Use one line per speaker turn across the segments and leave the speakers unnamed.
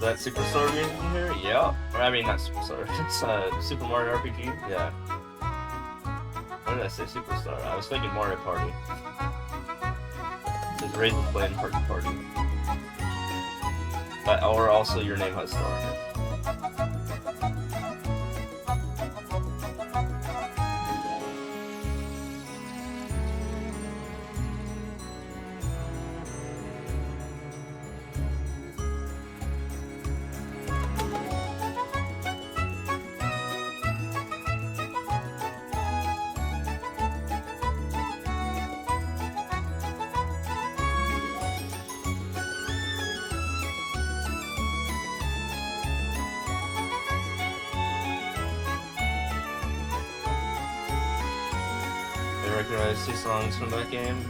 that Superstar game in here? Yeah. Or, I mean, not Superstar. It's Super Mario RPG? Yeah. Why did I say Superstar? I was thinking Mario Party. Because Raid was playing Party. Or also Your Name Has Star. I recognize 2 songs from that game.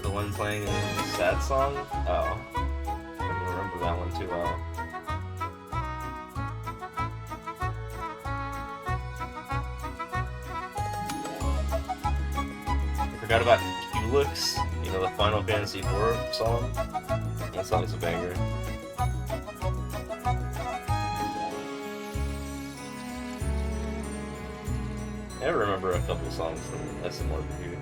The one playing in Sad Song. Oh, I don't remember that one too well. I forgot about Culex, you know, the Final Fantasy IV song. That song is a banger. I remember a couple songs from SMRPG.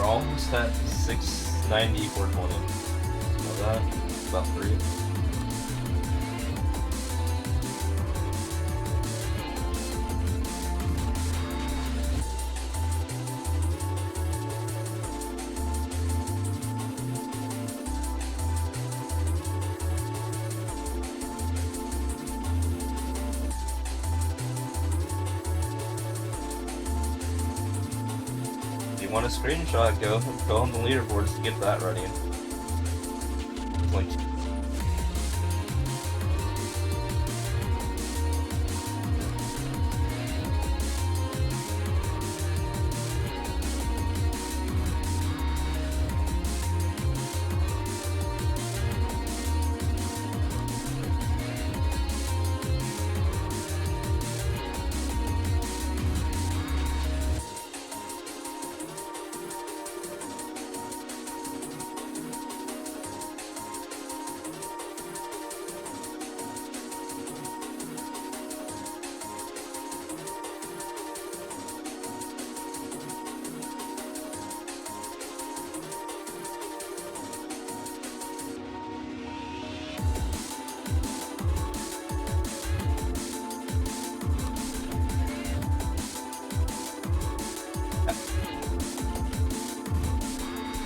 Almost at 690, 420. Know that? About 3. Want a screenshot, go on the leaderboards to get that ready. Like,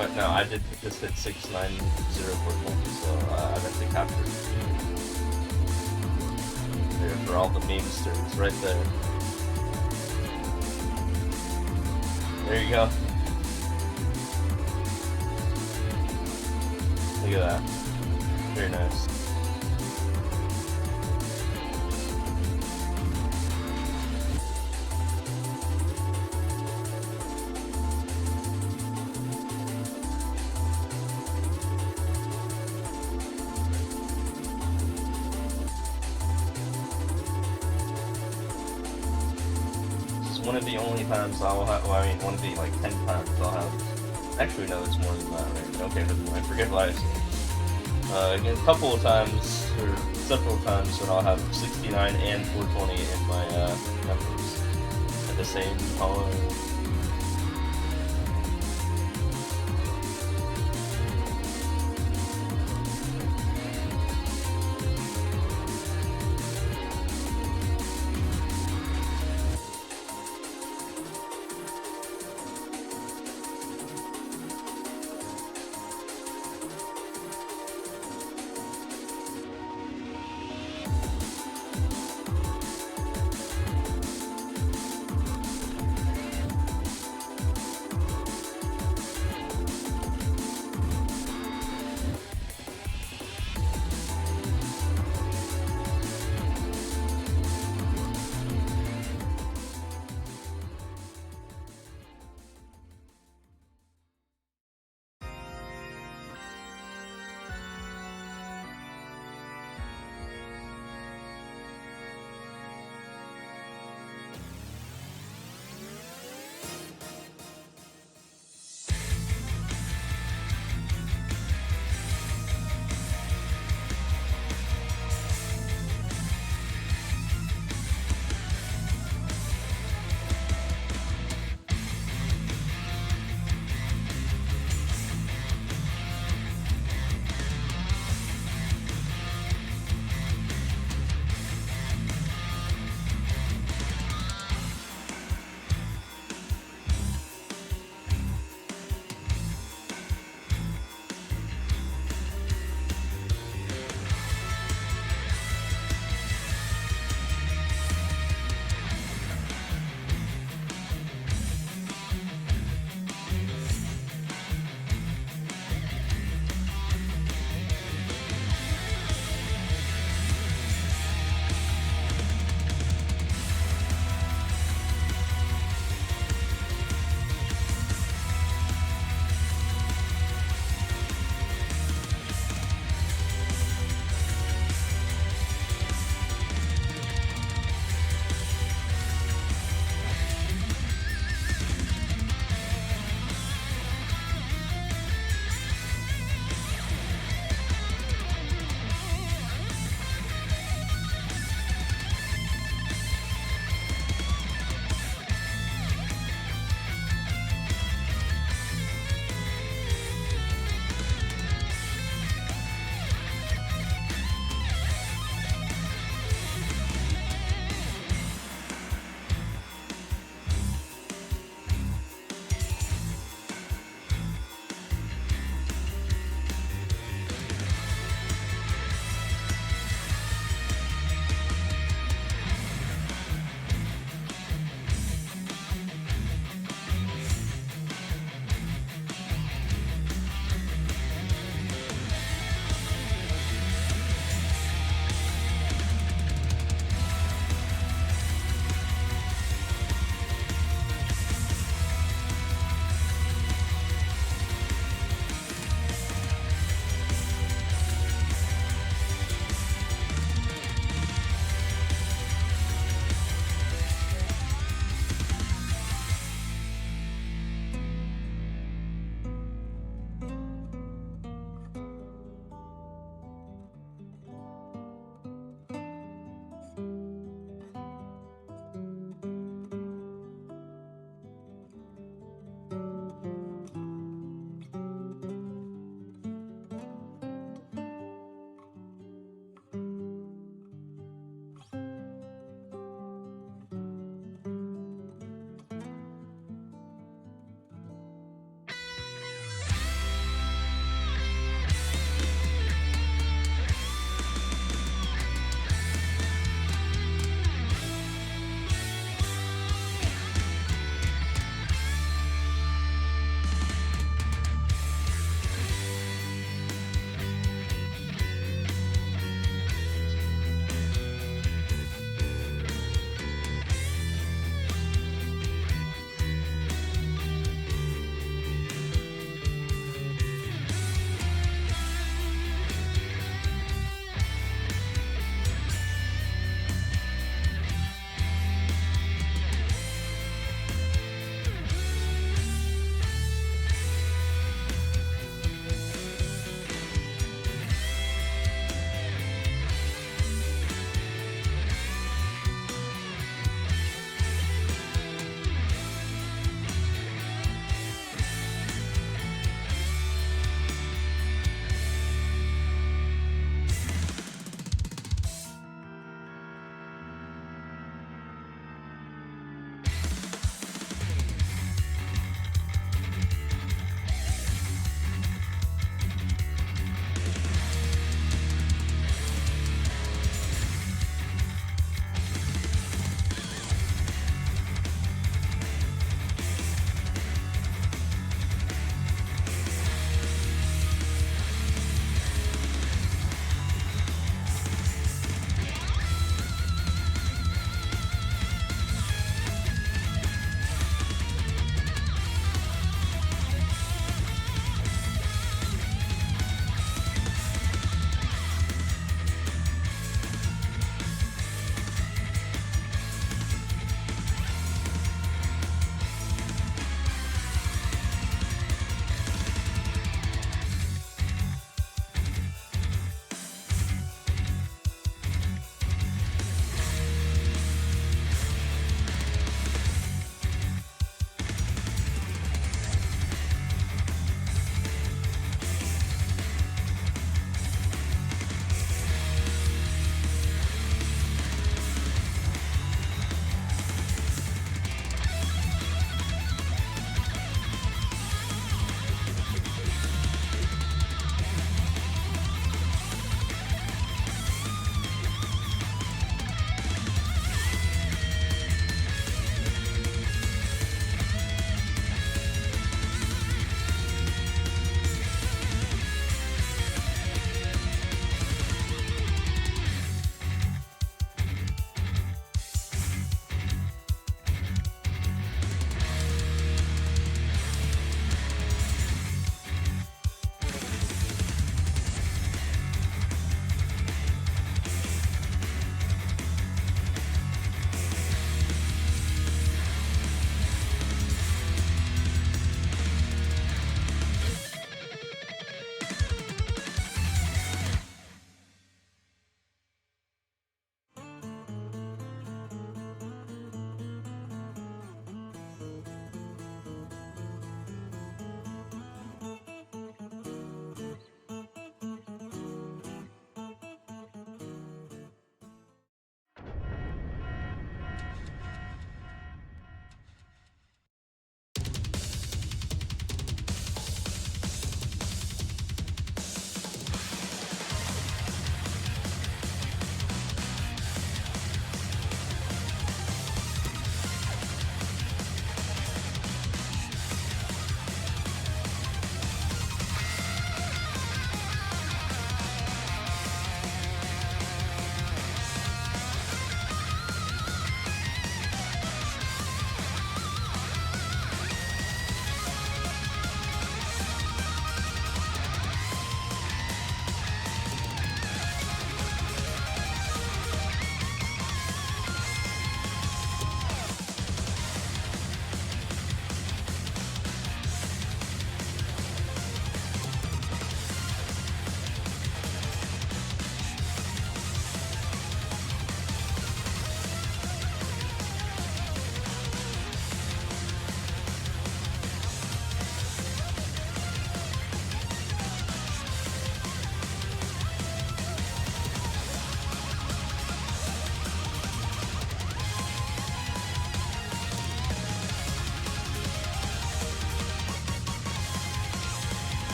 But no, I did just hit 69041, so I meant to capture it. There for all the memesters right there. There you go. Look at that. Very nice. One of the only times I'll have, well, I mean, one of the, like, 10 times I'll have, actually, no, it's more than that, right? Okay, never mind, forget what I said. A couple of times, or several times, when I'll have 69 and 420 in my, numbers at the same time.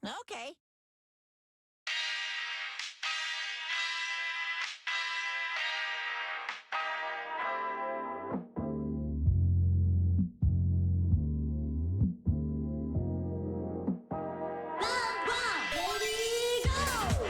Okay.
Round one, ready, go!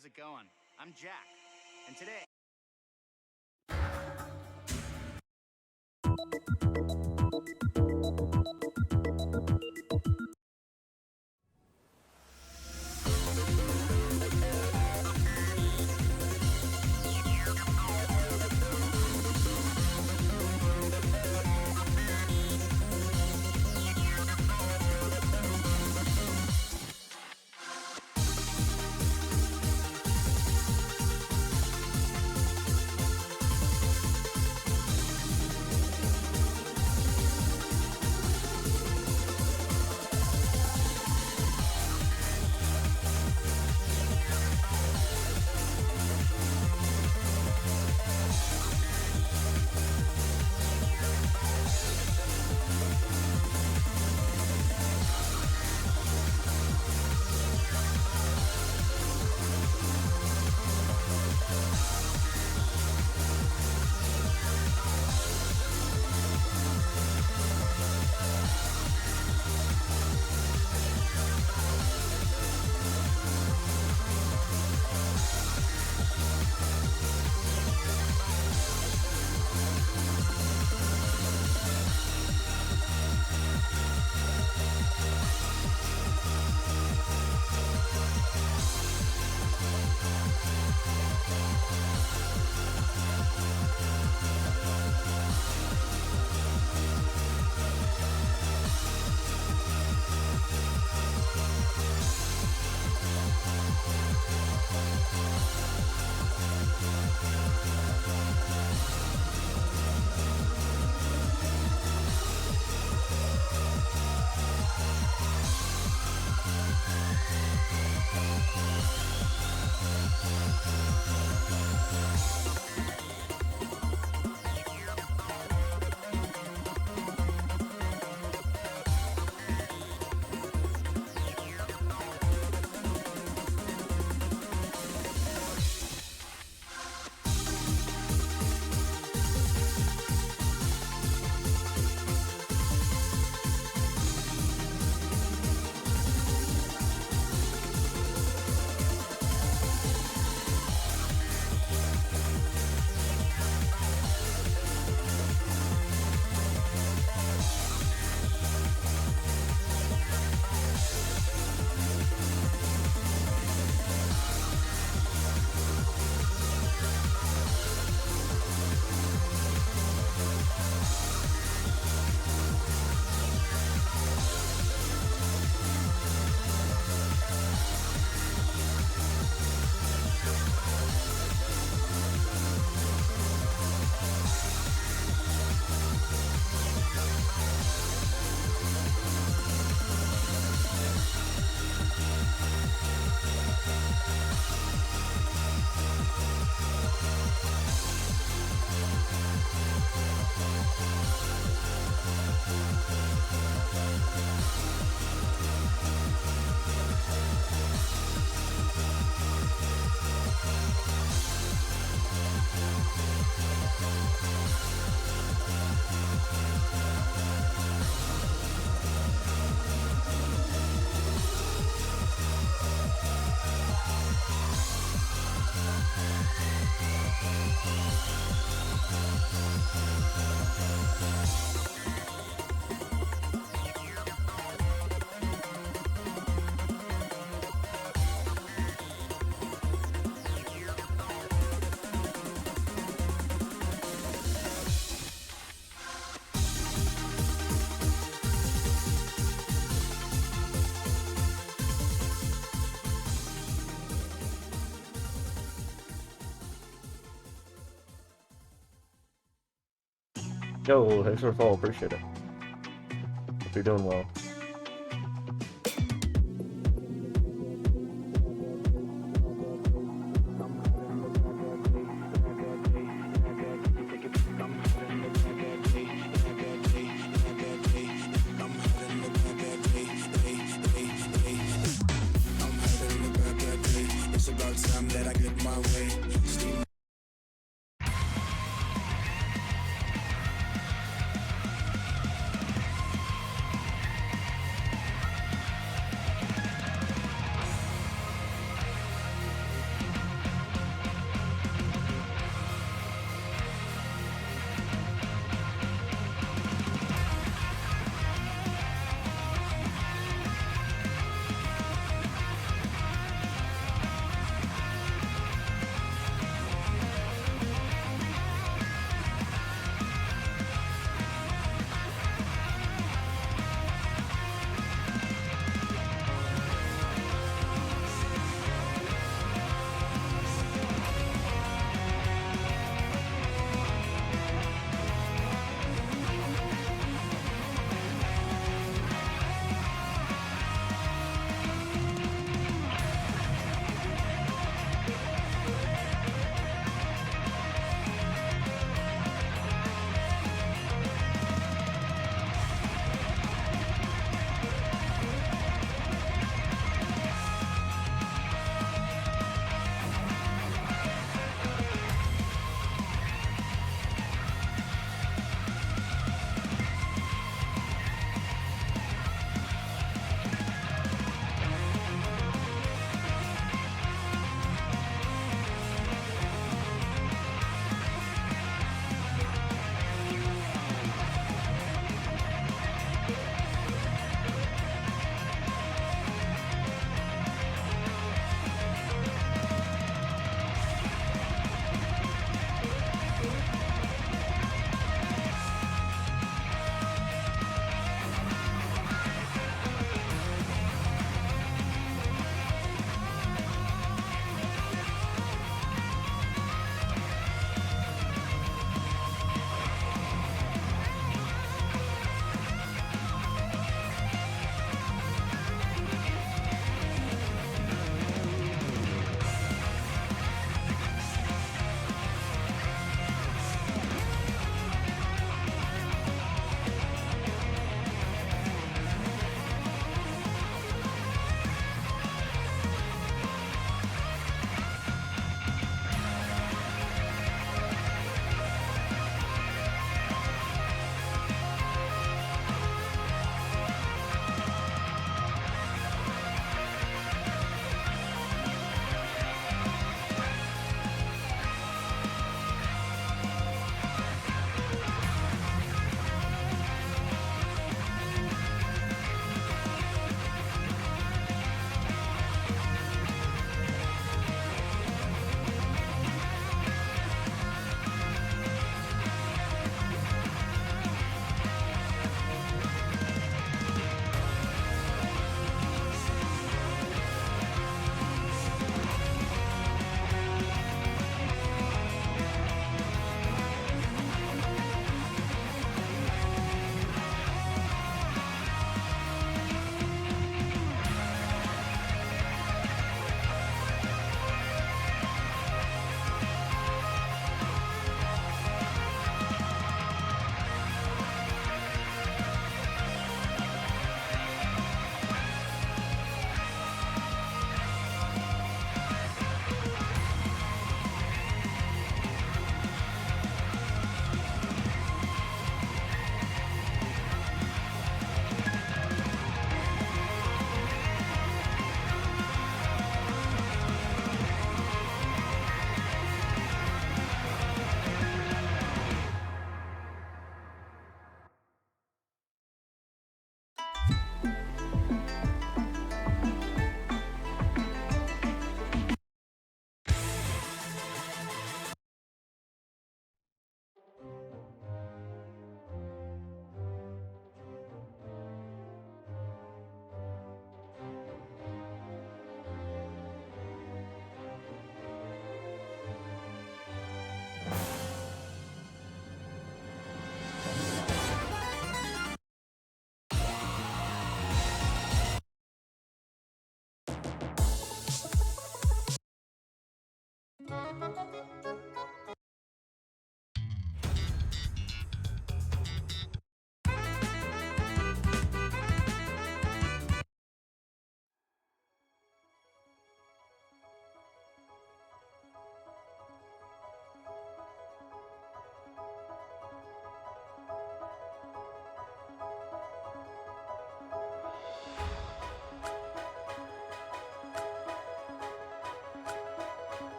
how's it going? I'm Jack, and today...
Yo, thanks for the follow, appreciate it. Hope you're doing well.
It's about time that I get my way.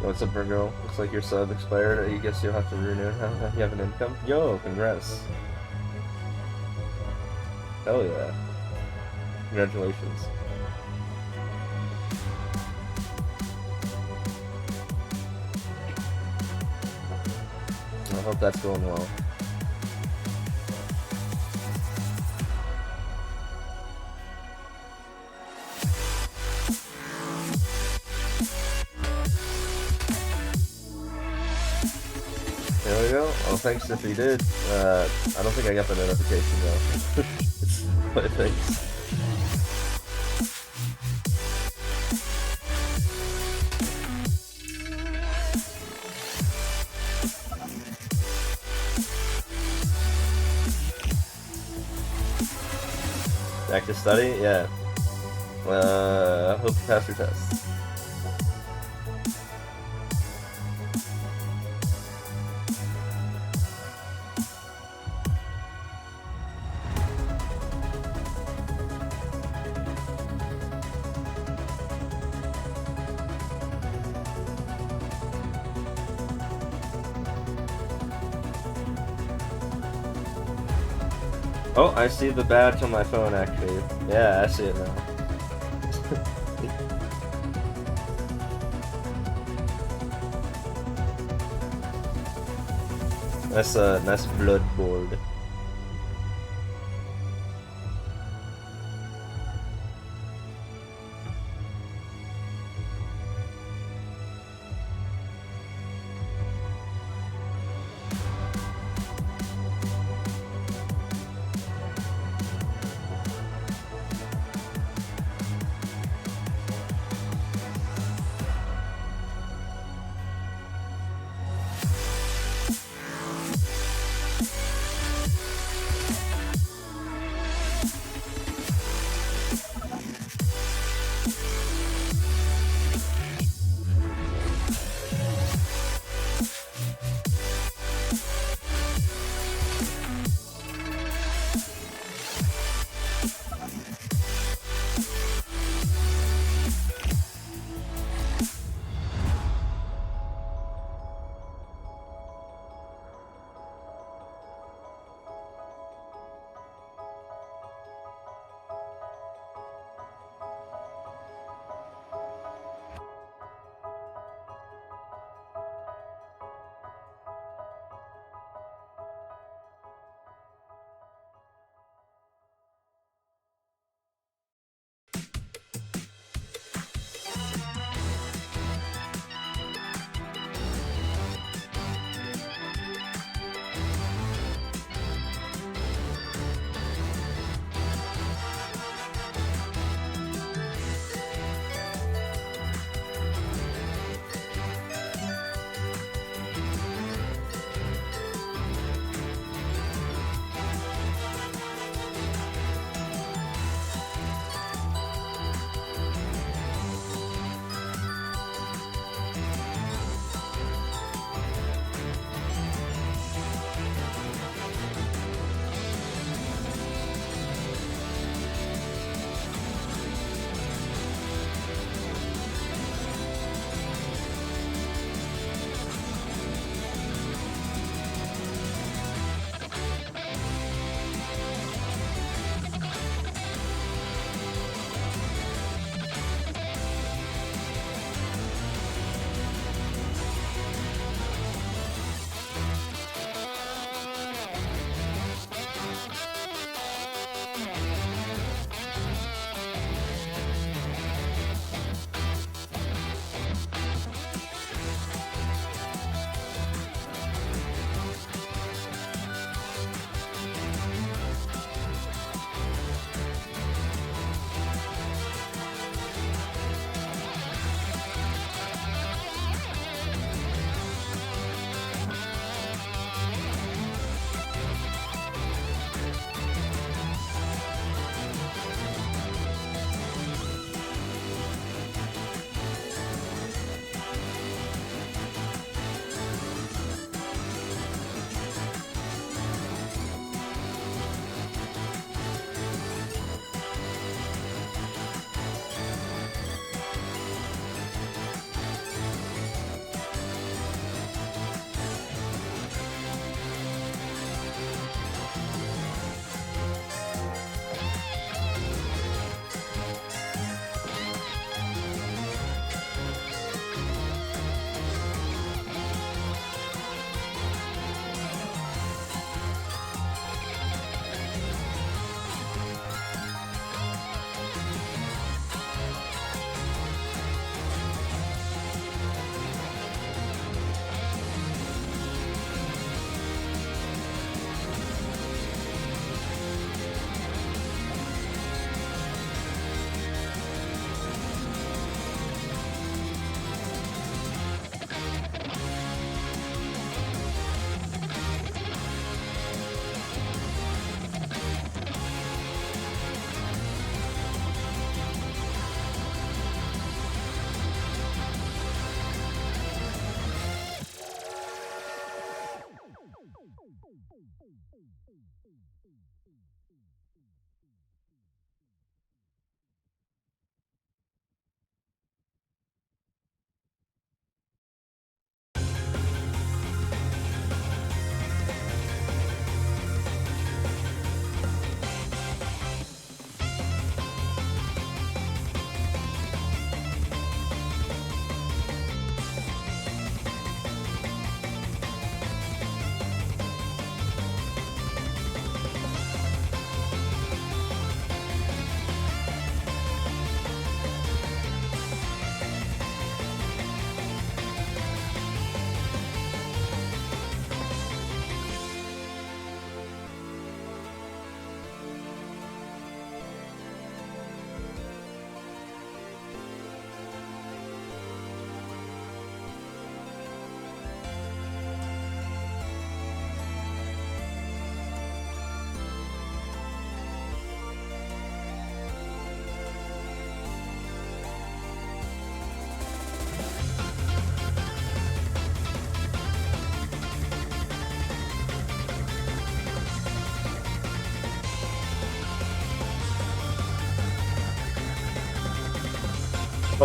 What's up, Virgo? Looks like your sub expired. I guess you'll have to renew it. You have an income? Yo, congrats. Hell yeah. Congratulations. I hope that's going well. There we go. Oh, thanks if you did. I don't think I got the notification though. But thanks. Back to study? Yeah. Hope you pass your test. Oh, I see the badge on my phone actually. Yeah, I see it now. That's a nice blood board.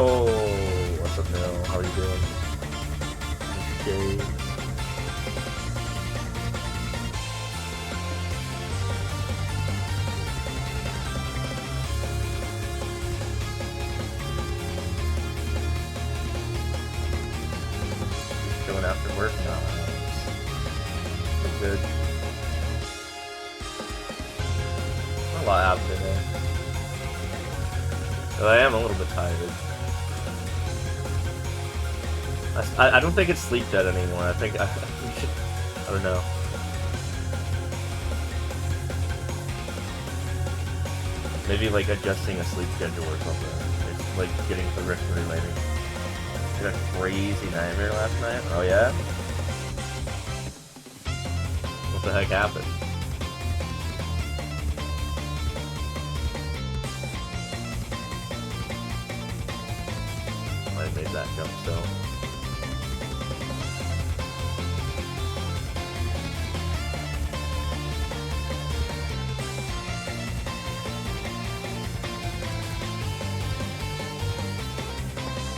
Oh, what's up, Neil? How are you doing? Okay. Just chilling after work now. It's good. A lot happened today. But I am a little bit tired. I don't think it's sleep debt anymore. I think we should. I don't know. Maybe like adjusting a sleep schedule or something. It's like getting the rest of the maybe. I had a crazy nightmare last night. Oh yeah? What the heck happened? I made that jump so.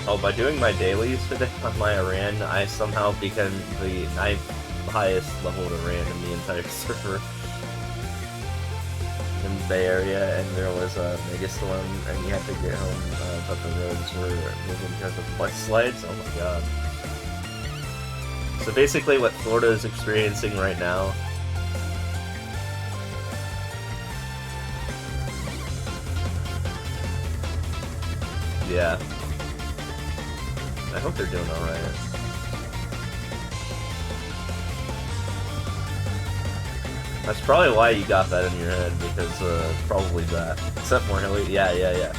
Oh, by doing my dailies today on my Iran, I somehow became the 9th highest leveled Iran in the entire server. In the Bay Area, and there was a megastorm, and you had to get home, but the roads were moving because of mudslides. Oh my god. So basically what Florida is experiencing right now yeah. I hope they're doing alright. That's probably why you got that in your head, because probably that. Except more hilly. Yeah.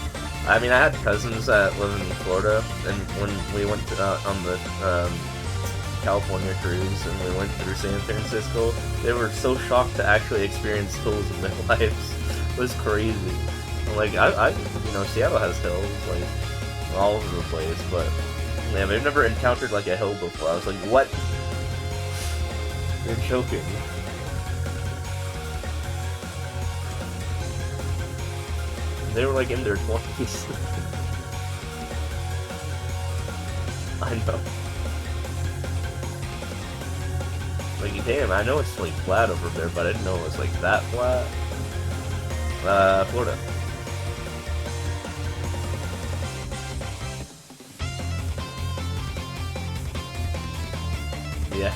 I mean, I had cousins that live in Florida, and when we went to, on the California cruise and we went through San Francisco, they were so shocked to actually experience hills in their lives. It was crazy. Like, I you know, Seattle has hills, like, all over the place, but yeah, they've never encountered like a hill before. I was like, what? You're joking. They were like in their 20s. I know. Like, damn, I know it's like flat over there, but I didn't know it was like that flat. Florida. Yeah.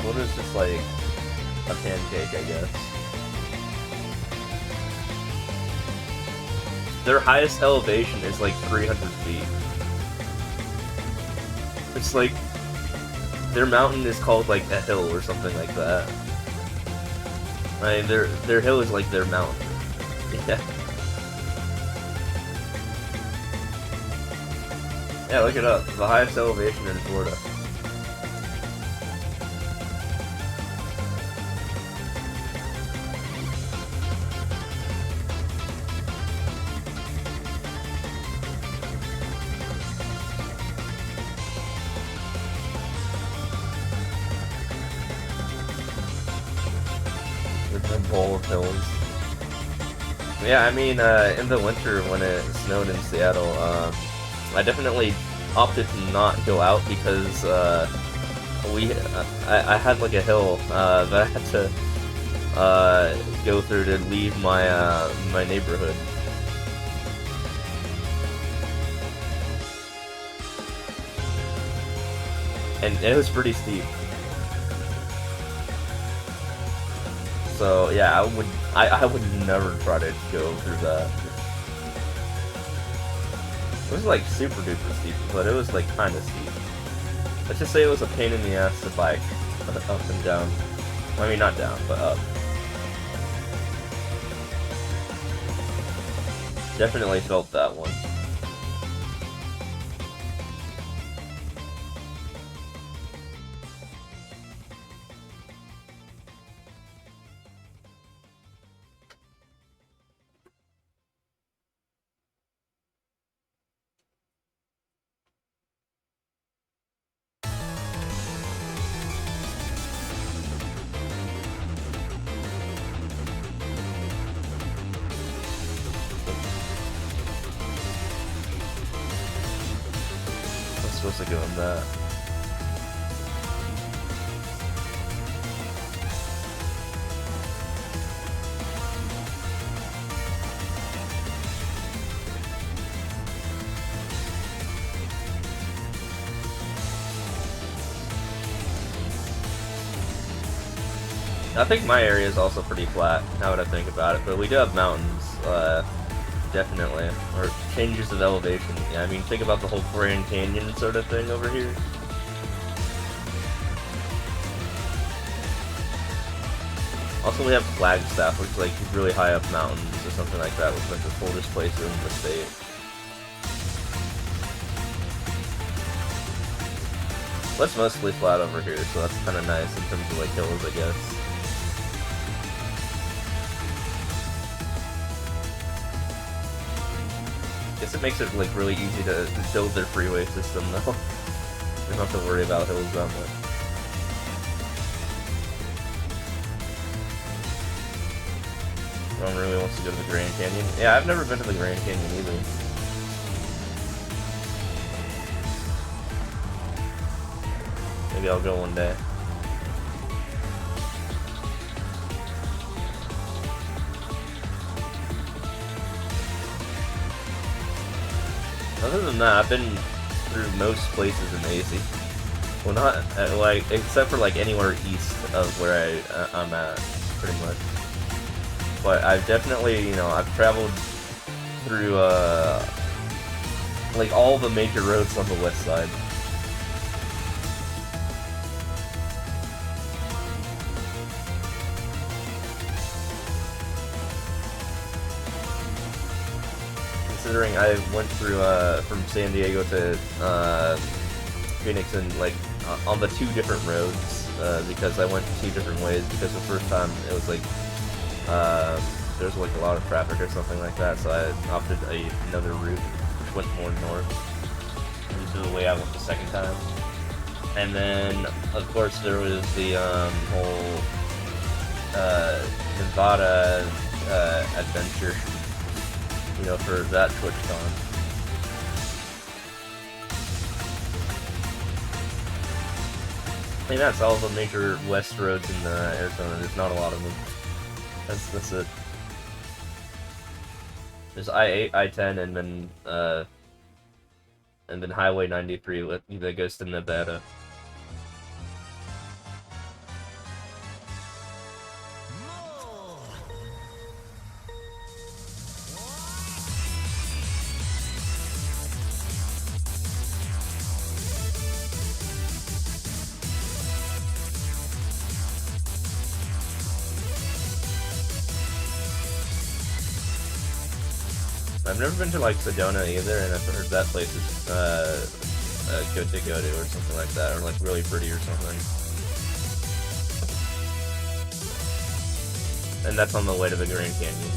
Florida's just like a pancake, I guess. Their highest elevation is like 300 feet. It's like their mountain is called like a hill or something like that. I mean, their hill is like their mountain. Yeah. Yeah, look it up. The highest elevation in Florida. The bowl of hills. Yeah, I mean, in the winter when it snowed in Seattle, I definitely opted to not go out because I had like a hill that I had to go through to leave my my neighborhood. And it was pretty steep. So yeah, I would never try to go through that. It was like super duper steep, but it was like kind of steep. Let's just say it was a pain in the ass to bike up and down. I mean, not down, but up. Definitely felt that one. supposed to go in that. I think my area is also pretty flat, now that I think about it, but we do have mountains, definitely, or changes of elevation. Yeah, I mean, think about the whole Grand Canyon sort of thing over here. Also, we have Flagstaff, which is like really high up mountains or something like that, which is like the coldest place in the state. But it's mostly flat over here, so that's kind of nice in terms of like hills, I guess. Guess it makes it like really easy to build their freeway system though. You don't have to worry about hills that much. No one really wants to go to the Grand Canyon. Yeah, I've never been to the Grand Canyon either. Maybe I'll go one day. Other than that, I've been through most places in AC. Well, not like except for like anywhere east of where I'm at, pretty much. But I've definitely, you know, I've traveled through like all the major roads on the west side. Considering I went through from San Diego to Phoenix and like on the 2 different roads because I went 2 different ways because the first time it was like there was like a lot of traffic or something like that, so I opted another route which went more north. And this is the way I went the second time. And then of course there was the whole Nevada adventure. You know, for that TwitchCon. I mean, that's all the major west roads in Arizona. There's not a lot of them. That's it. There's I-8, I-10, and then Highway 93 that goes to Nevada. I've never been to like Sedona either, and I've heard that place is good to go to or something like that, or like really pretty or something. And that's on the way to the Grand Canyon.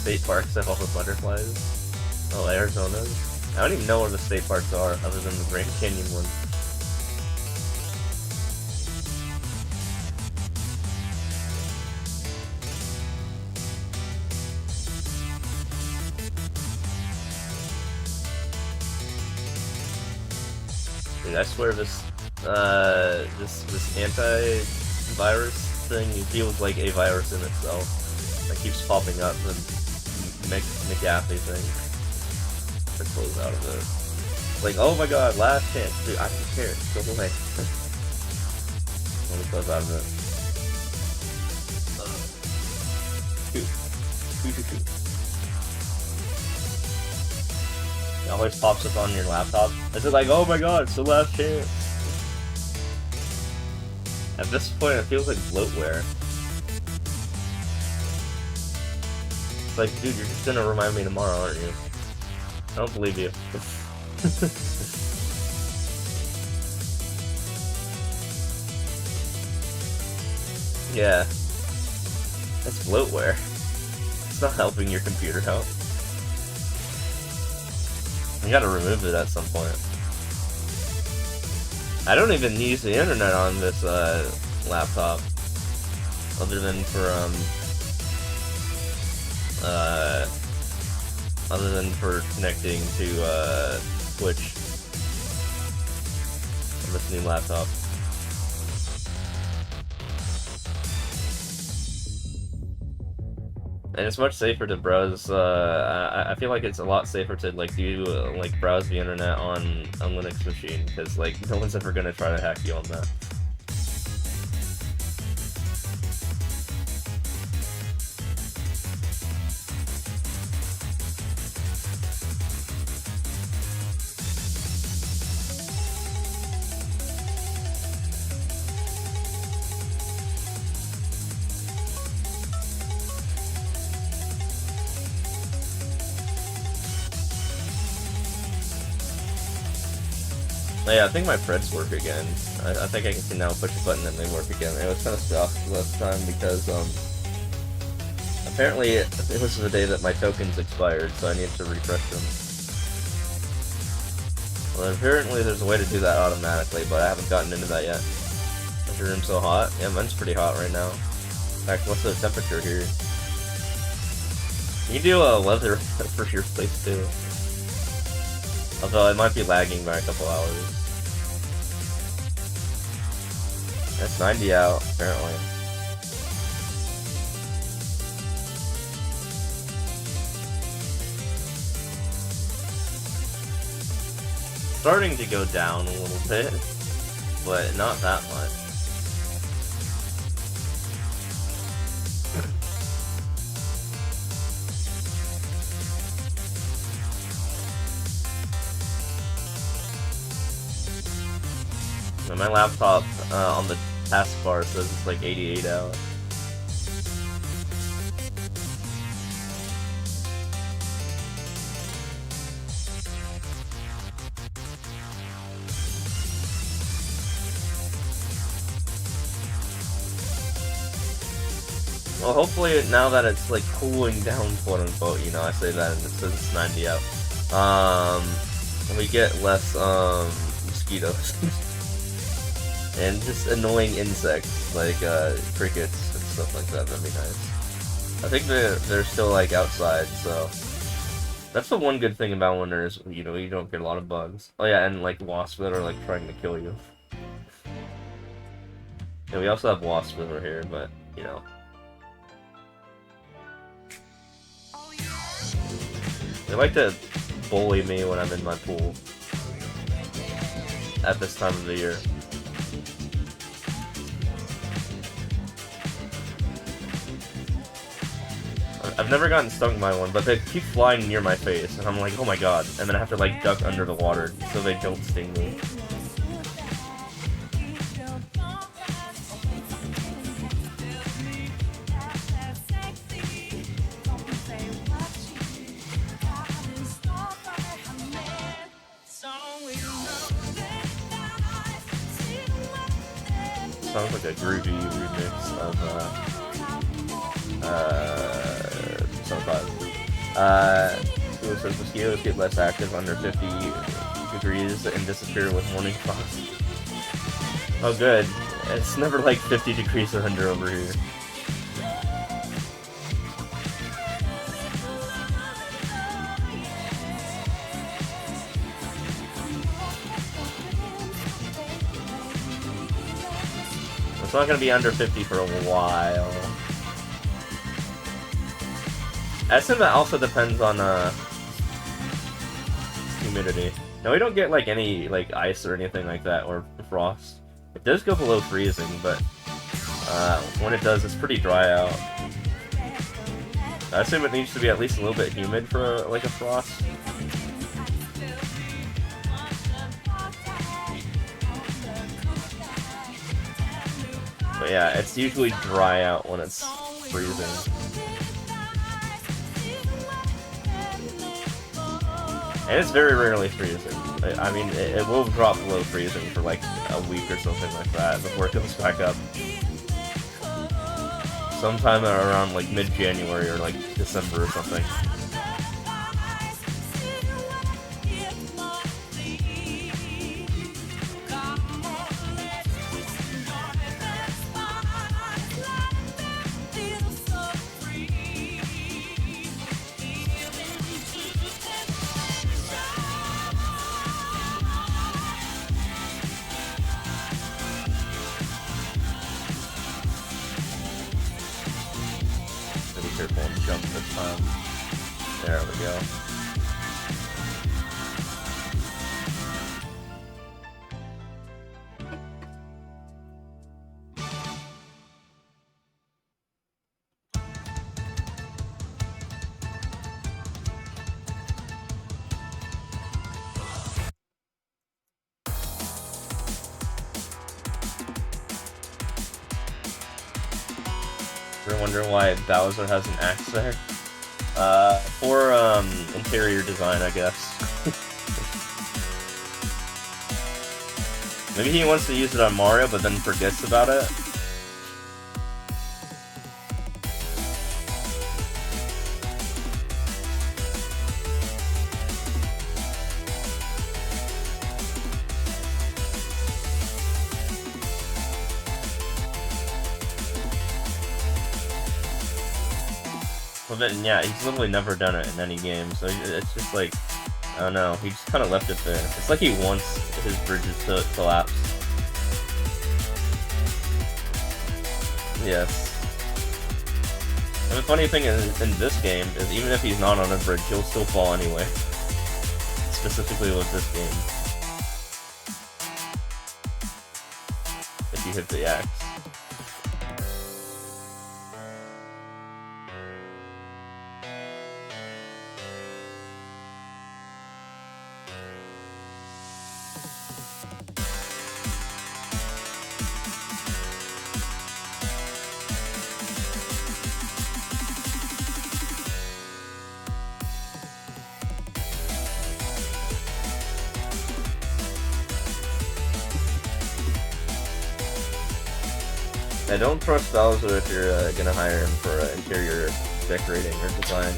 State parks have all the butterflies. Oh, Arizona's. I don't even know where the state parks are, other than the Grand Canyon one. Dude, I swear this anti-virus thing feels like a virus in itself. That keeps popping up, the McAfee thing. To close out of it. Like, oh my god, last chance. Dude, I don't care. Go away. Let me close out of it. It always pops up on your laptop. It's just like, oh my god, it's the last chance. At this point, it feels like bloatware. It's like, dude, you're just gonna remind me tomorrow, aren't you? I don't believe you. Yeah. That's bloatware. It's not helping your computer out. You gotta remove it at some point. I don't even use the internet on this laptop, other than for connecting to Twitch on this new laptop. And it's much safer to browse. I feel like it's a lot safer to like do like browse the internet on a Linux machine, because like no one's ever gonna try to hack you on that. Oh, yeah, I think my Preds work again. I think I can now push a button and they work again. It was kind of stuck last time because apparently it was the day that my tokens expired, so I needed to refresh them. Well, apparently there's a way to do that automatically, but I haven't gotten into that yet. Is your room so hot? Yeah, mine's pretty hot right now. In fact, what's the temperature here? You can do a weather for your place too. Although it might be lagging by a couple hours. That's 90 out, apparently. Starting to go down a little bit, but not that much. And my laptop on the taskbar says it's like 88 out. Well, hopefully now that it's like cooling down, quote unquote, you know, I say that and it says it's 90 out. We get less mosquitoes. And just annoying insects, like crickets and stuff like that. That'd be nice. I think they're still like outside, so that's the one good thing about winter is, you know, you don't get a lot of bugs. Oh yeah, and like wasps that are like trying to kill you. Yeah, we also have wasps over here, but you know. They like to bully me when I'm in my pool at this time of the year. I've never gotten stung by one, but they keep flying near my face, and I'm like, oh my god, and then I have to like duck under the water so they don't sting me. Sounds like a groovy remix of Who says mosquitoes get less active under 50 degrees and disappear with morning frost. Oh good, it's never like 50 degrees or under over here. It's not gonna be under 50 for a while. I assume that also depends on humidity. No, we don't get like any like ice or anything like that, or frost. It does go below freezing, but when it does, it's pretty dry out. I assume it needs to be at least a little bit humid for like a frost. But yeah, it's usually dry out when it's freezing. And it's very rarely freezing. I mean, it will drop below freezing for like a week or something like that before it goes back up. Sometime around like mid-January or like December or something. careful and jump this time. There we go. You're wondering why Bowser has an axe there? For interior design, I guess. Maybe he wants to use it on Mario, but then forgets about it. But yeah, he's literally never done it in any game, so it's just like, I don't know, he just kind of left it there. It's like he wants his bridges to collapse. Yes. And the funny thing is, in this game, is even if he's not on a bridge, he'll still fall anyway. Specifically with this game. If you hit the axe. Yeah, don't trust Bowser if you're gonna hire him for interior decorating or design.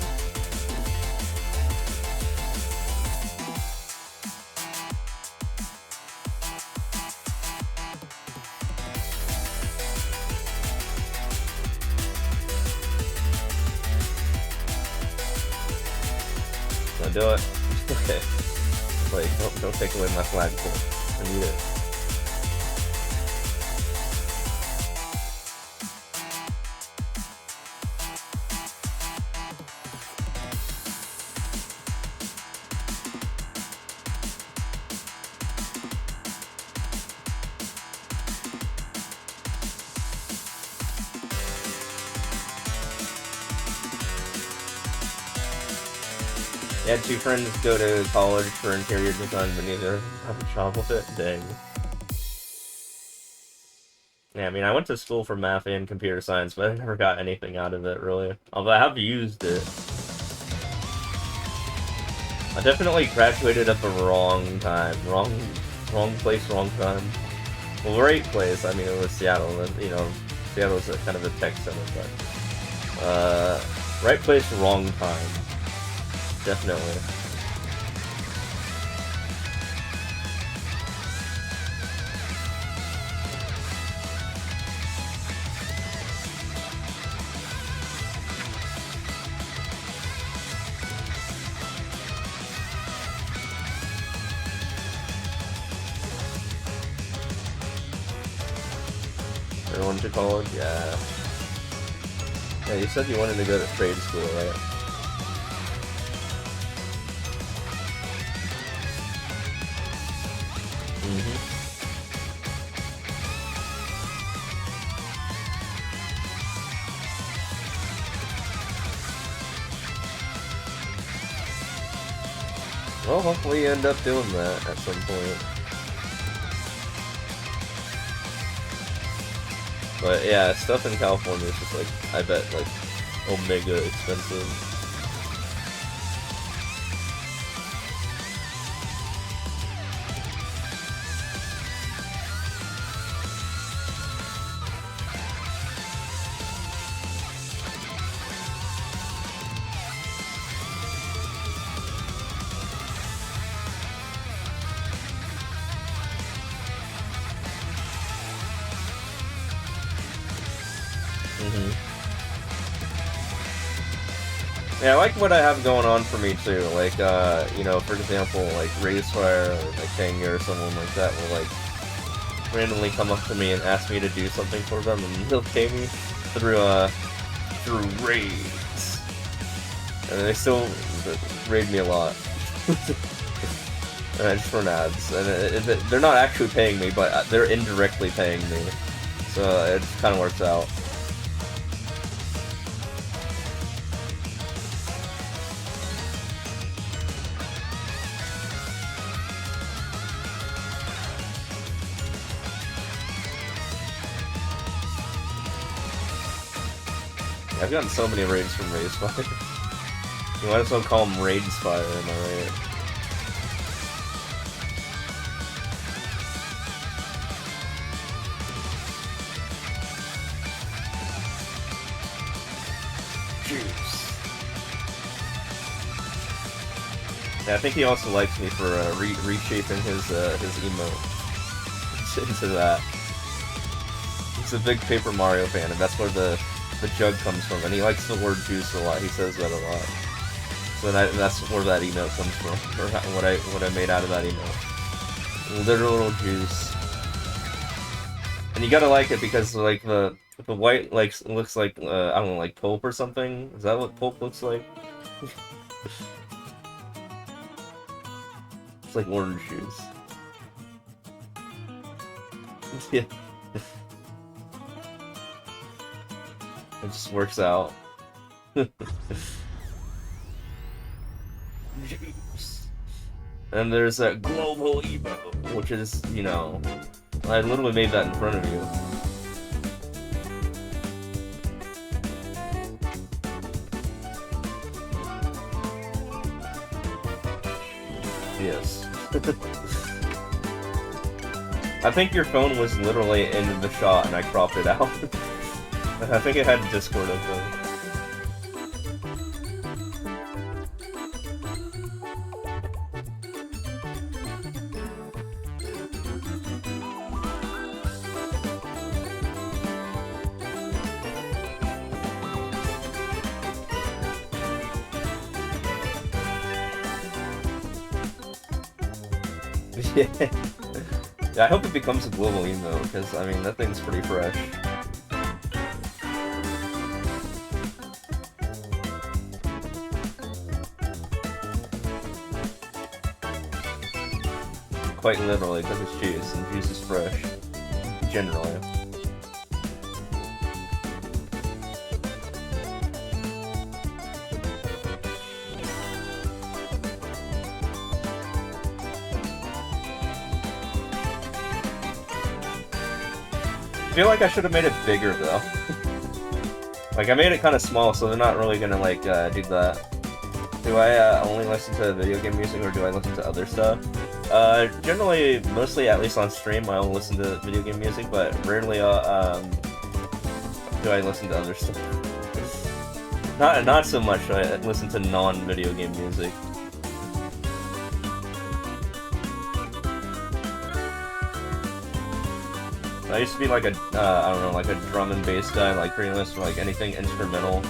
Wanna do it? Okay. Like, don't take away my flagpole. I need it. I had 2 friends go to college for interior design, but neither have a job with it. Dang. Yeah, I mean, I went to school for math and computer science, but I never got anything out of it, really. Although I have used it. I definitely graduated at the wrong time. Wrong place, wrong time. Well, right place, I mean, it was Seattle, and, you know, Seattle's kind of a tech center, but... right place, wrong time. Definitely. Everyone to college? Yeah. Yeah, you said you wanted to go to trade school, right? Well, hopefully you end up doing that at some point. But yeah, stuff in California is just like, I bet, like, omega expensive. Yeah, I like what I have going on for me too. Like, you know, for example, like Razefire or like Kanga or someone like that will like randomly come up to me and ask me to do something for them, and they'll pay me through Raid. and they still raid me a lot. And I just run ads, and they're not actually paying me, but they're indirectly paying me, so it kind of works out. I've gotten so many raids from Raidspire. You might as well call them Raidspire, am I right? Jeez. Yeah, I think he also likes me for reshaping his emote into that. He's a big Paper Mario fan, and that's where the jug comes from, and he likes the word juice a lot. He says that a lot. So that's where that emote comes from, or what I made out of that emote. Literal juice. And you gotta like it because like the white looks like I don't know, like pulp or something. Is that what pulp looks like? It's like orange juice. Yeah. It just works out. And there's that global emote, which is, you know, I literally made that in front of you. Yes. I think your phone was literally in the shot and I cropped it out. I think it had Discord open. Yeah. Yeah, I hope it becomes a global emo, because, I mean, that thing's pretty fresh. Quite literally, because it's juice, and juice is fresh. Generally. I feel like I should have made it bigger, though. Like, I made it kind of small, so they're not really gonna, like, do that. Do I only listen to video game music, or do I listen to other stuff? Generally, mostly, at least on stream, I'll listen to video game music, but rarely, do I listen to other stuff. Not so much, I listen to non-video game music. I used to be like a, I don't know, like a drum and bass guy, like pretty much like anything instrumental,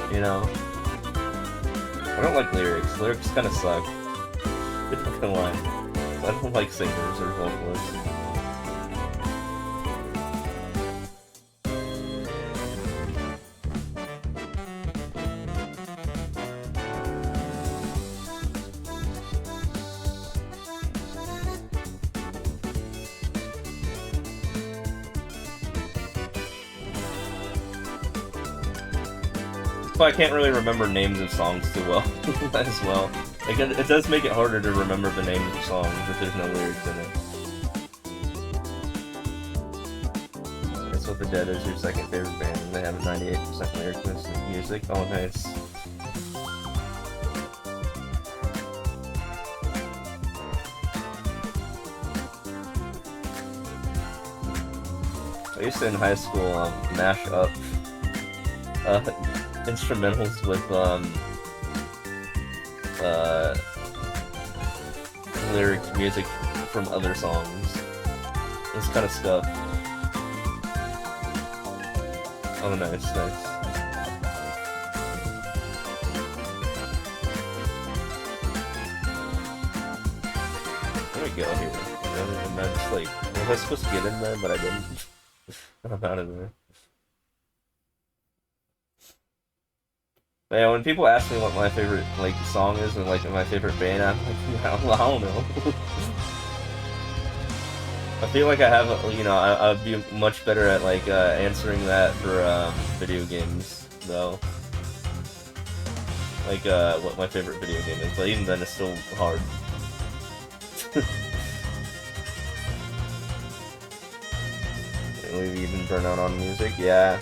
you know? I don't like lyrics. Lyrics kind of suck. I'm not gonna lie. I don't like singers or vocalists. So I can't really remember names of songs too well, as well. Like, it does make it harder to remember the names of songs if there's no lyrics in it. Guess What the Dead is your second favorite band, and they have a 98% lyricless music. Oh, nice. I used to, in high school, mash up instrumentals with lyrics, music from other songs. This kind of stuff. Oh, nice, nice. There we go here. And I'm just like, was I supposed to get in there, but I didn't. I'm out of there. Man, when people ask me what my favorite like song is or like my favorite band, I'm like, I don't know. I feel like I have, I'd be much better at like answering that for video games, though. Like what my favorite video game is, but even then, it's still hard. We even burn out on music, yeah.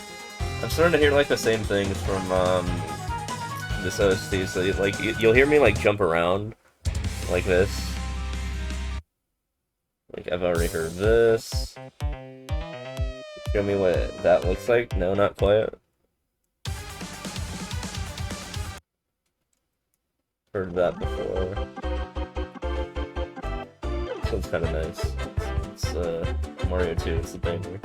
I'm starting to hear like the same things from this OST. So like you'll hear me like jump around like this. Like I've already heard this. Show me what that looks like. No, not quite. Heard that before. This one's kind of nice. It's Mario 2. It's the banger.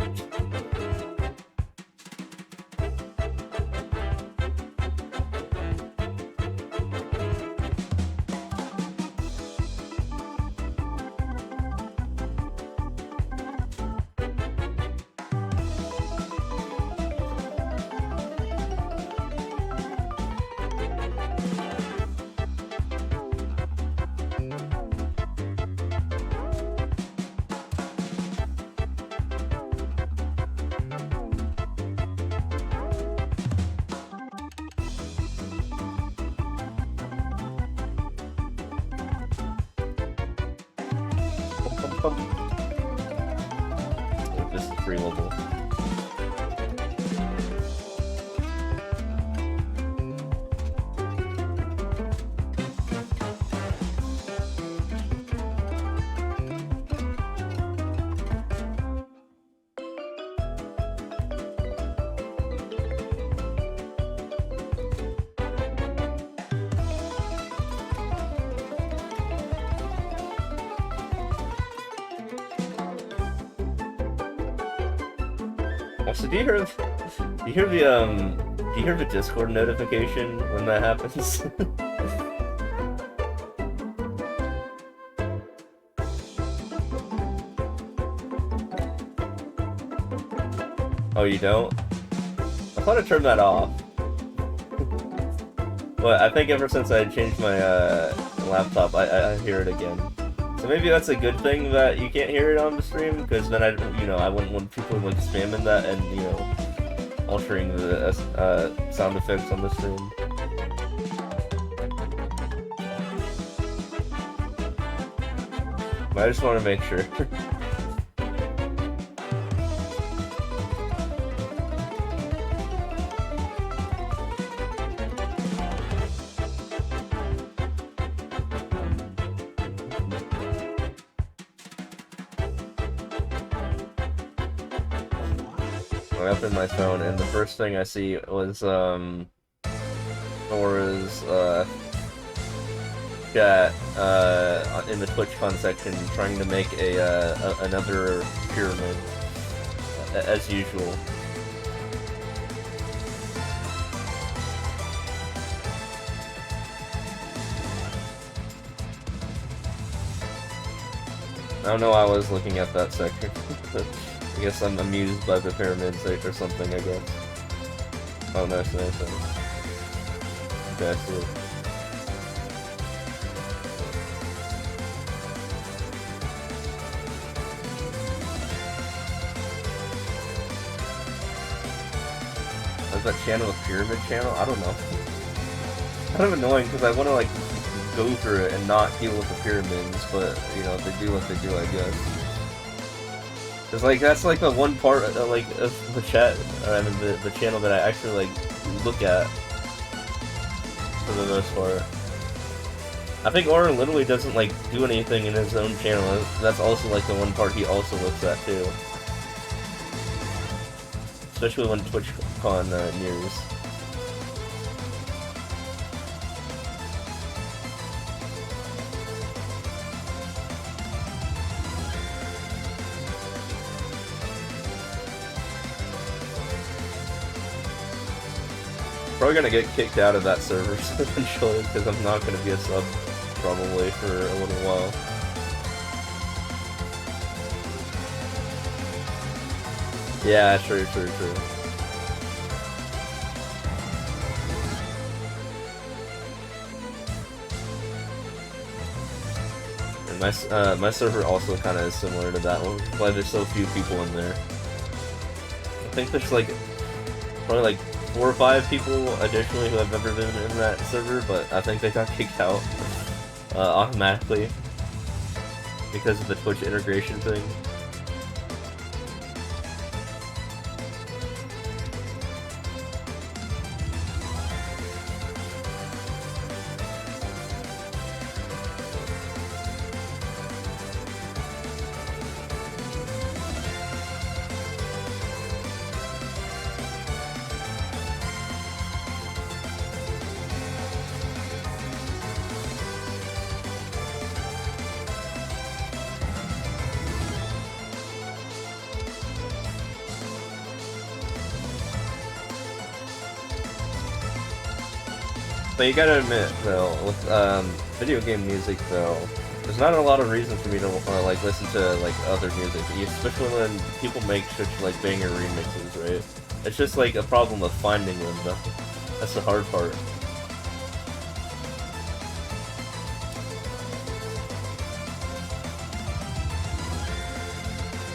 This is a free level. Also, do you hear the Discord notification when that happens? Oh, you don't? I thought I turned that off. But I think ever since I changed my laptop, I hear it again. So maybe that's a good thing that you can't hear it on the stream, because then I wouldn't want people like spamming that and altering the sound effects on the stream. But I just want to make sure. I opened my phone and the first thing I see was Nora's chat in the TwitchCon section trying to make another pyramid as usual. I don't know why I was looking at that section. I guess I'm amused by the pyramids or something, I guess. Oh, no, it's nice. Okay, I see it. Is that channel a pyramid channel? I don't know. Kind of annoying because I want to, like, go through it and not deal with the pyramids, but, they do what they do, I guess. Cause like that's like the one part of the chat, or the channel that I actually look at for the most part. I think Aura literally doesn't do anything in his own channel. That's also the one part he also looks at too, especially when TwitchCon nears. Probably gonna get kicked out of that server eventually because I'm not gonna be a sub probably for a little while. Yeah, true. my server also kind of is similar to that one, why there's so few people in there. I think there's like probably like 4 or 5 people additionally who have ever been in that server, but I think they got kicked out automatically because of the Twitch integration thing. But you gotta admit, though, with video game music, though, there's not a lot of reason for me to like listen to like other music, especially when people make such like banger remixes, right? It's just like a problem of finding them. That's the hard part.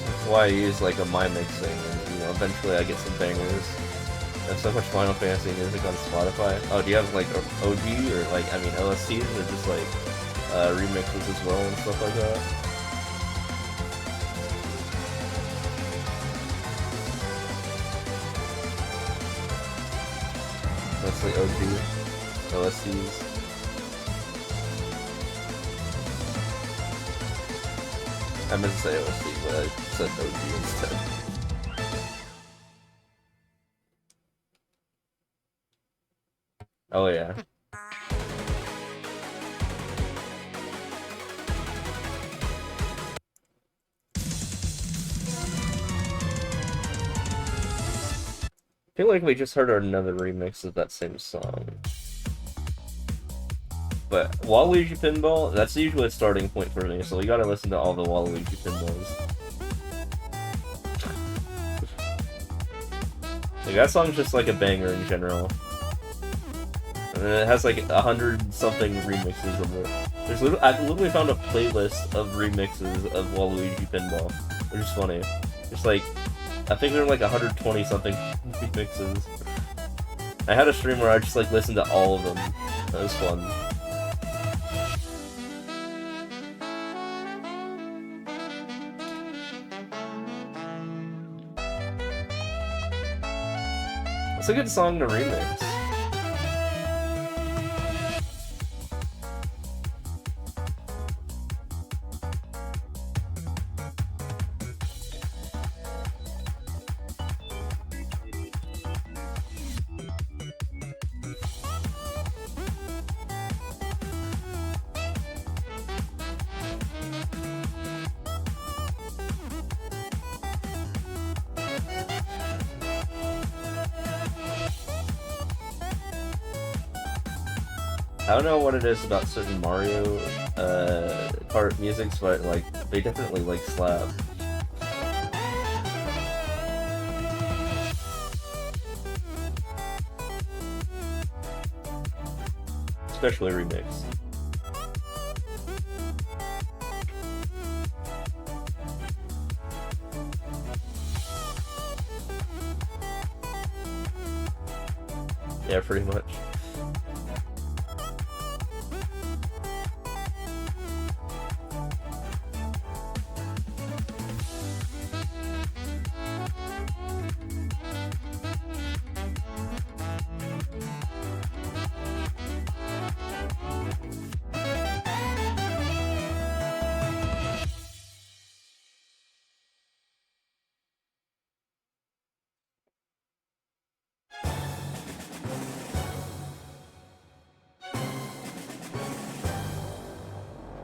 That's why I use like a my mixing, and you know, eventually I get some bangers. There's so much Final Fantasy music on Spotify. Oh, do you have like OG or like, I mean OSTs or just like remixes as well and stuff like that? Mostly OG OSTs. I meant to say OST, but I said OG instead. Oh yeah. I feel like we just heard another remix of that same song. But Waluigi Pinball, that's usually a starting point for me, so we gotta listen to all the Waluigi Pinballs. Like, that song's just like a banger in general. And then it has like 100-something remixes of it. I literally found a playlist of remixes of Waluigi Pinball, which is funny. It's like, I think there were like 120-something remixes. I had a stream where I just like listened to all of them. That was fun. It's a good song to remix. I don't know what it is about certain Mario Kart musics, but like they definitely like slap. Especially remix. Yeah, pretty much.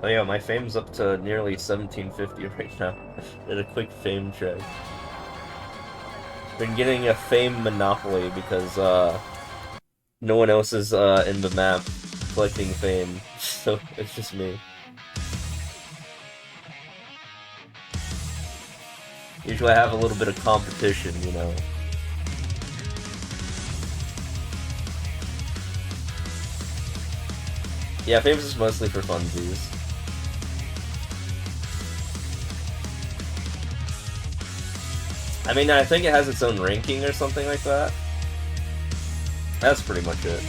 Oh yeah, my fame's up to nearly 1750 right now. Did a quick fame check. Been getting a fame monopoly because no one else is in the map collecting fame, so it's just me. Usually I have a little bit of competition, you know. Yeah, fame's is mostly for funsies. I mean, I think it has its own ranking or something like that. That's pretty much it.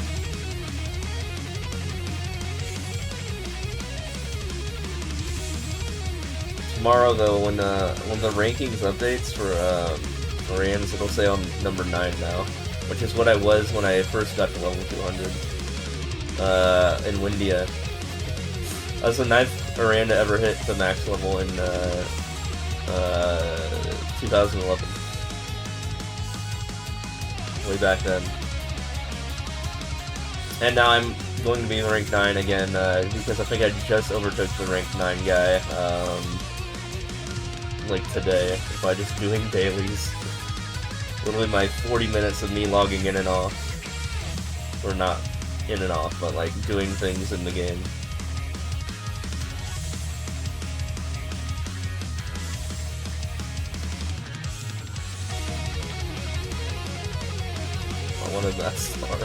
Tomorrow, though, when the rankings updates for Rams, it'll say I'm number 9 now, which is what I was when I first got to level 200 in Windia. I was the 9th Iran to ever hit the max level in 2011. Way back then. And now I'm going to be in rank 9 again, because I think I just overtook the rank 9 guy, like today, by just doing dailies. Literally my 40 minutes of me logging in and off. Or not in and off, but like doing things in the game. I wanted that star.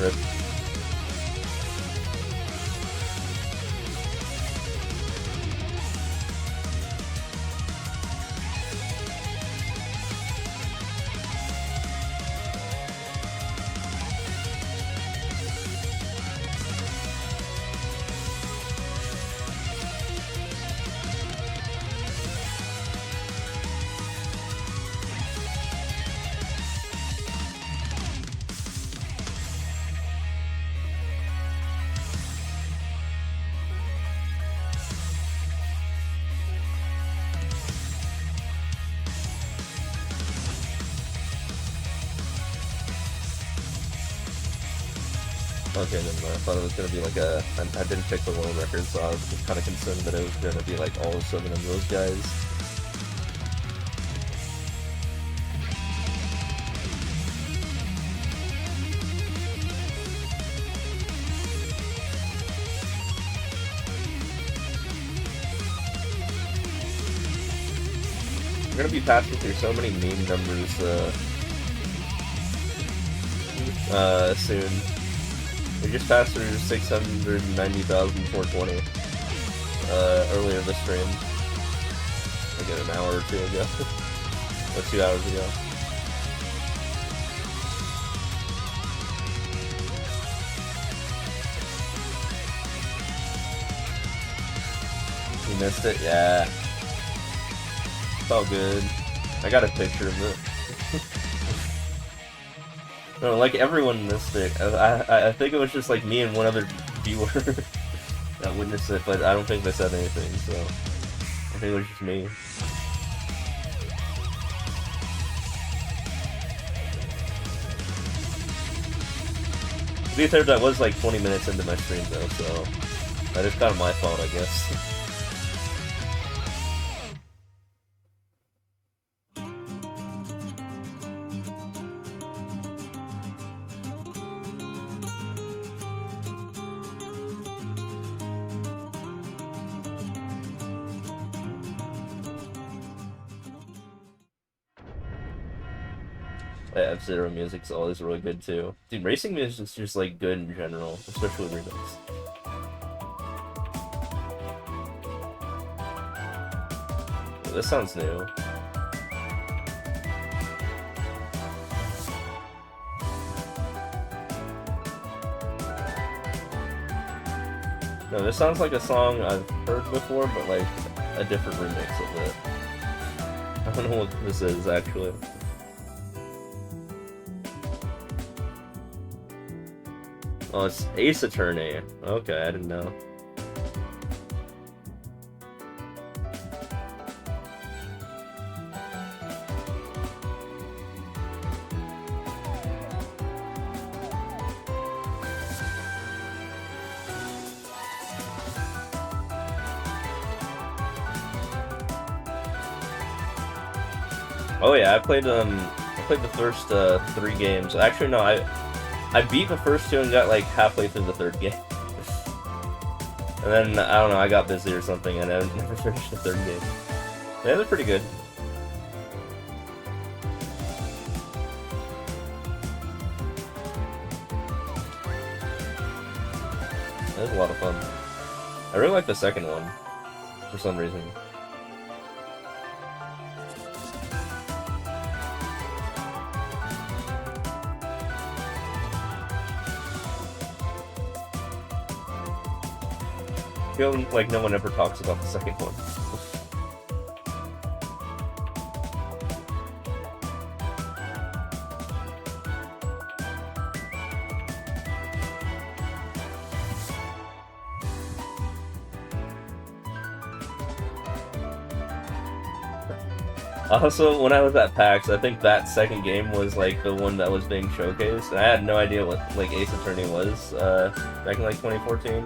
Rip. Okay, then I thought it was gonna be like a. I didn't check the world record, so I was kind of concerned that it was gonna be like all 7 of those guys. We're gonna be passing through so many meme numbers soon. We just passed through 690,420 earlier this stream. Like an hour or 2 ago. Or 2 hours ago. You missed it? Yeah. It's all good. I got a picture of it. No, like everyone missed it. I think it was just like me and one other viewer that witnessed it, but I don't think they said anything, so I think it was just me. To be fair, that was like 20 minutes into my stream though, so that is kind of my fault, I guess. Yeah, F-Zero music's always really good too. Dude, racing music's just like good in general, especially remix. Oh, this sounds new. No, this sounds like a song I've heard before, but like a different remix of it. I don't know what this is actually. Oh, it's Ace Attorney. Okay, I didn't know. Oh yeah, I played the first 3 games. Actually, no, I beat the first 2 and got like halfway through the 3rd game. And then, I don't know, I got busy or something and I never finished the 3rd game. Yeah, they're pretty good. That was a lot of fun. I really like the second one, for some reason. feel like no one ever talks about the second one. Also, when I was at PAX, I think that second game was like the one that was being showcased, and I had no idea what like Ace Attorney was back in like 2014.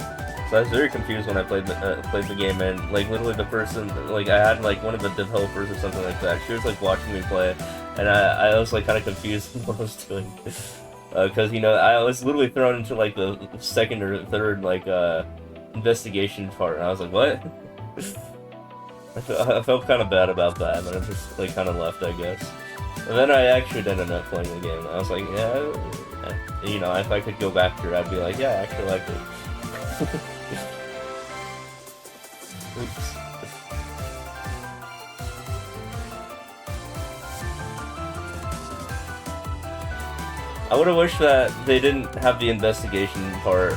So I was very confused when I played the game, and like literally the person, like I had like one of the developers or something like that. She was like watching me play, and I was like kind of confused what I was doing, because you know I was literally thrown into like the second or third like investigation part, and I was like, what? I felt kind of bad about that, and then I just like kind of left, I guess. And then I actually ended up playing the game. I was like, yeah, you know, if I could go back to it, I'd be like, yeah, I actually liked it. Oops. I would have wished that they didn't have the investigation part,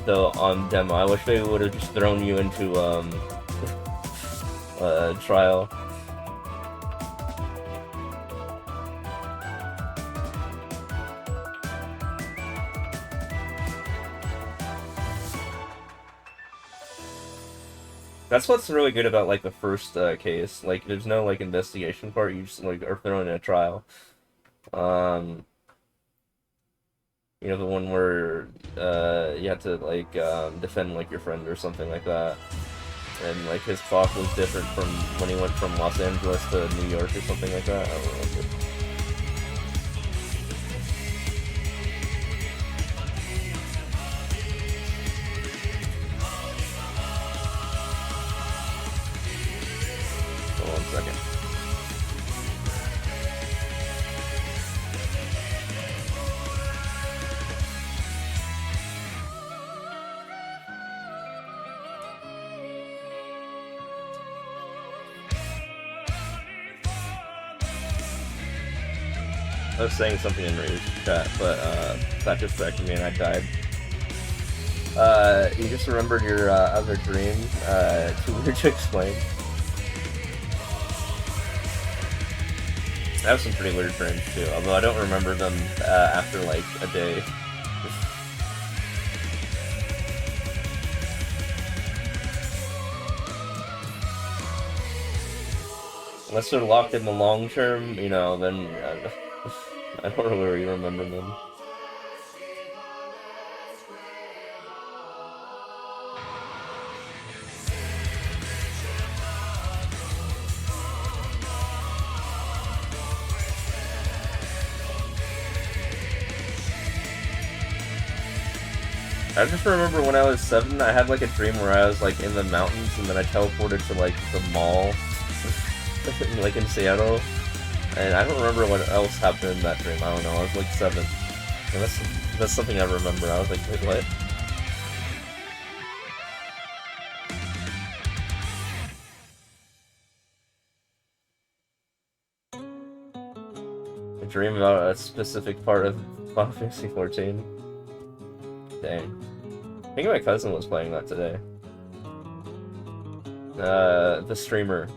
though, on demo. I wish they would have just thrown you into, trial. That's what's really good about, like, the first, case. Like, there's no, like, investigation part, you just, like, are thrown in a trial. You know, the one where, you have to, like, defend, like, your friend or something like that. And, like, his clock was different from when he went from Los Angeles to New York or something like that. I don't remember. Hold on 1 second. I was saying something in Ray's chat, but that distracted me and I died. You just remembered your other dream. Too weird to explain. I have some pretty weird dreams too, although I don't remember them after like a day. Unless they're locked in the long term, you know, then I don't really remember them. I just remember when I was 7, I had like a dream where I was like in the mountains and then I teleported to like the mall, like in Seattle. And I don't remember what else happened in that dream. I don't know. I was like 7. And that's something I remember. I was like, wait, what? A dream about a specific part of Final Fantasy 14. Dang. I think my cousin was playing that today. The streamer.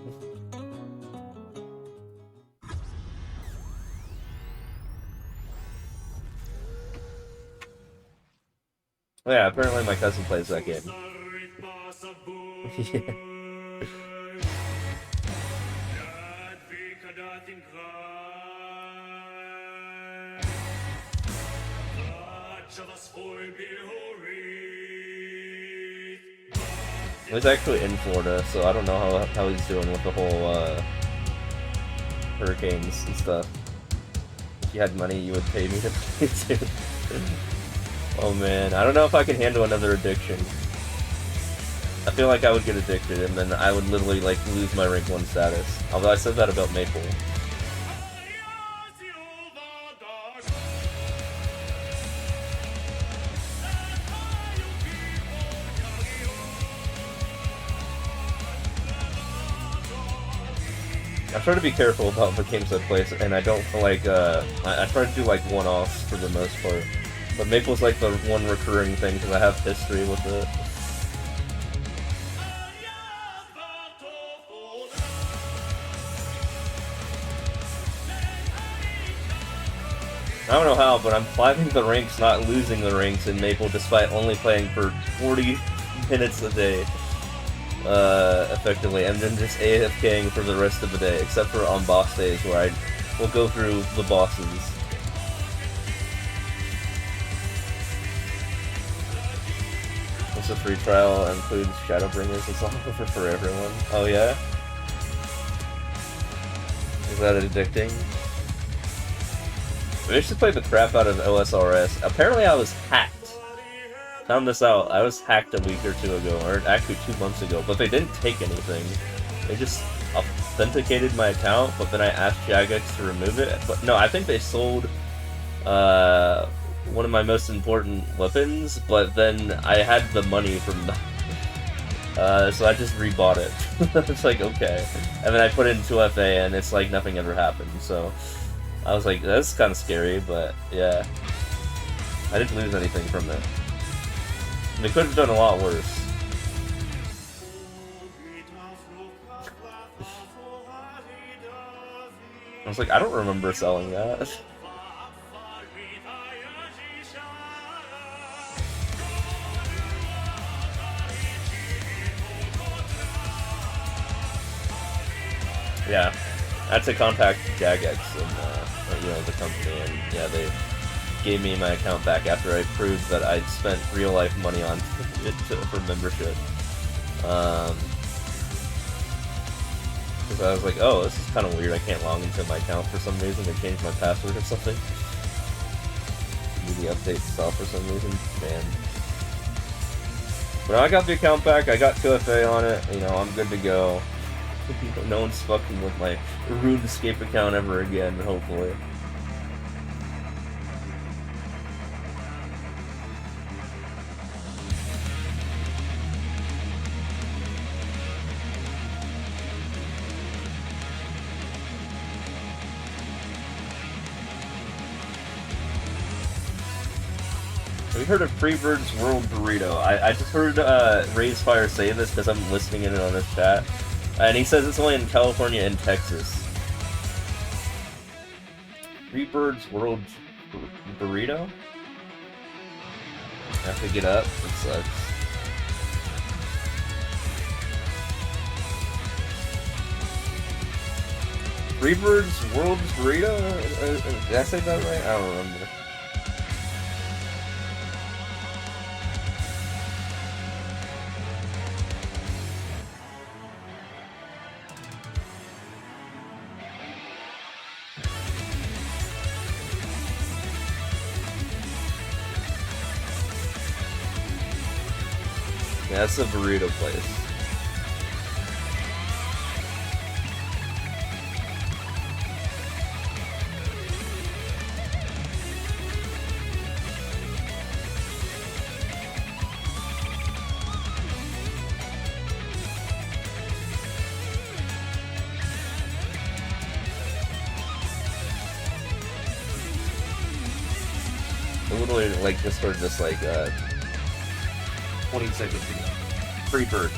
Yeah, apparently my cousin plays that game. Yeah. He's actually in Florida, so I don't know how he's doing with the whole hurricanes and stuff. If you had money, you would pay me to play too. Oh man, I don't know if I can handle another addiction. I feel like I would get addicted and then I would literally like lose my rank 1 status. Although I said that about Maple. I try to be careful about the games I play, and I don't feel like, I try to do like one-offs for the most part. But Maple's like the one recurring thing because I have history with it. I don't know how, but I'm climbing the ranks, not losing the ranks in Maple, despite only playing for 40 minutes a day, effectively, and then just AFKing for the rest of the day, except for on boss days where I will go through the bosses. It's a free trial, includes Shadowbringers, it's all over for everyone. Oh yeah? Is that addicting? I used to play the crap out of OSRS. Apparently I was hacked. Found this out. I was hacked a week or two ago, or actually 2 months ago, but they didn't take anything. They just authenticated my account, but then I asked Jagex to remove it. But no, I think they sold one of my most important weapons, but then I had the money from so I just rebought it. It's like, okay. And then I put it into FA, and it's like nothing ever happened, so... I was like, that's kind of scary, but yeah. I didn't lose anything from it. They could have done a lot worse. I was like, I don't remember selling that. Yeah. I had to contact Jagex and, you know, the company, and yeah, they gave me my account back after I proved that I'd spent real-life money on it for membership. Because I was like, oh, this is kind of weird, I can't log into my account for some reason, they changed my password or something. Media update itself for some reason, man. But I got the account back, I got 2FA on it, you know, I'm good to go. No one's fucking with my RuneScape account ever again, hopefully. Have you heard of Freebird's World Burrito? I just heard Raise Fire say this because I'm listening in on his chat. And he says it's only in California and Texas. Freebird's World Burrito? I have to get up. It sucks. Freebird's World Burrito? Did I say that right? I don't remember. Yeah, that's a burrito place. Literally, like, just sort of just like 20 seconds ago. Free bird.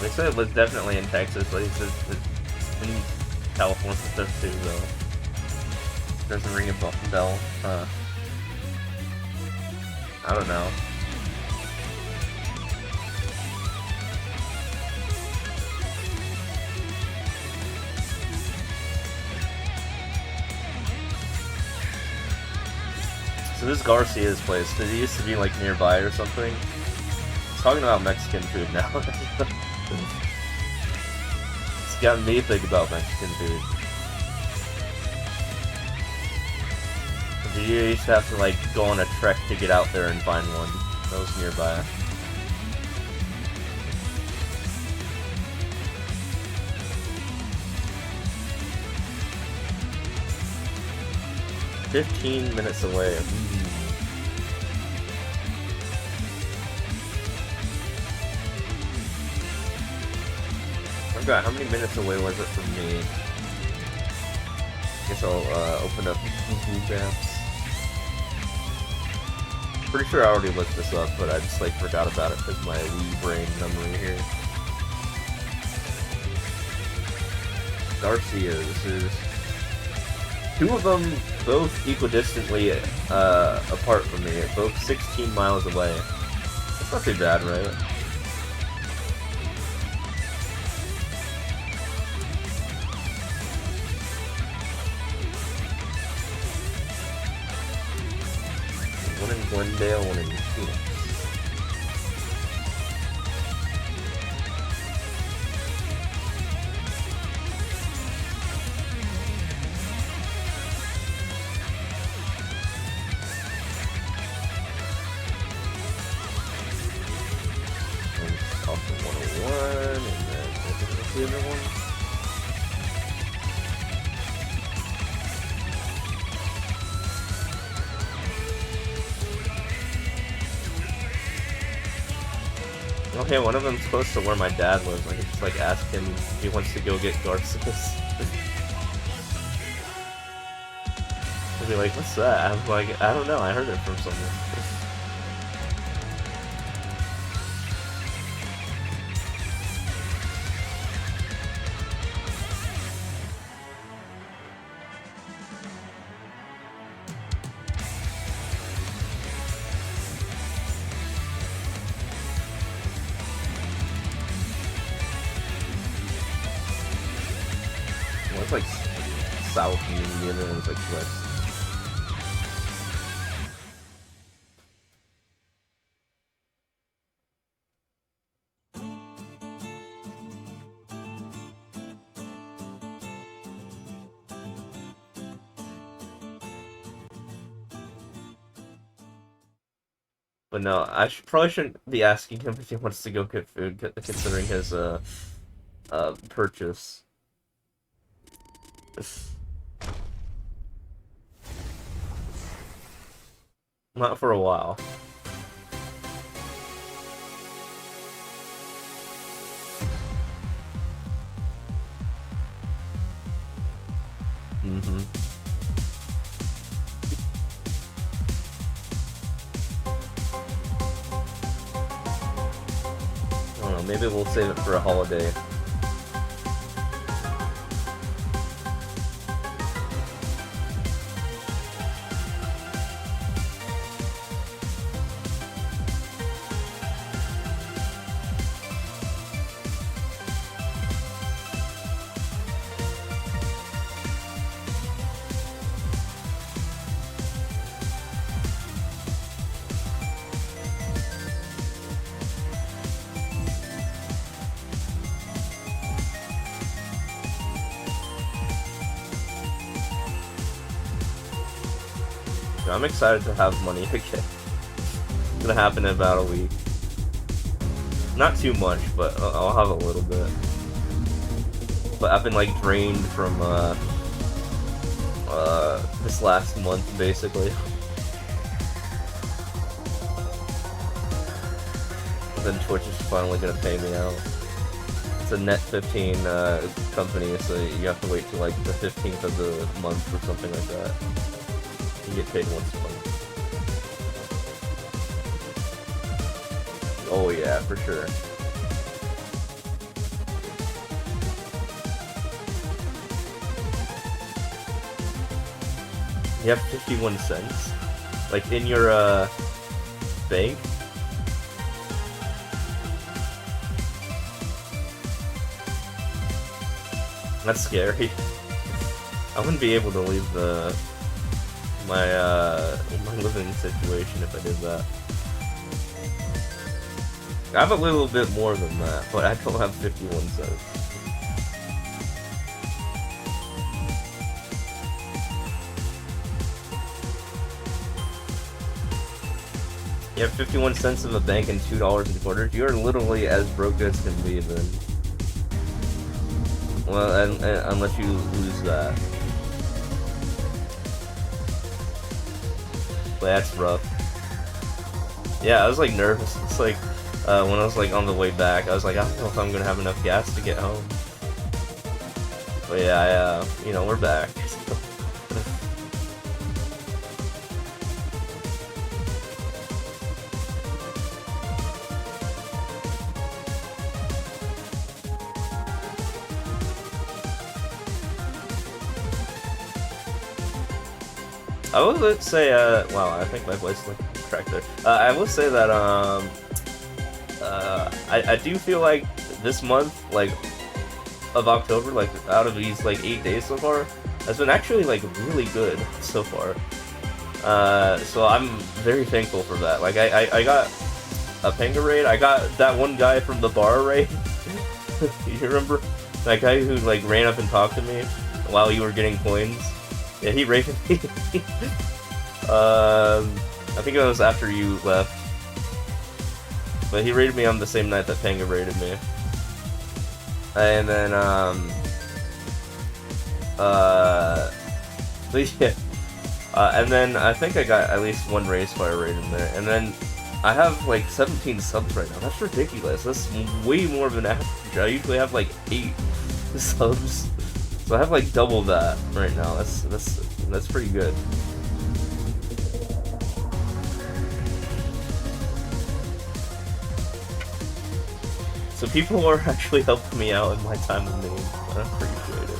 They said it was definitely in Texas, but he says it's in California stuff too, though. Doesn't ring a bell. I don't know. So this is Garcia's place. Did he used to be like nearby or something? He's talking about Mexican food now. It's gotten me thinking about Mexican food. You used to have to like go on a trek to get out there and find one that was nearby. "15 minutes away." I forgot how many minutes away was it from me. Guess I'll open up Google Maps. Pretty sure I already looked this up, but I just like forgot about it because my Wii brain memory here. Garcia, this is two of them both equidistantly apart from me, both 16 miles away. That's not too bad, right? One in Glendale, one in Phoenix. One's off the 101, and then what's the other one? Okay, one of them's close to where my dad lives. I can just like ask him if he wants to go get Garcias. He'll be like, "What's that?" I'm like, "I don't know. I heard it from someone." One's like south and the other one's like west. But no, probably shouldn't be asking him if he wants to go get food, considering his purchase. Not for a while. Mm-hmm. I don't know, maybe we'll save it for a holiday. I'm excited to have money again. It's gonna happen in about a week. Not too much, but I'll have a little bit. But I've been like drained from this last month basically. Then Twitch is finally gonna pay me out. It's a net 15 company, so you have to wait till like the 15th of the month or something like that. You get paid once a month. Oh yeah, for sure. You have 51 cents? Like in your bank? That's scary. I wouldn't be able to leave my living situation if I did that. I have a little bit more than that, but I don't have 51 cents. You have 51 cents in the bank and $2.25. You're literally as broke as can be, then. Well, and unless you lose that. But that's rough. Yeah, I was like nervous. It's like when I was like on the way back, I was like, I don't know if I'm gonna have enough gas to get home. But yeah, you know, we're back. I would say, wow, I think my voice like cracked there. I will say that, I do feel like this month, like, of October, like, out of these, like, 8 days so far, has been actually, like, really good so far. So I'm very thankful for that. Like, I got a Panga raid, I got that one guy from the bar raid. You remember? That guy who, like, ran up and talked to me while you were getting coins? Yeah, he raided me. I think it was after you left. But he raided me on the same night that Panga raided me. And then, but yeah. And then I think I got at least one race fire raid in there. And then I have like 17 subs right now. That's ridiculous. That's way more than average. I usually have like 8 subs. So I have like double that right now. That's pretty good. So people are actually helping me out in my time of need. I appreciate it.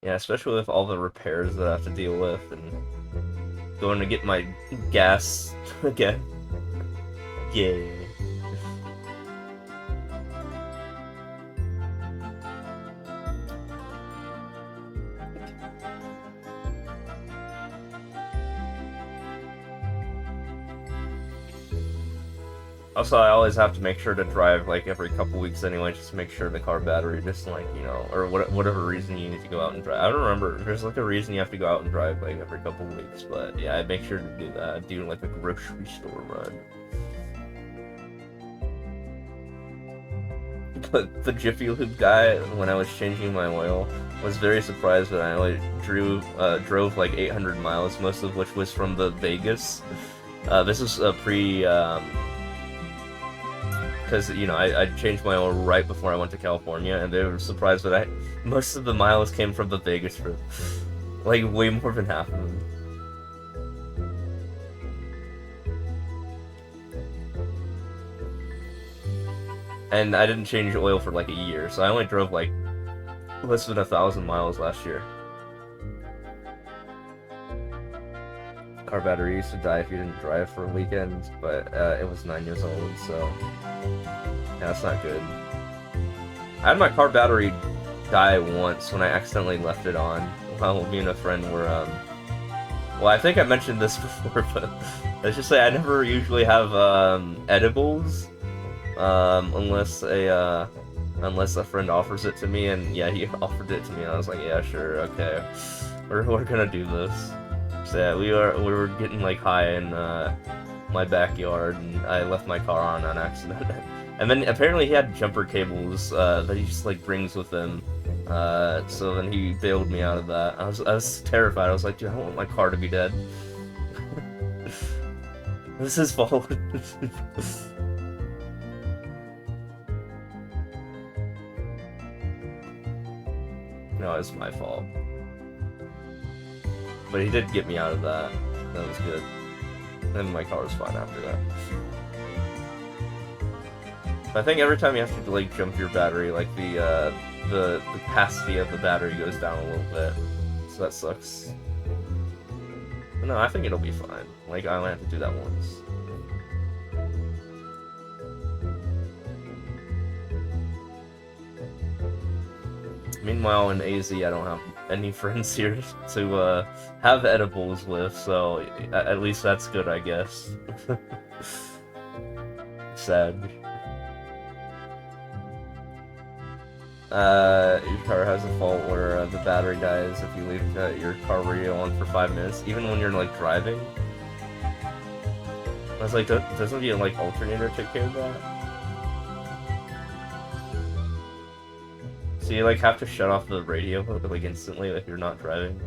Yeah, especially with all the repairs that I have to deal with and going to get my gas again. Yay. Also, I always have to make sure to drive like every couple weeks anyway, just to make sure the car battery just like, you know, or whatever reason you need to go out and drive. I don't remember. There's like a reason you have to go out and drive like every couple weeks, but yeah, I make sure to do that. I do like a grocery store run. But the Jiffy Lube guy, when I was changing my oil, was very surprised that I only drove like 800 miles, most of which was from the Vegas. This was a because, you know, I changed my oil right before I went to California, and they were surprised that most of the miles came from the Vegas trip. Like, way more than half of them. And I didn't change oil for like a year, so I only drove like less than 1,000 miles last year. Car battery used to die if you didn't drive for a weekend, but it was 9 years old, so yeah, that's not good. I had my car battery die once when I accidentally left it on while me and a friend were, well, I think I mentioned this before, but let's just say I never usually have edibles unless a friend offers it to me, and yeah, he offered it to me, and I was like, yeah, sure, okay, we're gonna do this. So yeah, we were getting like high in my backyard, and I left my car on accident. And then apparently he had jumper cables that he just like brings with him. So then he bailed me out of that. I was terrified. I was like, dude, I don't want my car to be dead. This is his fault. No, it's my fault. But he did get me out of that. That was good. And my car was fine after that. I think every time you have to like jump your battery, like the capacity of the battery goes down a little bit. So that sucks. But no, I think it'll be fine. Like, I only have to do that once. Meanwhile, in AZ, I don't have any friends here to have edibles with, so at least that's good, I guess. Sad. Your car has a fault where the battery dies if you leave your car radio on for 5 minutes, even when you're like driving. I was like, doesn't the like alternator take care of that? So you like have to shut off the radio like instantly if you're not driving?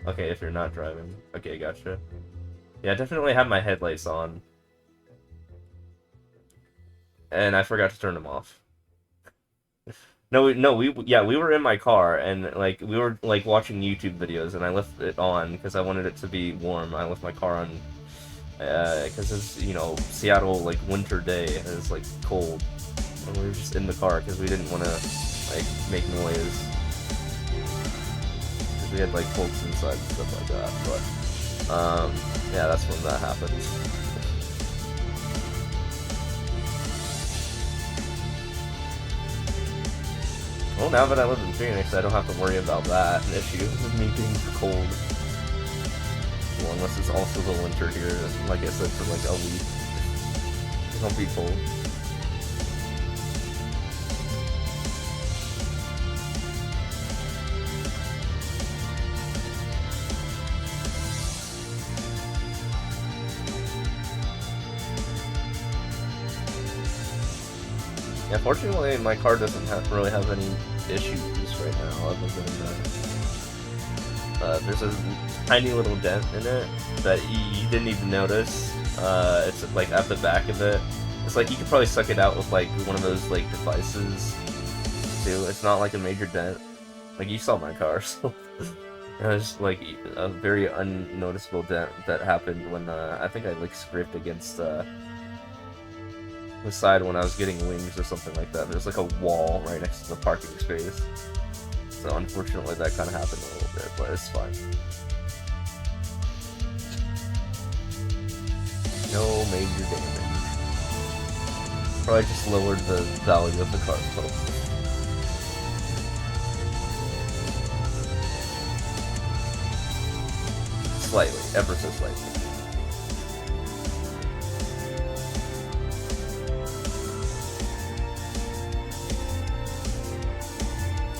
Okay, if you're not driving. Okay, gotcha. Yeah, I definitely have my headlights on. And I forgot to turn them off. No, we were in my car, and like we were like watching YouTube videos, and I left it on because I wanted it to be warm. I left my car on because it's, you know, Seattle like winter day, and it's like cold, and we were just in the car because we didn't want to like make noise because we had like folks inside and stuff like that. But yeah, that's when that happened. Well, now that I live in Phoenix, I don't have to worry about that, an issue with me being cold. Well, unless it's also the winter here, like I said, for like a week. It won't be cold. Yeah, fortunately, my car doesn't really have any issues right now, other than there's a tiny little dent in it that you didn't even notice. It's like at the back of it. It's like you could probably suck it out with like one of those like devices too. It's not like a major dent. Like you saw my car, so it was like a very unnoticeable dent that happened when I think I like scraped against the side when I was getting wings or something like that. There's like a wall right next to the parking space. So unfortunately that kind of happened a little bit, but it's fine. No major damage. Probably just lowered the value of the car. Slightly, ever so slightly.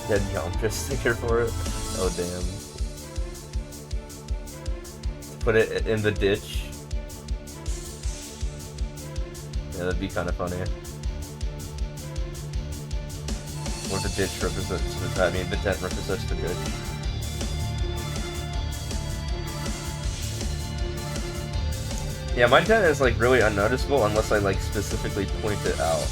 Dead jump just here for it. Oh damn. Put it in the ditch. Yeah, that'd be kind of funny. Or the ditch represents, I mean the dent represents the ditch. Yeah, my dent is like really unnoticeable unless I like specifically point it out.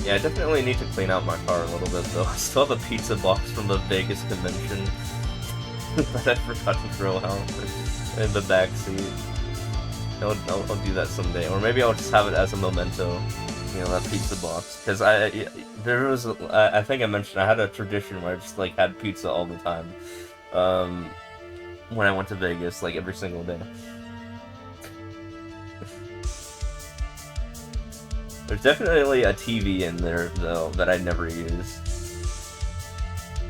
Yeah, I definitely need to clean out my car a little bit though. I still have a pizza box from the Vegas convention that I forgot to throw out in the back seat. I'll do that someday, or maybe I'll just have it as a memento. You know, that pizza box, because I think I mentioned I had a tradition where I just like had pizza all the time. When I went to Vegas, like every single day. There's definitely a TV in there, though, that I never use.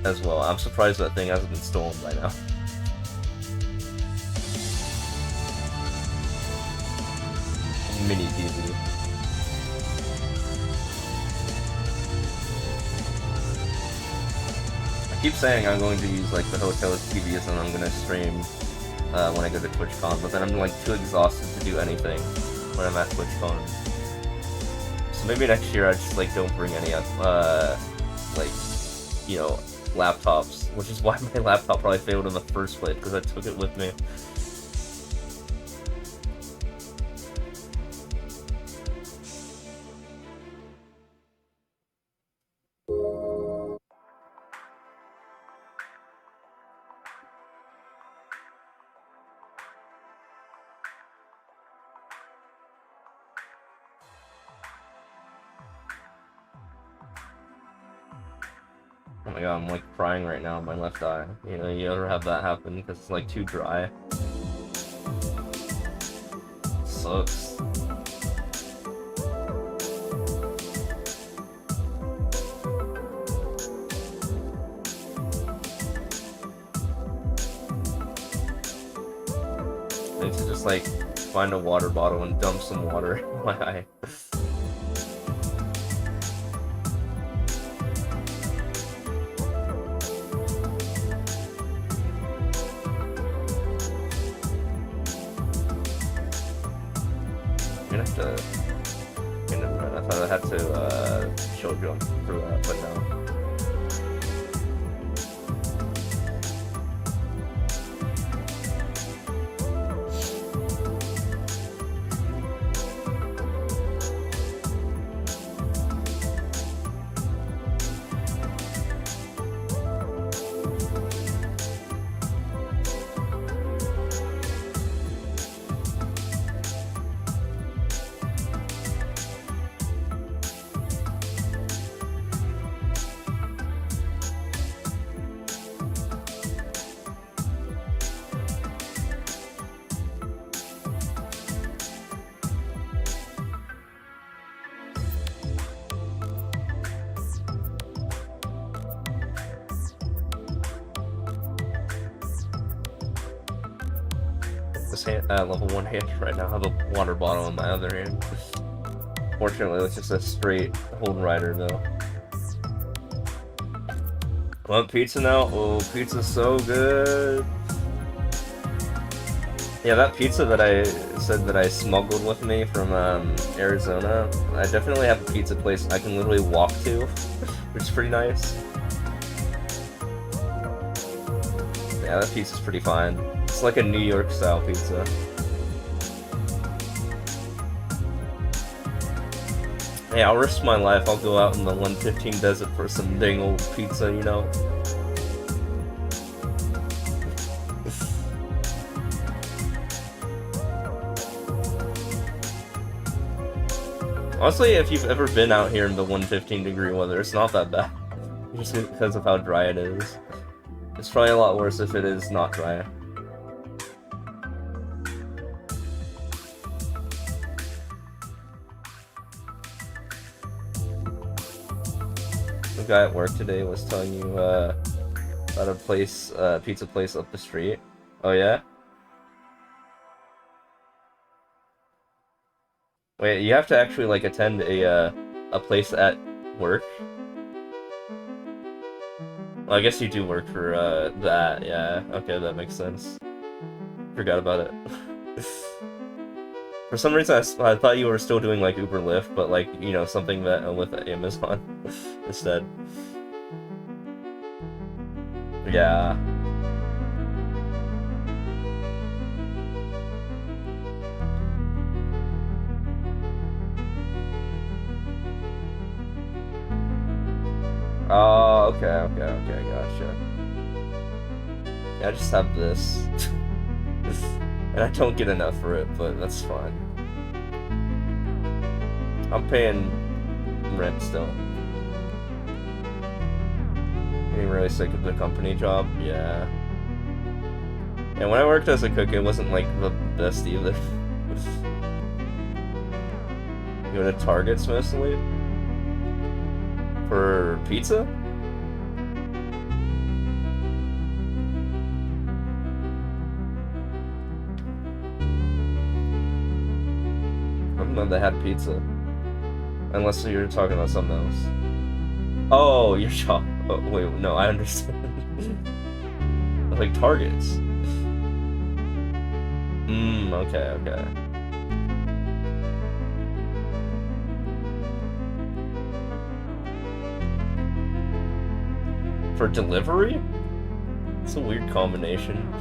As well. I'm surprised that thing hasn't been stolen by now. Mini TV. I keep saying I'm going to use, like, the hotel's TVs and I'm going to stream when I go to TwitchCon, but then I'm, like, too exhausted to do anything when I'm at TwitchCon. So maybe next year I just like don't bring any like, you know, laptops, which is why my laptop probably failed in the first place, because I took it with me. Oh my god, I'm like crying right now in my left eye. You know, you ever have that happen because it's like too dry? Sucks. I need to just like find a water bottle and dump some water in my eye. I'm gonna have to. Okay, never mind. I thought I had to show jump for that, but no. This hand, level 1 hand right now. I have a water bottle in my other hand. Fortunately, it's just a straight hold rider though. Want pizza now? Oh, pizza's so good. Yeah, that pizza that I said that I smuggled with me from Arizona, I definitely have a pizza place I can literally walk to, which is pretty nice. Yeah, that pizza's pretty fine. It's like a New York style pizza. Hey, I'll risk my life. I'll go out in the 115 desert for some dang old pizza, you know? Honestly, if you've ever been out here in the 115-degree weather, it's not that bad. Just because of how dry it is. It's probably a lot worse if it is not dry. The guy at work today was telling you about a place, pizza place up the street. Oh yeah? Wait, you have to actually like attend a place at work? Well, I guess you do work for that, yeah. Okay, that makes sense. Forgot about it. For some reason I thought you were still doing like Uber Lyft, but like, you know, something that with Amazon instead. Yeah. Oh, okay, gotcha. Yeah, I just have this. And I don't get enough for it, but that's fine. I'm paying rent still. Getting really sick of the company job, yeah. And when I worked as a cook, it wasn't like the best either. You go to Targets mostly? For pizza? I don't know if they had pizza. Unless you're talking about something else. Oh, your shop. Oh, wait, no, I understand. Like Targets. Okay. For delivery? It's a weird combination.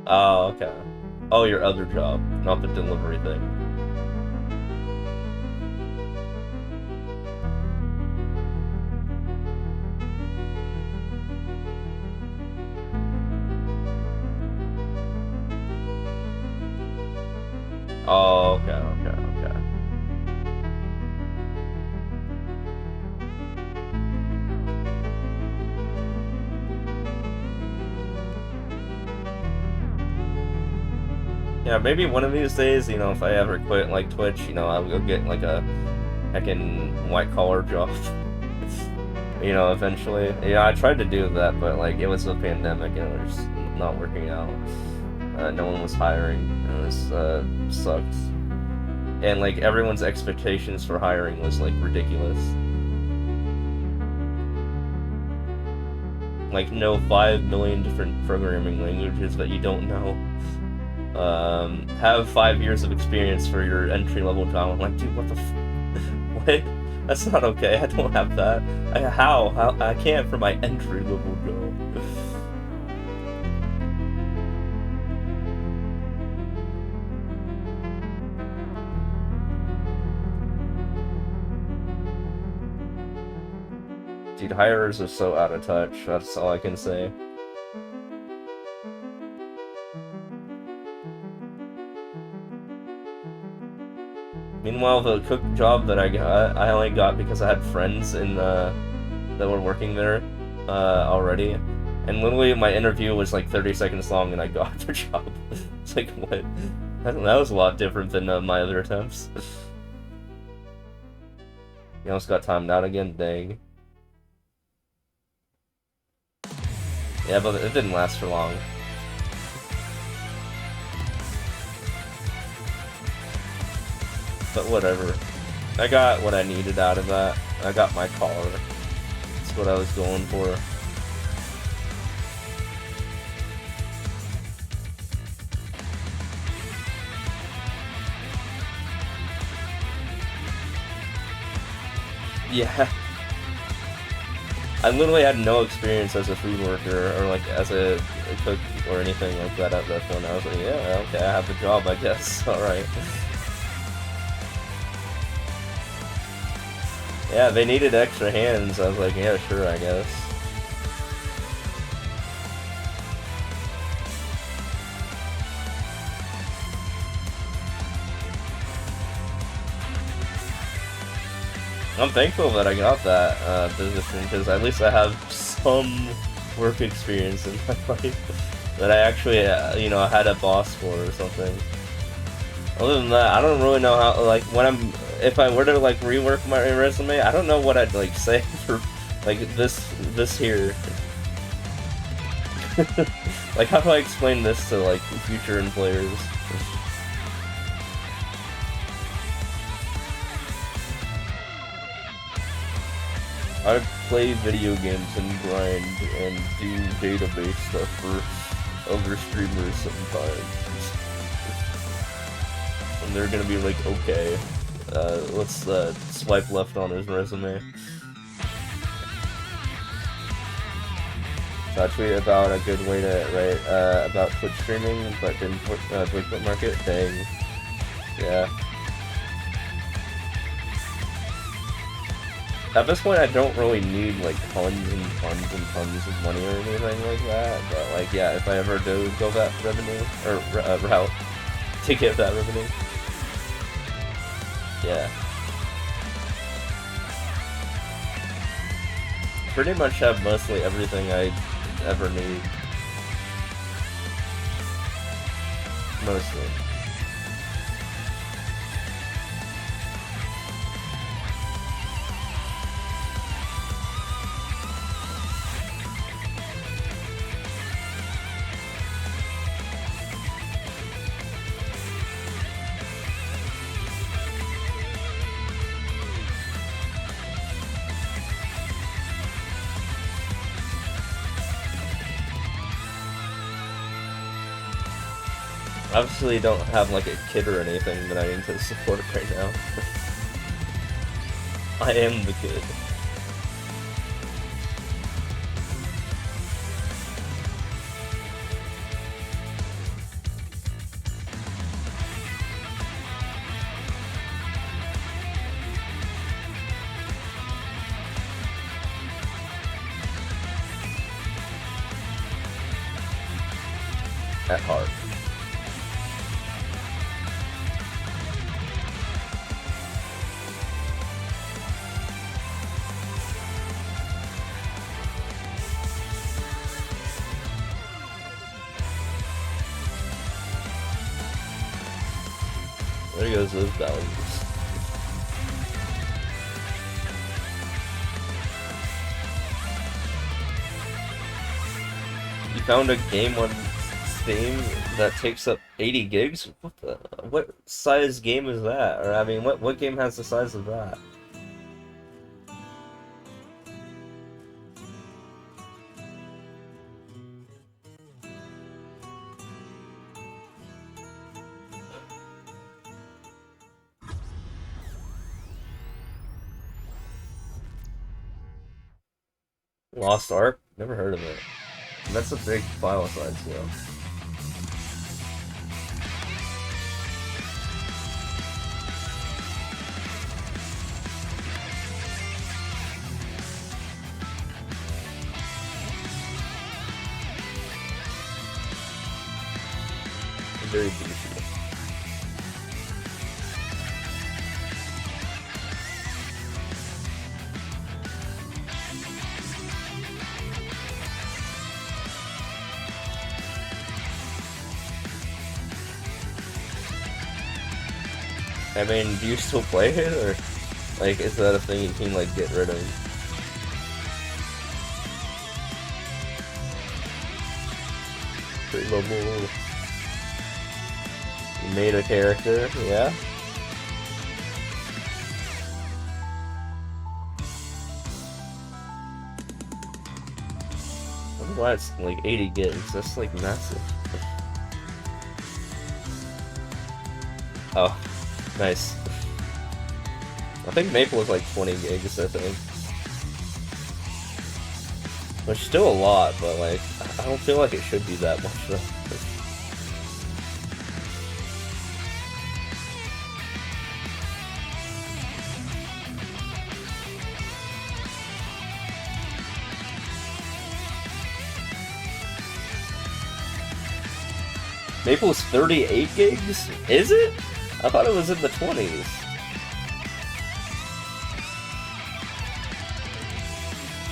Oh, okay. Oh, your other job, not the delivery thing. Oh, okay, okay. Yeah, maybe one of these days, you know, if I ever quit like Twitch, you know, I'll go get like a heckin' white collar job. You know, eventually. Yeah, I tried to do that, but like it was a pandemic and it was just not working out. No one was hiring. It was sucked. And like everyone's expectations for hiring was like ridiculous. Like know 5 million different programming languages that you don't know. Have 5 years of experience for your entry-level job. I'm like, dude, what the what? That's not okay. I don't have that. How? I can't for my entry-level job. Dude, hirers are so out of touch. That's all I can say. Meanwhile, the cook job that I got, I only got because I had friends in that were working there already. And literally, my interview was like 30 seconds long, and I got the job. It's like, what? That was a lot different than my other attempts. You almost got timed out again, dang. Yeah, but it didn't last for long. But whatever. I got what I needed out of that. I got my collar. That's what I was going for. Yeah. I literally had no experience as a food worker or like as a cook or anything like that at that point. I was like, yeah, okay, I have the job, I guess. Alright. Yeah, they needed extra hands. I was like, yeah, sure, I guess. I'm thankful that I got that position, because at least I have some work experience in my life that I actually, you know, had a boss for or something. Other than that, I don't really know how, like, if I were to, like, rework my resume, I don't know what I'd, like, say for, like, this here. Like, how do I explain this to, like, future employers? I play video games and grind and do database stuff for other streamers sometimes. And they're gonna be like, okay, let's swipe left on his resume. So I tweet about a good way to write about Twitch streaming, but didn't put Twitch market. Dang. Yeah. At this point, I don't really need like tons and tons and tons of money or anything like that. But like, yeah, if I ever do go that revenue or route to get that revenue, yeah. Pretty much have mostly everything I ever need. Mostly. Obviously, don't have like a kid or anything that I need to support right now. I am the kid. At heart. There goes those values. You found a game on Steam that takes up 80 gigs? What size game is that? Or I mean, what game has the size of that? Lost Ark? Never heard of it. That's a big file size, though. Very beefy. I mean, do you still play it, or like is that a thing you can like get rid of? Pretty level. You made a character, yeah? I wonder why it's like 80 gigs. That's like massive. Oh. Nice. I think Maple was like 20 gigs, I think. Which is still a lot, but like, I don't feel like it should be that much though. Maple's 38 gigs? Is it? I thought it was in the 20s.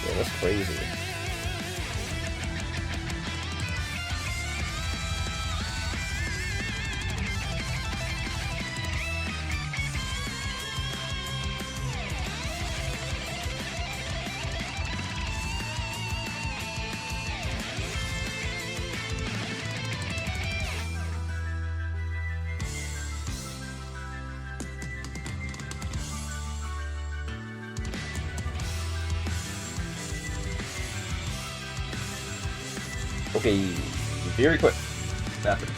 Yeah, that's crazy. Okay, very quick. Bathroom.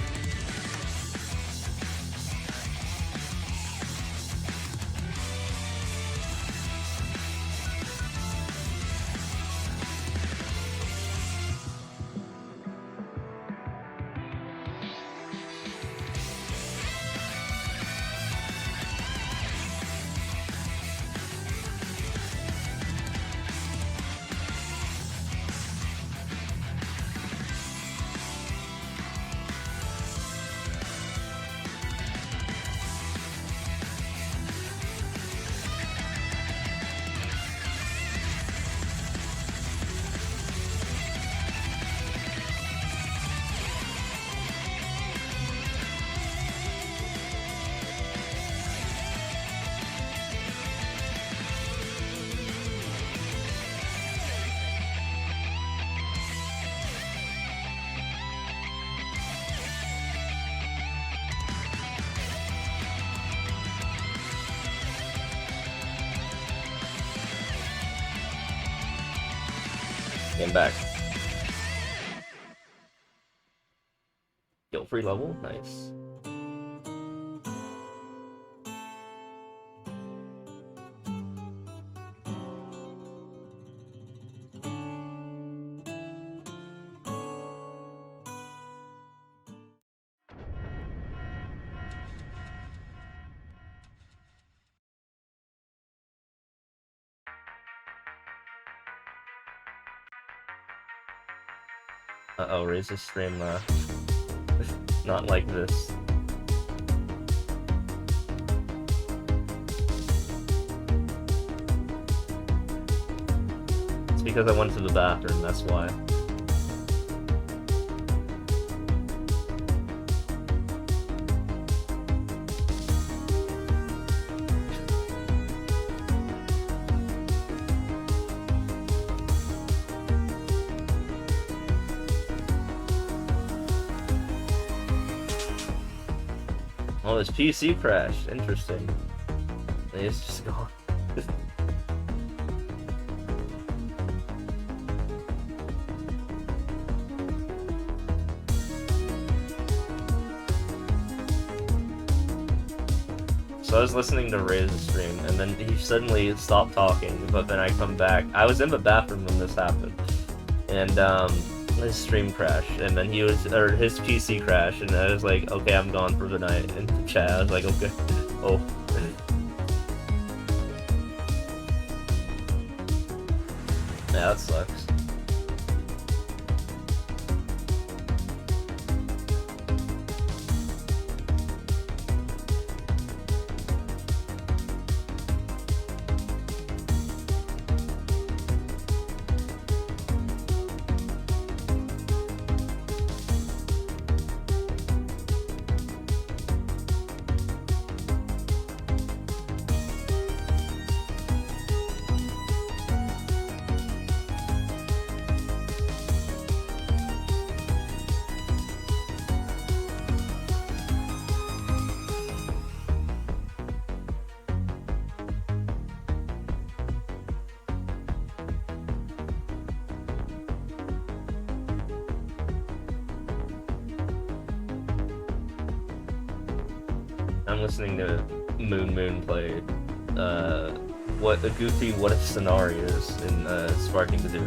Game back. Guilt free level, nice. Uh-oh, raise the stream, not like this. It's because I went to the bathroom, that's why. Oh, his PC crashed. Interesting. It's just gone. So I was listening to Ray's stream, and then he suddenly stopped talking, but then I come back. I was in the bathroom when this happened, and his stream crashed, and then his PC crashed, and I was like, okay, I'm gone for the night. In the chat, I was like, okay, oh. Yeah, that sucks. I'm listening to Moon play what a goofy what if scenarios in Sparking the Zero.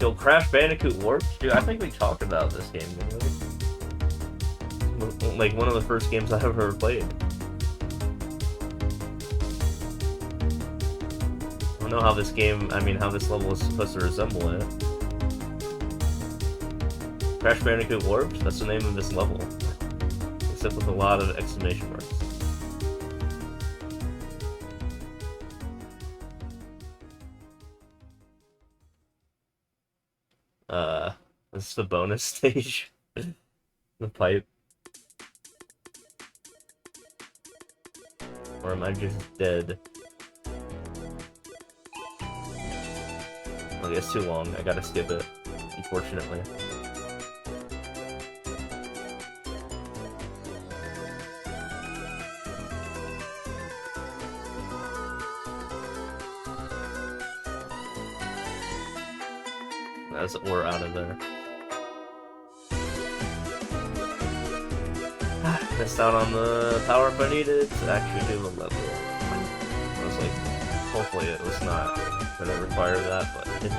Yo, Crash Bandicoot Warped? Dude, I think we talked about this game, really. Like, one of the first games I ever played. I don't know how this game, how this level is supposed to resemble it. Crash Bandicoot Warped? That's the name of this level. Except with a lot of exclamation marks. This is the bonus stage. The pipe. Or am I just dead? Okay, it's too long. I gotta skip it, unfortunately. We're out of there. Missed out on the power up I needed to actually do the level. I was like, hopefully it was not gonna require that, but it did.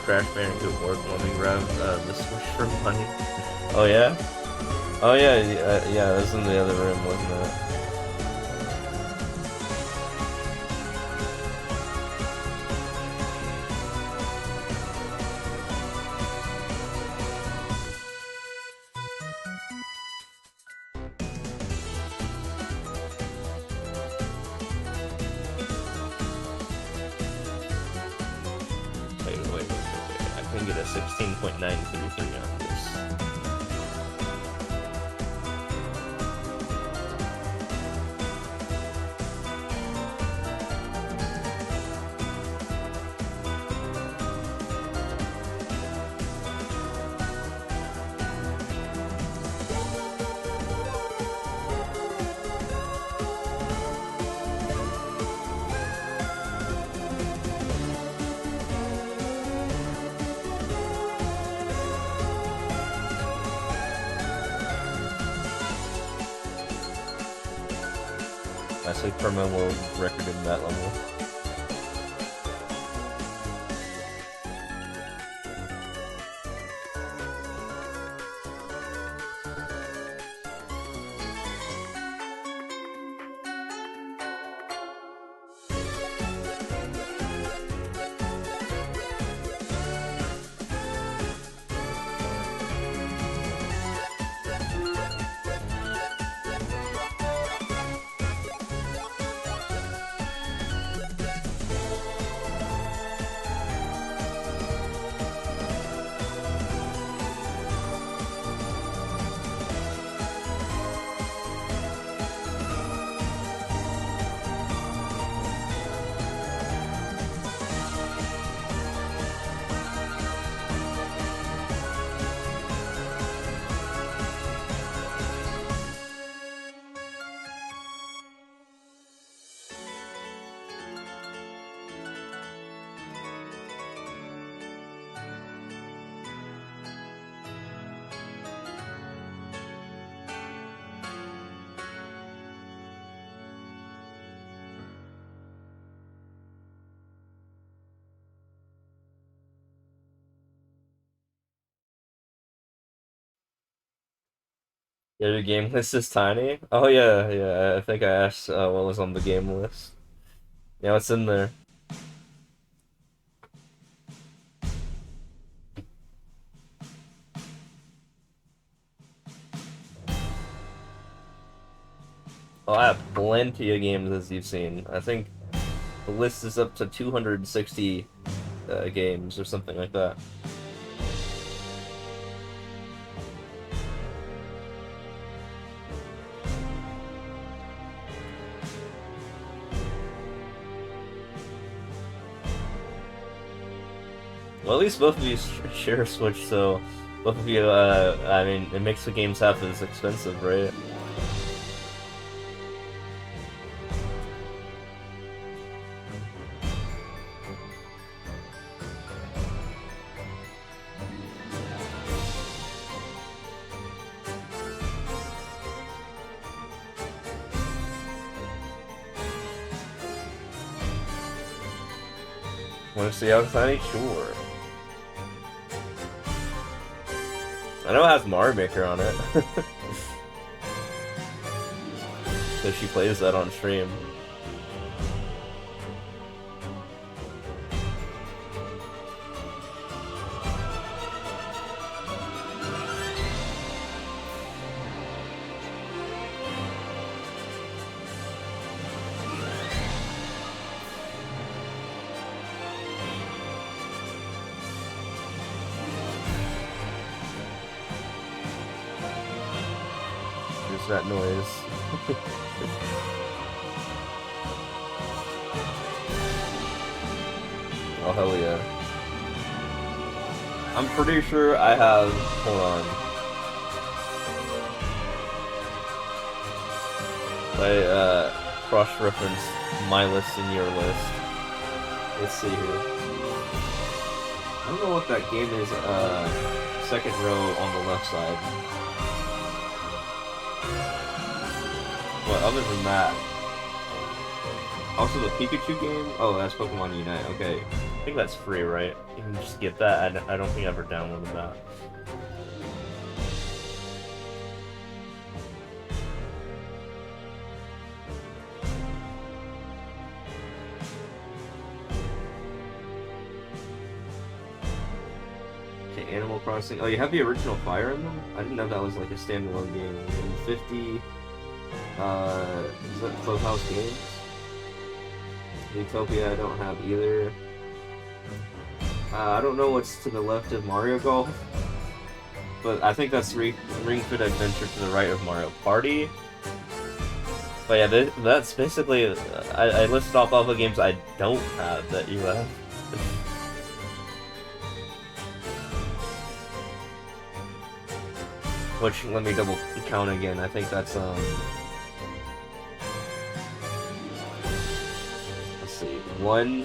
Crash Bandicoot work. Let me grab the Switch for money. Oh yeah? Oh yeah, yeah, that was in the other room, wasn't it? Wait. I can get a 16.933 on this. I say perma world record in that level. Yeah, your game list is tiny. Oh yeah, yeah. I think I asked what was on the game list. Yeah, what's in there? Oh, I have plenty of games, as you've seen. I think the list is up to 260 games or something like that. Well, at least both of you share a Switch, so both of you, I mean, it makes the games half as expensive, right? Want to see how tiny? Sure. I know it has Mario Maker on it. So she plays that on stream. There's that noise. Oh, hell yeah. I'm pretty sure I have... Hold on. I, cross-reference my list and your list. Let's see here. I don't know what that game is, second row on the left side. But other than that... Also the Pikachu game? Oh, that's Pokemon Unite, okay. I think that's free, right? You can just get that. I don't think I ever downloaded that. Okay, Animal Crossing. Oh, you have the original Fire Emblem? I didn't know that was like a standalone game. And 50... is that Clubhouse Games? Utopia I don't have either. I don't know what's to the left of Mario Golf, but I think that's Ring Fit Adventure to the right of Mario Party. But yeah, that's basically, I listed off all the games I don't have that you have. Which, let me double count again, I think that's, let's see, 1,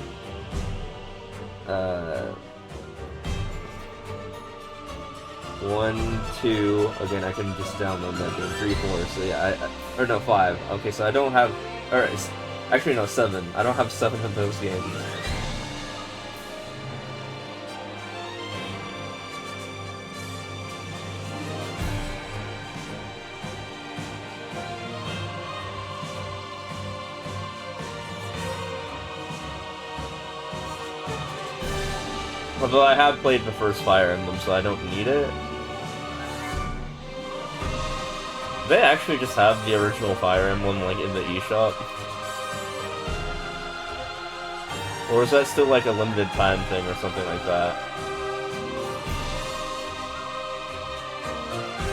1, 2, again, I can just download that game, 3, 4, so yeah, or no, 5, okay, so I don't have, or, actually no, 7, I don't have 7 of those games. Although I have played the first Fire Emblem, so I don't need it. They actually just have the original Fire Emblem, like, in the eShop? Or is that still, like, a limited time thing or something like that?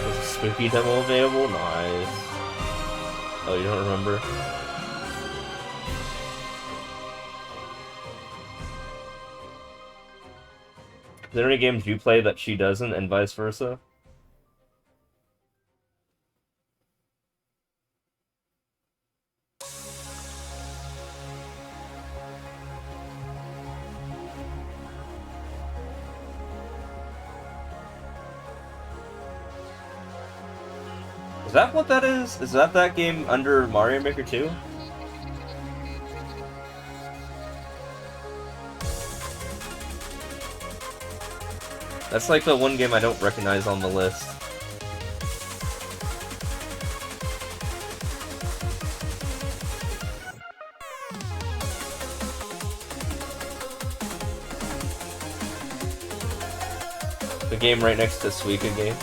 Was a spooky demo available? Nice. Oh, you don't remember? Is there any games you play that she doesn't, and vice versa? Is that what that is? Is that game under Mario Maker 2? That's like the one game I don't recognize on the list. The game right next to Suika game.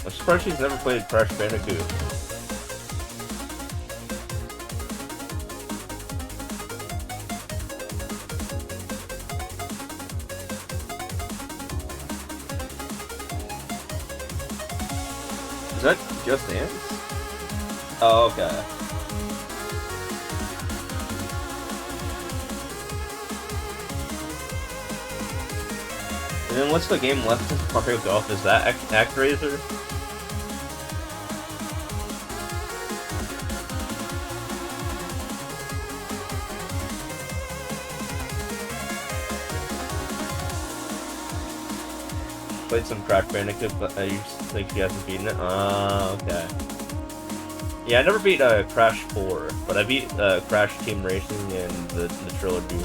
I'm surprised she's never played Crash Bandicoot. Is that Just Dance? Oh, okay. And then what's the game left in Mario Golf? Is that ActRaiser? Played some Crash Bandicoot, but I used to think you hasn't beaten it. Okay. Yeah, I never beat Crash 4, but I beat Crash Team Racing and the trilogy.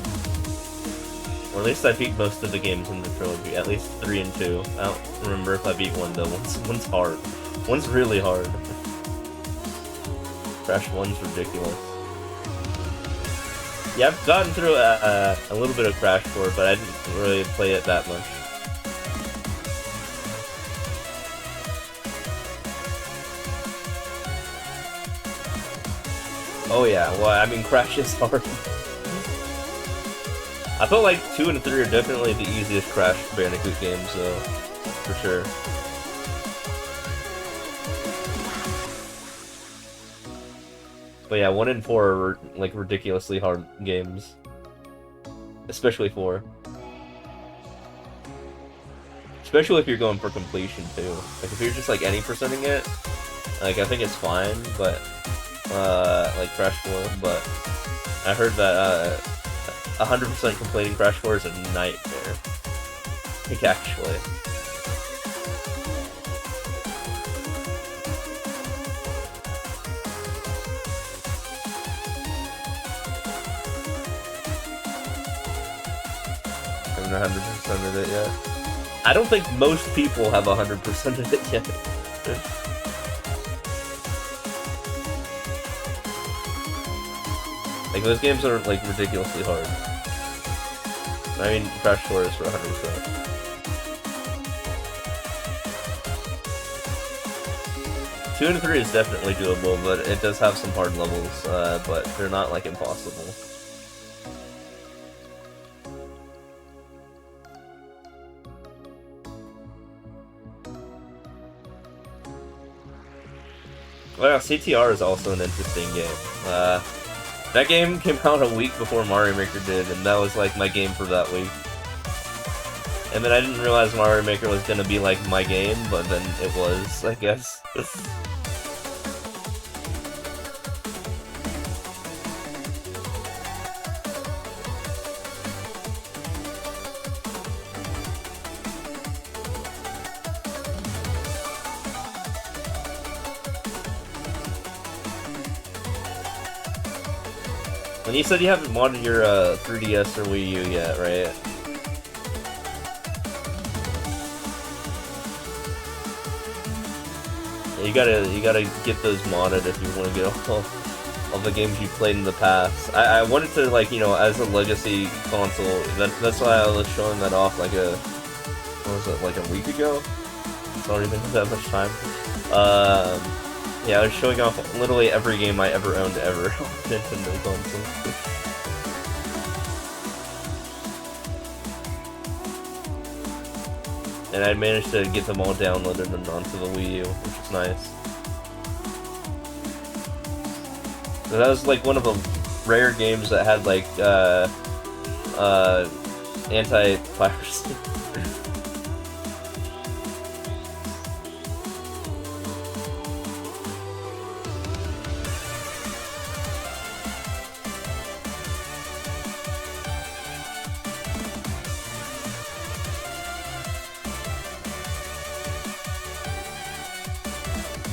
Or at least I beat most of the games in the trilogy, at least 3 and 2. I don't remember if I beat 1 though. One's hard. One's really hard. Crash 1's ridiculous. Yeah, I've gotten through a little bit of Crash 4, but I didn't really play it that much. Oh yeah, well, I mean, Crash is hard. I felt like 2 and 3 are definitely the easiest Crash Bandicoot games, though, for sure. But yeah, 1 and 4 are, like, ridiculously hard games. Especially 4. Especially if you're going for completion, too. Like, if you're just, like, any percenting it, like, I think it's fine, but... like Crash 4, but I heard that 100% completing Crash 4 is a nightmare. Like, actually. I haven't 100% of it yet. I don't think most people have 100% of it yet. Like, those games are, like, ridiculously hard. I mean, Crash 4 is for 100%. Two and 3 is definitely doable, but it does have some hard levels, but they're not, like, impossible. Well, CTR is also an interesting game. That game came out a week before Mario Maker did, and that was like my game for that week. And then I didn't realize Mario Maker was gonna be like my game, but then it was, I guess. And you said you haven't modded your 3DS or Wii U yet, right? Yeah, you gotta get those modded if you want to get all the games you played in the past. I wanted to, like, you know, as a legacy console. That's why I was showing that off like what was it, like a week ago? It's not even that much time. Yeah, I was showing off literally every game I ever owned ever on Nintendo console. And I managed to get them all downloaded and onto the Wii U, which is nice. So that was like one of the rare games that had like anti-piracy.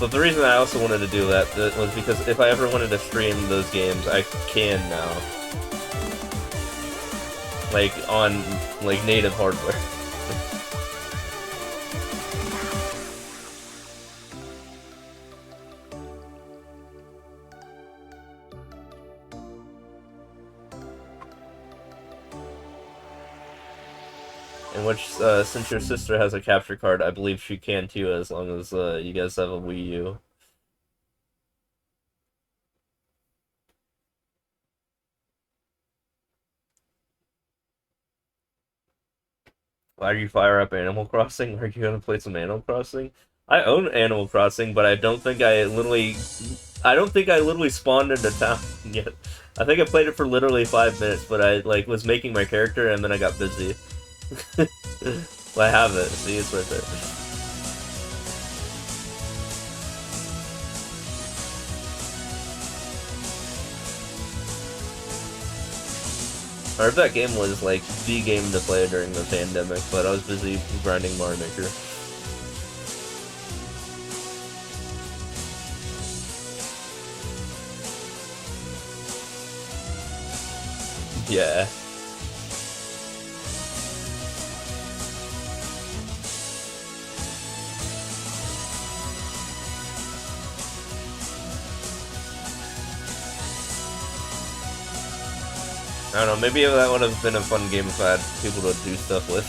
But the reason I also wanted to do that was because if I ever wanted to stream those games, I can now. Like, on, like, native hardware. In which, since your sister has a capture card, I believe she can too, as long as you guys have a Wii U. Why do you fire up Animal Crossing? Are you gonna play some Animal Crossing? I own Animal Crossing, but I don't think I literally spawned into town yet. I think I played it for literally 5 minutes, but I like was making my character and then I got busy. Well, I have it. See, it's right there. I heard that game was like the game to play during the pandemic, but I was busy grinding Mario Maker. Yeah. I don't know, maybe that would have been a fun game if I had people to do stuff with.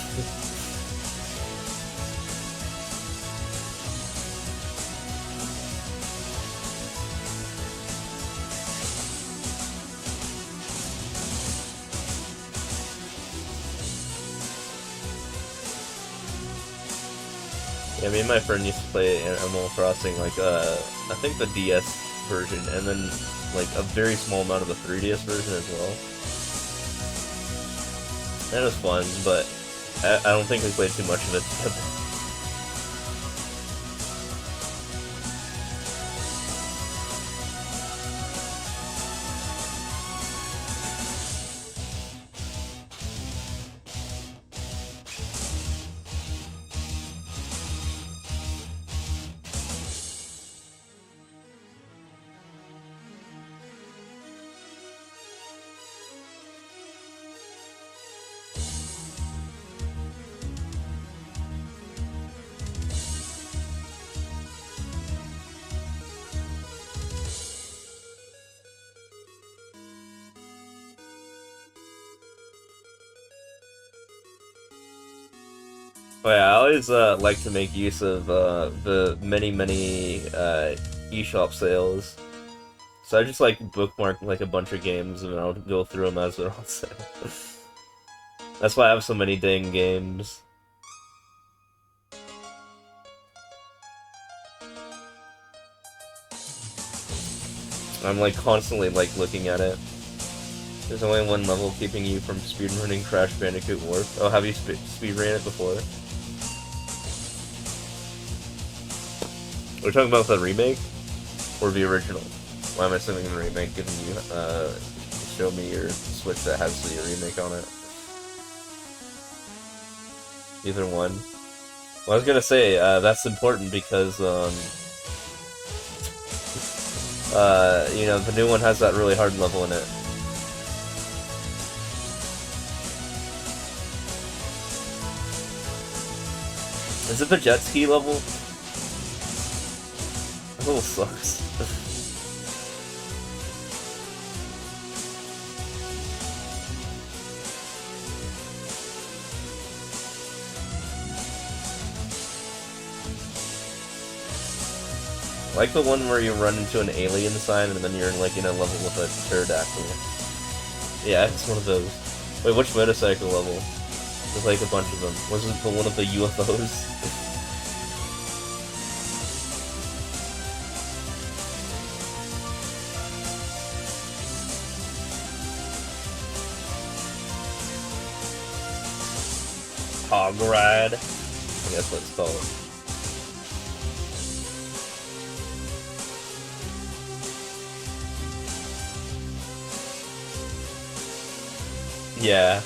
Yeah, me and my friend used to play Animal Crossing, like, I think the DS version, and then, like, a very small amount of the 3DS version as well. That was fun, but I don't think we played too much of it together. Oh yeah, I always like to make use of the many eShop sales. So I just like bookmark like a bunch of games and I'll go through them as they're on sale. That's why I have so many dang games. I'm like constantly like looking at it. There's only one level keeping you from speedrunning Crash Bandicoot Warp. Oh, have you speedrun it before? We're talking about the remake? Or the original? Why am I assuming the remake, given you, show me your Switch that has the remake on it? Either one. Well, I was gonna say, that's important because, you know, the new one has that really hard level in it. Is it the jet ski level? That level sucks. I like the one where you run into an alien sign and then you're like in a level with a pterodactyl. Yeah, it's one of those. Wait, which motorcycle level? There's like a bunch of them. Was it the one of the UFOs? Hog ride? I guess let's call it. Yeah.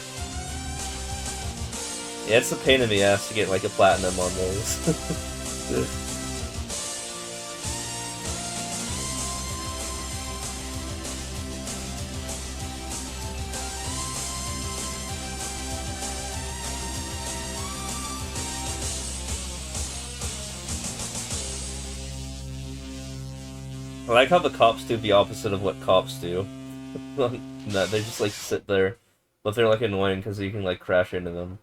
Yeah, it's a pain in the ass to get like a platinum on those. I like how the cops do the opposite of what cops do. No, they just like sit there, but they're like annoying because you can like crash into them.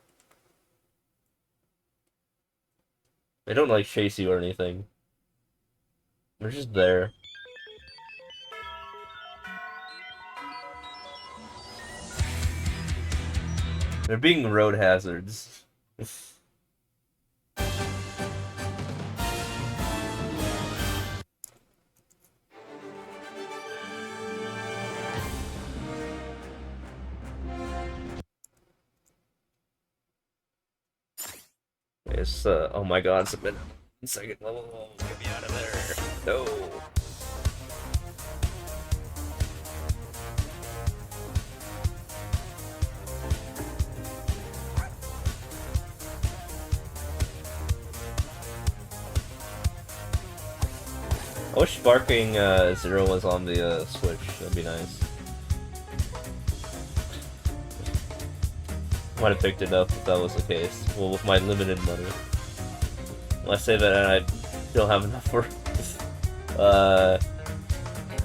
They don't like chase you or anything. They're just there. They're being road hazards. It's oh my god, it's a bit second level. Get me out of there. No. I wish Sparking Zero was on the Switch. That'd be nice. Might have picked it up if that was the case. Well, with my limited money. Well, I say that and I don't have enough for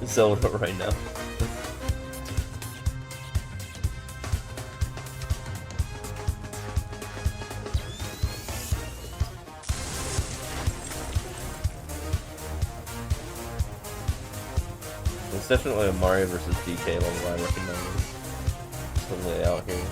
Zelda right now. It's definitely a Mario vs. DK level, I recognize. It's the layout here.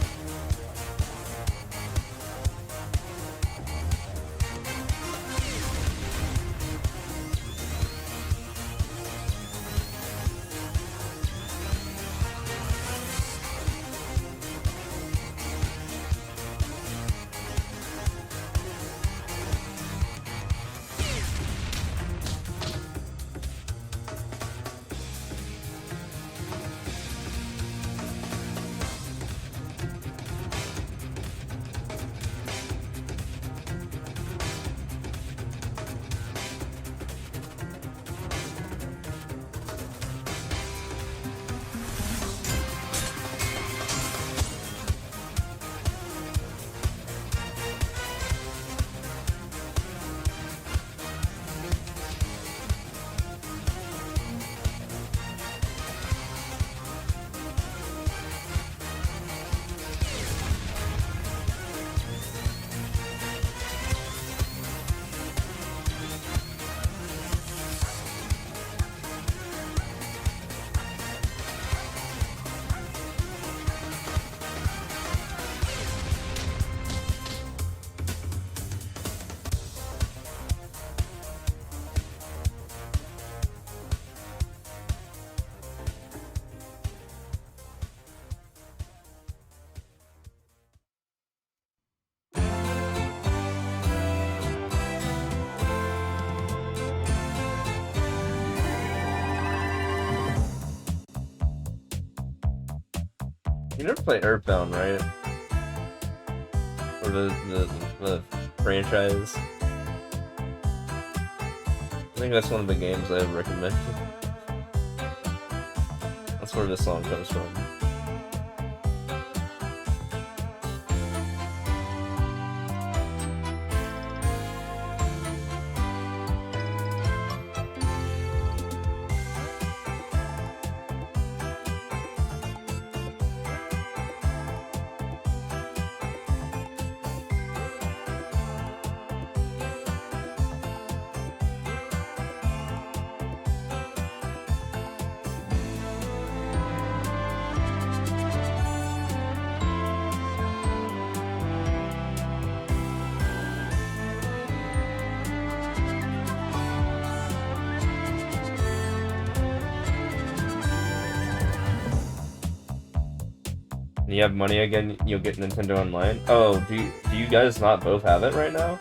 You never played Earthbound, right? Or the franchise? I think that's one of the games I would recommend. That's where this song comes from. And you have money again, you'll get Nintendo Online. Oh, do you guys not both have it right now?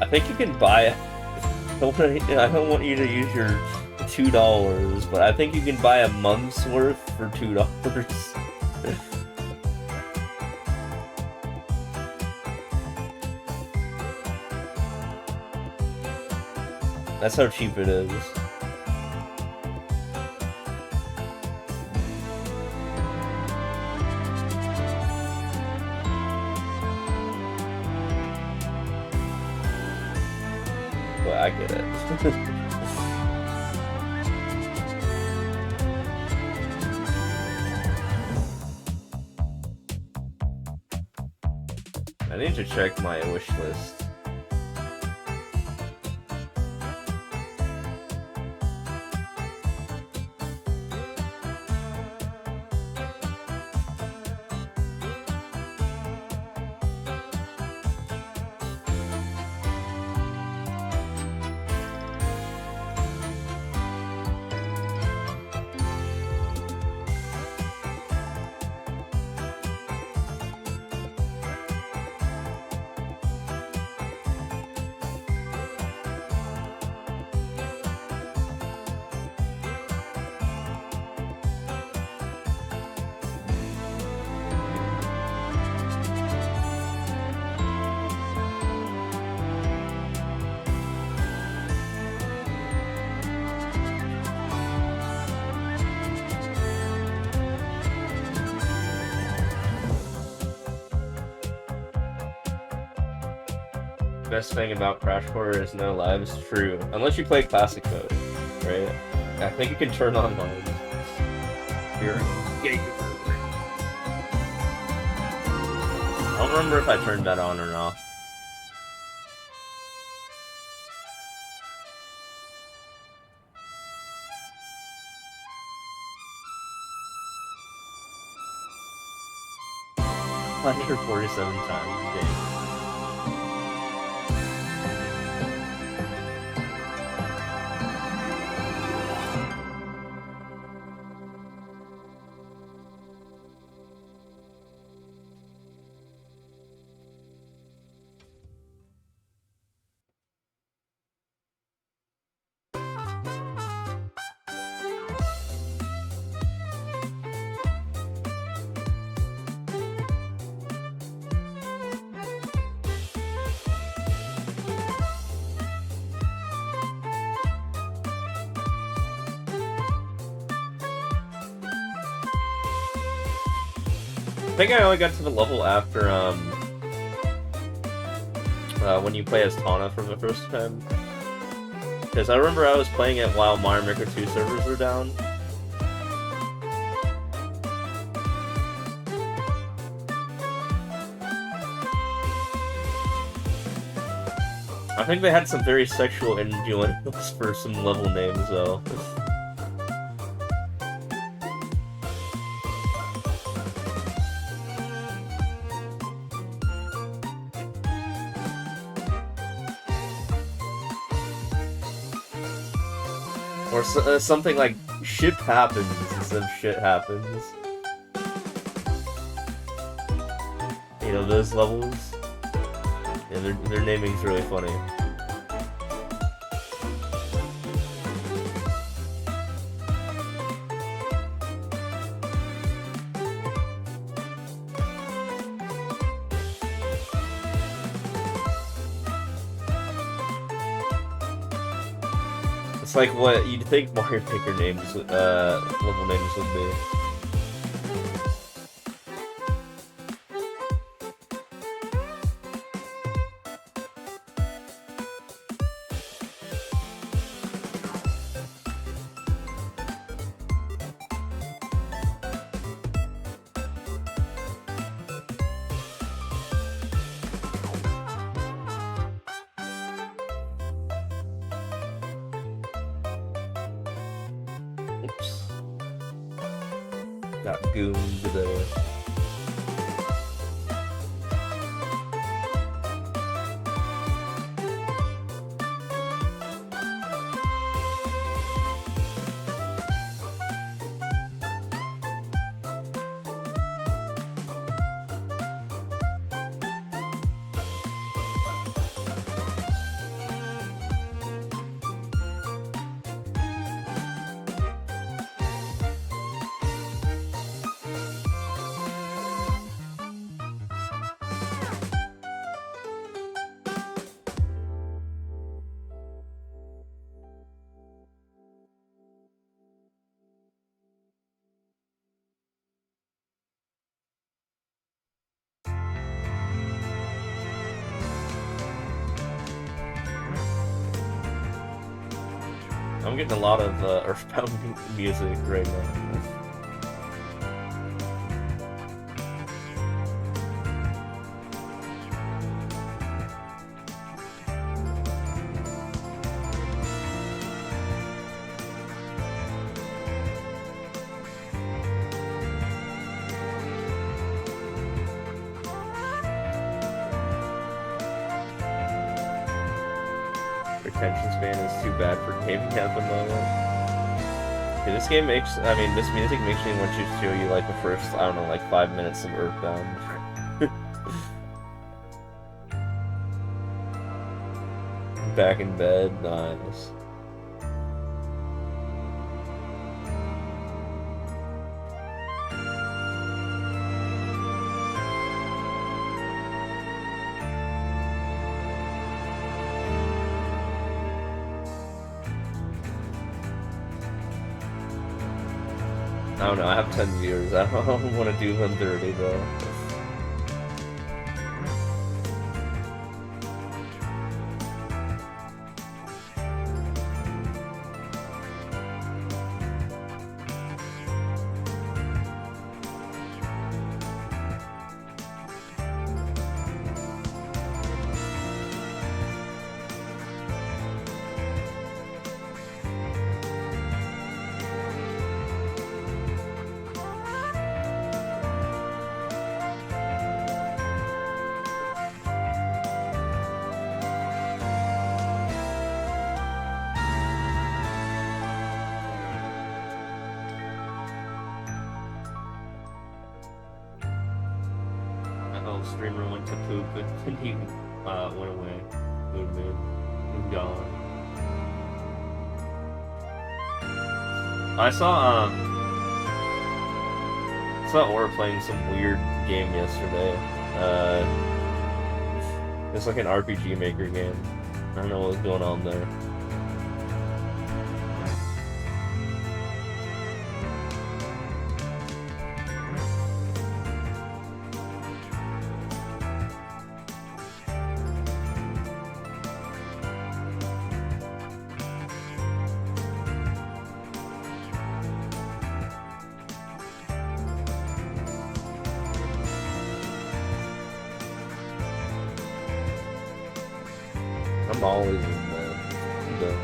I think you can buy it. I don't want you to use your $2, but I think you can buy a month's worth for $2. That's how cheap it is. Yeah, I get it. I need to check my wish list. Best thing about Crash Core is no lives. True, unless you play classic mode, right? I think you can turn on lives. You're a gamer. I don't remember if I turned that on or not. Under 47 times. Dang. I think I only got to the level after, when you play as Tawna for the first time. Because I remember I was playing it while Mario Maker 2 servers were down. I think they had some very sexual innuendos for some level names, though. Or something like shit happens instead of shit happens. You know, those levels? Yeah, their naming's really funny. It's like what you'd think Mario Maker names, level names would be. Got gooned there. I'm getting a lot of Earthbound music right now. Attention span is too bad for gaming at the moment. Okay, this game makes, I mean, this music makes me want to show you like the first, I don't know, like 5 minutes of Earthbound. Back in bed, nice. I don't know, I have 10 viewers. I don't want to do 130 though. Streamer went to poop and he went away. He's gone. I saw Aura playing some weird game yesterday. It's like an RPG Maker game. I don't know what was going on there. I'm always in the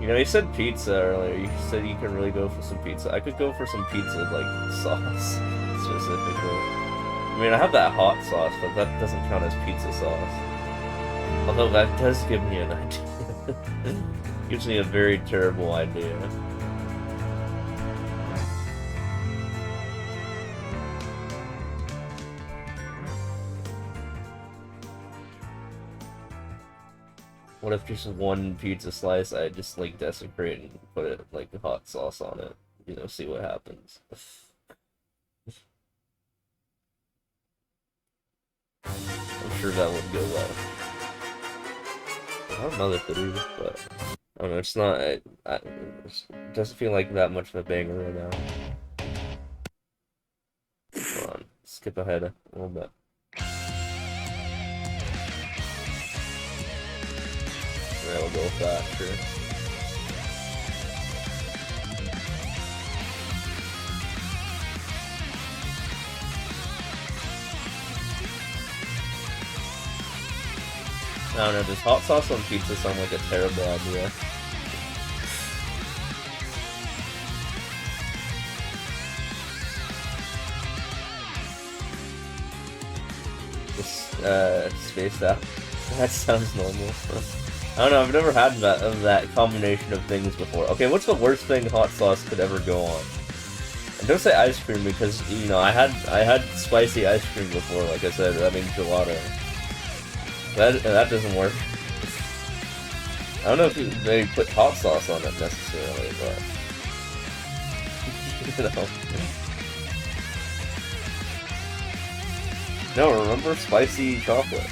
You know, you said pizza earlier. You said you can really go for some pizza. I could go for some pizza, like, sauce, specifically. I mean, I have that hot sauce, but that doesn't count as pizza sauce. Although that does give me an idea. Gives me a very terrible idea. What if just one pizza slice I just like desecrate and put it like hot sauce on it? You know, see what happens. I'm sure that would go well. I have another 3, but I don't know. It's not. It doesn't feel like that much of a banger right now. Hold on, skip ahead a little bit. Yeah, we'll go with that, sure. I don't know, does hot sauce on pizza sound like a terrible idea? Just, spaced out. That sounds normal. I don't know, I've never had that combination of things before. Okay, what's the worst thing hot sauce could ever go on? And don't say ice cream because, you know, I had spicy ice cream before, like I said, I mean gelato. That doesn't work. I don't know if they put hot sauce on it necessarily, but you know. No, remember spicy chocolate?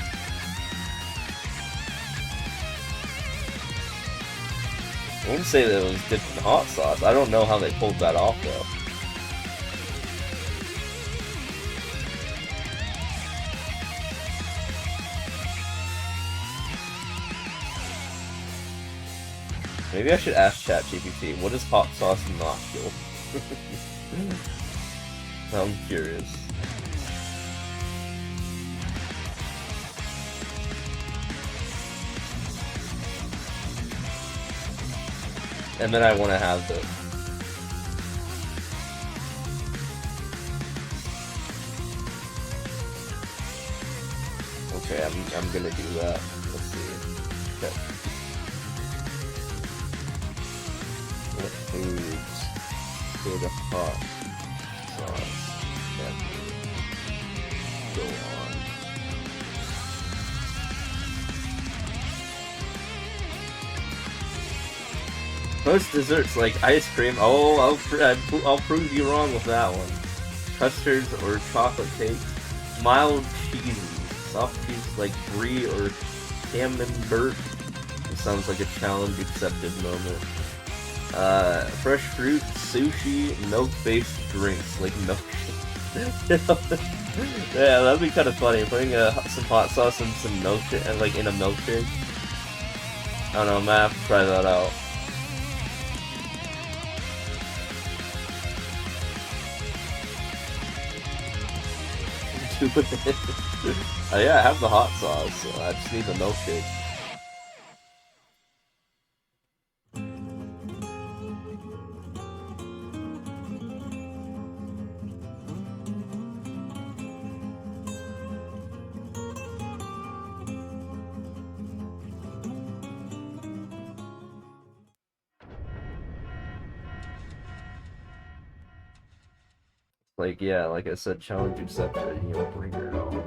I wouldn't say that it was dipped in hot sauce. I don't know how they pulled that off though. Maybe I should ask ChatGPT, what is hot sauce nostril? I'm curious. And then I want to have the... Okay, I'm gonna do that. Let's see. Okay. What foods could a hot sauce go on? Most desserts like ice cream. Oh, I'll prove you wrong with that one. Custards or chocolate cakes. Mild cheesy. Soft cheese like brie or camembert. It sounds like a challenge accepted moment. Fresh fruit, sushi, milk-based drinks like milkshake. Yeah, that'd be kind of funny. Putting some hot sauce and some milkshake, like in a milkshake. I don't know. I'm gonna have to try that out. Yeah, I have the hot sauce. So I just need the milkshake. Like, yeah, like I said, challenge accepted, you know, bring it on.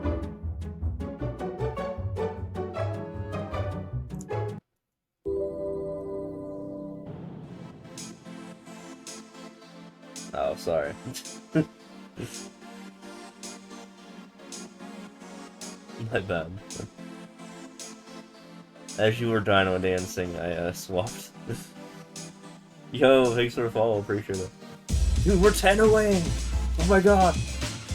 Oh, sorry. My bad. As you were dino dancing, I swapped. Yo, thanks for the follow, appreciate it. Dude, we're 10 away! Oh my god!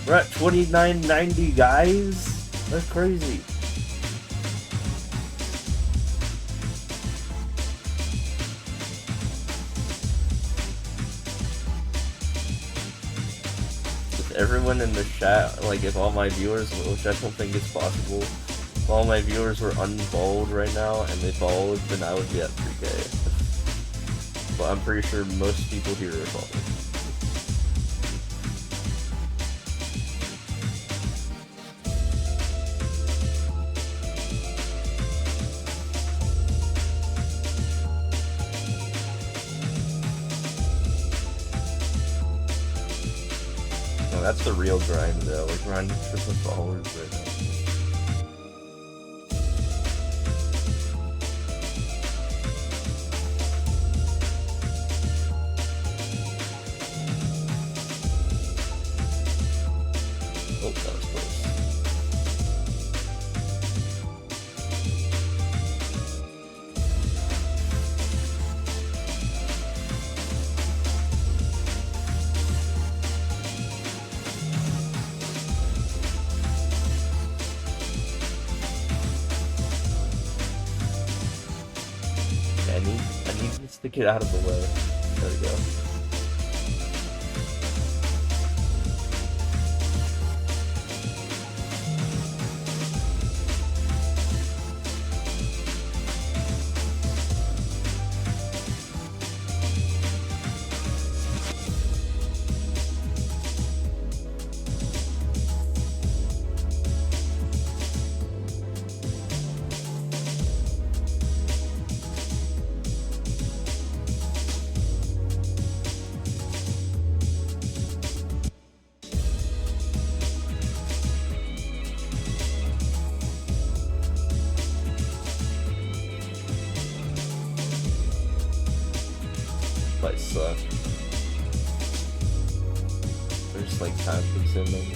We're at 2990, guys! That's crazy. If everyone in the chat, like if all my viewers, which I don't think is possible, if all my viewers were unfollowed right now and they followed, then I would be at 3K. But I'm pretty sure most people here are followed. That's the real grind though, we're grinding for some followers right now. Oh, that was close. I need this to get out of the way. There we go. Might suck. There's like time consuming.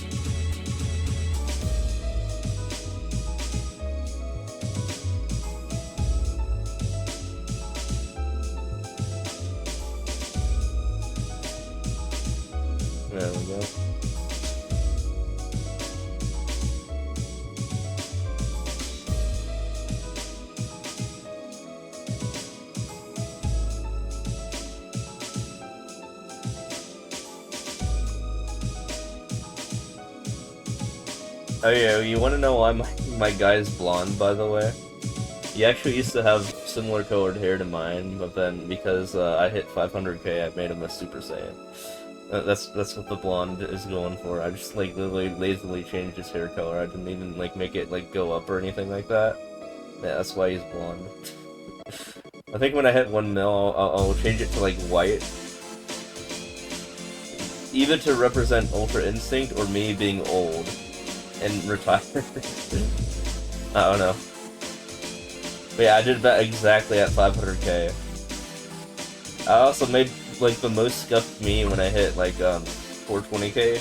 go. Oh yeah, you want to know why my guy's blonde, by the way? He actually used to have similar colored hair to mine, but then because I hit 500k, I made him a Super Saiyan. That's what the blonde is going for. I just like literally lazily changed his hair color. I didn't even like make it like go up or anything like that. Yeah, that's why he's blonde. I think when I hit 1 mil, I'll change it to like white. Either to represent Ultra Instinct or me being old and retired. I don't know. But yeah, I did that exactly at 500k. I also made like the most scuffed me when I hit like 420k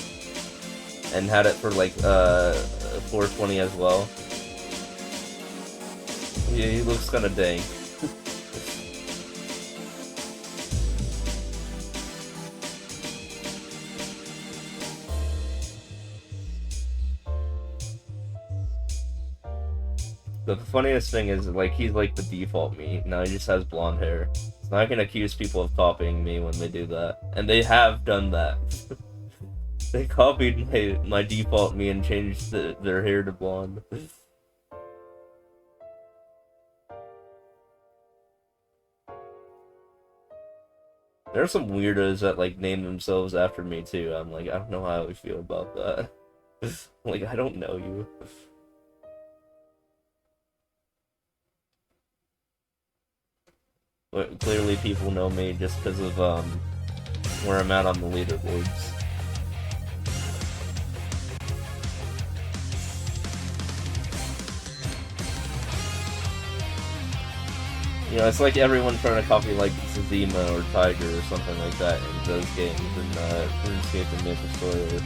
and had it for like 420 as well. Yeah, he looks kind of dang. The funniest thing is, like, he's like the default me. Now he just has blonde hair. So now I can accuse people of copying me when they do that. And they have done that. They copied my default me and changed their hair to blonde. There's some weirdos that, like, name themselves after me, too. I'm like, I don't know how I feel about that. Like, I don't know you. But clearly people know me just because of where I'm at on the leaderboards. You know, it's like everyone trying to copy like Zima or Tiger or something like that in those games, in RuneScape and MapleStory, or,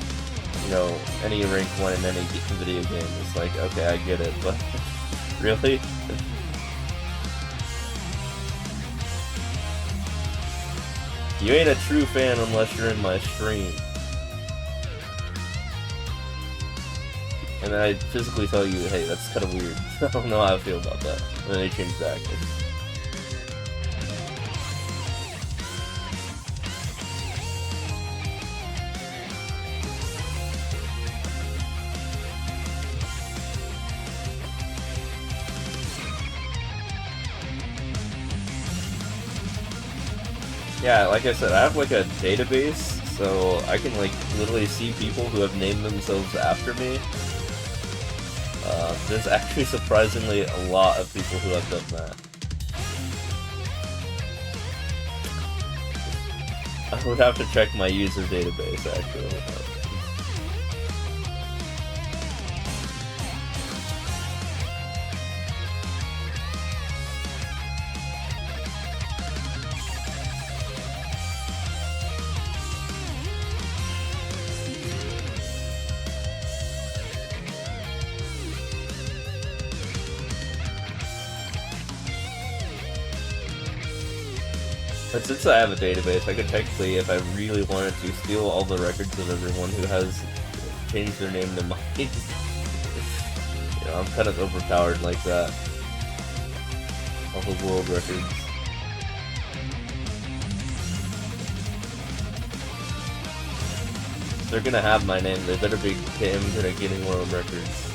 you know, any rank 1 in any video game. It's like, okay, I get it, but really? You ain't a true fan unless you're in my stream. And then I physically tell you, hey, that's kind of weird. I don't know how I feel about that. And then they change back. Yeah, like I said, I have like a database, so I can like literally see people who have named themselves after me. There's actually surprisingly a lot of people who have done that. I would have to check my user database actually. But since I have a database, I could technically, if I really wanted to, steal all the records of everyone who has changed their name to mine. You know, I'm kind of overpowered like that. All the world records. They're gonna have my name, they better be damn good at getting world records.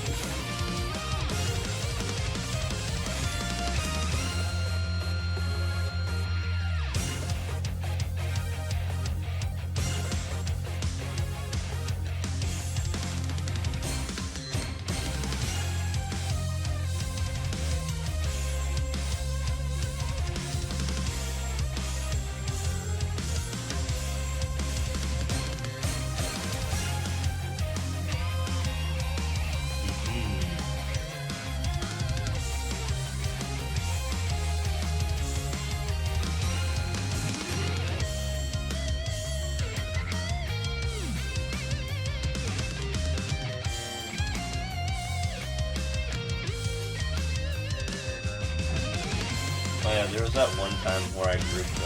Oh yeah, there was that one time where I grouped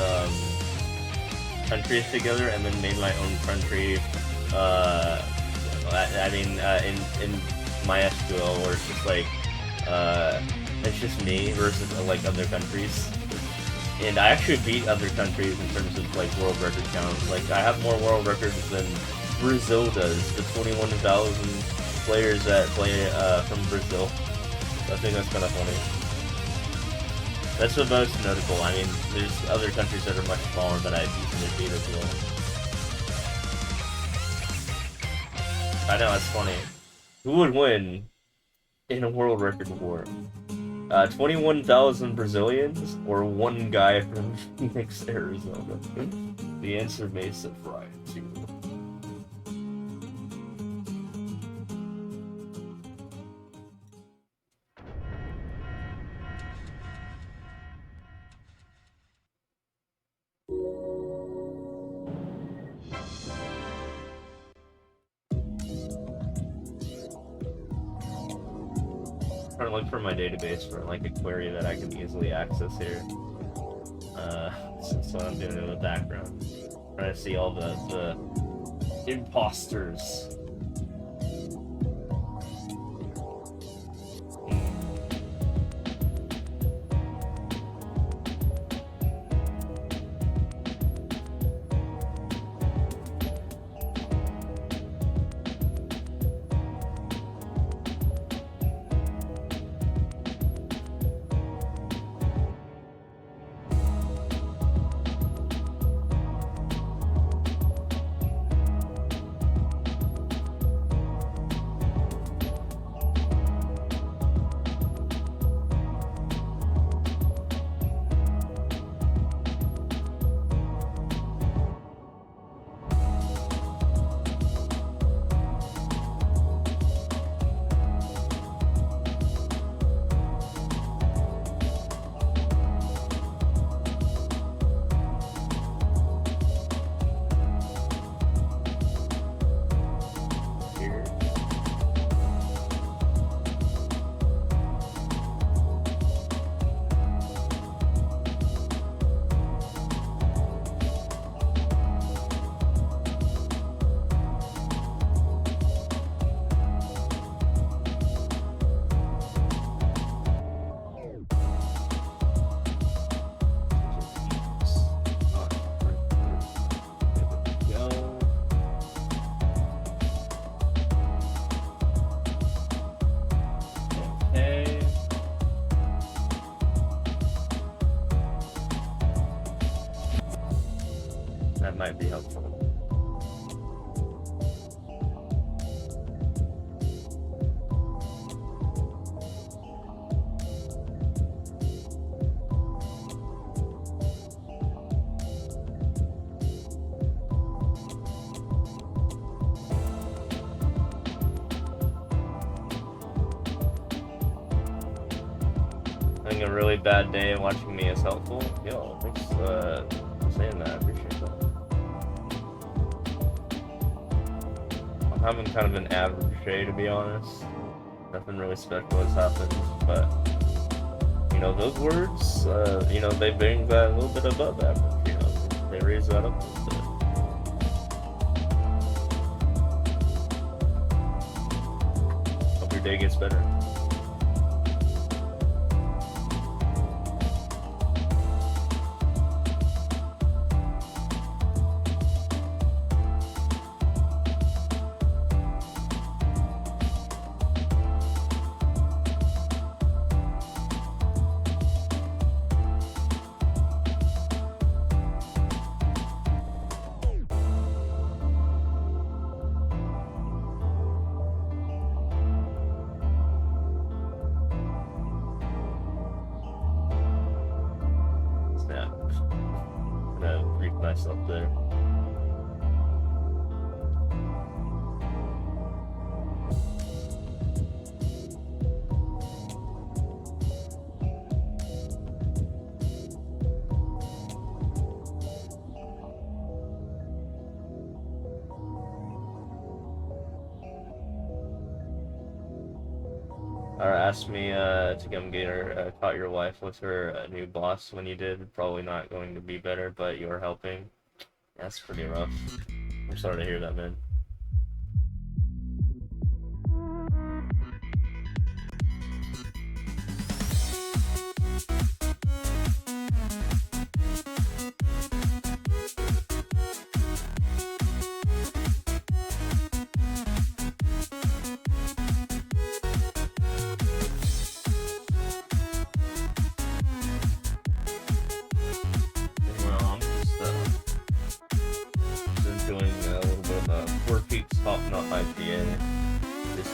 countries together and then made my own country I mean, in my SQL, where it's just like, it's just me versus like other countries. And I actually beat other countries in terms of like world record counts. Like I have more world records than Brazil does. The 21,000 players that play from Brazil. So I think that's kind of funny. That's the most notable. I mean, there's other countries that are much smaller that I easily beat as well. I know, it's funny. Who would win in a world record war? 21,000 Brazilians or one guy from Phoenix, Arizona? The answer may surprise you. Trying to look for my database for like a query that I can easily access here. So I'm doing it in the background. Trying to see all the imposters. That might be helpful. Having a really bad day and watching me is helpful. Yo, thanks for saying that. I appreciate that. I'm having kind of an average day, to be honest. Nothing really special has happened, but you know, those words, you know, they bring that a little bit above average. You know, they raise that up a little bit. Hope your day gets better. Myself there. Asked me to come get her, caught your wife with her new boss when you did. Probably not going to be better, but you're helping. That's pretty rough. I'm sorry to hear that, man.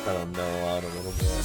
kind of mellow out a little bit.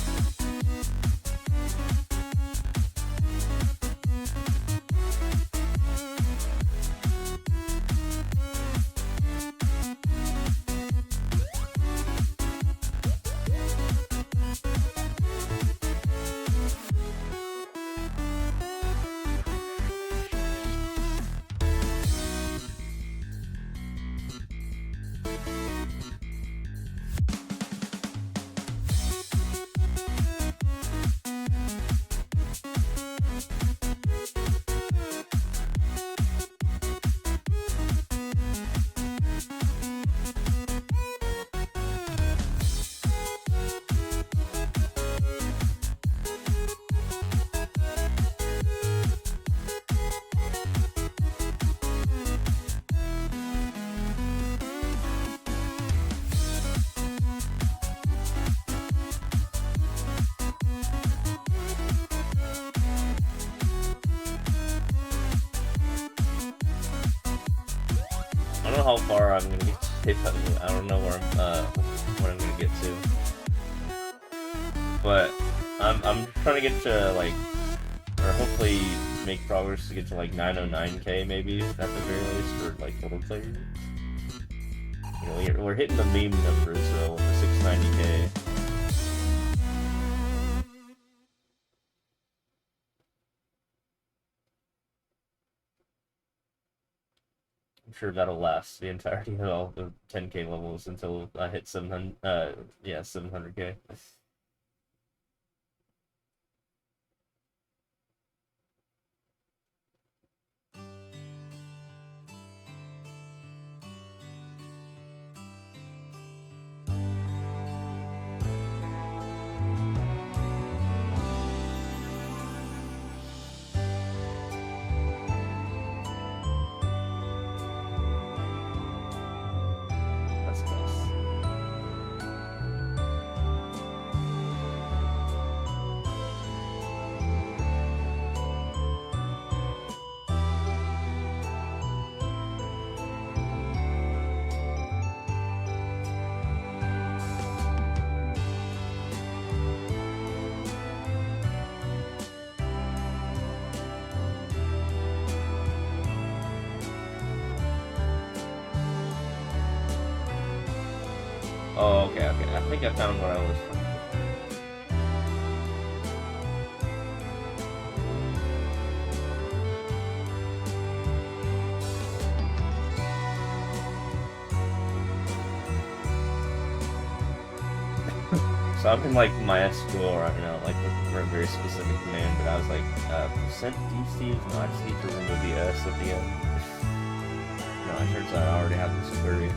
I don't know how far I'm gonna get to. I don't know where I'm gonna get to. But I'm trying to get to like, or hopefully make progress to get to like 909k maybe at the very least for like total players. You know, we're hitting the meme numbers though with the 690k. I'm sure that'll last the entirety of all the 10k levels until I hit 700. Yeah, 700k. That's nice. Oh, okay. I think I found what I was trying to do. So I'm in like MySQL right now, like looking for a very specific command, but I was like, percent dsteve, no, I just need to remove the S at the end. No, it turns out I already have this query.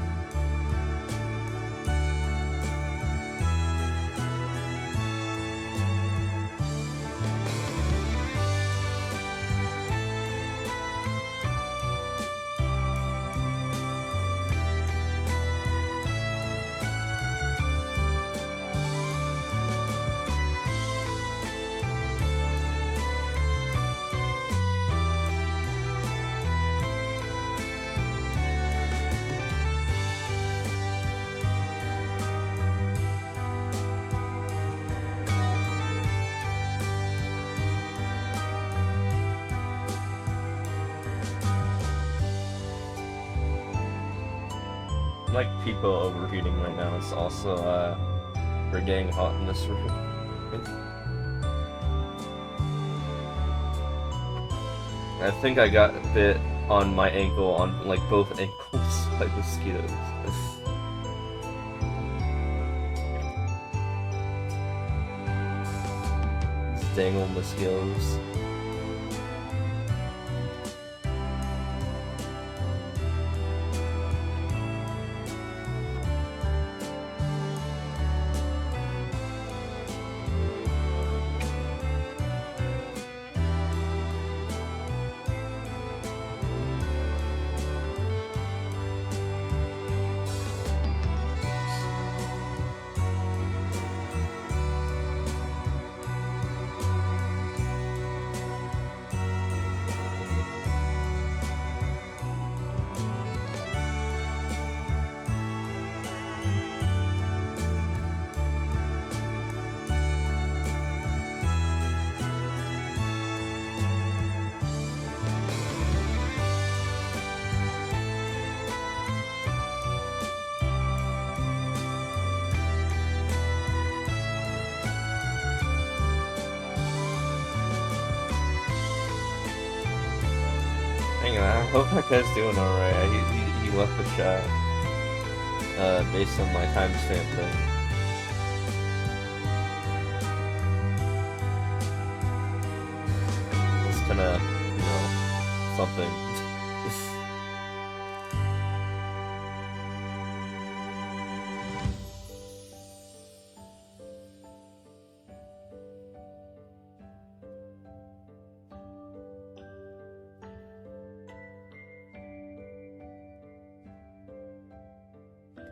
Like people overheating right now. It's also we're getting hot in this room. I think I got bit on my ankle, on like both ankles by mosquitoes. These dang old mosquitoes. saying, I hope that guy's doing alright. He left the chat based on my timestamp thing. It's kinda, something.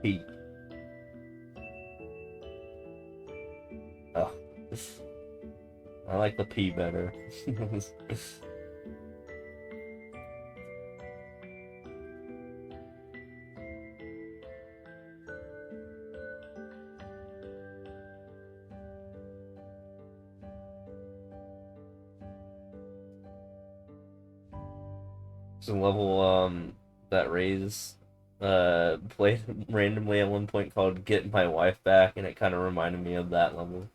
P. Oh. I like the P better. It's a level that Raze played randomly at one point called Get My Wife Back, and it kind of reminded me of that level.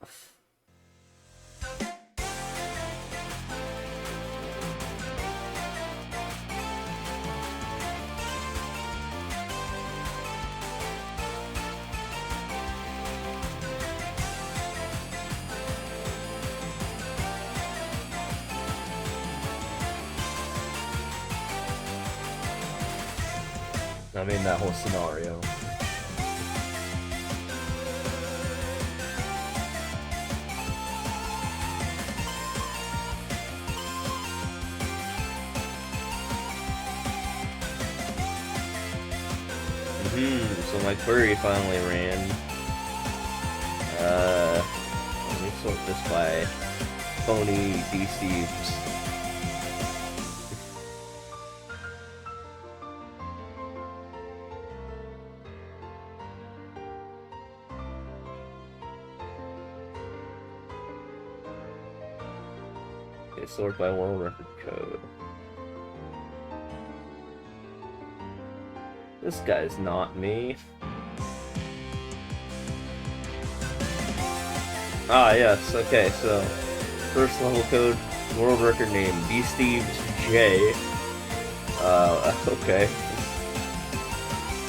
I mean, that whole scenario. So my query finally ran. Let me sort this by phony DCs. Sort by world record code. This guy's not me. Ah, yes, okay, so first level code, world record name, DSteve's okay.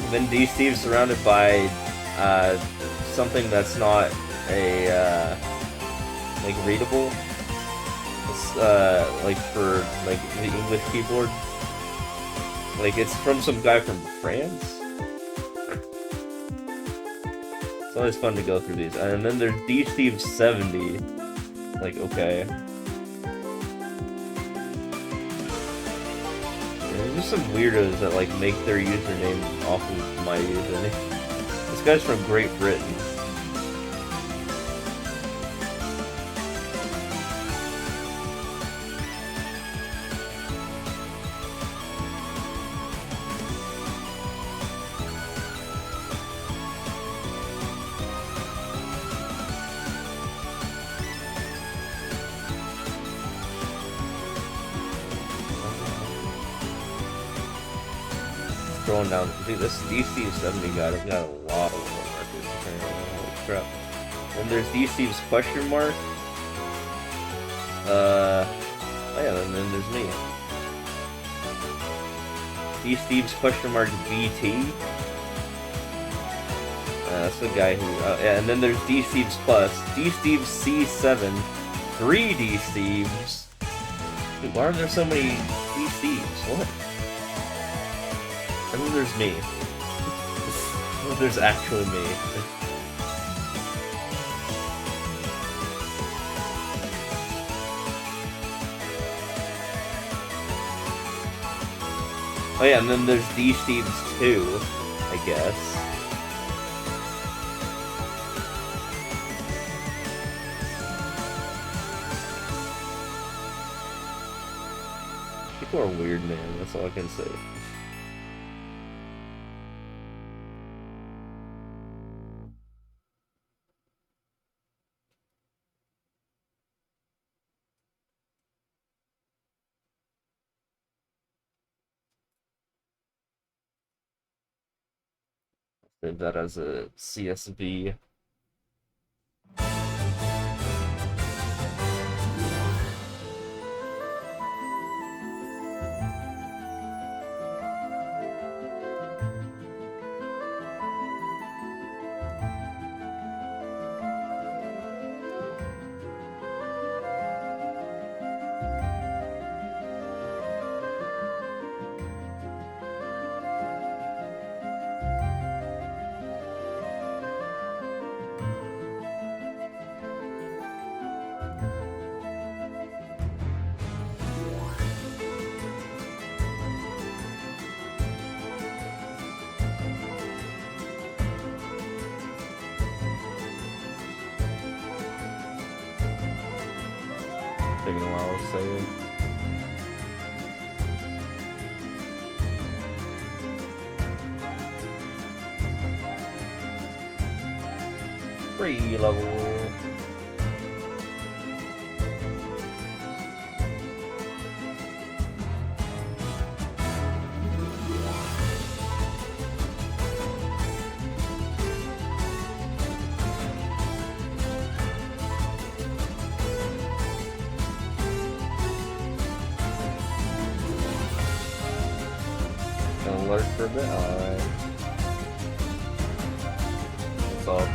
And then DSteve surrounded by something that's not a like readable. Like for like the English keyboard, like it's from some guy from France. It's always fun to go through these. And then there's DSteve 70. Like, okay. There's just some weirdos that like make their username off of my username. This guy's from Great Britain. Scrolling down, dude, this DSteve 70 guy has got a lot of world records. Holy crap. Then there's DSteve's question mark. Oh yeah, and then there's me. DSteve's question mark BT. That's the guy who, yeah, and then there's DSteve's plus. DSteve's C7. 3 DSteves. Dude, why are there so many DSteves? What? And then there's me. There's actually me. Oh yeah, and then there's DSteves 2, I guess. People are weird, man. That's all I can say. Save that as a CSV.
I'll say.
Free level. Gonna lurk for a bit. Alright. What's up?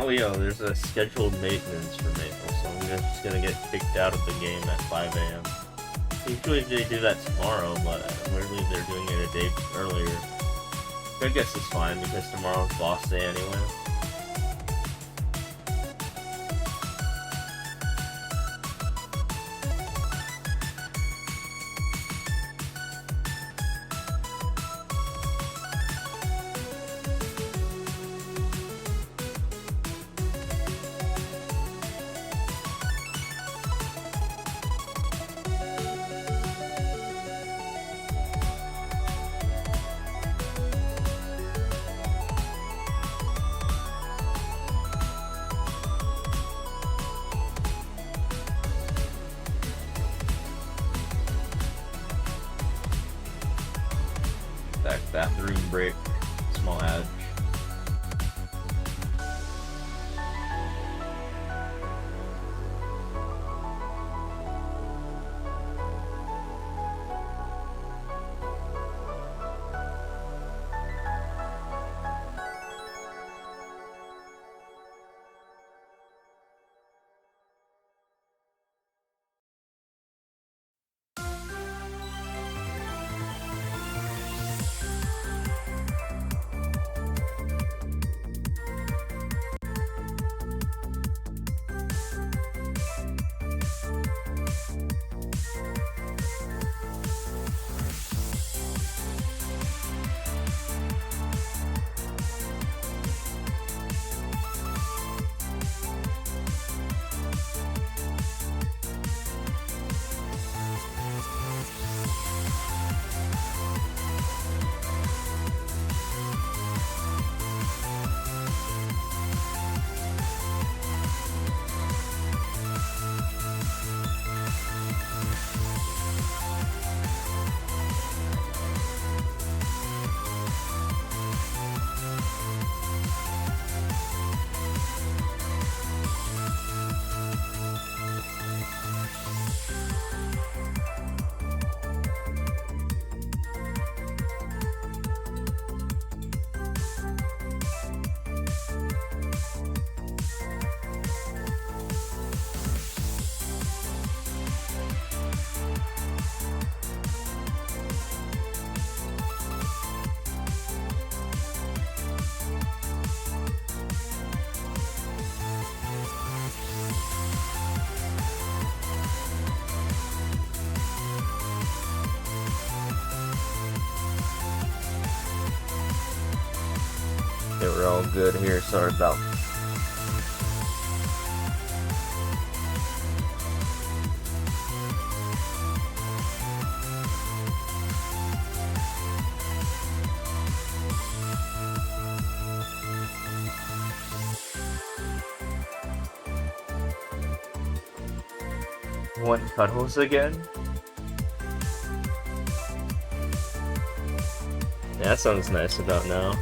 Oh yeah, there's a scheduled maintenance for Maple, so I'm just gonna get kicked out of the game at 5 a.m. Usually they do that tomorrow, but weirdly they're doing it a day earlier. I guess it's fine because tomorrow's boss day anyway. Bathroom break, small ad. Okay, we're all good here. Sorry about. Want cuddles again? Yeah, that sounds nice about now.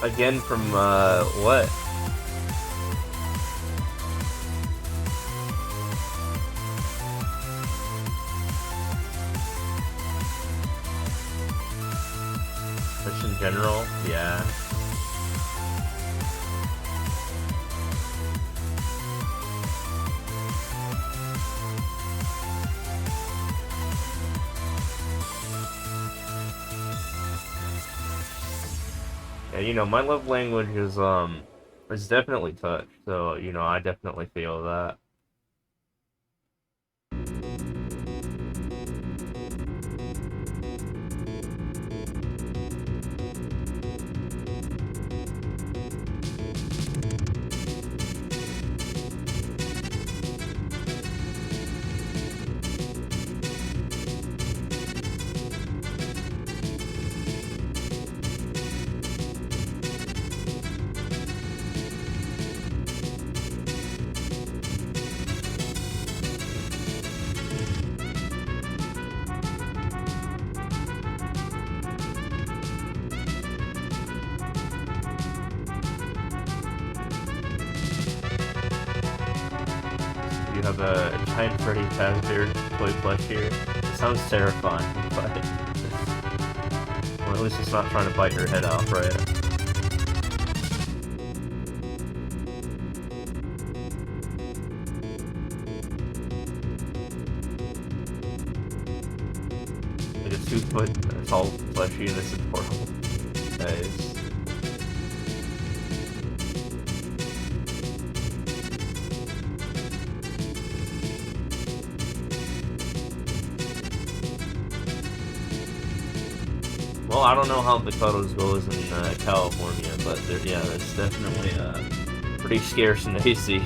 Again from, what? Just in general? Yeah. Yeah, you know, my love language is definitely touch, so, you know, I definitely feel that. You have a giant Freddy Fazbear toy plush here. It sounds terrifying, but well, at least it's not trying to bite your head off, right? Like a 2-foot tall plushie, and it's adorable. Nice. Well, I don't know how the cuddles goes in California, but yeah, it's definitely pretty scarce in AC.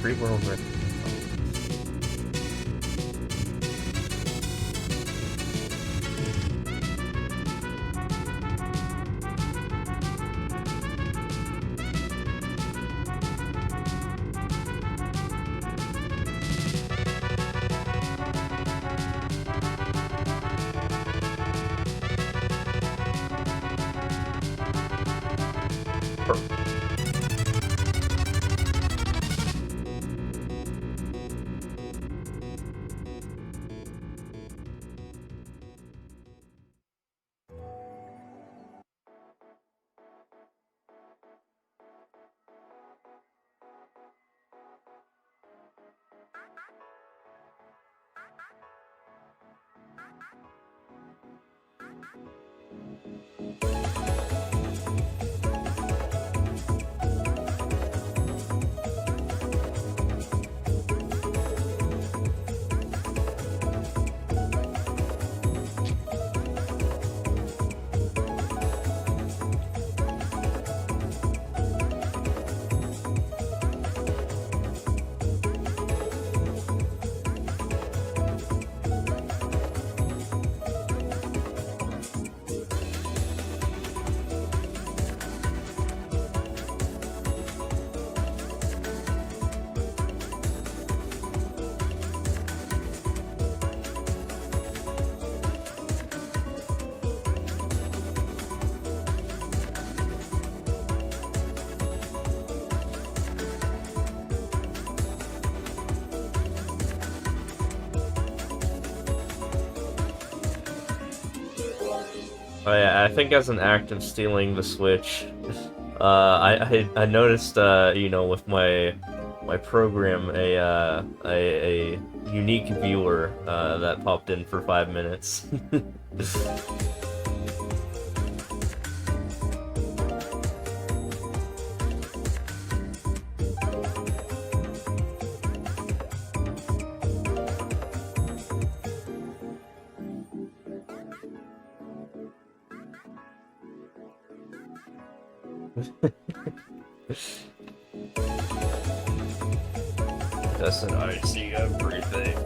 Free World Record. Oh yeah, I think as an act of stealing the Switch, I noticed you know, with my program a unique viewer that popped in for 5 minutes. Doesn't I see everything?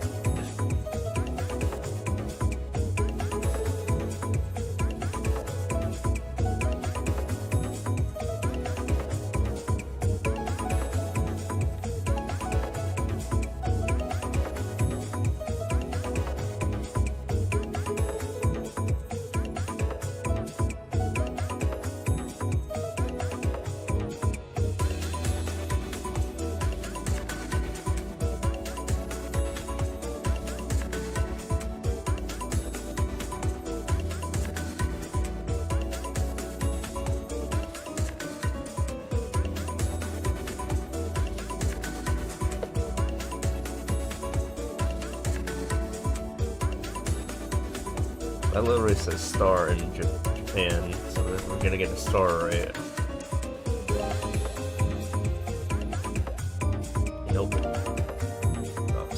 That literally says star in Japan, so we're gonna get a star, right? Nope. Oh,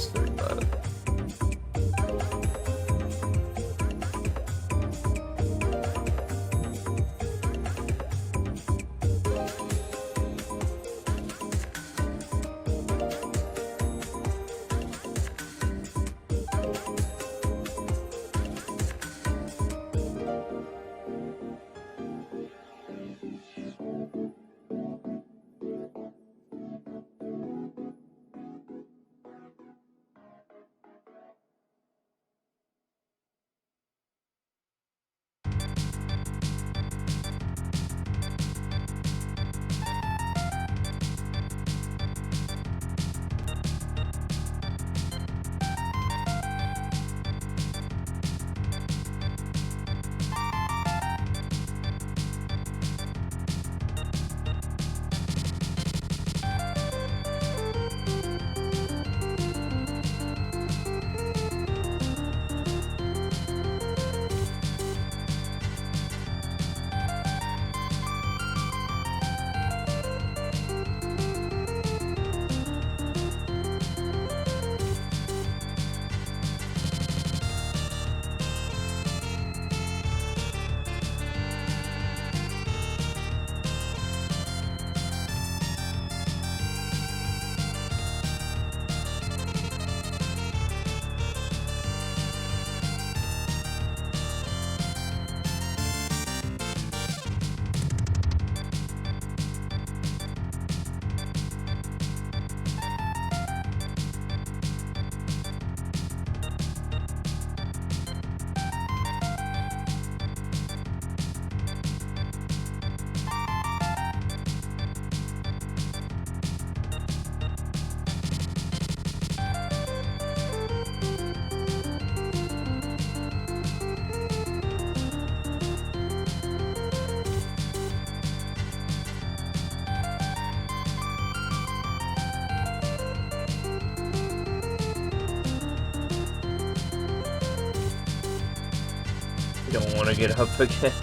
don't want to get up again.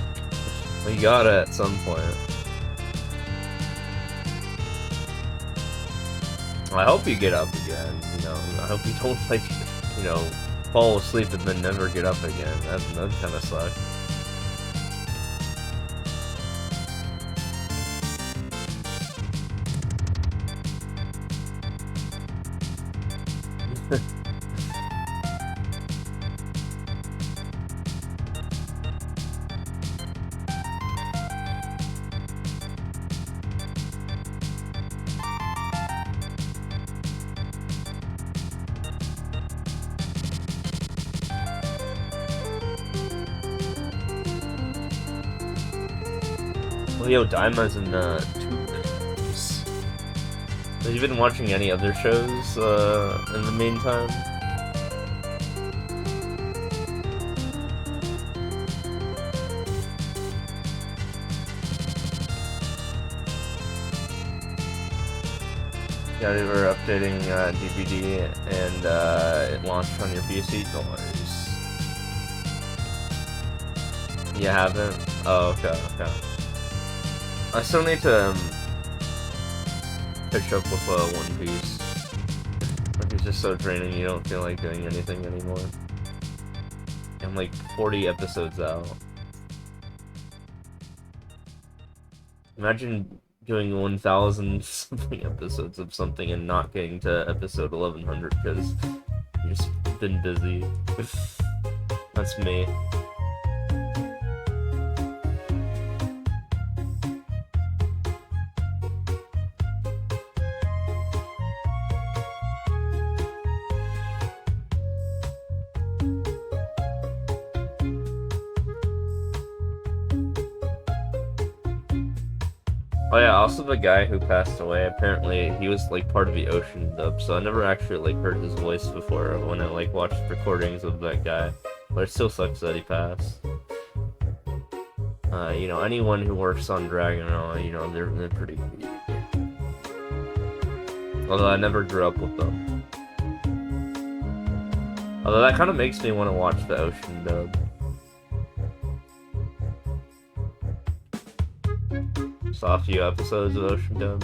We gotta at some point. I hope you get up again, you know. I hope you don't, like, you know, fall asleep and then never get up again. That kind of sucks. Leo Daima's in Two Rings. Have you been watching any other shows in the meantime? Yeah, they were updating DVD and it launched on your PC. No worries. You haven't? Oh, okay, okay. I still need to catch up with One Piece. Like, it's just so draining, you don't feel like doing anything anymore. I'm like 40 episodes out. Imagine doing 1,000 something episodes of something and not getting to episode 1100 because you've just been busy. That's me. Oh yeah, also the guy who passed away, apparently he was like part of the Ocean dub, so I never actually like heard his voice before when I like watched recordings of that guy. But it still sucks that he passed. You know, anyone who works on Dragon Ball, you know, they're pretty good. Although I never grew up with them. Although that kind of makes me want to watch the Ocean dub. Saw a few episodes of Ocean dub.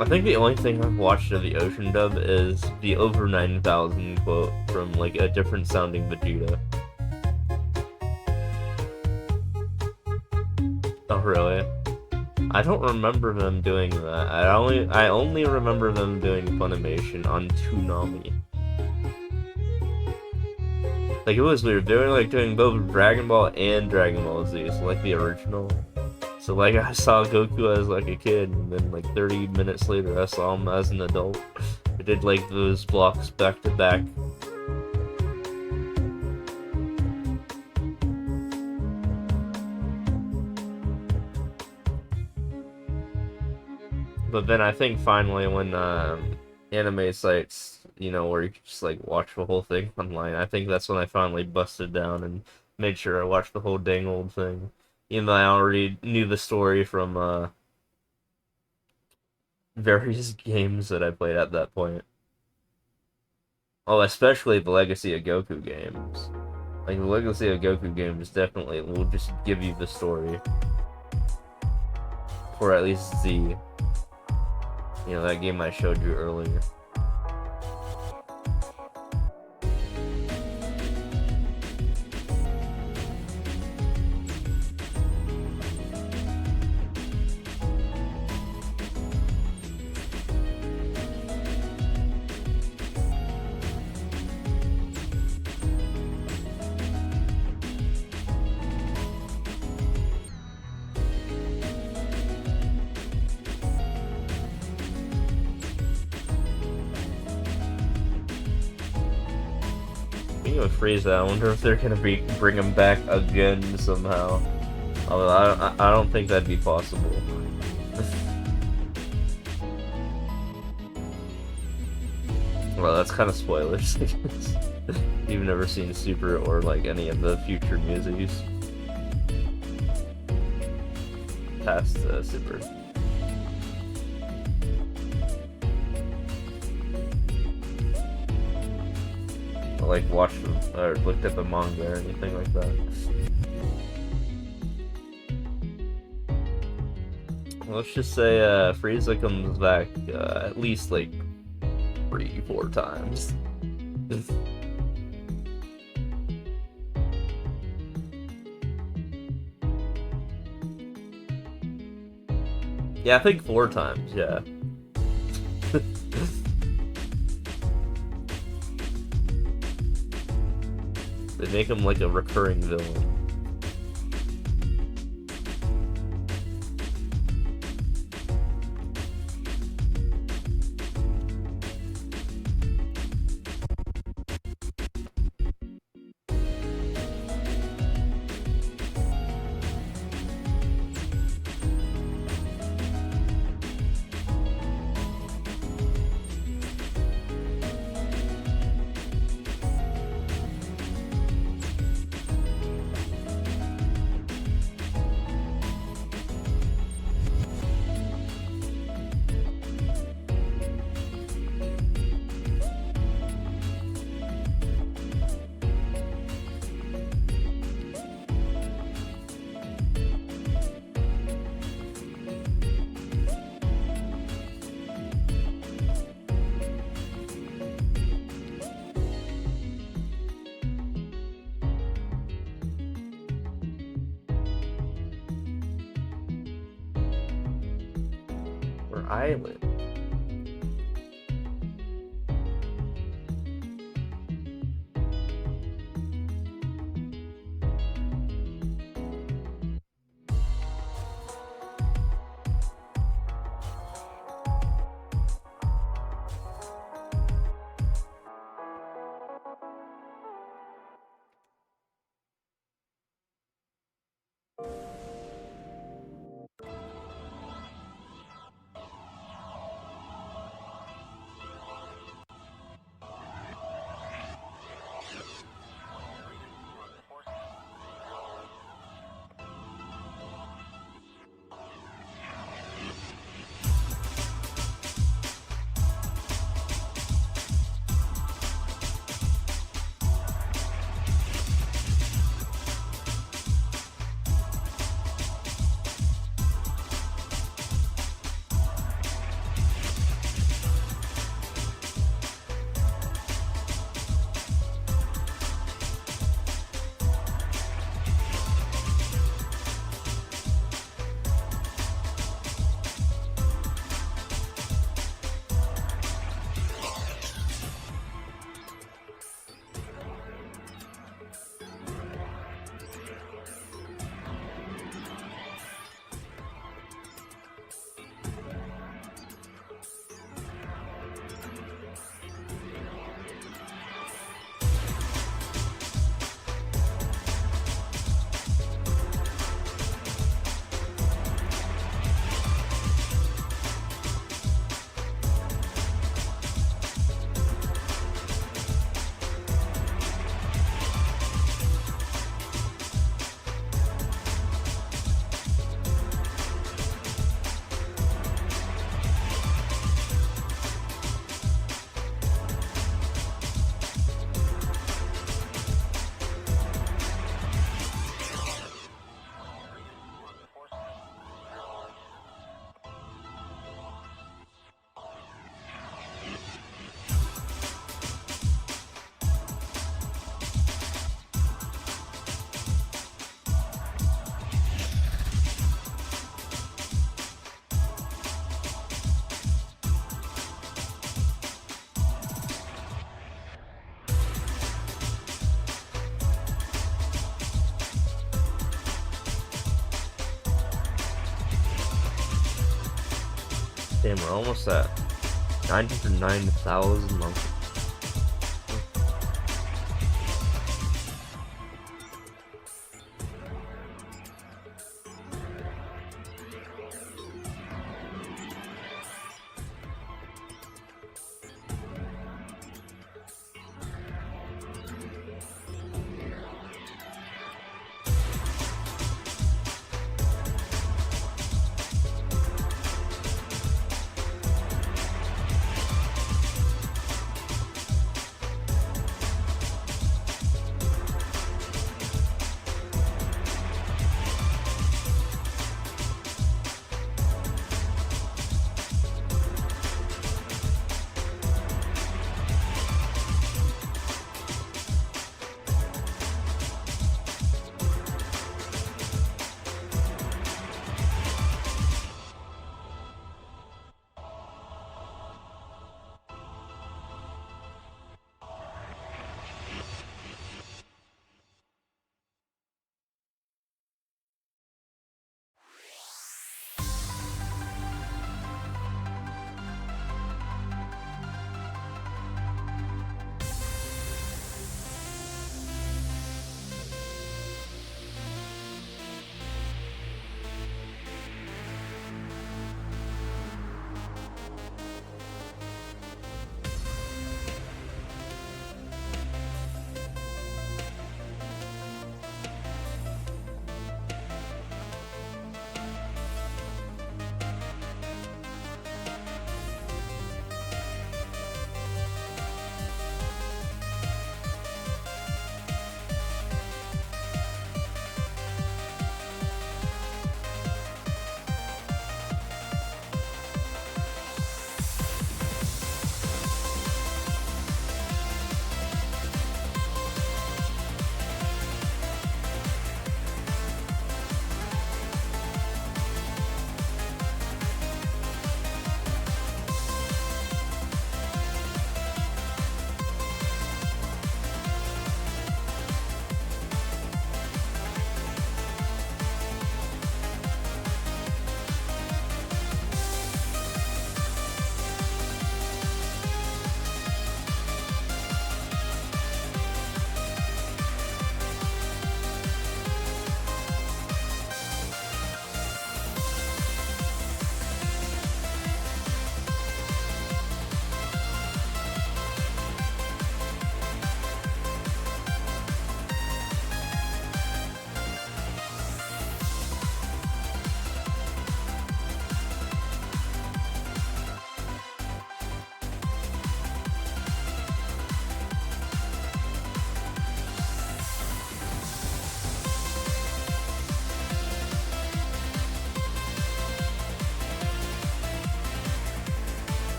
I think the only thing I've watched of the Ocean dub is the over 9,000 quote from like a different sounding Vegeta. Oh really? I don't remember them doing that. I only remember them doing Funimation on Toonami. Like, it was weird. They were like doing both Dragon Ball and Dragon Ball Z, so like the original. So like I saw Goku as like a kid, and then like 30 minutes later I saw him as an adult. I did like those blocks back to back. But then I think finally when anime sites, you know, where you can just like watch the whole thing online, I think that's when I finally busted down and made sure I watched the whole dang old thing. Even though I already knew the story from various games that I played at that point. Oh, especially the Legacy of Goku games. Like, the Legacy of Goku games definitely will just give you the story. Or at least Z. You know, that game I showed you earlier. With Frieza, I wonder if they're gonna bring him back again somehow. Although I don't think that'd be possible. Well, that's kind of spoilers. You've never seen Super or like any of the future movies past Super. like watched or looked at the manga or anything like that. Let's just say Frieza comes back at least like 3-4 times. Yeah, I think 4 times, yeah. They make him like a recurring villain. Island. Damn, we're almost at 909,000 months.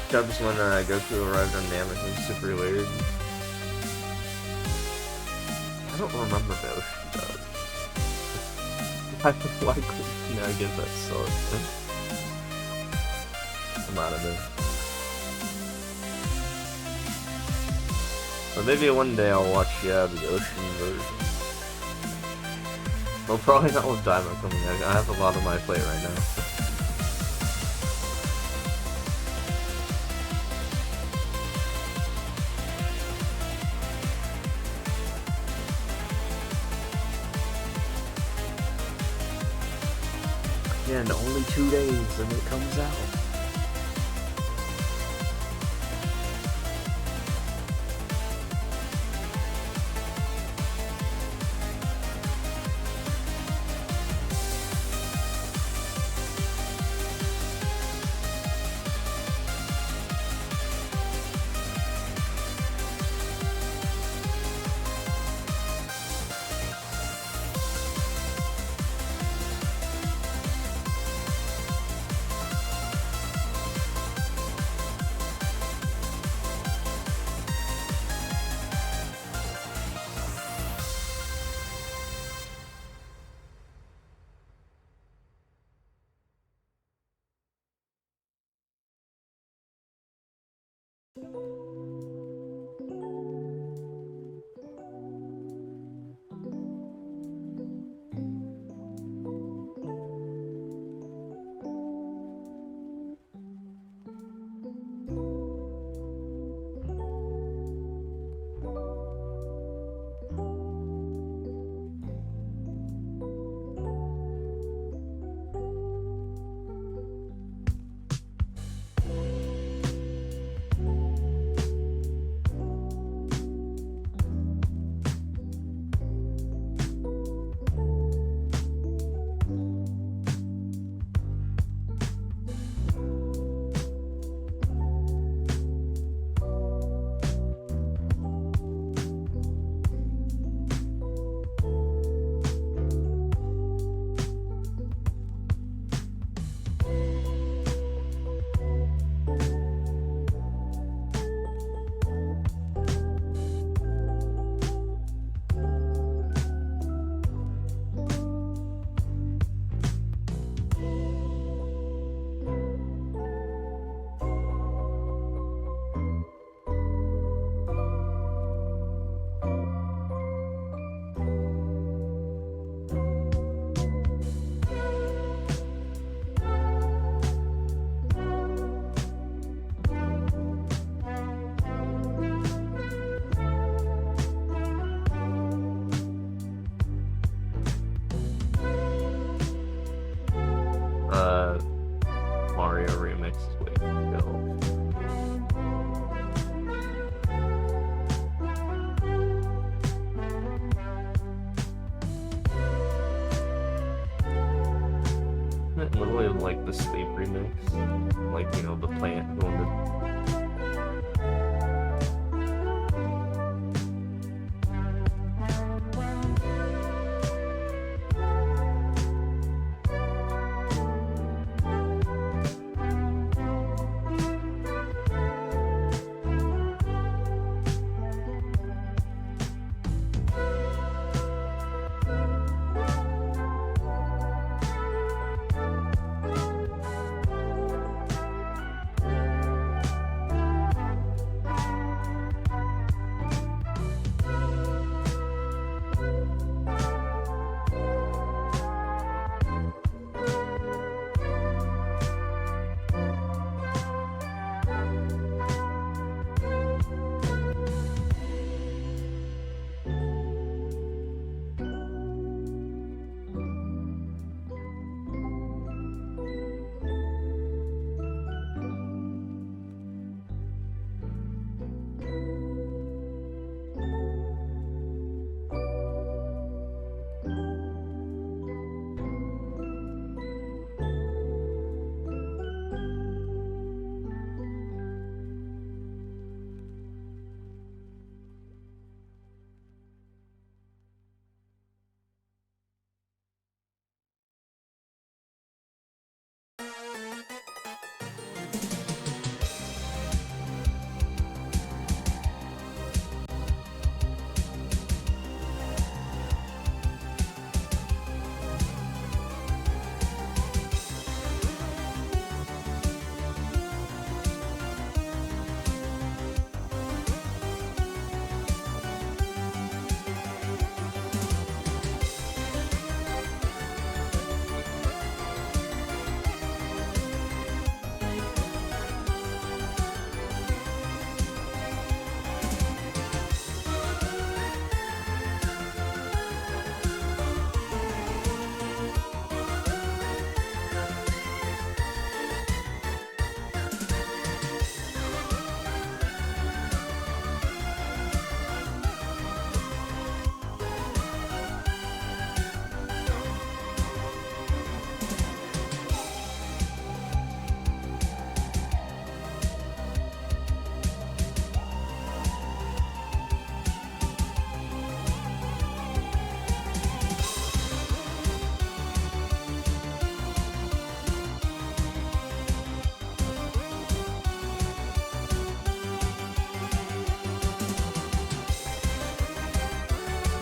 Chubs when Goku arrived on Namek was super weird. I don't remember those. Why could you know, get that sword? I'm out of it. But maybe one day I'll watch the ocean version. Well, probably not with Daima coming. I have a lot on my plate right now. Again, only 2 days and it comes out. Mario remix is way to go. Literally like the sleep remix, like, you know, the plant going to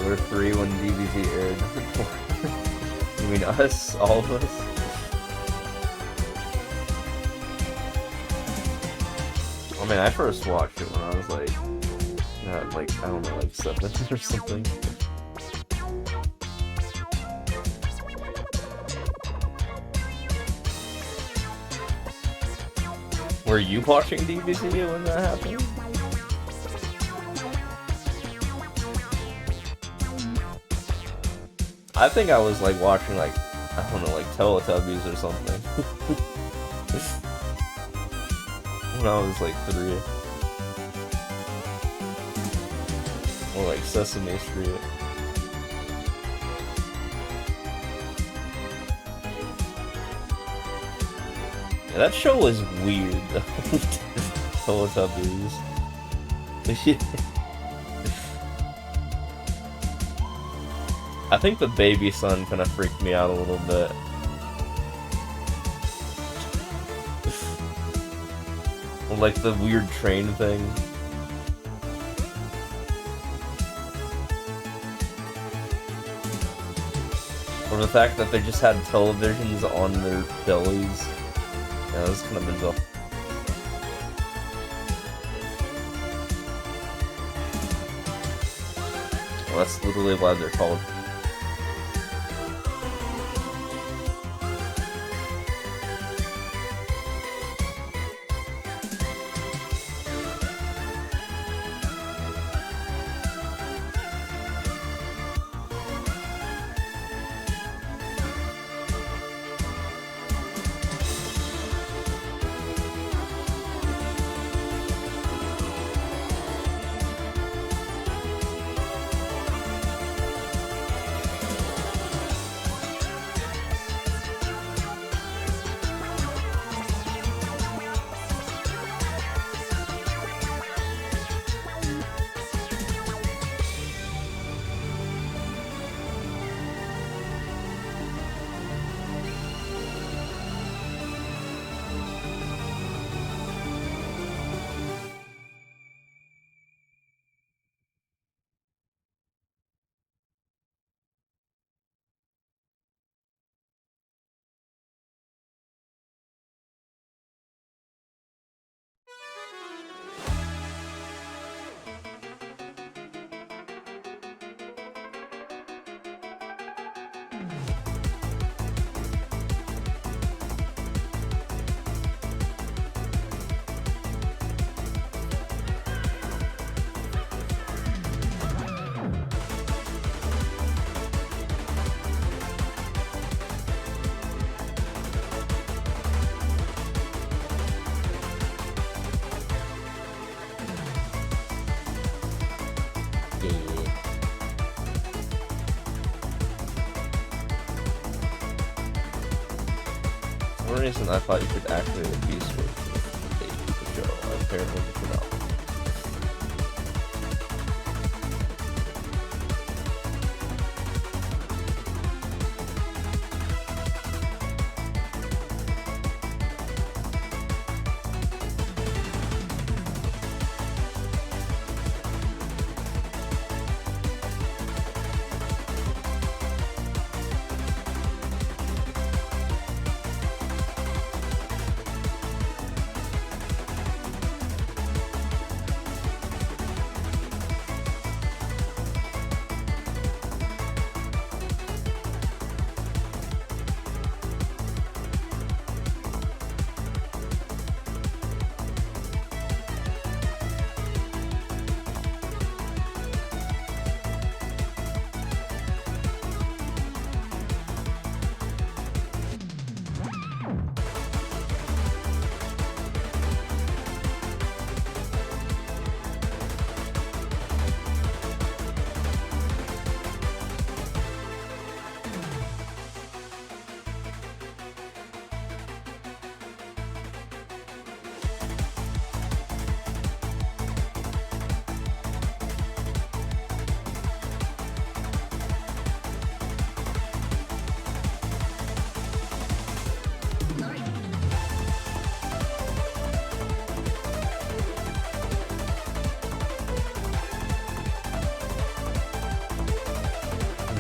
We're 3 when DBZ aired. You mean us? All of us? I mean, I first watched it when I was like, I don't know, like 7 or something. Were you watching DBZ when that happened? I think I was like watching like, I don't know, like Teletubbies or something. When I was like 3. Or like Sesame Street. Yeah, that show was weird though. Teletubbies. I think the baby son kind of freaked me out a little bit. Like the weird train thing. Or the fact that they just had televisions on their bellies. Yeah, that was kind of bizarre. Well, that's literally why they're called. For some reason, I thought you could activate a beast switch with the show. Apparently, you cannot.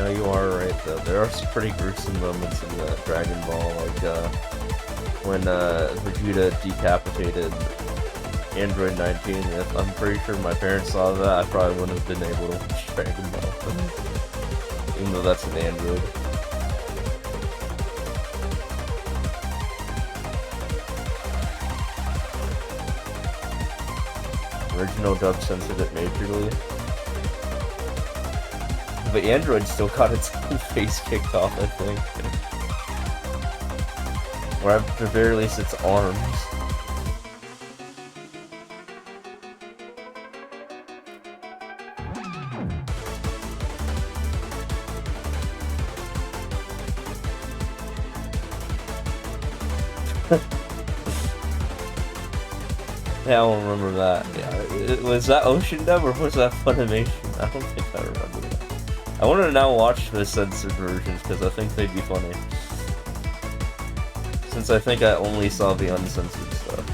No, you are right though. There are some pretty gruesome moments in Dragon Ball, like when Vegeta decapitated Android 19. If I'm pretty sure my parents saw that, I probably wouldn't have been able to watch Dragon Ball, even though that's an Android. Original dub censored it majorly. But Android still got its face kicked off, I think. Or at the very least, its arms. Yeah, I don't remember that. Yeah, was that Ocean Dub or was that Funimation? I don't think I remember that. I want to now watch the censored versions because I think they'd be funny. Since I think I only saw the uncensored stuff.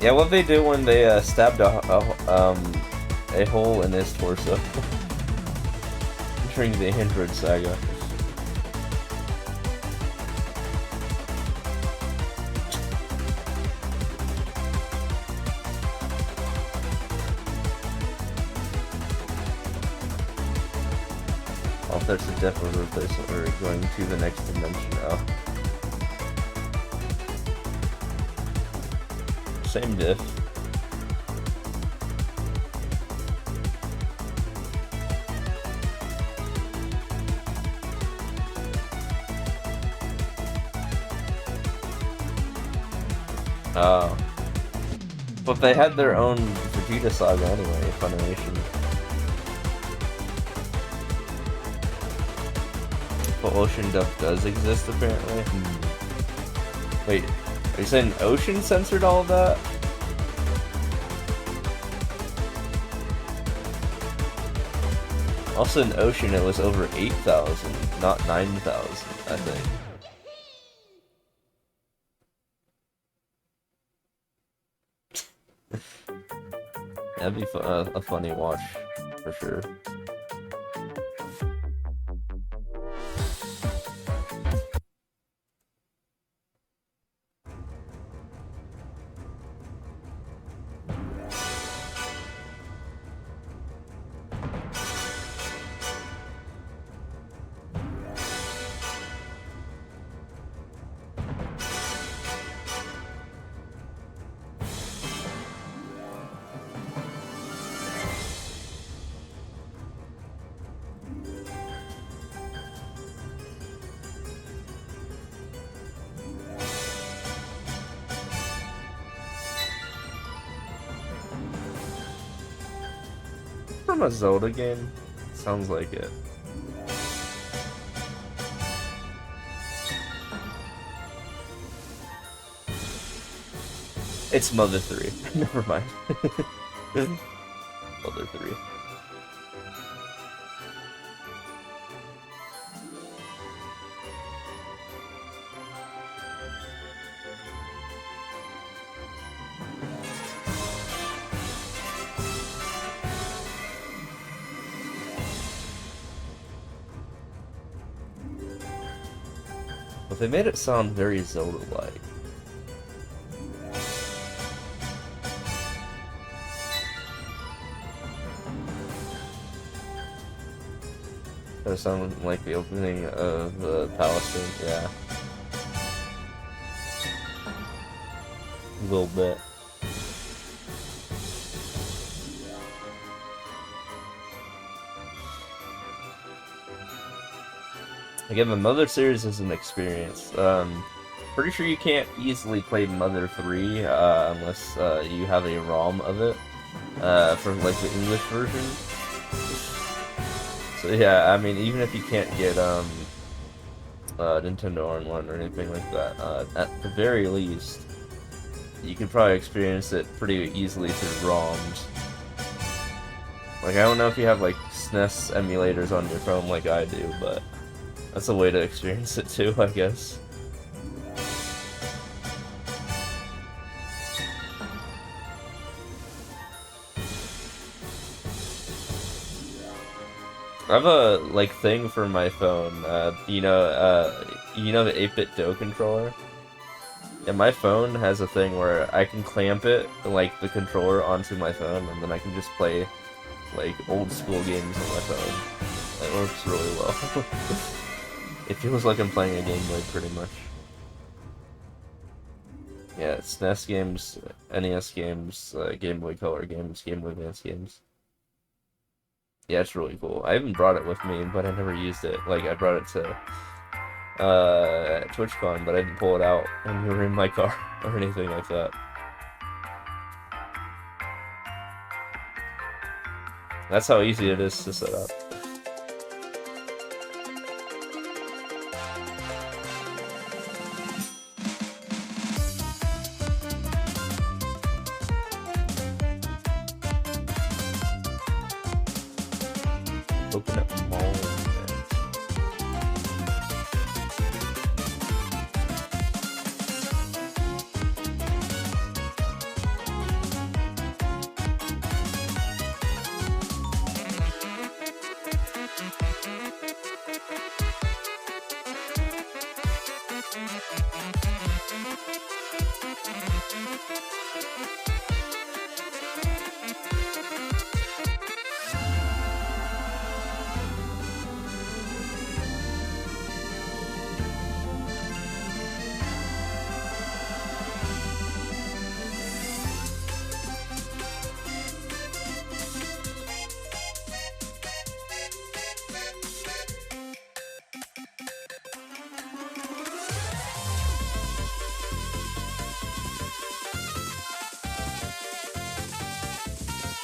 Yeah, what they do when they stabbed a hole in his torso during the Android saga. Oh, there's a definite replacement. We're going to the next dimension now. Same diff. Oh. But they had their own Vegeta saga anyway, Funimation. But Ocean Dub does exist apparently. Wait, are you saying Ocean censored all of that? Also in Ocean it was over 8,000, not 9,000, I think. That'd be a funny watch, for sure. From a Zelda game? Sounds like it. It's Mother 3. Never mind. Mother 3. But they made it sound very Zelda-like. That sounded like the opening of Palestine, yeah. A little bit. Again, the Mother series is an experience. Pretty sure you can't easily play Mother 3 unless you have a ROM of it for like the English version. So yeah, I mean, even if you can't get Nintendo Online or anything like that, at the very least, you can probably experience it pretty easily through ROMs. Like, I don't know if you have like SNES emulators on your phone like I do, but that's a way to experience it too, I guess. I have a like thing for my phone. You know the 8-bit Do controller. Yeah, my phone has a thing where I can clamp it, like the controller, onto my phone, and then I can just play like old school games on my phone. It works really well. It feels like I'm playing a Game Boy pretty much. Yeah, it's SNES games, NES games, Game Boy Color games, Game Boy Advance games. Yeah, it's really cool. I even brought it with me, but I never used it. Like, I brought it to TwitchCon, but I didn't pull it out when you were in my car or anything like that. That's how easy it is to set up. Coconut Mall.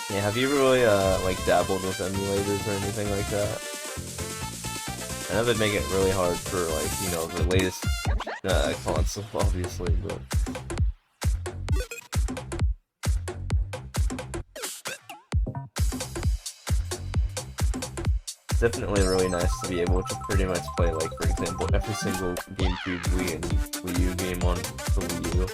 Yeah, have you really like dabbled with emulators or anything like that? I know they make it really hard for like, you know, the latest console, obviously, but it's definitely really nice to be able to pretty much play, like, for example, every single GameCube, Wii, and Wii U game on the Wii U.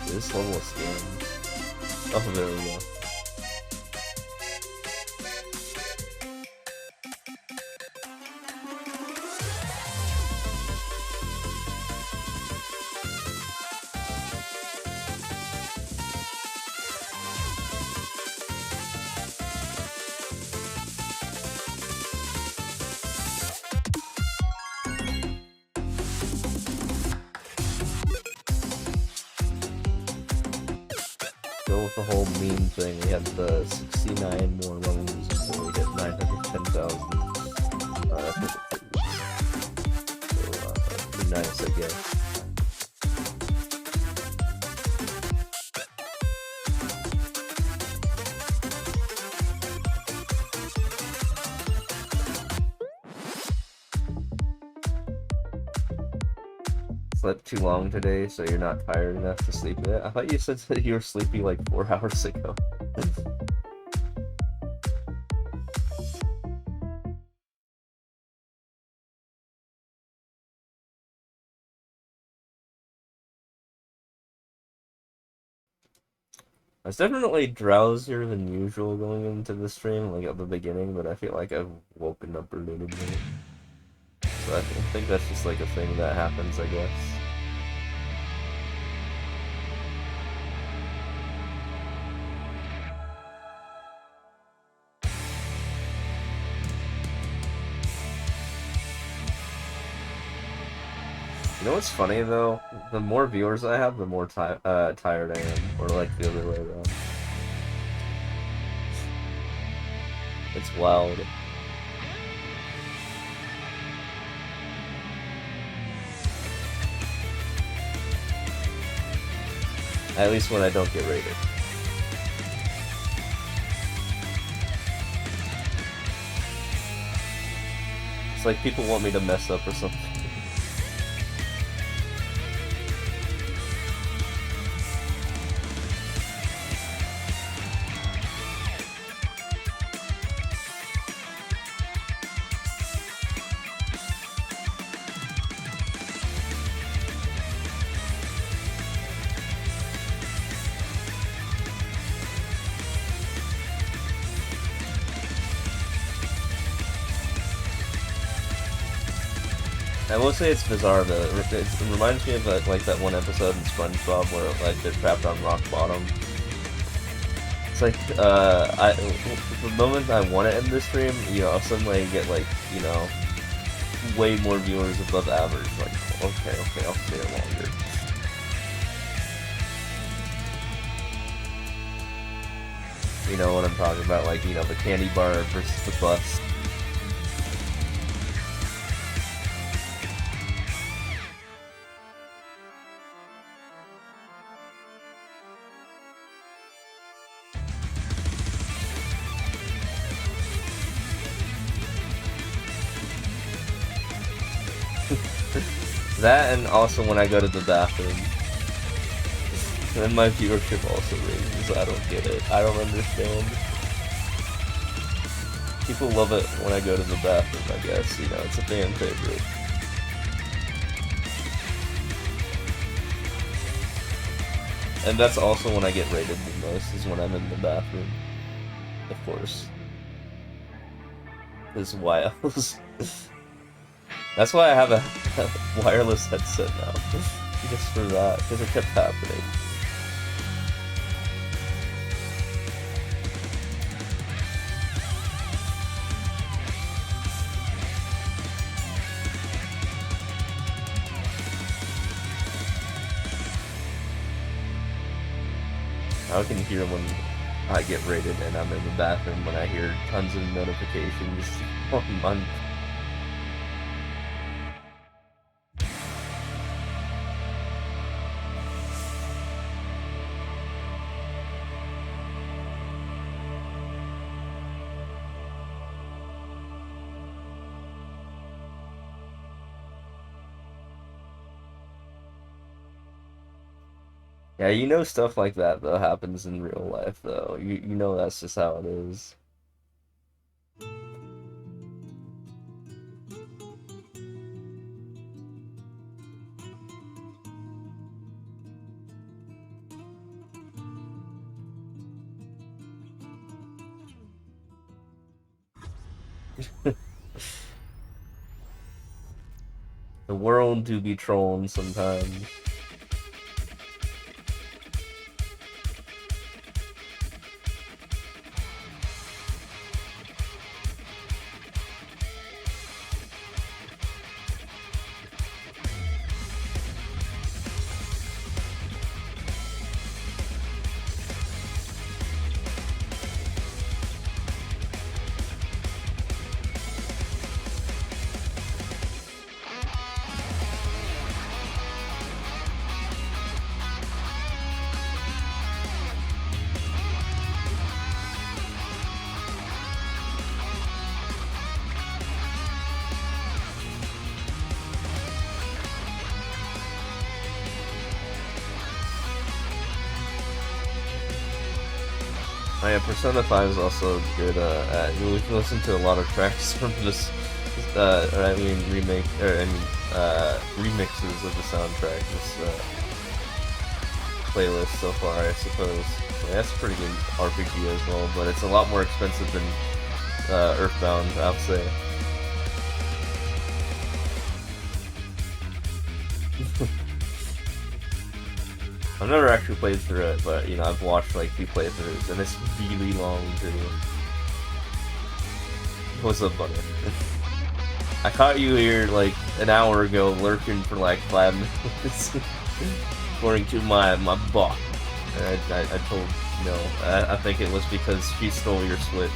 This level is scanned. Oh, there we go. Go with the whole meme thing. We had the 69 more levels until we hit 910,000. That's what it is. So, pretty nice, I guess. Slept too long today, so you're not tired enough to sleep yet? I thought you said that you were sleepy like 4 hours ago. I was definitely drowsier than usual going into the stream, like at the beginning, but I feel like I've woken up a little bit. So I think that's just like a thing that happens, I guess. You know what's funny though? The more viewers I have, the more tired I am, or like the other way around. It's wild. At least when I don't get rated. It's like people want me to mess up or something. I will say it's bizarre though. It reminds me of like that one episode in SpongeBob where like they're trapped on rock bottom. It's like the moment I want to end the stream, you know, suddenly I get like, you know, way more viewers above average. Like, okay, I'll stay longer. You know what I'm talking about? Like, you know, the candy bar versus the bus. That, and also when I go to the bathroom. And my viewership also raises. I don't get it. I don't understand. People love it when I go to the bathroom, I guess. You know, it's a fan favorite. And that's also when I get rated the most, is when I'm in the bathroom. Of course. This is why I was... That's why I have a wireless headset now. Just for that, because it kept happening. I can hear when I get rated and I'm in the bathroom when I hear tons of notifications on Yeah, you know stuff like that though happens in real life though. You know that's just how it is. The world do be trolling sometimes. Oh yeah, Persona 5 is also good you can listen to a lot of tracks from this, remixes of the soundtrack. playlist so far, I suppose. So that's a pretty good RPG as well, but it's a lot more expensive than Earthbound, I'll say. I've never actually played through it, but you know, I've watched like 2 playthroughs, and it's really long too. What's up, buddy? I caught you here like an hour ago, lurking for like 5 minutes, according to my bot. I told no. I think it was because she stole your Switch.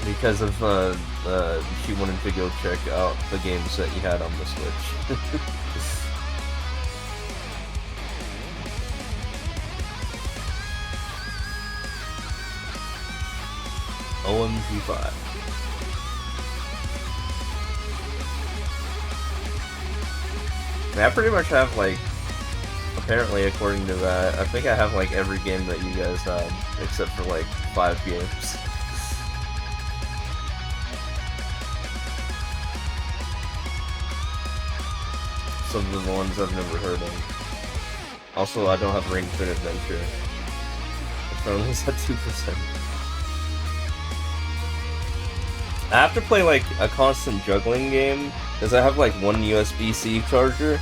Because of she wanted to go check out the games that you had on the Switch. OMG5. I pretty much have like, apparently according to that, I think I have like every game that you guys had, except for like 5 games. Some of the ones I've never heard of. Also, I don't have Ring Fit Adventure. It's only at 2%. I have to play like a constant juggling game, because I have like 1 USB-C charger,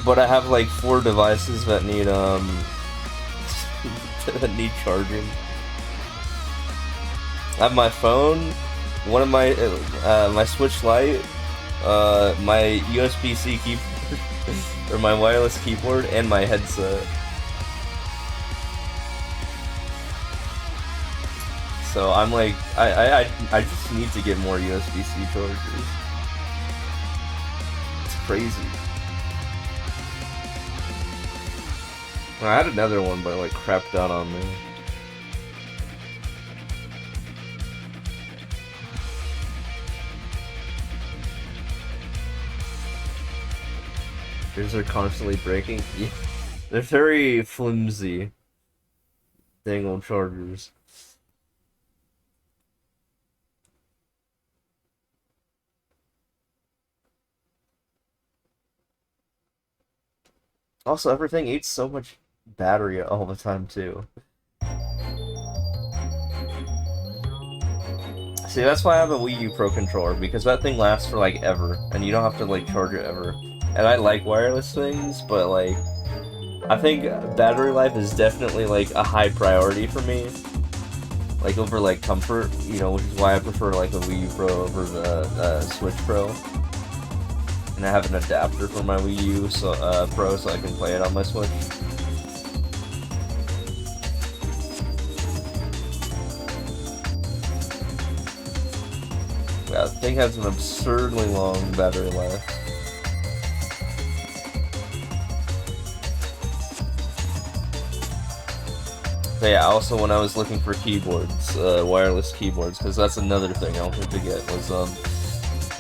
but I have like 4 devices that need that need charging. I have my phone, one of my my Switch Lite, my USB-C keyboard, or my wireless keyboard, and my headset. So I'm like, I just need to get more USB-C chargers. It's crazy. I had another one, but it like crapped out on me. These are constantly breaking. Yeah. They're very flimsy. Dang old chargers. Also, everything eats so much battery all the time, too. See, that's why I have a Wii U Pro Controller, because that thing lasts for, like, ever, and you don't have to, like, charge it ever. And I like wireless things, but, like, I think battery life is definitely, like, a high priority for me. Like, over, like, comfort, you know, which is why I prefer, like, the Wii U Pro over the Switch Pro. And I have an adapter for my Wii U Pro, so I can play it on my Switch. Yeah, the thing has an absurdly long battery life. But yeah, also when I was looking for keyboards, wireless keyboards, because that's another thing I wanted to get, was I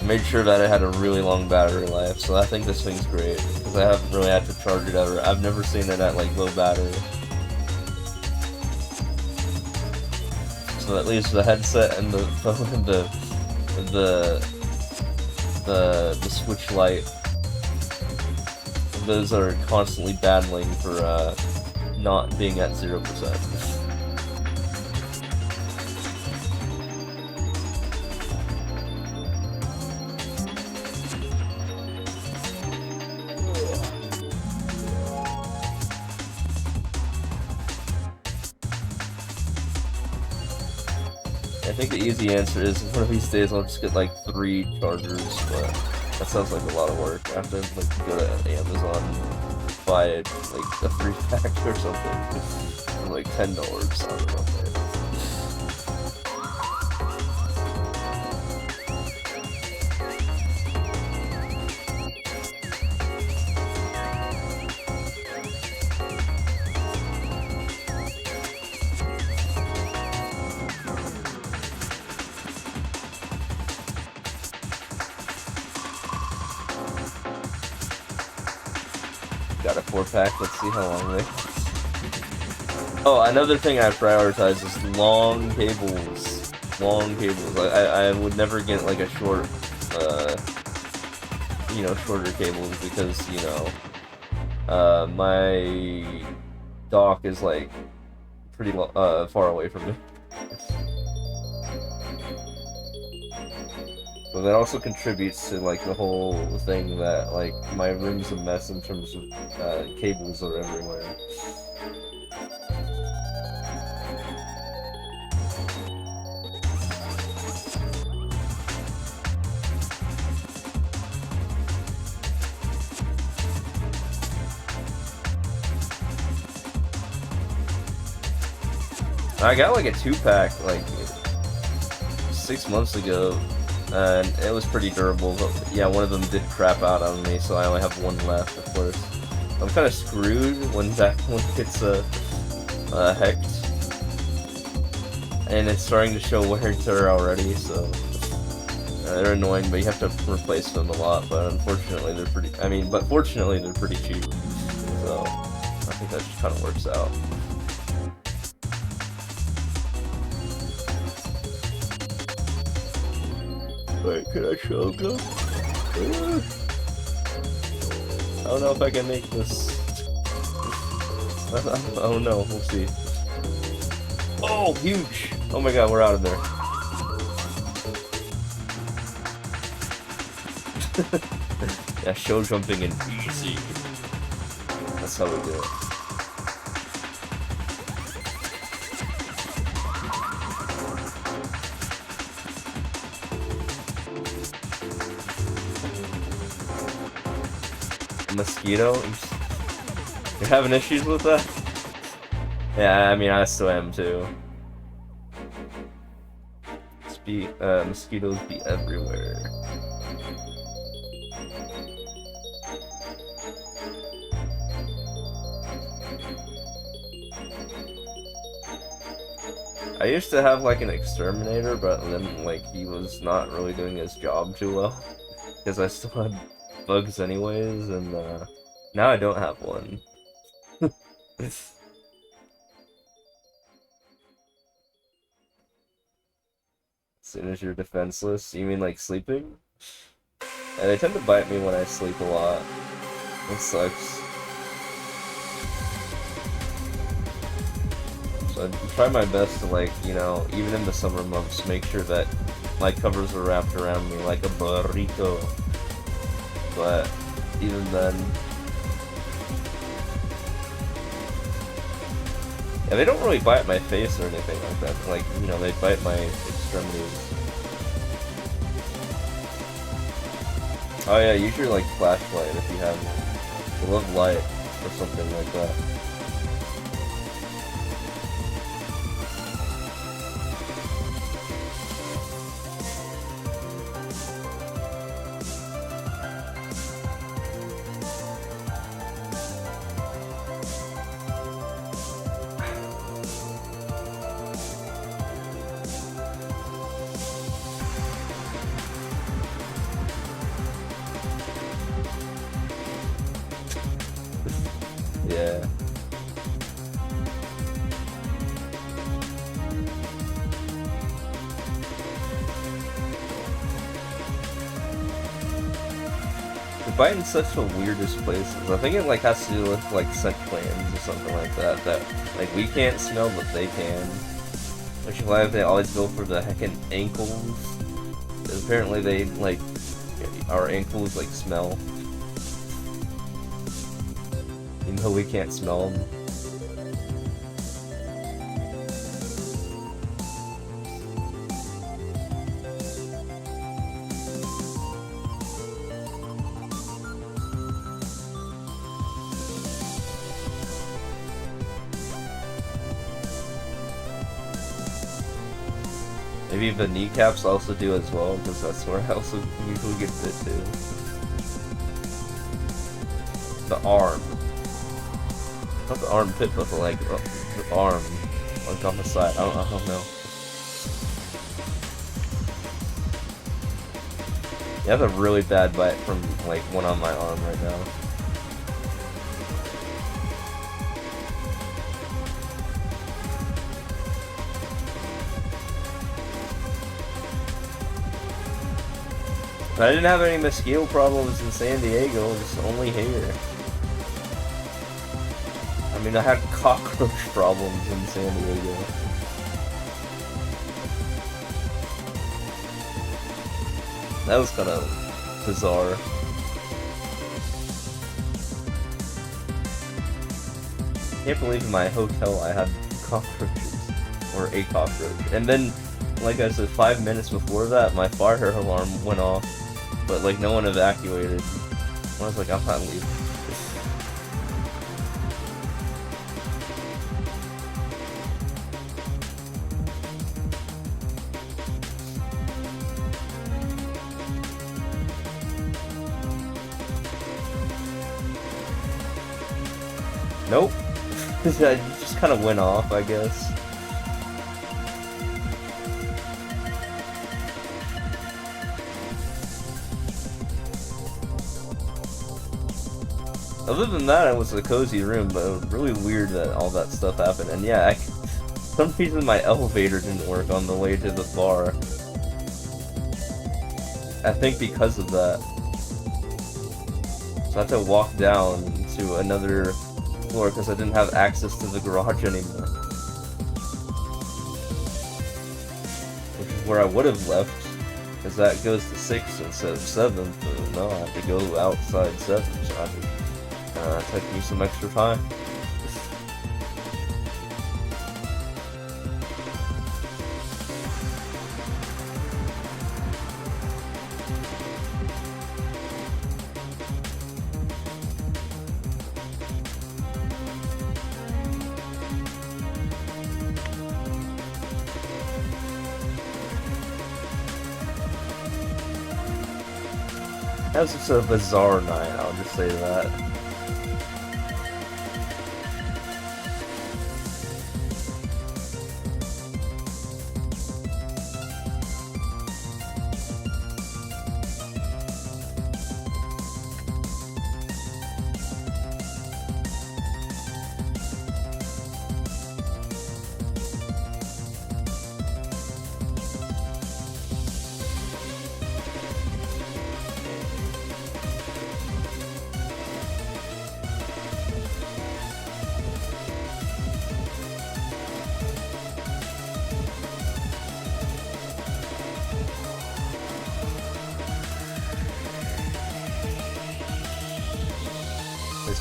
made sure that it had a really long battery life, so I think this thing's great, because I haven't really had to charge it ever. I've never seen it at, like, low battery. So at least the headset and the phone and the Switch Lite, those are constantly battling for, not being at 0%. I think the easy answer is one of these days I'll just get like 3 chargers, but that sounds like a lot of work. I have to like go to Amazon and buy like a 3-pack or something for like $10. I don't know. Got a 4-pack, let's see how long they... Oh, another thing I prioritize is long cables. long cables. I would never get like a short, you know, shorter cables because, you know, my dock is like pretty far away from me. But that also contributes to like the whole thing that like my room's a mess in terms of cables are everywhere. I got like a 2-pack like 6 months ago, and it was pretty durable, but yeah, one of them did crap out on me, so I only have one left, of course. I'm kind of screwed when that one gets hecked, and it's starting to show wear and tear already, so they're annoying, but you have to replace them a lot, but unfortunately they're pretty, but fortunately they're pretty cheap, so I think that just kind of works out. Wait, can I show them? I don't know if I can make this. Oh no, we'll see. Oh, huge! Oh my god, we're out of there. Yeah, show jumping in easy. That's how we do it. Mosquito? You're having issues with that? Yeah, I still am too. Mosquitoes be everywhere. I used to have like an exterminator, but then like he was not really doing his job too well because I still had bugs anyways, and now I don't have one. As soon as you're defenseless, you mean like sleeping? Yeah, they tend to bite me when I sleep a lot. It sucks. So I try my best to, like, you know, even in the summer months, make sure that my covers are wrapped around me like a burrito. But even then, yeah, they don't really bite my face or anything like that. Like, you know, they bite my extremities. Oh yeah, use your like flashlight if you have. You love light or something like that. Yeah. They bite in such the weirdest places. I think it like has to do with like scent glands or something like that. That like we can't smell, but they can. Which is why they always go for the heckin' ankles. Apparently they like our ankles like smell. Even though we can't smell them. Maybe the kneecaps also do as well, because that's where I also usually get bit too. The arm. Not the armpit, but like the arm, like on the side. I don't know. Yeah, I have a really bad bite from like one on my arm right now. I didn't have any mosquito problems in San Diego, just only here. I mean, I had cockroach problems in San Diego. That was kind of bizarre. I can't believe in my hotel I had cockroaches, or a cockroach. And then, like I said, 5 minutes before that, my fire alarm went off, but like no one evacuated. I was like, I'm not leaving. Nope. I just kind of went off, I guess. Other than that, it was a cozy room, but it was really weird that all that stuff happened. And yeah, for some reason my elevator didn't work on the way to the bar. I think because of that. So I had to walk down to another floor because I didn't have access to the garage anymore. Which is where I would have left, because that goes to 6th instead of 7th, but no, I have to go outside 7th, so I have to take me some extra time. That was just a bizarre night, I'll just say that.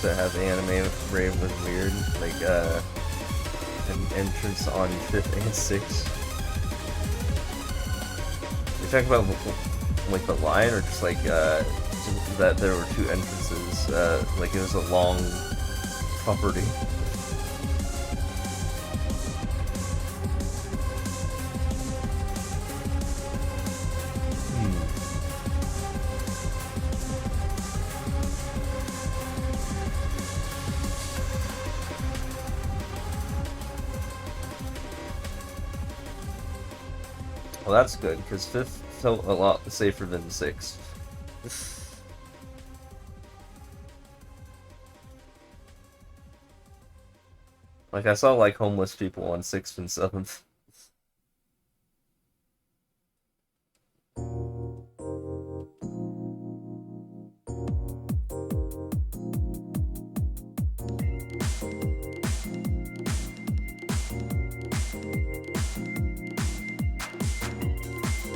That have anime rave was weird, like an entrance on 5th and 6th. You're talking about like the line, or just like that there were 2 entrances, like it was a long property. Well, that's good, because 5th felt a lot safer than 6th. Like, I saw, like, homeless people on 6th and 7th.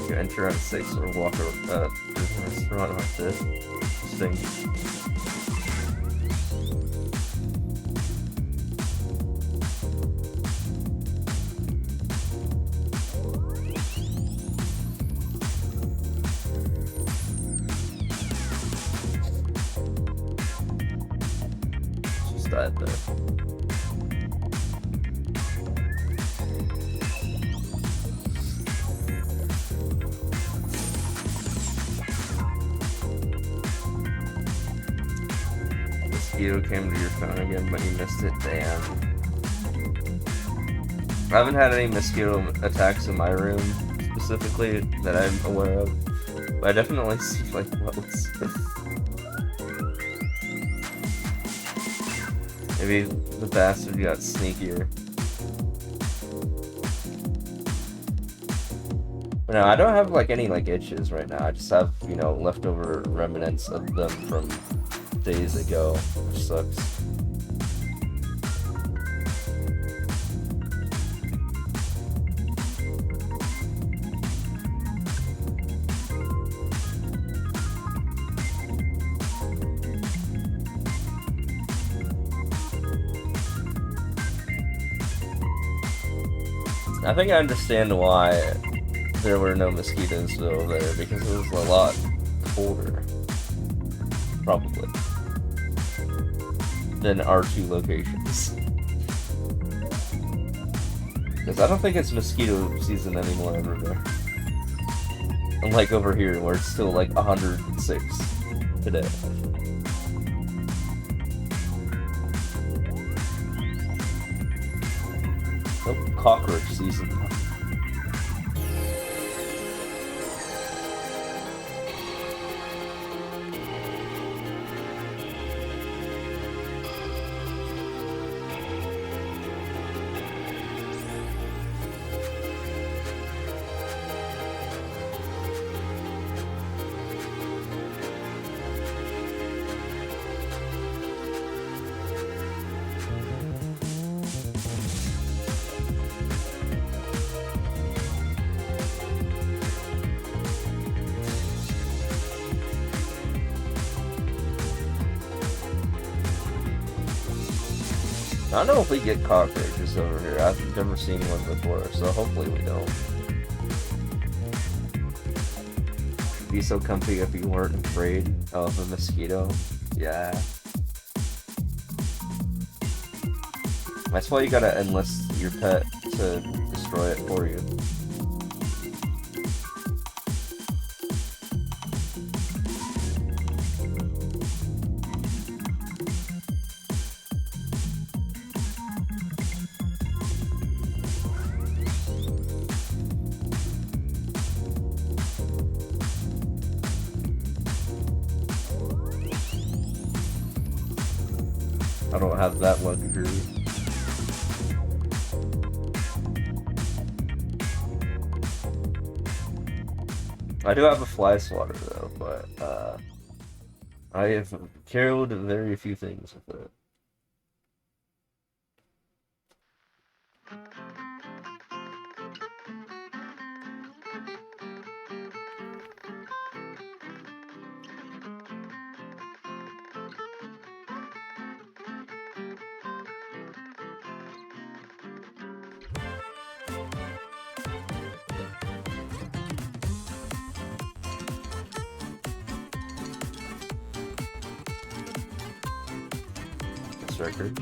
You enter on 6th or walk through the restaurant on 5th. Interesting. Just died there. Mosquito came to your phone again, but you missed it. Damn. I haven't had any mosquito attacks in my room specifically that I'm aware of, but I definitely see like loads. Maybe the bastard got sneakier. No, I don't have like any like itches right now. I just have, you know, leftover remnants of them from days ago, which sucks. I think I understand why there were no mosquitoes over there, because it was a lot colder, probably, than our two locations. Because I don't think it's mosquito season anymore over there. Unlike over here, where it's still like 106 today. Nope, cockroach season. I don't know if we get cockroaches over here. I've never seen one before, so hopefully we don't. Be so comfy if you weren't afraid of a mosquito. Yeah. That's why you gotta enlist your pet to destroy it for you. I don't have that luxury. I do have a fly swatter though, but I have killed very few things with it. This record.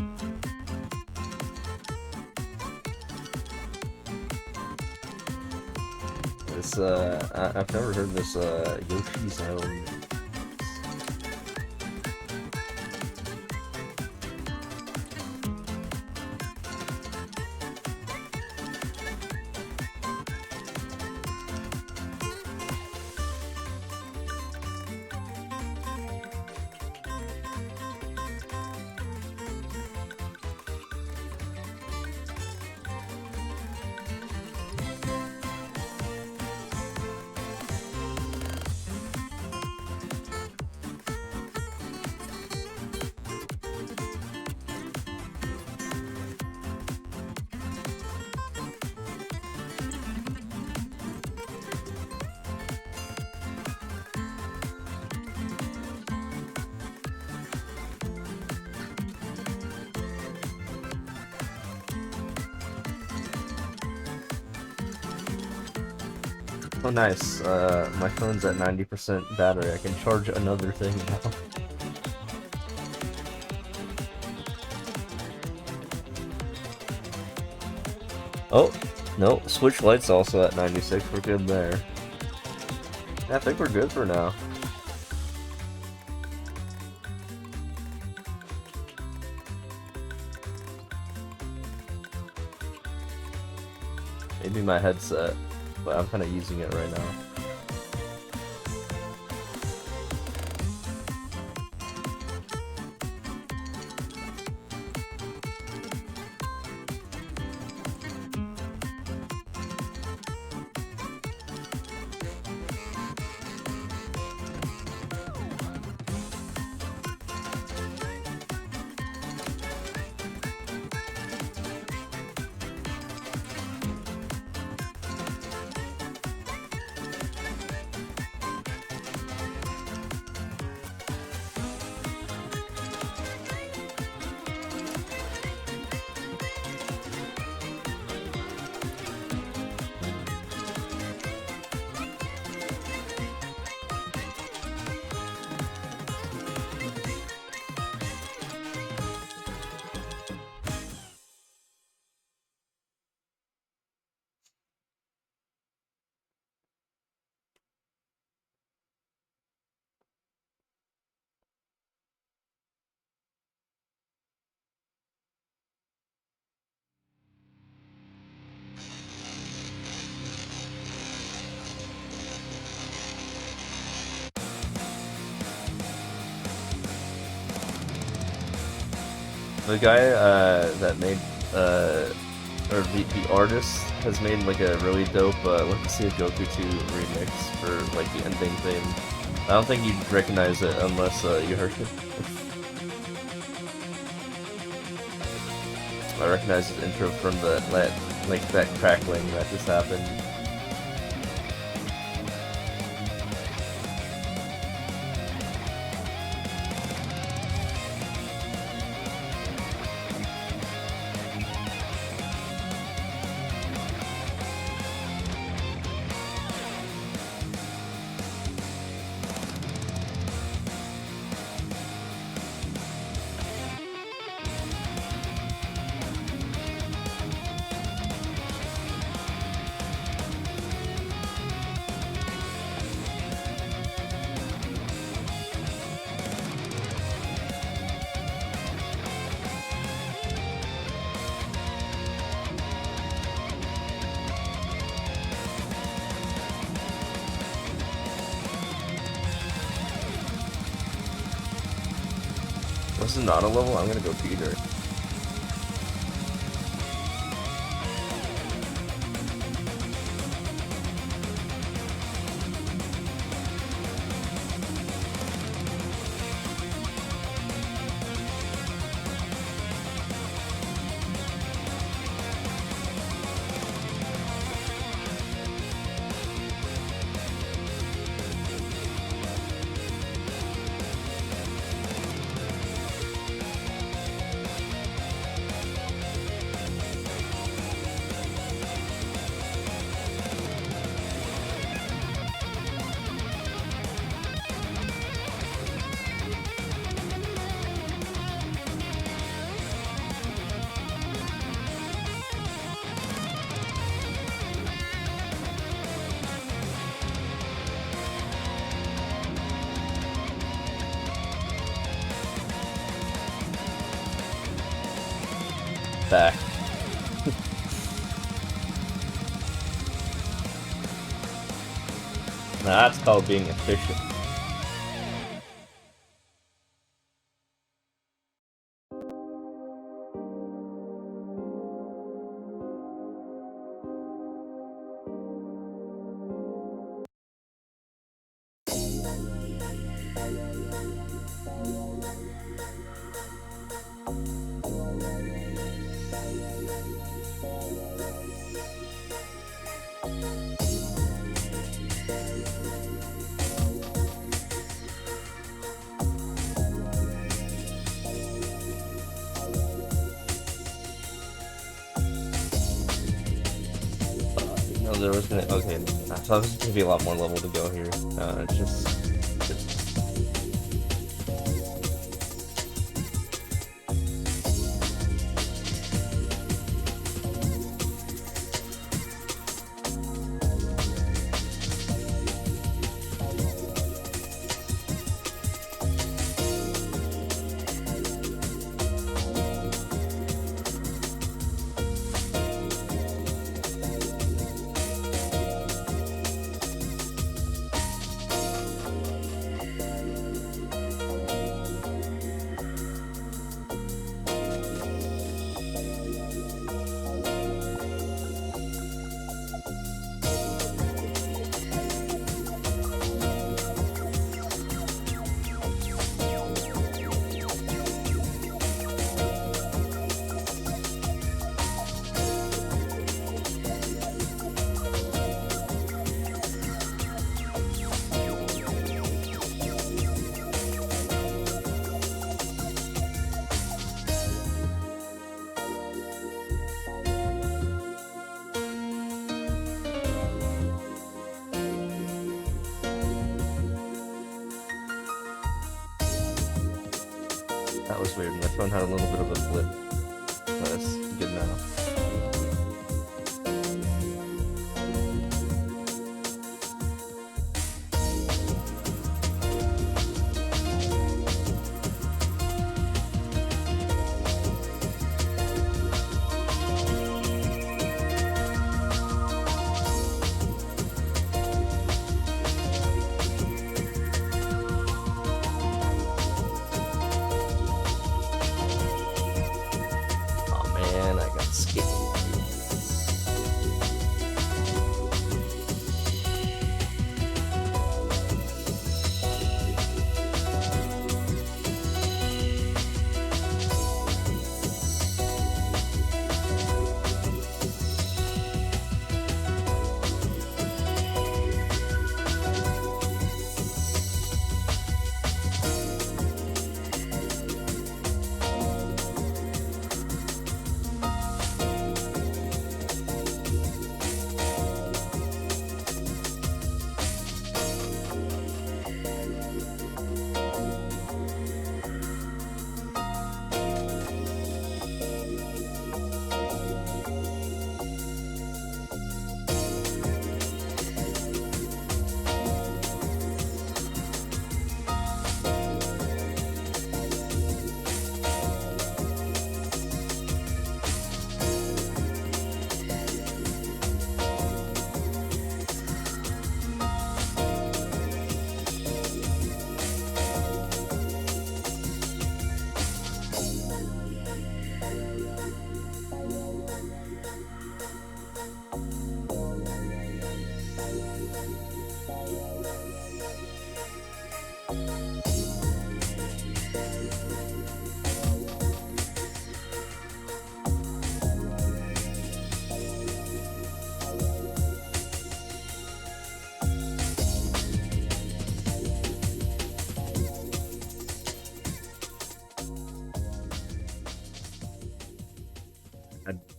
This I've never heard this Yoshi's Own. Oh nice, my phone's at 90% battery. I can charge another thing now. Oh, no, Switch Lite's also at 96, we're good there. Yeah, I think we're good for now. Maybe my headset, but I'm kind of using it right now. The guy that made or the artist has made like a really dope Legacy of Goku 2 remix for like the ending theme. I don't think you'd recognize it unless you heard it. I recognize his intro from that crackling that just happened. This is not a level, I'm gonna go Peter. Back. Now that's called being efficient. There was gonna okay, so there's gonna be a lot more level to go here. It's just that was weird. My phone had a little bit of a blip. But it's good now. And I got skipped.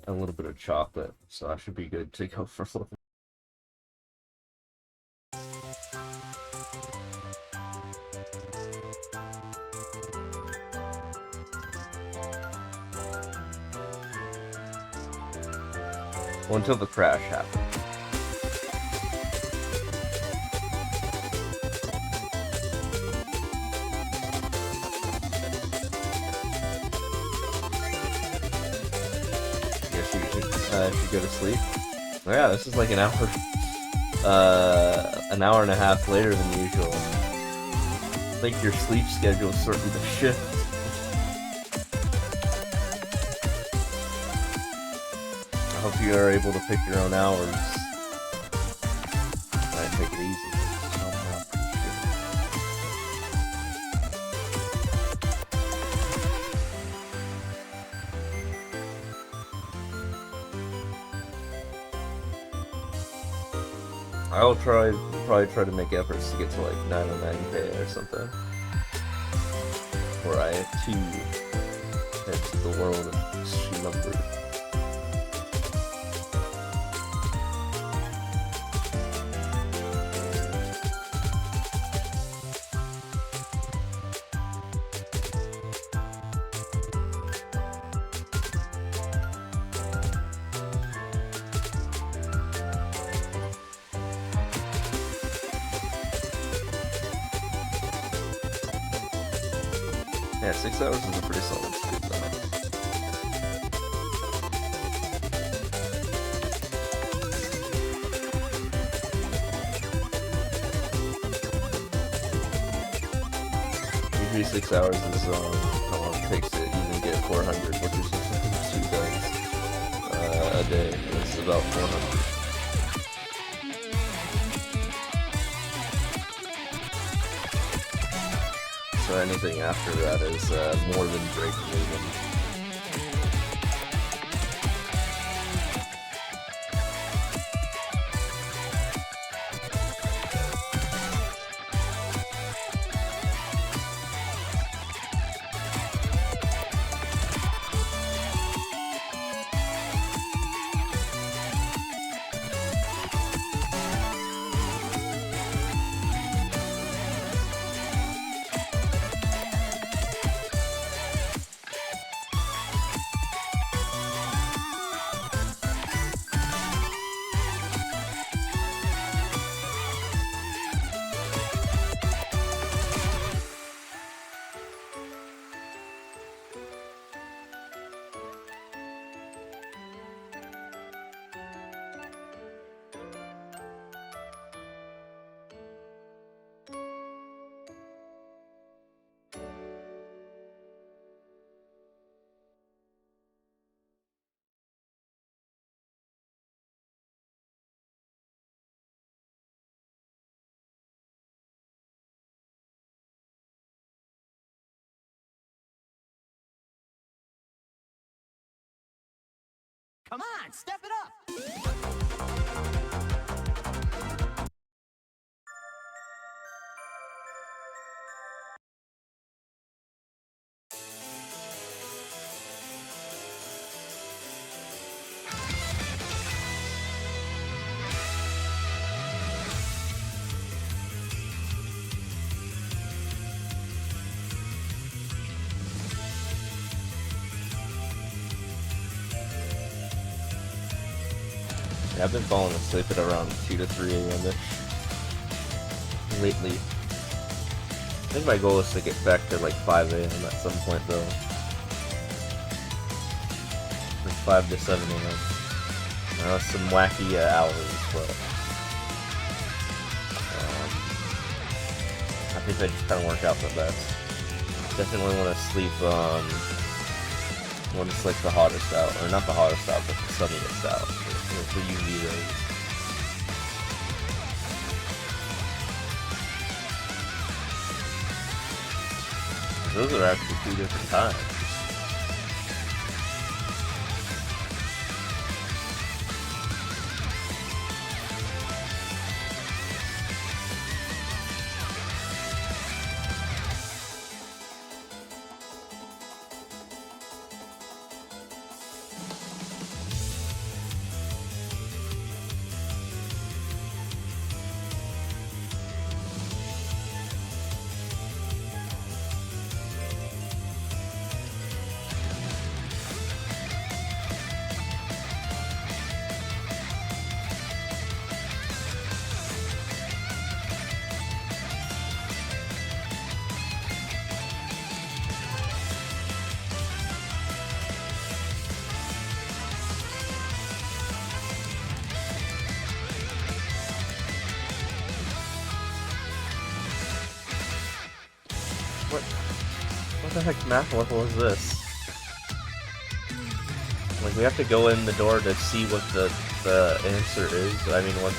A little bit of chocolate, so I should be good to go for flipping. Well, until the crash happened. Should go to sleep. Oh yeah, this is like an hour and a half later than usual. I think your sleep schedule is starting to shift. I hope you are able to pick your own hours. Might take it easy. I'll probably try to make efforts to get to like 909K or something. Where I too head to the world of Slumber. Yeah, 6 hours is a pretty solid sleep though. Usually 6 hours is how long it takes to even get 400, which is 2 days a day. It's about 400. So anything after that is more than breaking even.
Come on, step it up.
Yeah, I've been falling asleep at around 2 to 3 a.m. lately. I think my goal is to get back to like 5 a.m. at some point though. Like 5 to 7 a.m. I know some wacky hours, but I think they just kind of work out the best. Definitely want to sleep when it's like the hottest out, or not the hottest out, but the sunniest out. The UV rays. Those are actually 2 different times. What the heck math level is this? Like, we have to go in the door to see what the answer is. I mean, what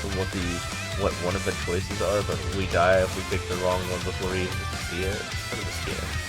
one of the choices are, but we die if we pick the wrong one before we even see it. It's kind of a scam.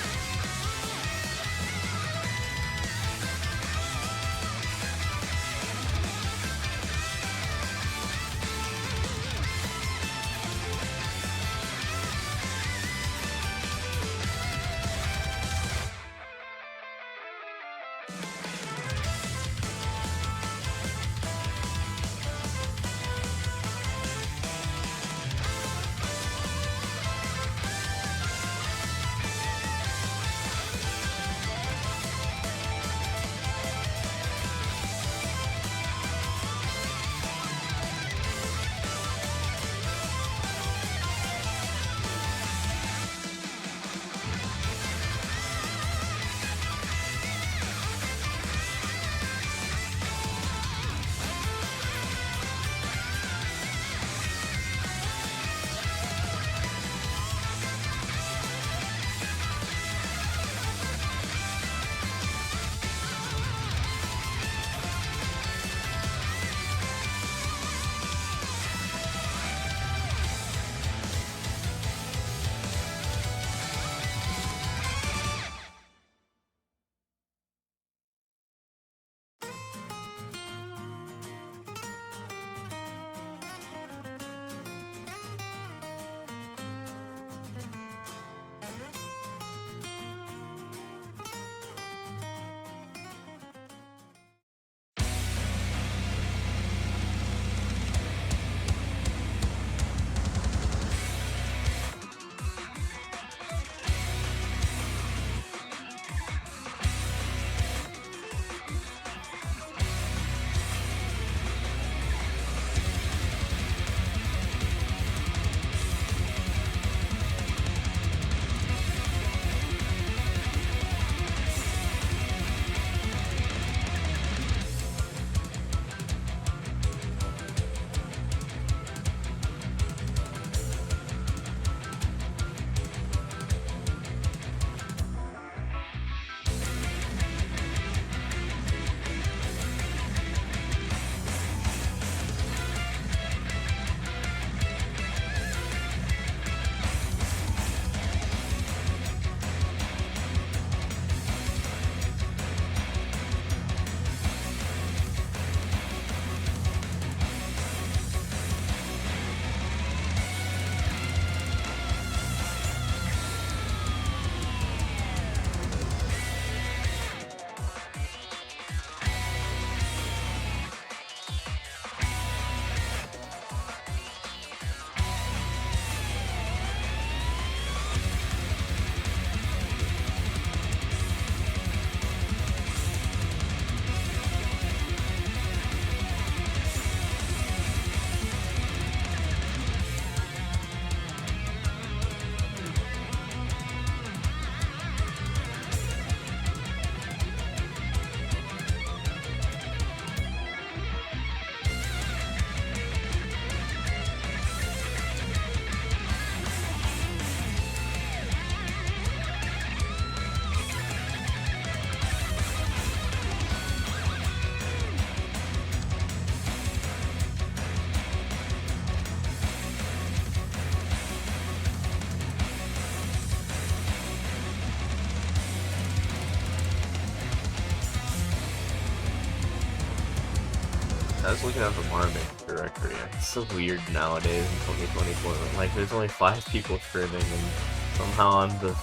I was looking at the Marmot directory. It's so weird nowadays in 2024. Like, there's only 5 people streaming, and somehow I'm the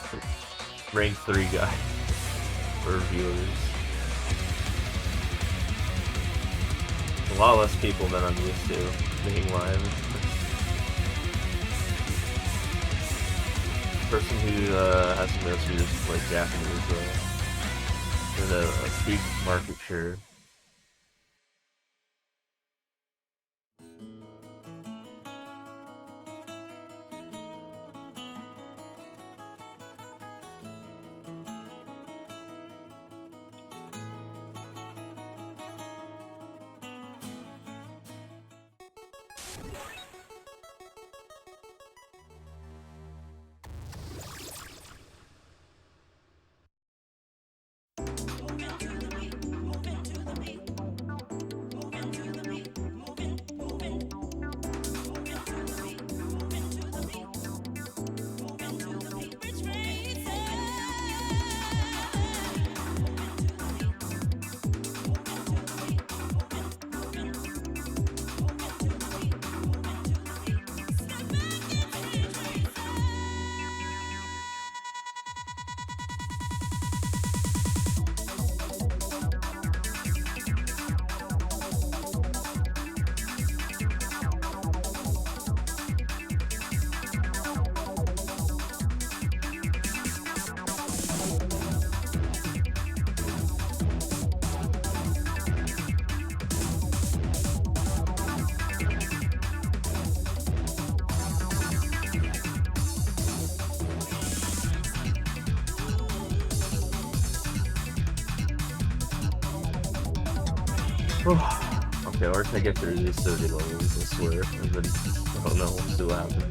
rank 3 guy for viewers. A lot less people than I'm used to being live. The person who has the most viewers is like Japanese, with a big market share. Okay, or if I get through these 30 levels, I swear, and then I don't know what's still happening.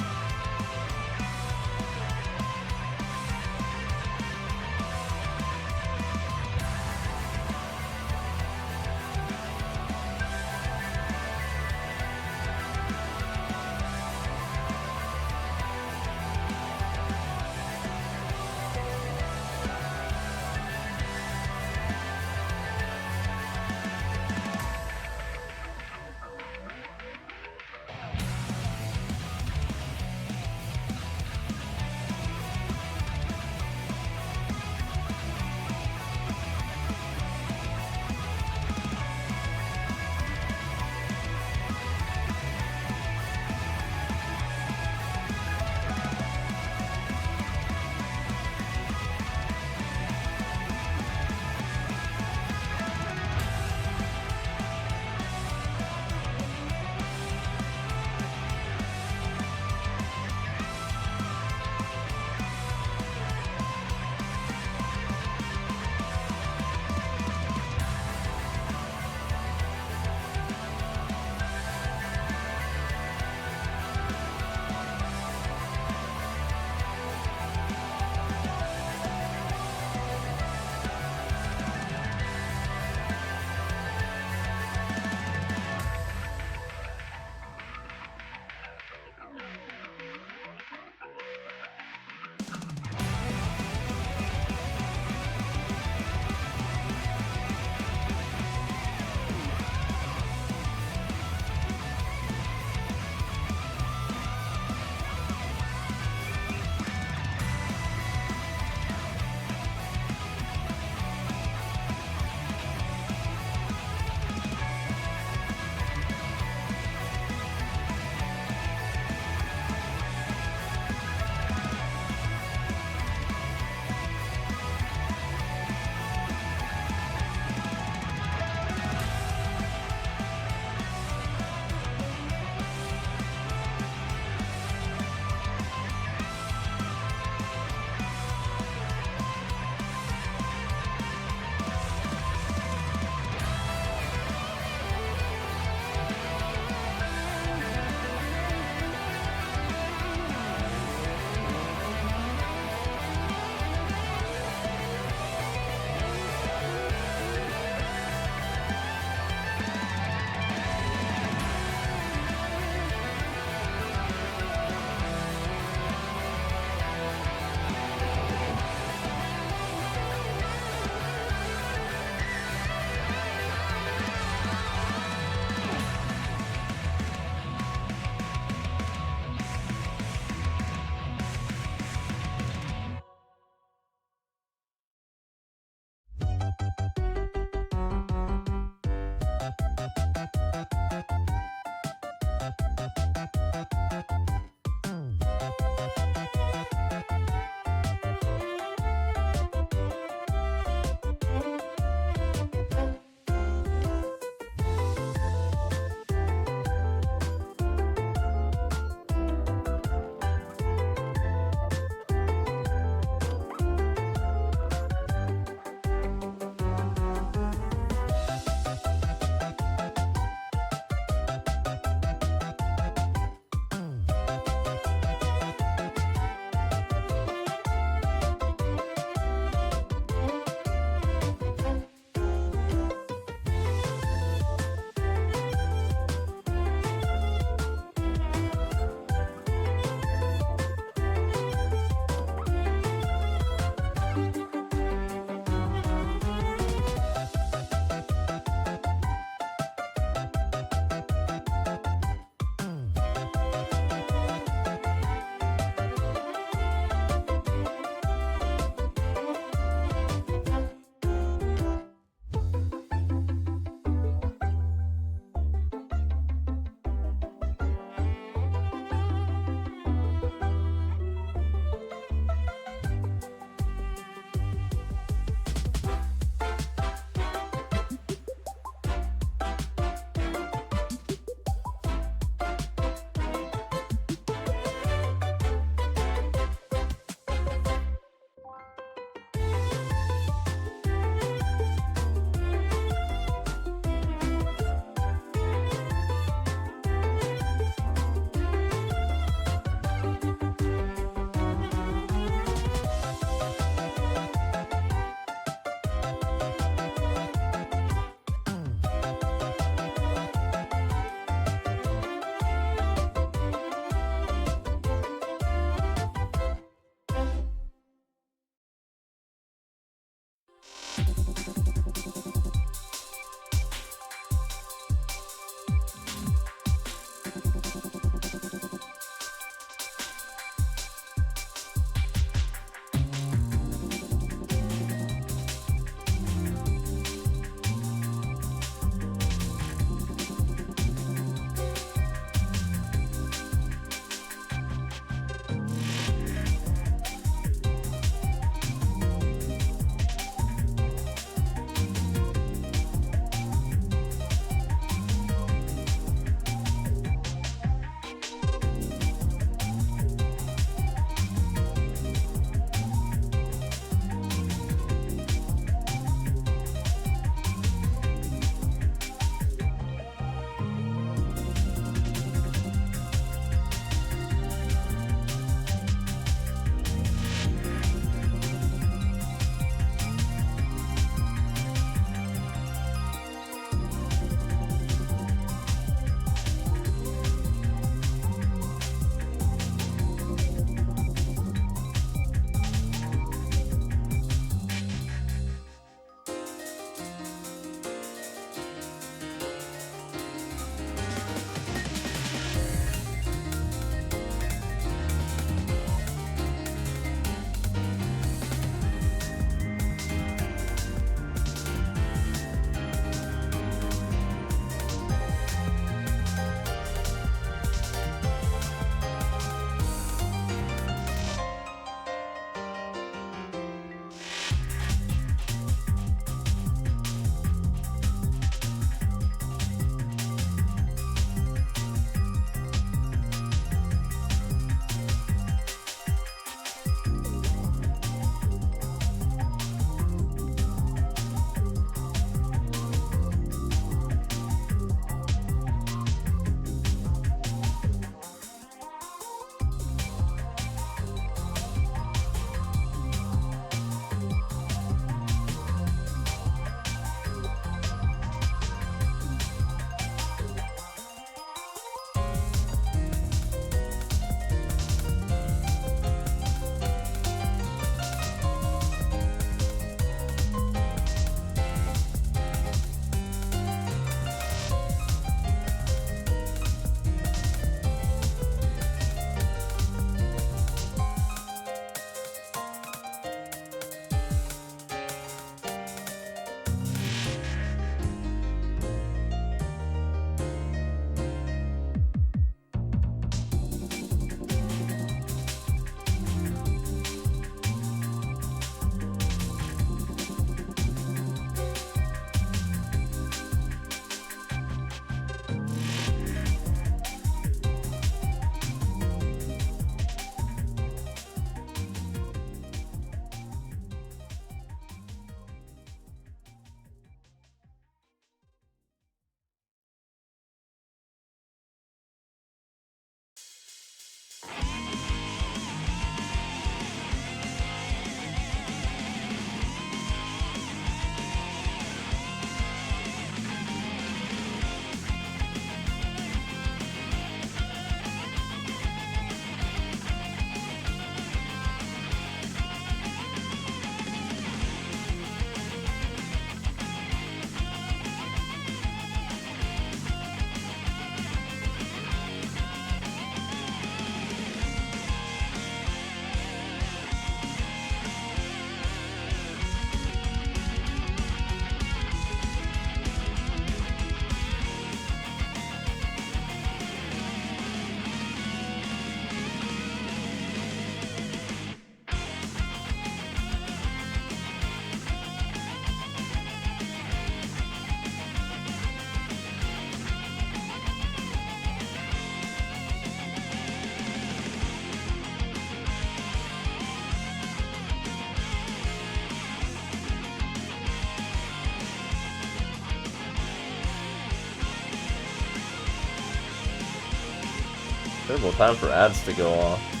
Terrible time for ads to go off.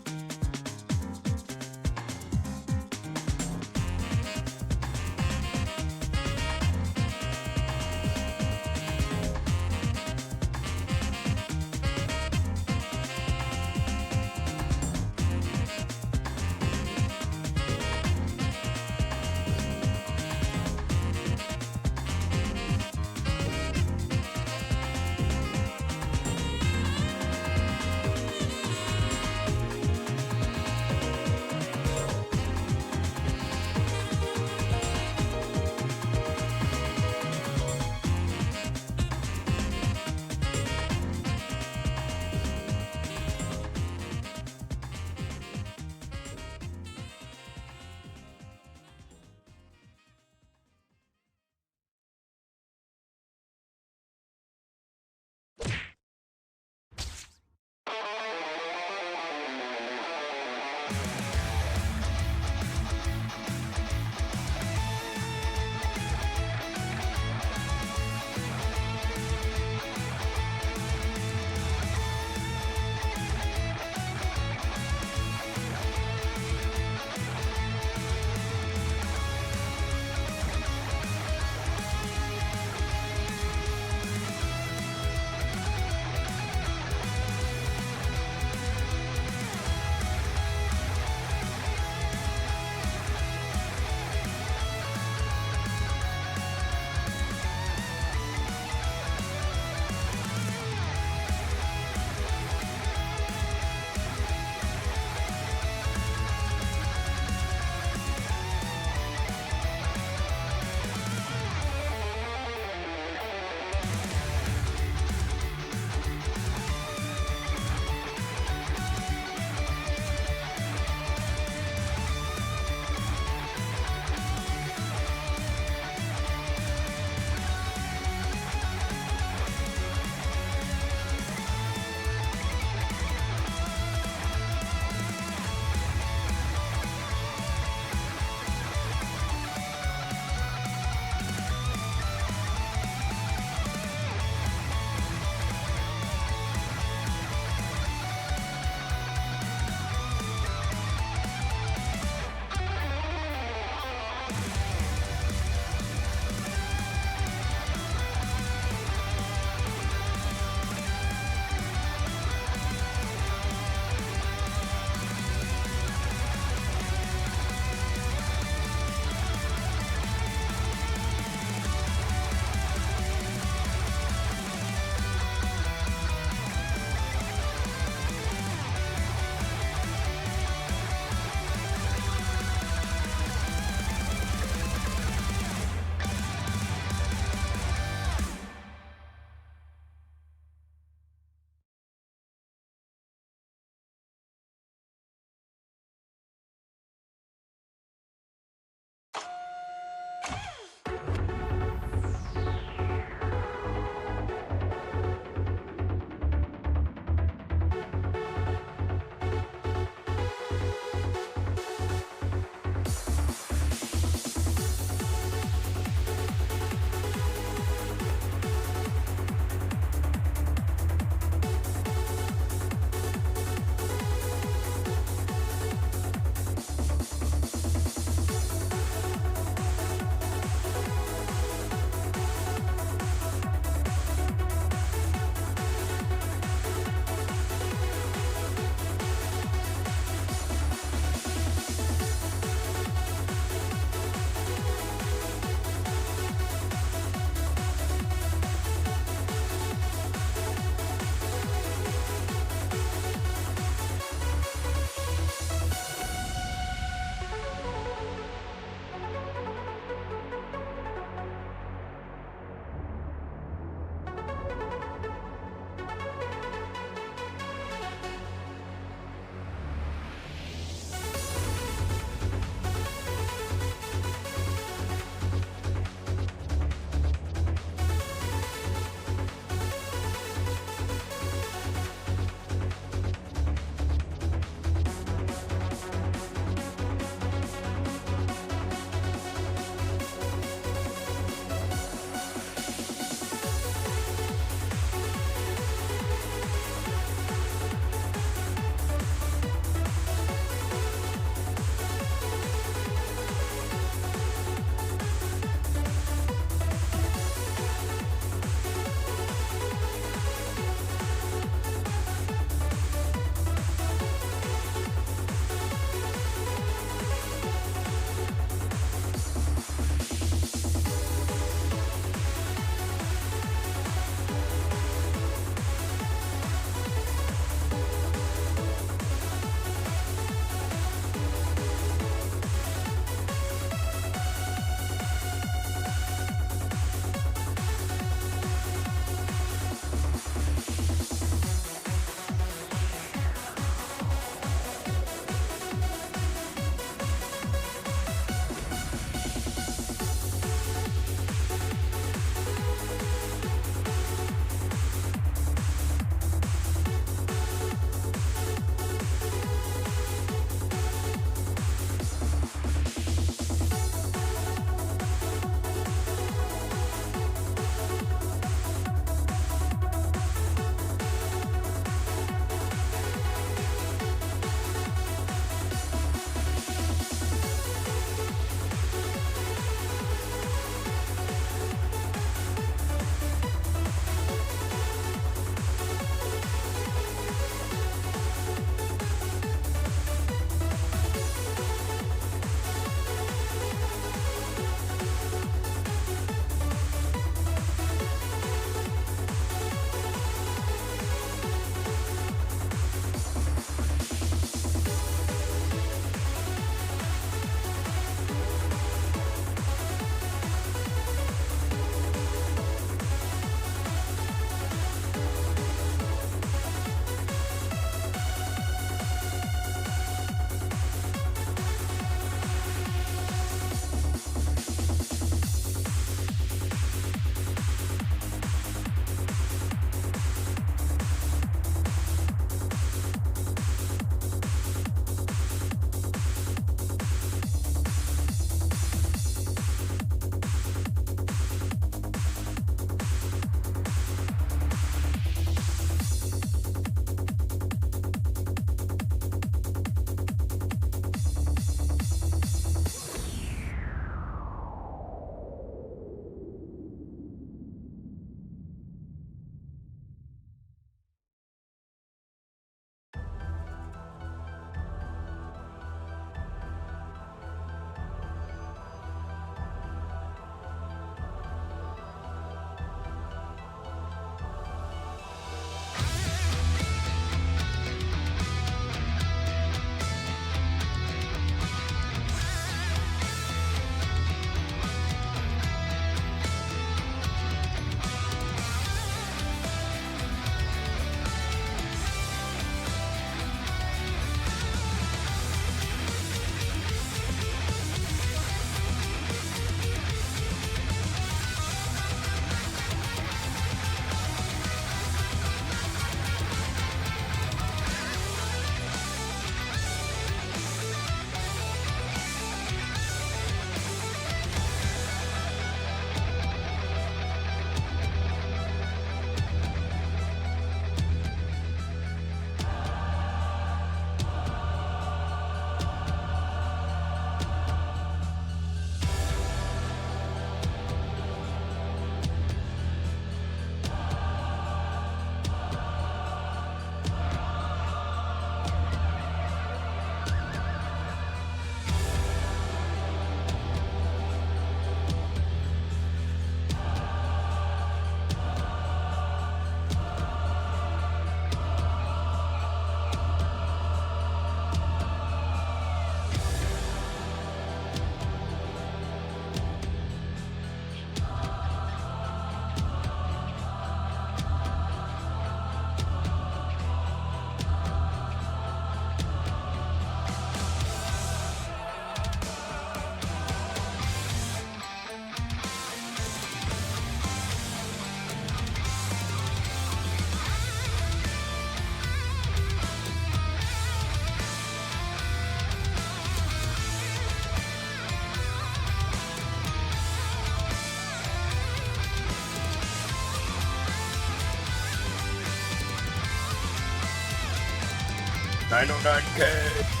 909K.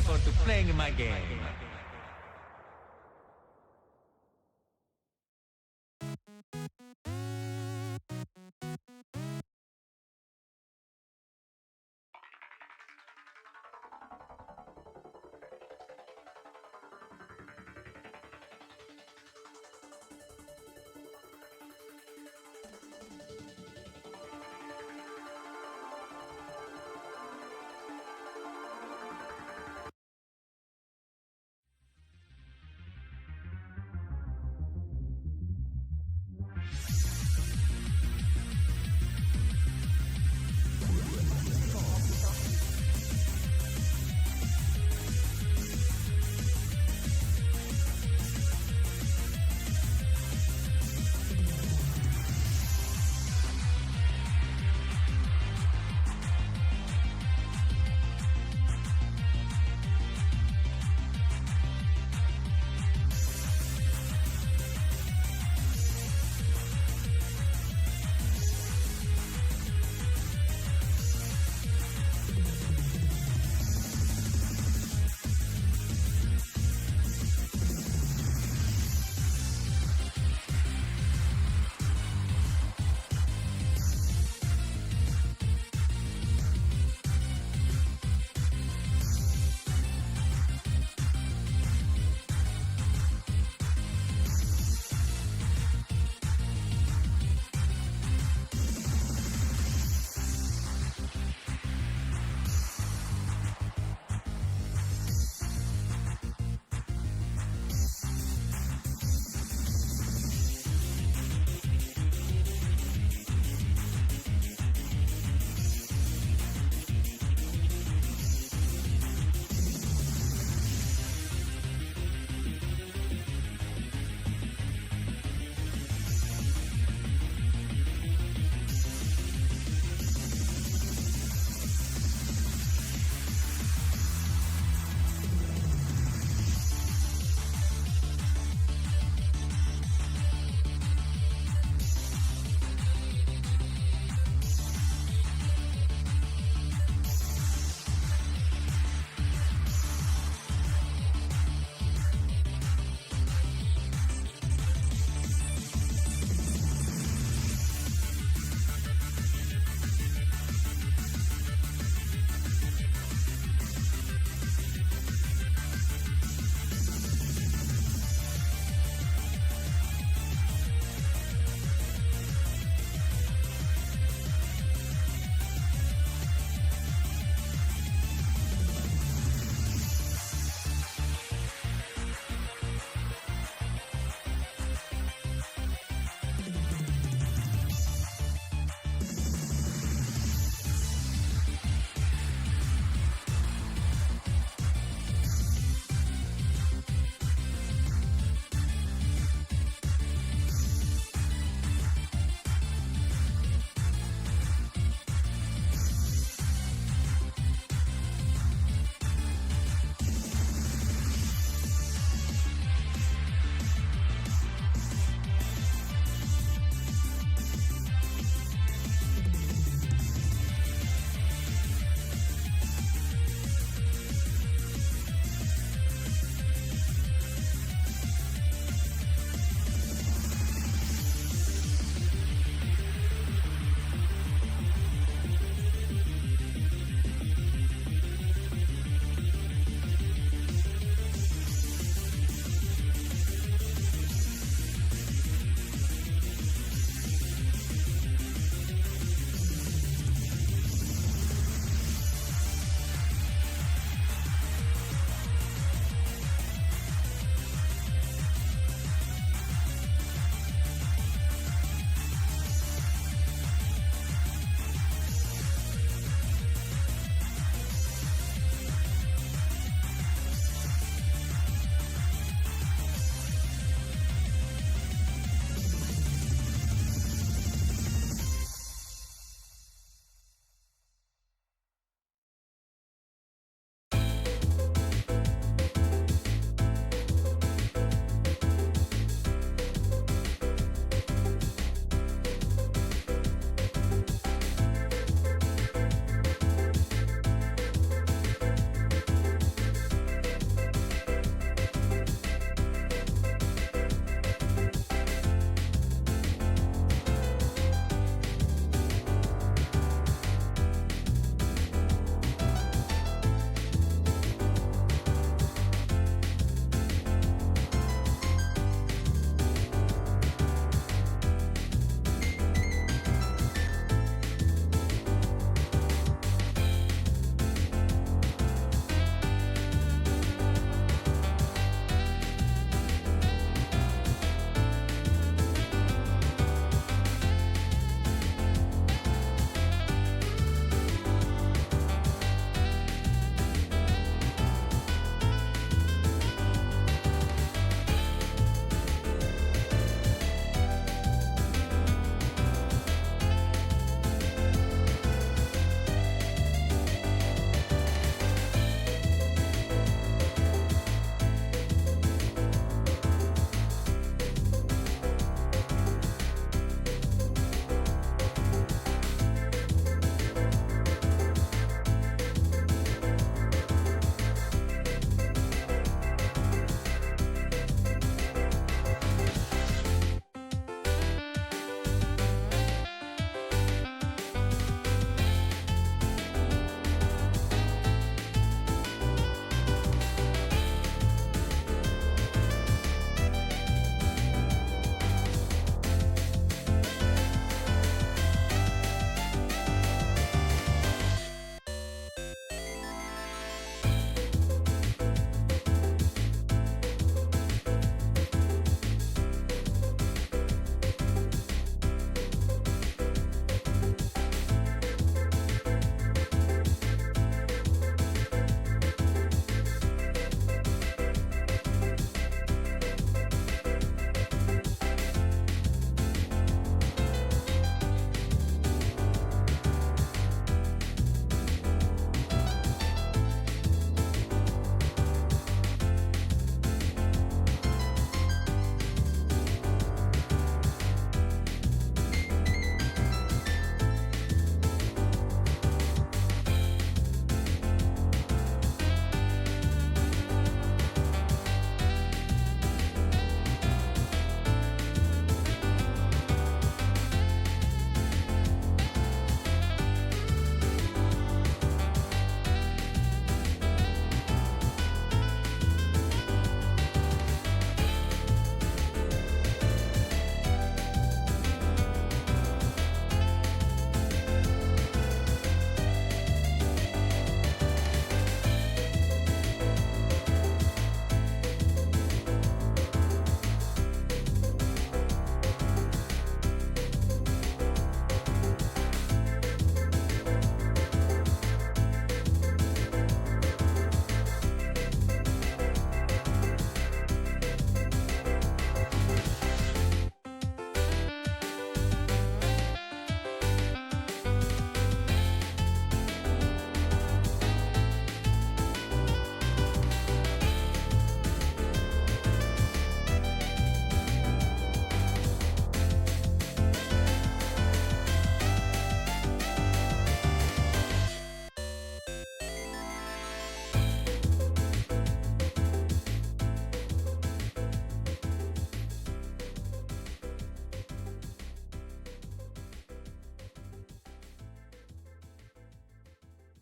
forward to playing my game.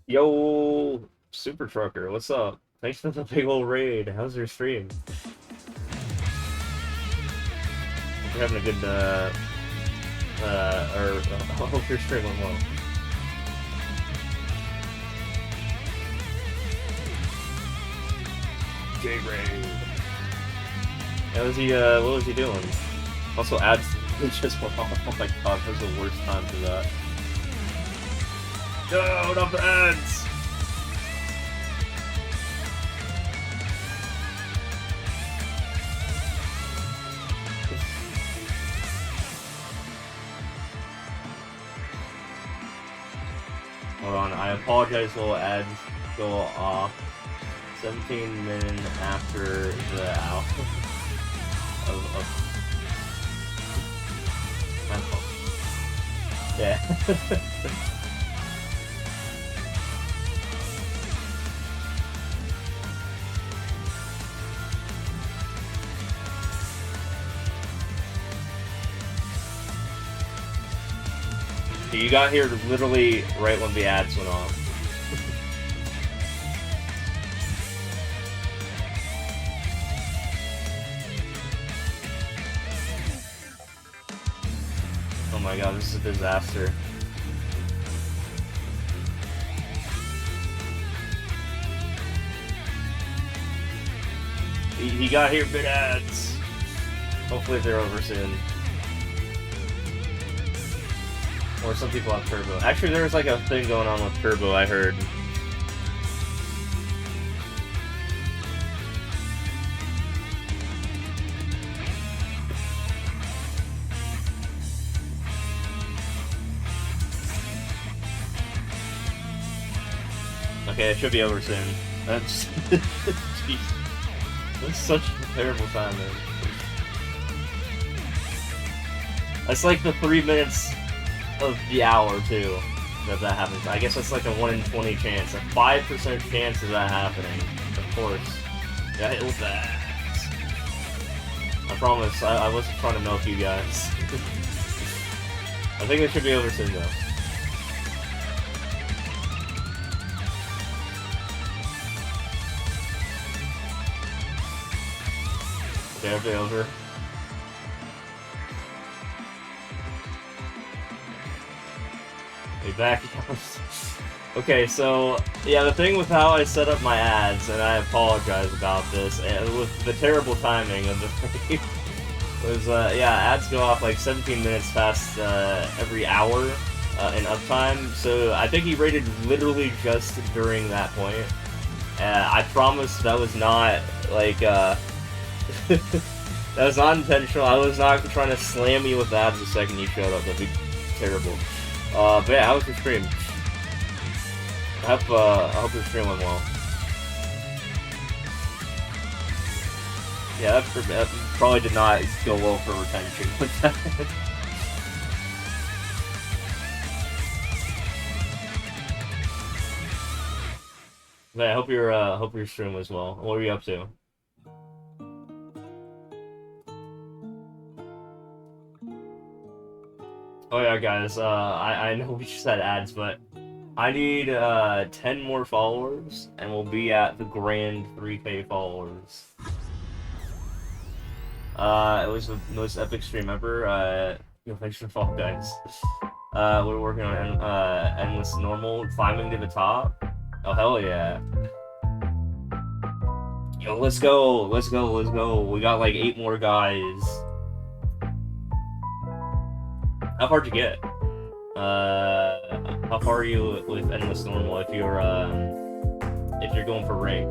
Yo, Super Trucker, what's up? Thanks for the big old raid. How's your stream? Hope you're having a good, I hope your stream went well. J-Raid. What was he doing? Also, ads just went off. Oh my god, that was the worst time for that. No, not the ads! Hold on, I apologize while ads go off. 17 minutes after the out of yeah. You got here literally right when the ads went off. Oh my god, this is a disaster. He got here mid ads. Hopefully they're over soon. Or some people have turbo. Actually, there was like a thing going on with turbo, I heard. Okay, it should be over soon. That's jeez. That's such a terrible time, man. That's like the 3 minutes of the hour too that happens. I guess that's like a 1 in 20 chance, a 5% chance of that happening. Of course. Yeah, hit with that. I promise, I wasn't trying to milk you guys. I think it should be over soon though. Okay, over. Back. Okay, so yeah, the thing with how I set up my ads, and I apologize about this, and with the terrible timing of the thing, was yeah, ads go off like 17 minutes past every hour in uptime. So I think he rated literally just during that point. I promise that was not like that was not intentional. I was not trying to slam you with ads the second you showed up. That'd be terrible. But yeah, how was your stream? I hope your stream went well. Yeah, that probably did not go well for retention. But I hope your stream was well. What were you up to? Oh yeah, guys, I know we just had ads, but I need 10 more followers, and we'll be at the grand 3K followers. It was the most epic stream ever. Thanks for the follow, guys. We're working on Endless Normal, climbing to the top. Oh, hell yeah. Yo, let's go, let's go, let's go. We got like 8 more guys. How far did you get? How far are you with Endless Normal if you're going for rank?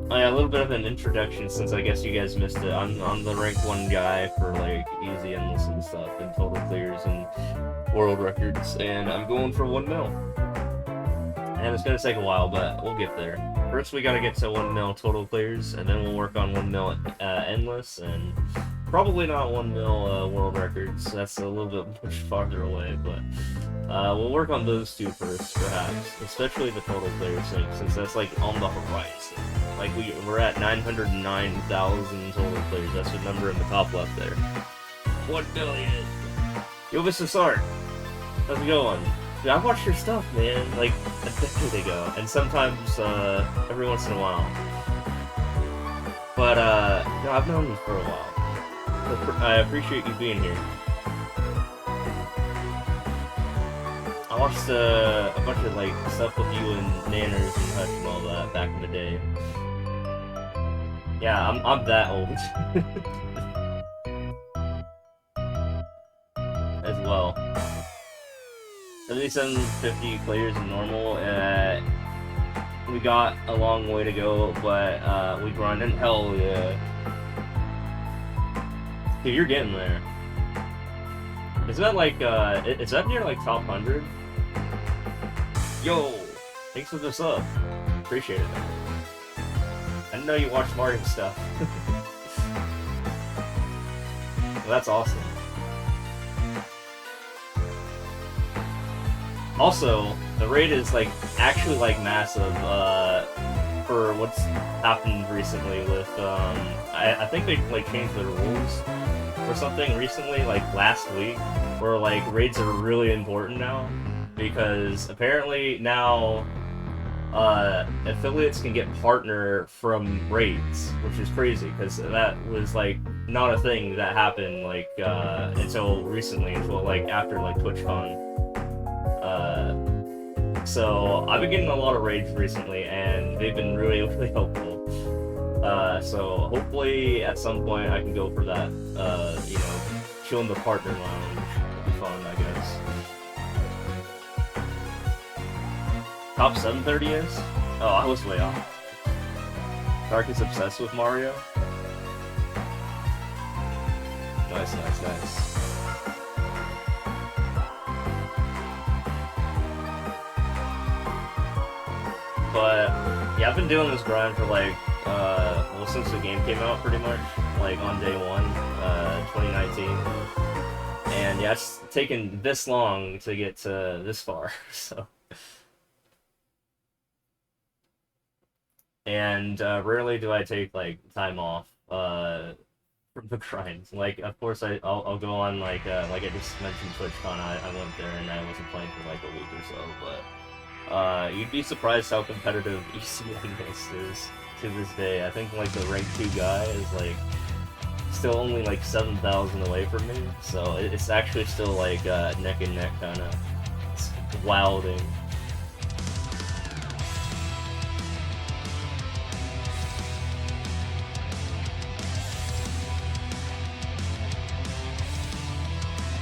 Oh yeah, a little bit of an introduction since I guess you guys missed it. I'm the rank 1 guy for like easy endless and stuff and total clears and world records, and I'm going for 1 mil. And it's gonna take a while, but we'll get there. First, we gotta get to 1 mil total clears, and then we'll work on 1 mil endless, and probably not 1 mil world records. That's a little bit much farther away, but we'll work on those 2 first, perhaps. Especially the total clears thing, since that's like on the horizon. Like we're at 909,000 total clears. That's the number in the top left there. 1 billion. Yo, Mr. Sark, how's it going? Dude, I watched your stuff, man, like a decade ago, and sometimes every once in a while. But no, I've known you for a while. I appreciate you being here. I watched a bunch of like stuff with you and Nanners and Hutch and all that back in the day. Yeah, I'm that old as well. 7750 players in normal. We got a long way to go, but we grinded. Hell yeah! Dude, you're getting there. Is that like is that near like top 100? Yo, thanks for the sub. Appreciate it. I didn't know you watched Mario stuff. Well, that's awesome. Also, the raid is like actually like massive for what's happened recently with I think they like changed their rules or something recently, like last week, where like raids are really important now because apparently now affiliates can get partner from raids, which is crazy because that was like not a thing that happened like until recently, until like after like TwitchCon. So I've been getting a lot of raids recently, and they've been really, really helpful. So hopefully at some point I can go for that. You know, chill in the partner lounge. It'll be fun, I guess. Top 730 is? Oh, I was way off. Dark is obsessed with Mario. Nice, nice, nice. But yeah, I've been doing this grind for like well, since the game came out, pretty much like on day one, 2019. And yeah, it's taken this long to get to this far. So, and rarely do I take like time off from the grind. Like, of course, I'll go on like I just mentioned TwitchCon. I went there and I wasn't playing for like a week or so, but. You'd be surprised how competitive ECNS is to this day. I think like the rank 2 guy is like still only like 7,000 away from me, so it's actually still like neck and neck kind of. It's wilding.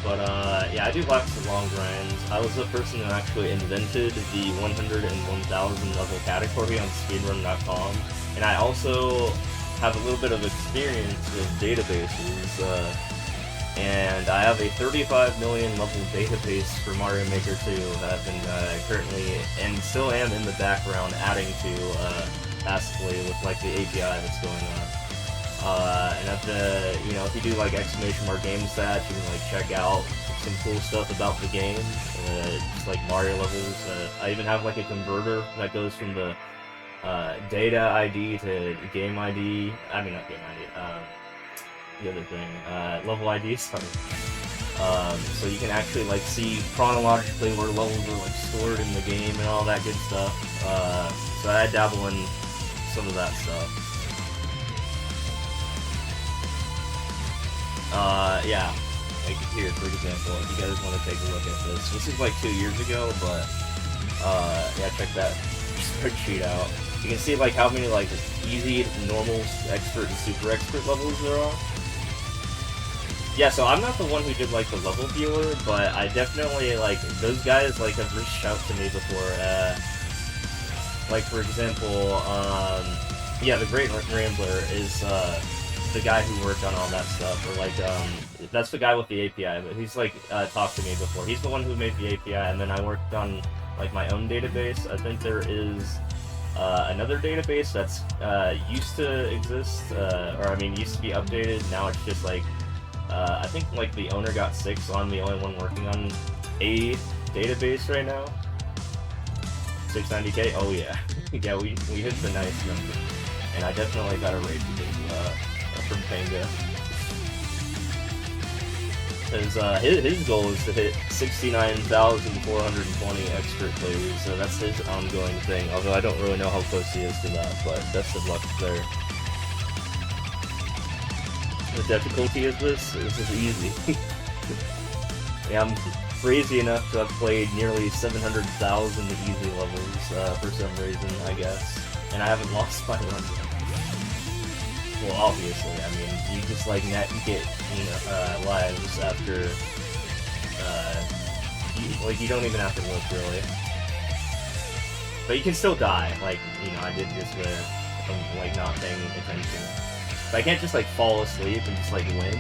But yeah, I do lots of long grinds. I was the person who actually invented the 100 and 1000 level category on speedrun.com, and I also have a little bit of experience with databases, and I have a 35 million level database for Mario Maker 2 that I've been currently, and still am in the background, adding to passively with like the API that's going on. And at the, you know, if you do like !game stats, you can like check out some cool stuff about the game, just like Mario levels. I even have like a converter that goes from the data ID to game ID. I mean, not game ID. The other thing, level ID. Sorry. So you can actually like see chronologically where levels are like stored in the game and all that good stuff. So I dabble in some of that stuff. Yeah, like here, for example, if you guys want to take a look at this is like 2 years ago, but, yeah, check that spreadsheet out. You can see, like, how many, like, easy, normal, expert, and super expert levels there are. Yeah, so I'm not the one who did, like, the level viewer, but I definitely, like, those guys, like, have reached out to me before, like, for example, yeah, the Great Rambler is, the guy who worked on all that stuff, or like, that's the guy with the API, but he's like, talked to me before. He's the one who made the API, and then I worked on, like, my own database. I think there is, another database that's, used to exist, or I mean, used to be updated. Now it's just like, I think, like, the owner got sick, so I'm the only one working on a database right now. 690k? Oh yeah. Yeah, we hit the nice number. And I definitely got a raid because, from Panga. his goal is to hit 69,420 expert players, so that's his ongoing thing. Although I don't really know how close he is to that, but best of luck there. The difficulty of this is easy. Yeah, I'm crazy enough to have played nearly 700,000 easy levels for some reason, I guess, and I haven't lost my run yet. Well, obviously, I mean, you just like get lives after you don't even have to look really, but you can still die. Like I did this if I'm like not paying attention. But I can't just like fall asleep and just like win.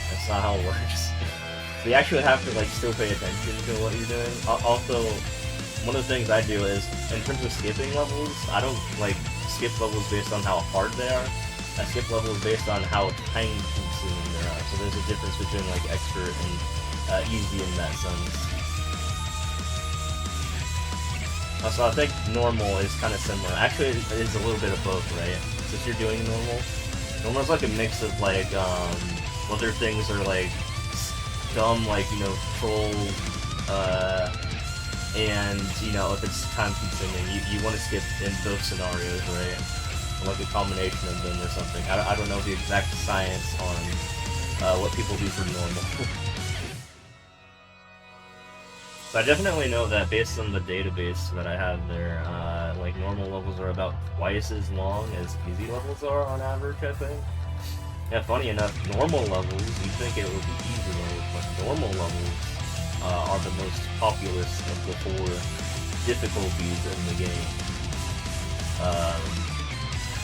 That's not how it works. So you actually have to like still pay attention to what you're doing. Also, one of the things I do is in terms of skipping levels, I don't like skip levels based on how hard they are. I skip levels based on how time consuming they are. So there's a difference between like expert and easy in that sense. So I think normal is kind of similar. Actually, it is a little bit of both, right? Since you're doing normal is like a mix of like whether things are like dumb, like troll, and if it's time consuming, you want to skip in both scenarios, right? Like a combination of them or something. I don't know the exact science on what people do for normal. But I definitely know that based on the database that I have there, like normal levels are about twice as long as easy levels are on average, I think. Yeah, funny enough, normal levels, you'd think it would be easy levels, but normal levels are the most populous of the 4 difficulties in the game.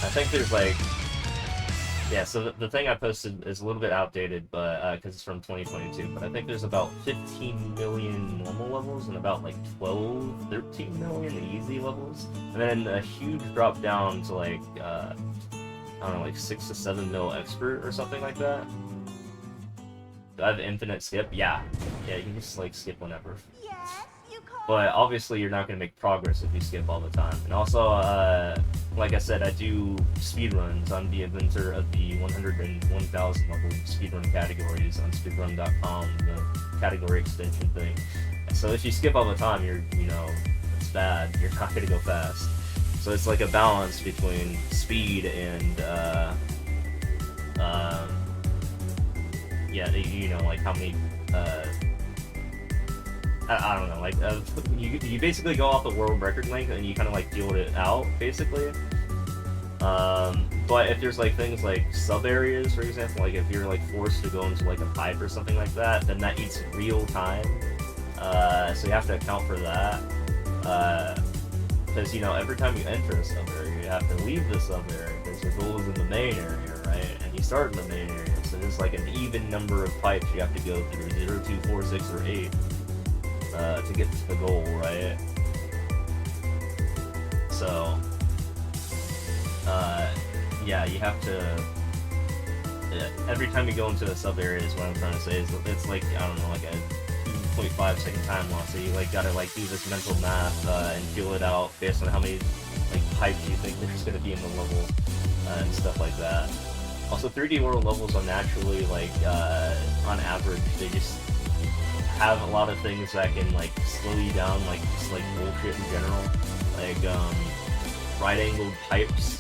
I think there's like, yeah, so the thing I posted is a little bit outdated, but because it's from 2022, but I think there's about 15 million normal levels and about like 13 million easy levels, and then a huge drop down to like, I don't know, like 6 to 7 mil expert or something like that. Do I have infinite skip? Yeah, you can just like skip whenever. But obviously you're not going to make progress if you skip all the time. And also, like I said, I do speedruns. I'm the inventor of the 101,000 level speedrun categories on speedrun.com, the category extension thing. So if you skip all the time, it's bad. You're not going to go fast. So it's like a balance between speed and, like how many, I don't know, like, you basically go off the world record length and you kind of like deal it out, basically. But if there's like things like sub areas, for example, like if you're like forced to go into like a pipe or something like that, then that eats real time. So you have to account for that. Because, every time you enter a sub area, you have to leave the sub area because your goal is in the main area, right? And you start in the main area. So there's like an even number of pipes you have to go through, 0, 2, 4, 6, or 8. To get to the goal, right? So, yeah, you have to. Every time you go into a sub area, is what I'm trying to say. Is it's like, I don't know, like a 2.5 second time loss. So you like gotta like do this mental math and feel it out based on how many like pipes you think there's gonna be in the level and stuff like that. Also, 3D World levels are naturally like on average they just have a lot of things that can like slow you down, like just like bullshit in general, like right-angled pipes.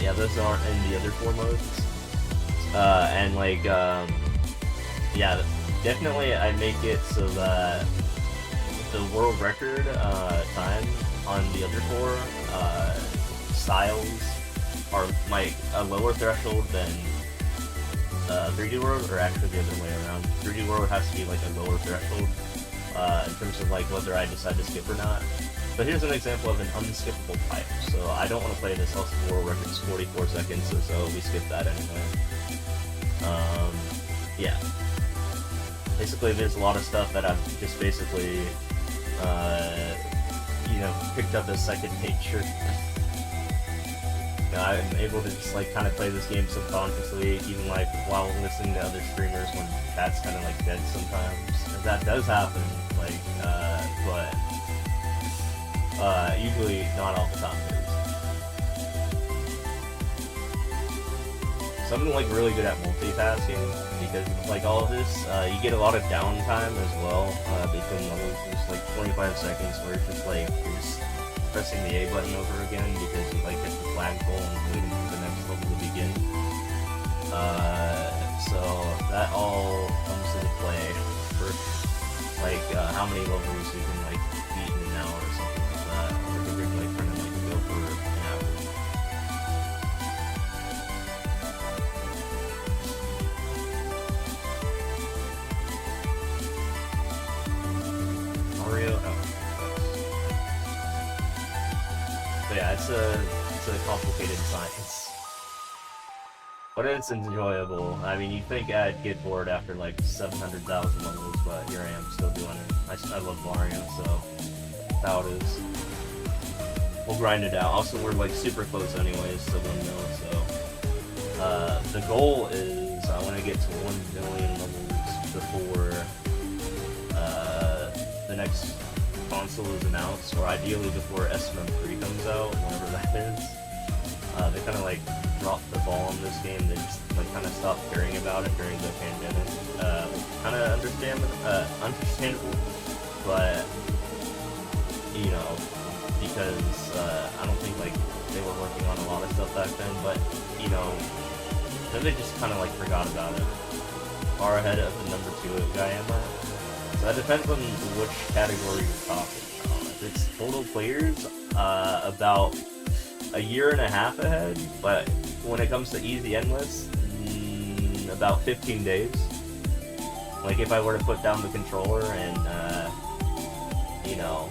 Yeah, those aren't in the other 4 modes. And like yeah, definitely I make it so that the world record time on the other 4 styles are like a lower threshold than 3D World, or actually the other way around. 3D World has to be like a lower threshold in terms of like whether I decide to skip or not. But here's an example of an unskippable pipe. So I don't want to play this, else the world record is 44 seconds, so we skip that anyway. Yeah. Basically, there's a lot of stuff that I've just basically, picked up as second nature. I'm able to just like kind of play this game subconsciously, even like while listening to other streamers when chat's kind of like dead sometimes. That does happen, like, but usually not all the time. something like really good at multitasking, because like all of this, you get a lot of downtime as well between levels. Just like 25 seconds where it's just like you're just pressing the A button over again because you like hit the flagpole and waiting for the next level to begin. So that all comes into play for like how many levels you can like beat in an hour or something like that. Or if you're like trying to like go for an hour. Mario, but yeah, it's a complicated science. But it's enjoyable. I mean, you'd think I'd get bored after like 700,000 levels, but here I am still doing it. I love Mario, so that's how it is. We'll grind it out. Also, we're like super close anyways to 1 mil, so the goal is I want to get to 1 million levels before the next console is announced, or ideally before SM3 comes out, whenever that is. They kind of like dropped the ball on this game. They just like kind of stopped caring about it during the pandemic. Kind of understandable, but you know, because I don't think like they were working on a lot of stuff back then. But you know, then they just kind of like forgot about it. Far ahead of the number 2 guy am I? So that depends on which category you're talking about. If it's total players, about a year and a half ahead, but when it comes to easy endless, about 15 days. Like if I were to put down the controller and you know,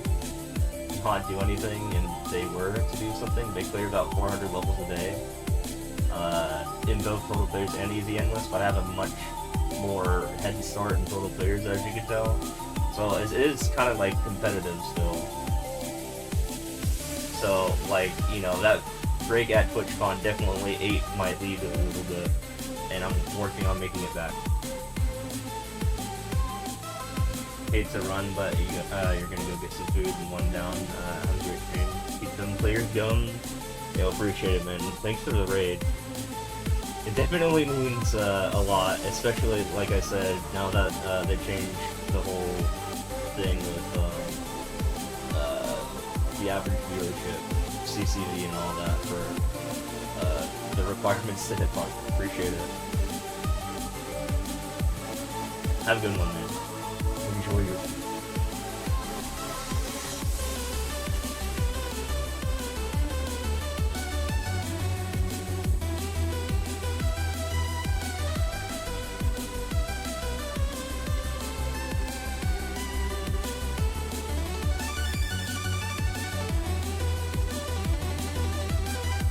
not do anything and they were to do something, they clear about 400 levels a day in both total players and easy endless, but I have a much more head start in total players, as you can tell. So it is kind of like competitive still. So like, you know, that break at TwitchCon definitely ate my lead a little bit, and I'm working on making it back. Hate to run, but you're gonna go get some food and one down. Have a great stream. Keep them players going. Yo, appreciate it, man. Thanks for the raid. It definitely means a lot, especially, like I said, now that they changed the whole thing with the average viewership, CCV and all that for the requirements to hit mark. Appreciate it. Have a good one, man. Enjoy your...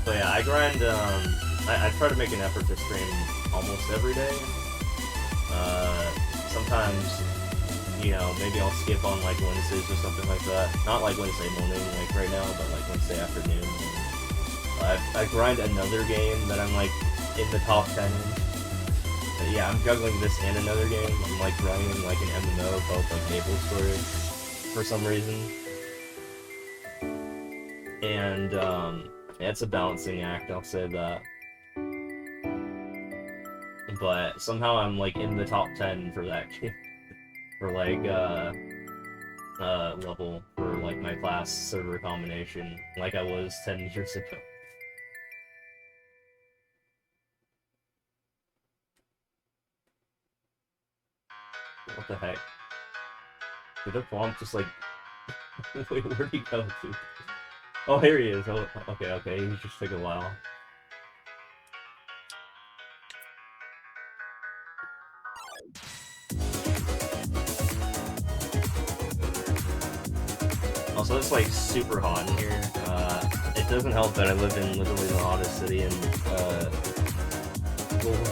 So yeah, I grind, I try to make an effort to stream almost every day. Sometimes, you know, maybe I'll skip on like Wednesdays or something like that. Not like Wednesday morning, like right now, but like Wednesday afternoon. I grind another game that I'm like in the top 10 in. But yeah, I'm juggling this and another game. I'm like running like an MMO called like Maple Story for some reason. And yeah, it's a balancing act, I'll say that. But somehow I'm like in the top 10 for that game. For like level for like my class server combination, like I was 10 years ago. What the heck? Did the Thwomp just like... Wait, where'd he go to? Oh, here he is. Oh, okay, he just took a while. Also, it's like super hot in here. It doesn't help that I live in literally the hottest city in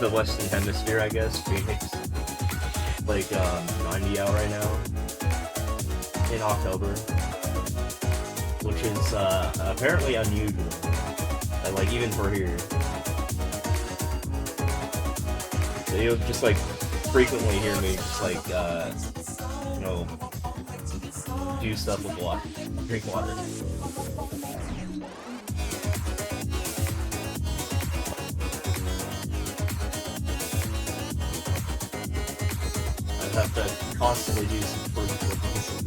the Western Hemisphere, I guess, Phoenix. Like 90 out right now in October, which is apparently unusual. Like even for here, so you'll just like frequently hear me just like you know, do stuff with water, drink water. have to constantly do some proof levels.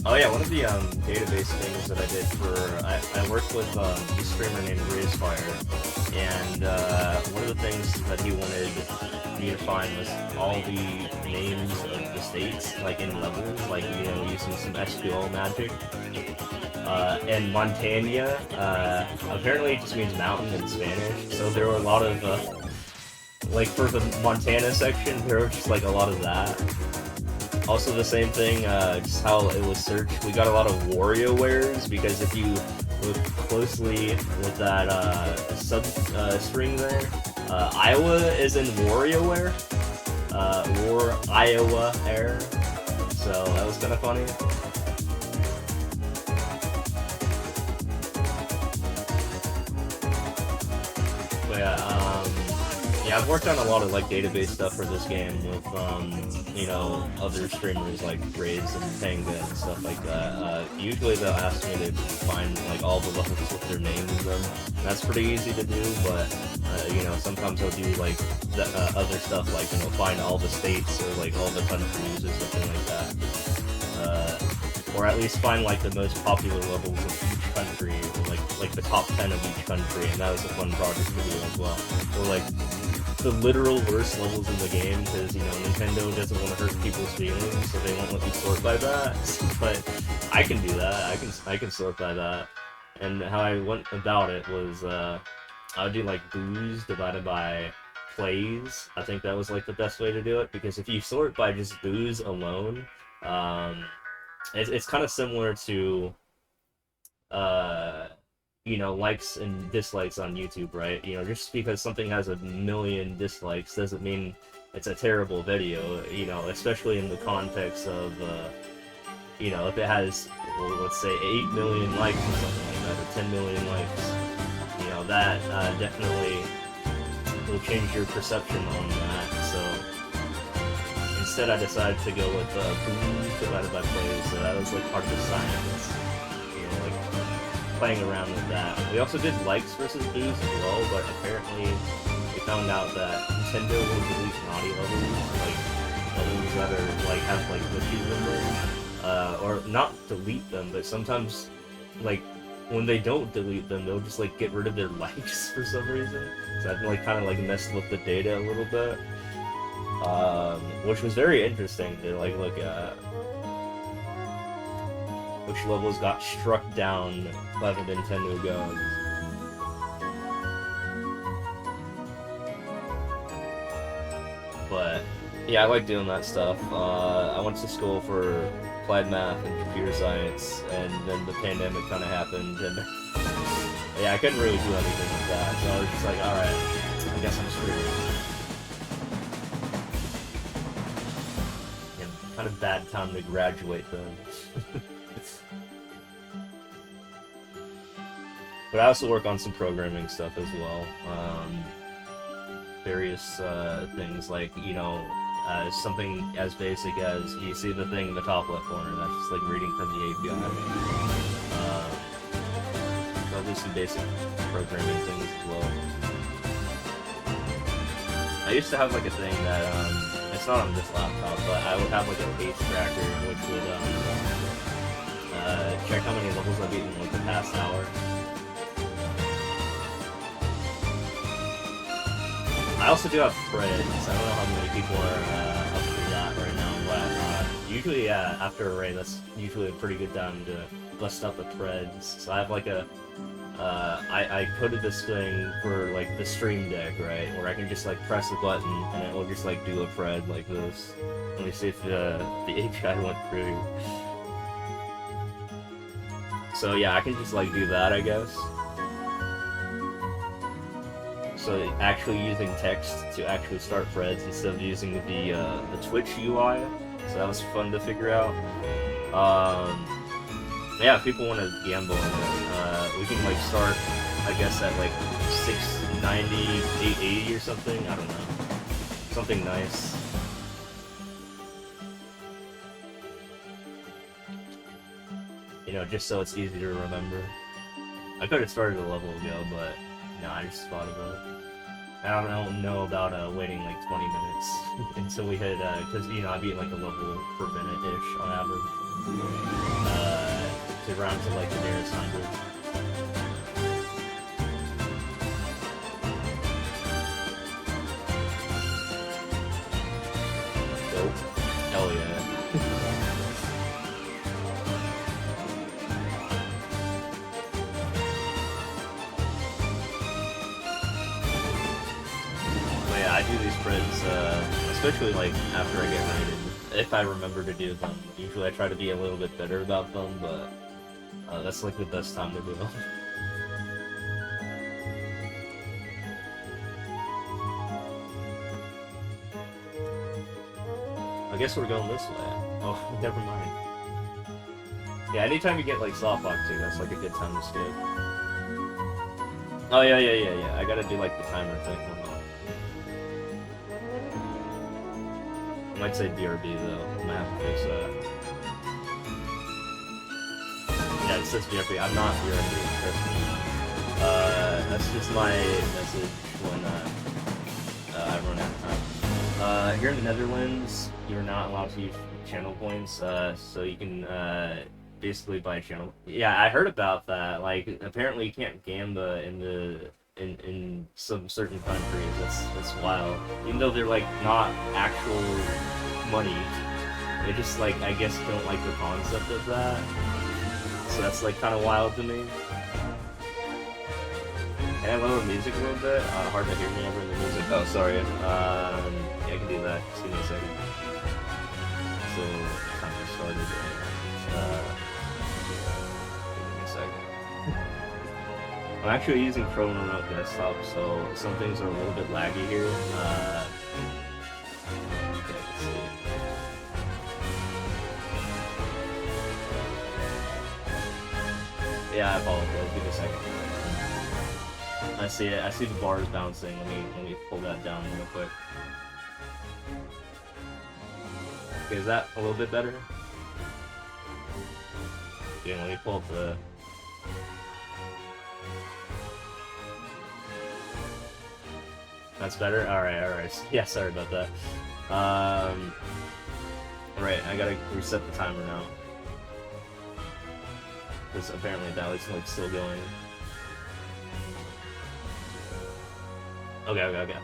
Oh yeah, one of the database things that I did I worked with a streamer named Razefire, and one of the things that he wanted me to find was all the names of the states, like in levels, like, you know, using some SQL magic. And Montana, apparently it just means mountain in Spanish, so there were a lot of, like for the Montana section, there were just like a lot of that. Also the same thing, just how it was searched. We got a lot of WarioWares, because if you look closely with that string there, Iowa is in WarioWare, War Iowa Air, so that was kind of funny. But yeah, I've worked on a lot of like database stuff for this game with you know, other streamers like Raze and Tenga and stuff like that. Usually they'll ask me to find like all the levels with their names in them. That's pretty easy to do, but you know, sometimes I'll do like the, other stuff, like, you know, find all the states or like all the countries or something like that. Or at least find like the most popular levels of each country, or like the top 10 of each country, and that was a fun project to do as well. Or like the literal worst levels in the game, because, you know, Nintendo doesn't want to hurt people's feelings, so they won't let you sort by that. But I can do that. I can sort by that. And how I went about it was I would do like booze divided by plays. I think that was like the best way to do it, because if you sort by just booze alone, it's kind of similar to you know, likes and dislikes on YouTube, right? You know, just because something has 1 million dislikes doesn't mean it's a terrible video, you know, especially in the context of, you know, if it has, well, let's say 8 million likes or something like that, or 10 million likes, you know, that definitely will change your perception on that. So instead I decided to go with booze divided by plays, so that was like part of the science, you know, like playing around with that. We also did likes versus booze as well, but apparently we found out that Nintendo will delete naughty levels, like levels that are like have like glitches in them, or not delete them, but sometimes like when they don't delete them, they'll just like get rid of their likes for some reason. So I've like kind of like messed with the data a little bit, which was very interesting to like look at. Which levels got struck down by the Nintendo gods. But yeah, I like doing that stuff. I went to school for applied math and computer science, and then the pandemic kind of happened, and yeah, I couldn't really do anything with that. So I was just like, all right, I guess I'm screwed. Yeah, kind of bad time to graduate then. But I also work on some programming stuff as well. Various things like, you know, something as basic as, you see the thing in the top left corner, that's just like reading from the API. I'll do some basic programming things as well. I used to have like a thing that, it's not on this laptop, but I would have like a page tracker which would check how many levels I've beaten in like the past hour. I also do have Preds. I don't know how many people are up to that right now, but usually, yeah, after a raid, that's usually a pretty good time to bust up a Preds. So I have like a, I coded this thing for like the Stream Deck, right, where I can just like press a button and it will just like do a Pred like this. Let me see if the API went through. So yeah, I can just like do that, I guess. So actually using text to actually start Preds instead of using the Twitch UI. So that was fun to figure out. Yeah, if people want to gamble in it, we can like start, I guess, at like 690, 880 or something. I don't know. Something nice. you know, just so it's easy to remember. I could have started a level ago, but no, I just thought about it. I don't know about waiting like 20 minutes until we hit, because, you know, I beat like a level per minute-ish on average. To round to like the nearest 100. Dope. Hell yeah. But yeah, I do these spreads, especially like after I get rated. If I remember to do them, usually I try to be a little bit better about them, but that's like the best time to do them. I guess we're going this way. Oh, never mind. Yeah, anytime you get like Softlock too, that's like a good time to skip. Oh yeah. I gotta do like the timer thing. Hold on. I might say BRB though. I might have to fix that. Yeah, it says BRB. I'm not BRB. That's just my message when I run out of time. Here in the Netherlands, you're not allowed to use channel points, so you can basically buy channel. Yeah, I heard about that. Like, apparently you can't gamba in some certain countries. That's wild. Even though they're like not actual money, they just like I guess don't like the concept of that. So that's like kind of wild to me. And I love the music a little bit. Hard to hear me over the music. Oh, sorry. Yeah, I can do that. Just give me a second. So, time to start it. Give me a second. I'm actually using Chrome Remote Desktop, so some things are a little bit laggy here. Okay, let's see. Yeah, I apologize. Give me a second. I see it. I see the bars bouncing. Let me pull that down real quick. Okay, is that a little bit better? Yeah, let me pull up the. That's better. All right. Yeah, sorry about that. Right, I gotta reset the timer now because apparently that was like still going. Okay.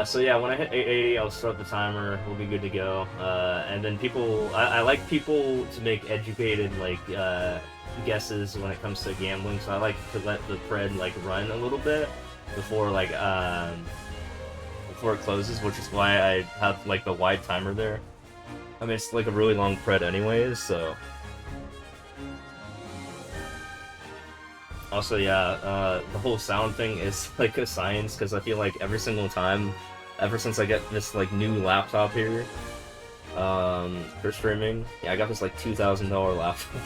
So yeah, when I hit 880, I'll start the timer. We'll be good to go. And then I like people to make educated like guesses when it comes to gambling. So I like to let the pred like run a little bit before like before it closes, which is why I have like the wide timer there. I mean, it's like a really long pred anyways, so. Also, yeah, the whole sound thing is like a science, because I feel like every single time, ever since I get this like new laptop here, for streaming, yeah, I got this like $2,000 laptop,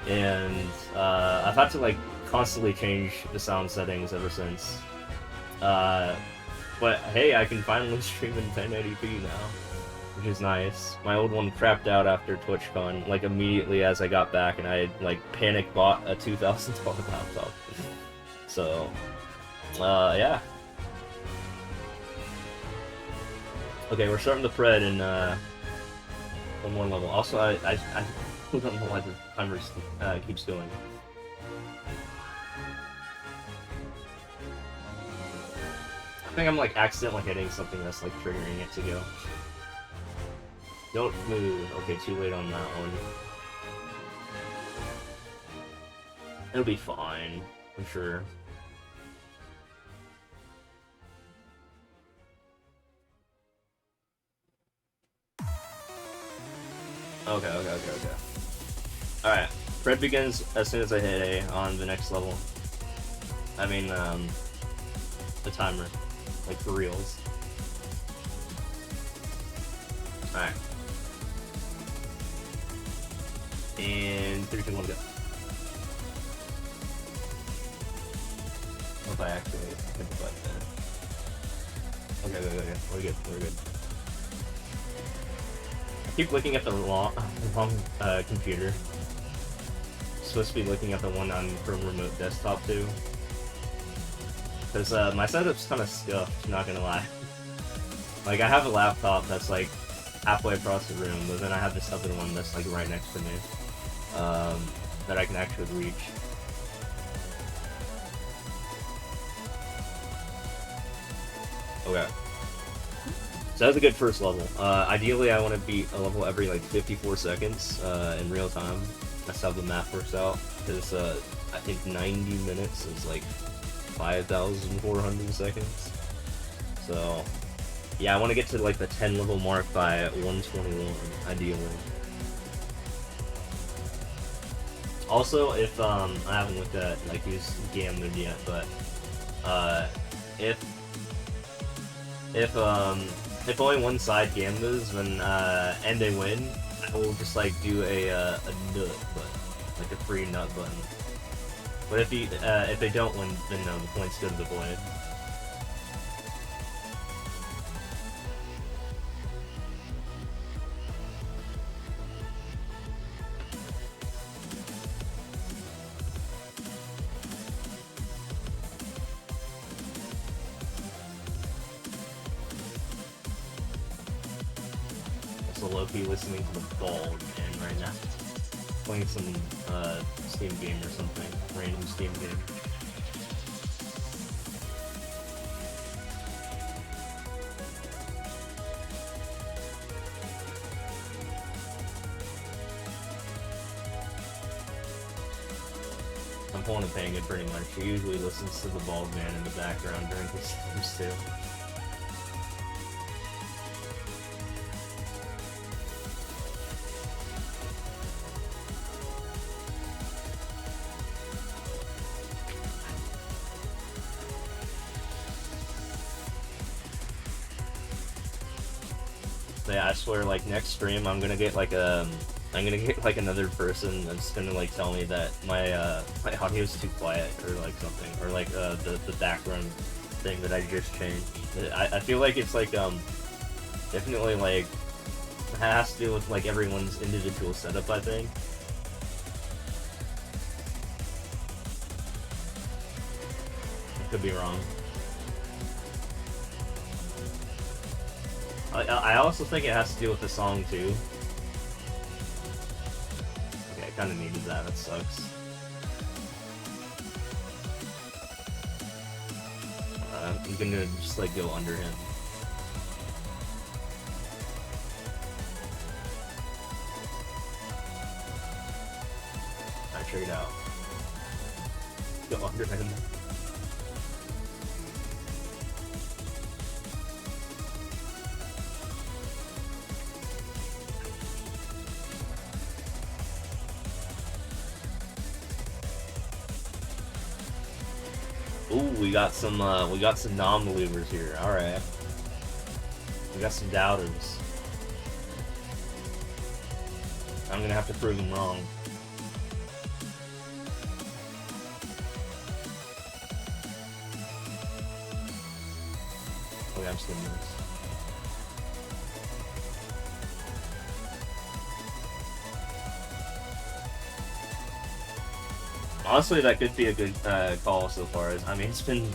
and I've had to like constantly change the sound settings ever since. But hey, I can finally stream in 1080p now, which is nice. My old one crapped out after TwitchCon, like immediately as I got back, and I like panic bought a $2,000 laptop. So, yeah. Okay, we're starting the pred in one more level. Also, I don't know why the timer keeps going. I think I'm like accidentally hitting something that's like triggering it to go. Don't move. Okay, too late on that one. It'll be fine, I'm sure. Okay. Alright, pred begins as soon as I hit A on the next level. I mean, the timer. Like, for reals. Alright. And 3, 2, 1, go. Hope I actually hit the button there. Okay. We're good. I keep looking at the wrong computer. supposed to be looking at the one on from remote desktop too. Because my setup's kind of scuffed, not gonna lie. Like, I have a laptop that's like halfway across the room, but then I have this other one that's like right next to me, that I can actually reach. Okay. So that's a good first level. Ideally, I want to beat a level every like 54 seconds in real time. That's how the math works out. Because I think 90 minutes is like 5,400 seconds. So yeah, I want to get to like the 10 level mark by 121, ideally. Also, if I haven't looked at like who's Gambled yet, but if only one side gambas when and they win, I will just like do a nut button, like a free nut button. But if they don't win, then no, the points go to the void. Low-key listening to the Bald Man right now. Playing some Steam game or something. Random Steam game. I'm pulling a Panga pretty much. He usually listens to the Bald Man in the background during his streams too. Yeah, I swear, like next stream, I'm gonna get like another person that's gonna like tell me that my my audio is too quiet or like something, or like the background thing that I just changed. I feel like it's like definitely like it has to do with like everyone's individual setup. I think. I could be wrong. I also think it has to do with the song too. Okay, I kind of needed that. That sucks. I'm gonna just like go under him. Alright, check it out. Go under him. Ooh, we got some non-believers here. All right, we got some doubters. I'm gonna have to prove them wrong. Okay, I'm just gonna do this. Honestly, that could be a good call so far. I mean, it's been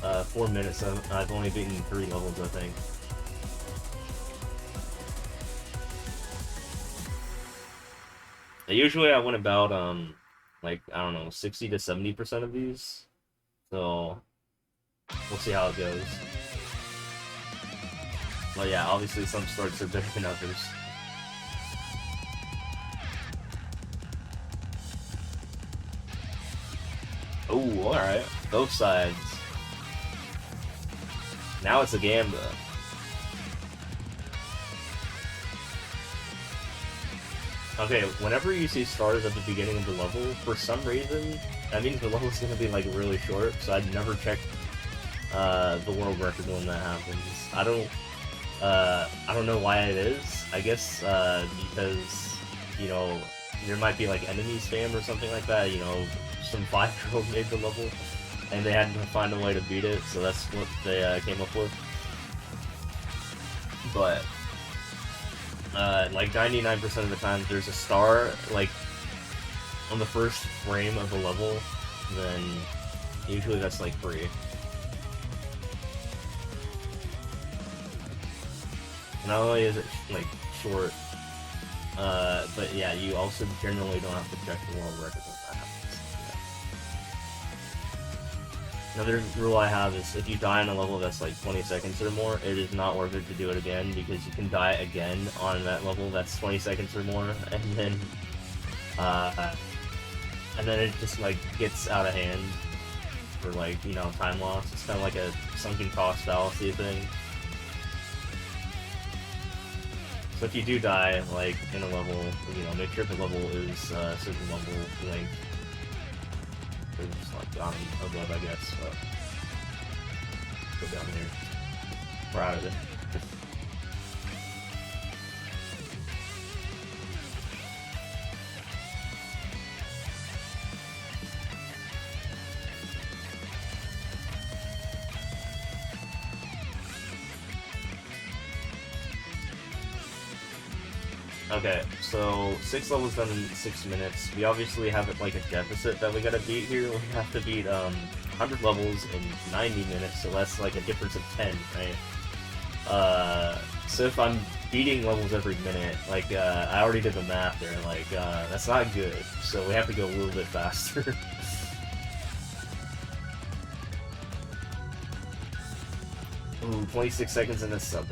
4 minutes. I've only beaten 3 levels, I think. Usually, I win about like I don't know, 60 to 70% of these. So we'll see how it goes. But yeah, obviously some starts are better than others. Oh, alright. Both sides. Now it's a Gamba. Okay, whenever you see stars at the beginning of the level, for some reason, that means the level's gonna be like really short, so I'd never check the world record when that happens. I don't know why it is. I guess because, you know, there might be like enemy spam or something like that, you know, some 5-year-old made the level, and they had to find a way to beat it, so that's what they came up with. But like 99% of the time, there's a star like on the first frame of the level, then usually that's like free. Not only is it like short, but yeah, you also generally don't have to check the world record when that happens. Yeah. Another rule I have is if you die on a level that's like 20 seconds or more, it is not worth it to do it again, because you can die again on that level that's 20 seconds or more, and then it just like gets out of hand for like, you know, time loss. It's kind of like a sunken cost fallacy thing. So if you do die, like, in a level, you know, make sure the level is a certain level length. Or just, like, down above, I guess, but... Go down here. We're out of it. Okay, so 6 levels done in 6 minutes. We obviously have like a deficit that we gotta beat here. We have to beat 100 levels in 90 minutes, so that's like a difference of 10, right? So if I'm beating levels every minute, like I already did the math there, like that's not good. So we have to go a little bit faster. Ooh, 26 seconds in this sub.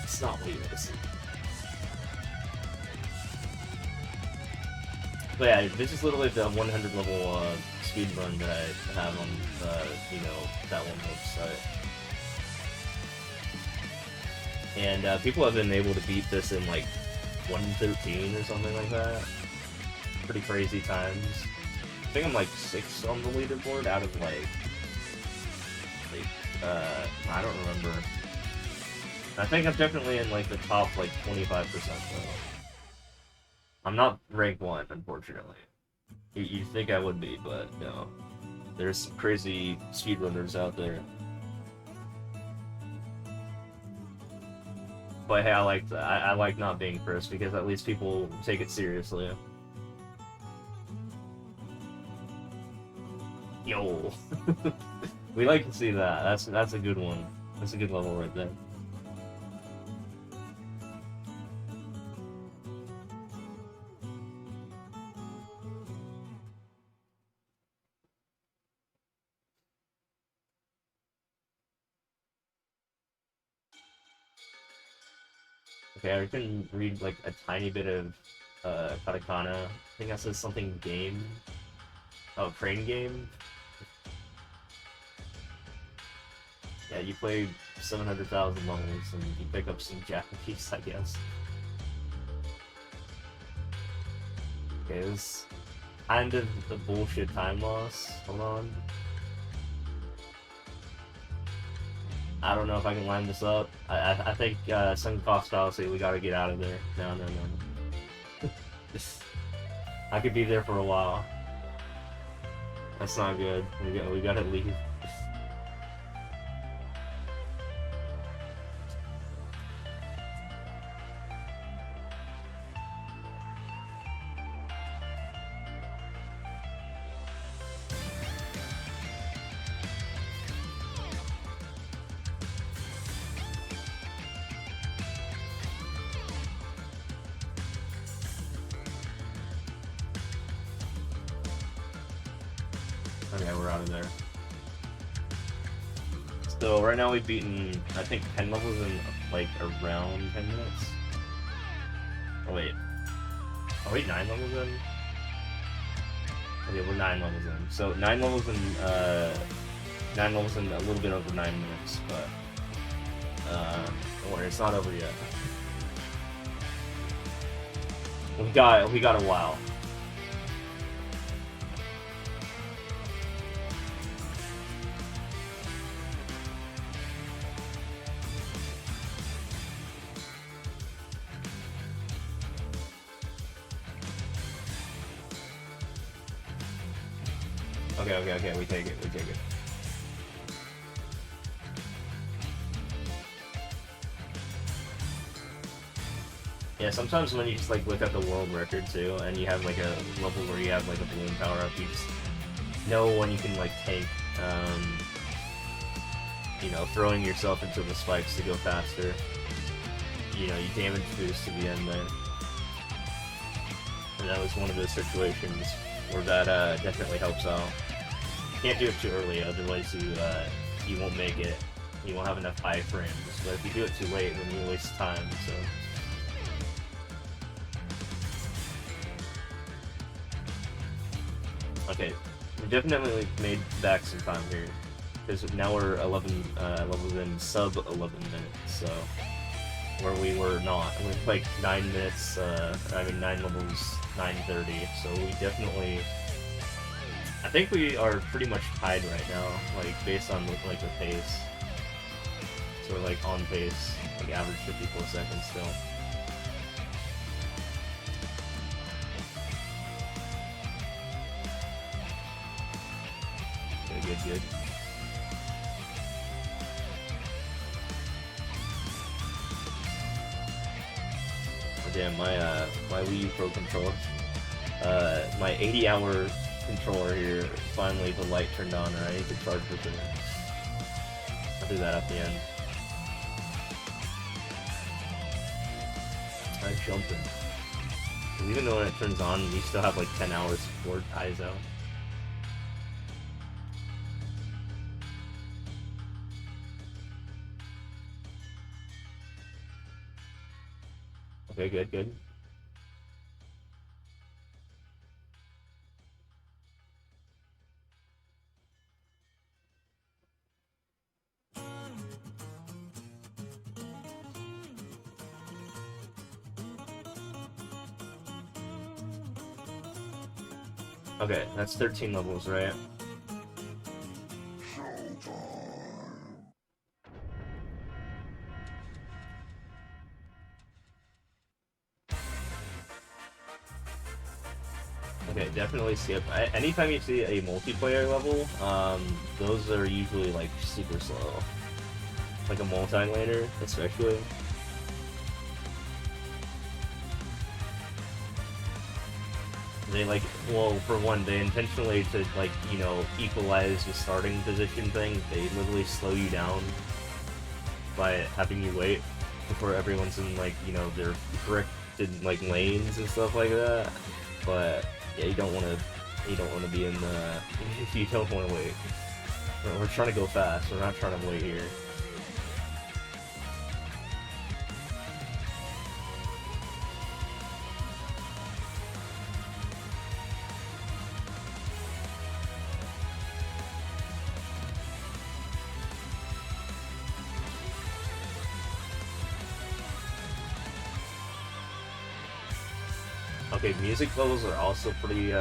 It's not what you want to see. But yeah, this is literally the 100 level speed run that I have on, you know, that one website. And people have been able to beat this in like 1:13 or something like that. Pretty crazy times. I think I'm like 6 on the leaderboard out of like I don't remember. I think I'm definitely in like the top like 25% though. I'm not rank 1, unfortunately. You'd think I would be, but no. There's some crazy speedrunners out there. But hey, I like that. I like not being first, because at least people take it seriously. Yo! We like to see that. That's a good one. That's a good level right there. Okay, I can read like a tiny bit of katakana. I think that says something game. Oh, train game? Yeah, you play 700,000 levels and you pick up some Japanese, I guess. Okay, this kind of the bullshit time loss. Hold on. I don't know if I can line this up. I think some cost fallacy, we gotta get out of there. No. I could be there for a while. That's not good. We gotta leave. Okay, we're out of there. So right now we've beaten, I think, 10 levels in like around 10 minutes. Oh wait. Are we 9 levels in? Okay, we're 9 levels in. So 9 levels in a little bit over 9 minutes, but don't worry, it's not over yet. We got a while. Okay, we take it. Yeah, sometimes when you just like look at the world record too, and you have like a level where you have like a balloon power up, you just know when you can like tank, you know, throwing yourself into the spikes to go faster. You know, you damage boost to the end there. And that was one of those situations where that definitely helps out. You can't do it too early, otherwise you won't make it. You won't have enough high frames. But if you do it too late, then you waste time. So. Okay, we definitely made back some time here, because now we're 11 levels in, sub 11 minutes, so where we were not. We were like 9 minutes, 9 levels, 9:30, so we definitely, I think we are pretty much tied right now, like based on like the pace. So we're like on pace, like average 54 seconds still. Good. Oh, damn, my Wii U Pro controller, my 80-hour controller here, finally the light turned on, and I need to charge it. I'll do that at the end. I'm jumping. Even though when it turns on, you still have like 10 hours before it dies out. Okay, good. Okay, that's 13 levels, right? Okay, definitely skip. Anytime you see a multiplayer level, those are usually like super slow. Like a multi-laner, especially. They like, well, for one, they intentionally to like, you know, equalize the starting position thing, they literally slow you down by having you wait before everyone's in like, you know, their corrected like lanes and stuff like that. But yeah, you don't want to be in the, you don't want to wait. We're trying to go fast, we're not trying to wait here. Okay, music levels are also pretty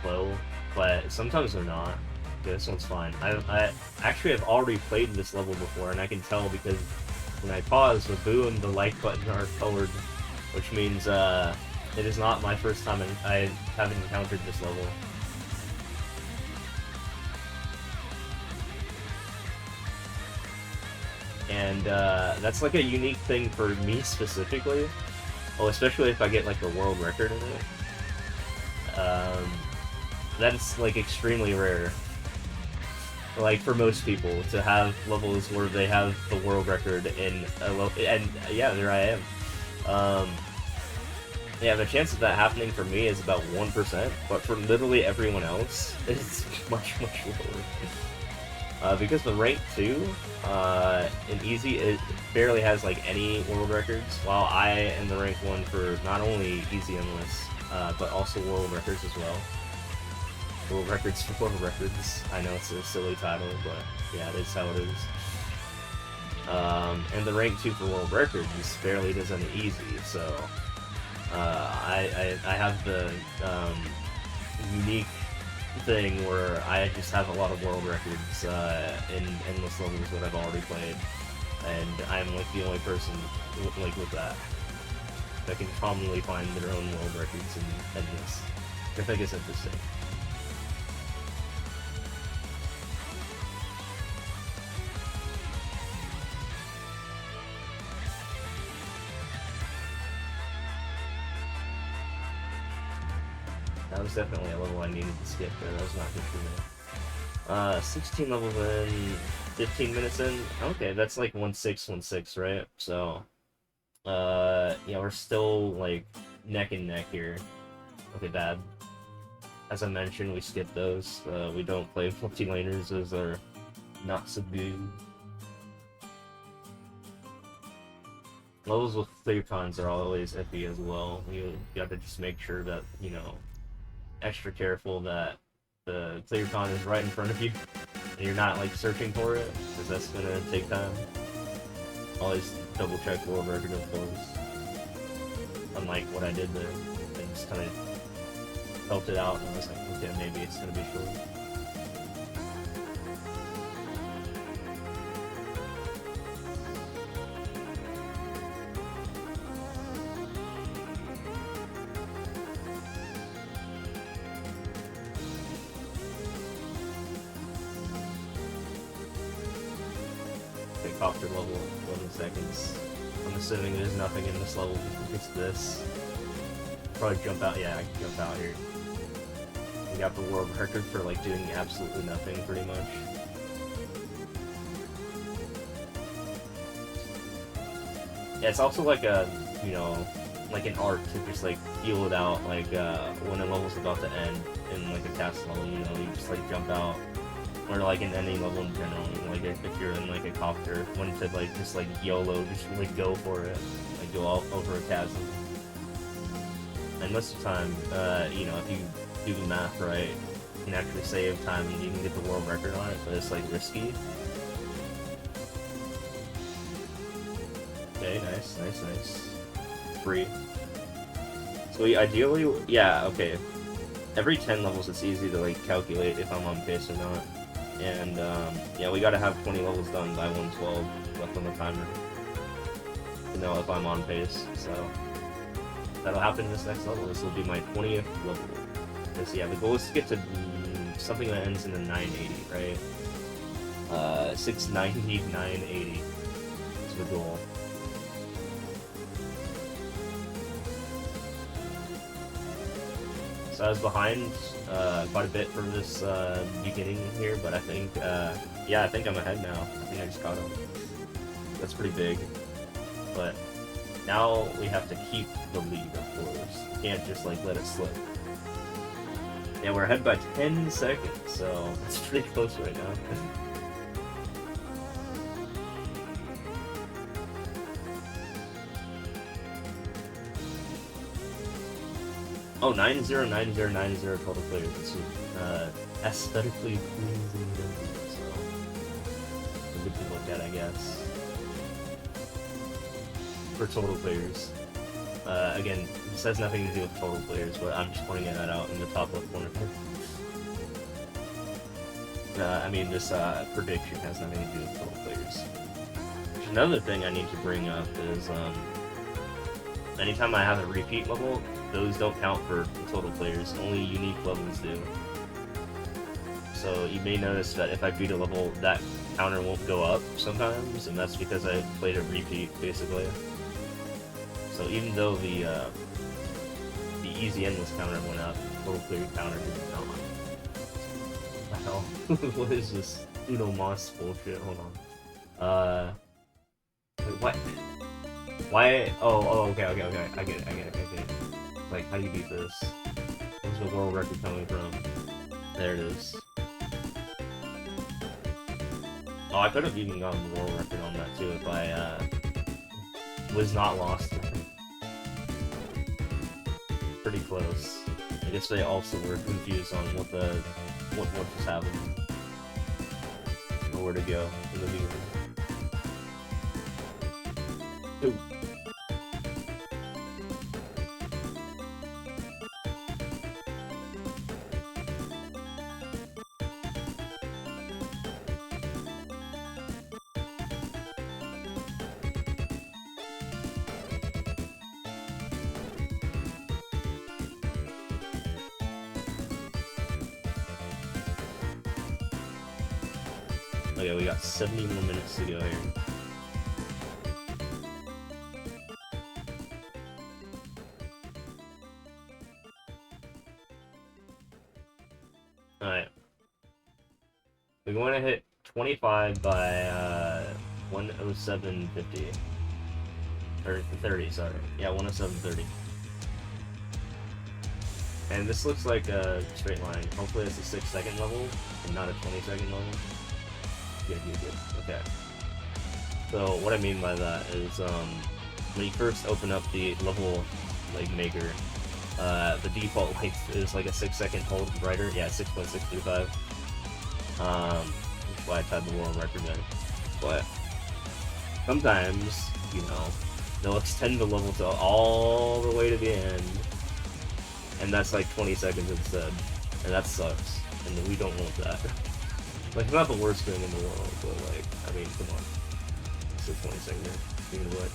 low, but sometimes they're not. Okay, this one's fine. I actually have already played this level before, and I can tell because when I pause, the boo and the like button are colored, which means it is not my first time I haven't encountered this level. And that's like a unique thing for me specifically. Oh, especially if I get like a world record in it. That's like extremely rare. Like for most people to have levels where they have the world record in a level, and yeah, there I am. Yeah, the chance of that happening for me is about 1%, but for literally everyone else, it's much lower. Because the rank 2 in easy, it barely has like any world records, while I am the rank 1 for not only easy endless, but also world records as well. World records for world records. I know it's a silly title, but yeah, it is how it is. And the rank 2 for world records barely does any easy, so I have the unique thing where I just have a lot of world records in endless levels that I've already played, and I'm like the only person like with that can commonly find their own world records in endless, which I think is interesting. That was definitely a level I needed to skip there. That was not good for me. 16 levels in, 15 minutes in. Okay, that's like 1-6, right? So, yeah, we're still like neck and neck here. Okay, bad. As I mentioned, we skip those. We don't play multi-laners, those are not so good. Levels with Clearcons are always iffy as well. You gotta just make sure that, you know, extra careful that the Clearcon is right in front of you and you're not like searching for it, because that's gonna take time. Always double check world record of course. Unlike what I did there, I just kind of helped it out and I was like, okay, maybe it's gonna be short. Copter level, 11 seconds. I'm assuming there's nothing in this level. It's this. Probably jump out. Yeah, I can jump out here. We got the world record for like doing absolutely nothing, pretty much. Yeah, it's also like a, you know, like an art to just like feel it out. Like when a level's about to end in like a cast level, you know, you just like jump out. Or like in any level in general, like if you're in like a copter, when to like just like YOLO, just like go for it, like go all over a chasm. And most of the time, you know, if you do the math right, you can actually save time and you can get the world record on it, but it's like risky. Okay, nice. Free. So ideally, yeah, okay. Every 10 levels, it's easy to like calculate if I'm on pace or not. And yeah, we gotta have 20 levels done by 112 left on the timer to know if I'm on pace. So that'll happen in this next level. This will be my 20th level. Because yeah, the goal is to get to something that ends in a 980, right? 690, 980 is the goal. So I was behind quite a bit from this beginning here, but I think, yeah, I think I'm ahead now. I think I just caught him. That's pretty big. But now we have to keep the lead, of course. Can't just like let it slip. Yeah, we're ahead by 10 seconds, so that's pretty close right now. Oh, 909090 total players. It's aesthetically pleasing, so a good to look at, I guess. For total players. Again, this has nothing to do with total players, but I'm just pointing that out in the top left corner. I mean, this prediction has nothing to do with total players. Another thing I need to bring up is, anytime I have a repeat level, those don't count for total players, only unique levels do. So you may notice that if I beat a level, that counter won't go up sometimes, and that's because I played a repeat, basically. So even though the easy endless counter went up, total player counter did not. What the hell? What is this Uno Moss bullshit? Hold on. Wait, what? Why? Oh, okay. I get it. Like, how do you beat this? Where's the world record coming from? There it is. Oh, I could have even gotten the world record on that too if I was not lost. Pretty close. I guess they also were confused on what just happened. Or where to go in the beginning. Ooh. Okay, we got 70 more minutes to go here. Alright. We're going to hit 25 by 107.50. Or 30, sorry. Yeah, 107.30. And this looks like a straight line. Hopefully it's a 6-second level and not a 20-second level. Good. Okay. So what I mean by that is when you first open up the level like maker, the default length is like a 6-second hold writer. Yeah, 6.635. Which is why I tied the world record there. But sometimes, you know, they'll extend the level to all the way to the end, and that's like 20 seconds instead, and that sucks, and we don't want that. Like, it's not the worst thing in the world, but like, I mean, come on. It's a 20 second, speaking of which.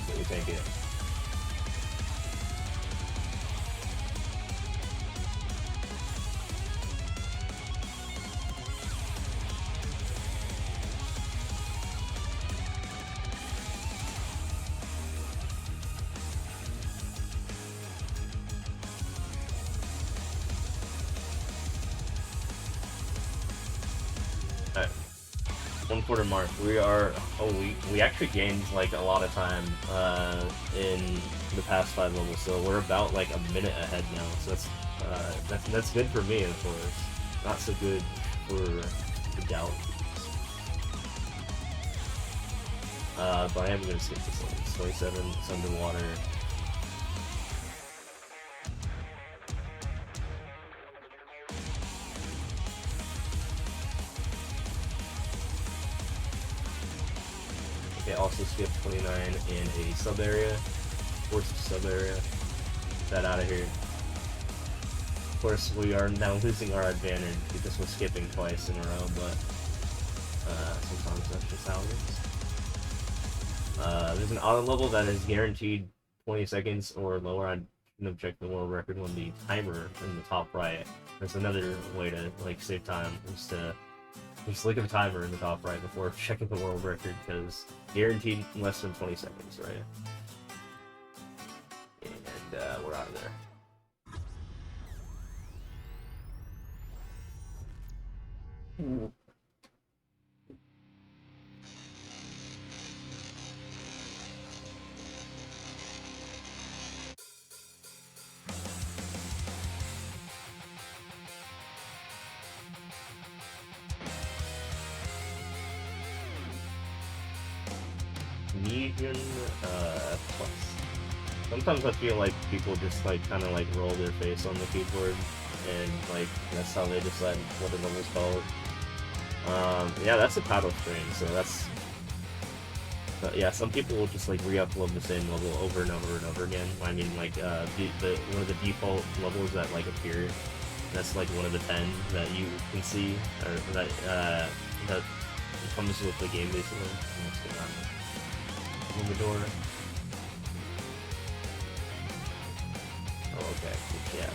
But we can't get it. Alright. 1/4 mark. We are. Oh, we actually gained like a lot of time in the past 5 levels, so we're about like a minute ahead now. So that's good for me, of course. Not so good for the Doubt. But I am gonna skip this one. It's 27. It's underwater. Okay, also skip 29 in a sub area. Force sub area. Get that out of here. Of course, we are now losing our advantage because we're skipping twice in a row, but sometimes that's just how it is. There's an auto level that is guaranteed 20 seconds or lower. I shouldn't have checked the world record on the timer in the top right. That's another way to like save time, is to just look at the timer in the top right before checking the world record, because guaranteed less than 20 seconds, right? And we're out of there. Median plus. Sometimes I feel like people just like kind of like roll their face on the keyboard, and like that's how they decide what the level's called. Yeah, that's a paddle screen, so that's. But yeah, some people will just like re-upload the same level over and over and over again. I mean, like the one of the default levels that like appear, that's like one of the 10 that you can see, or that comes with the game basically. What's going on? Open the door. Oh, okay. Yeah.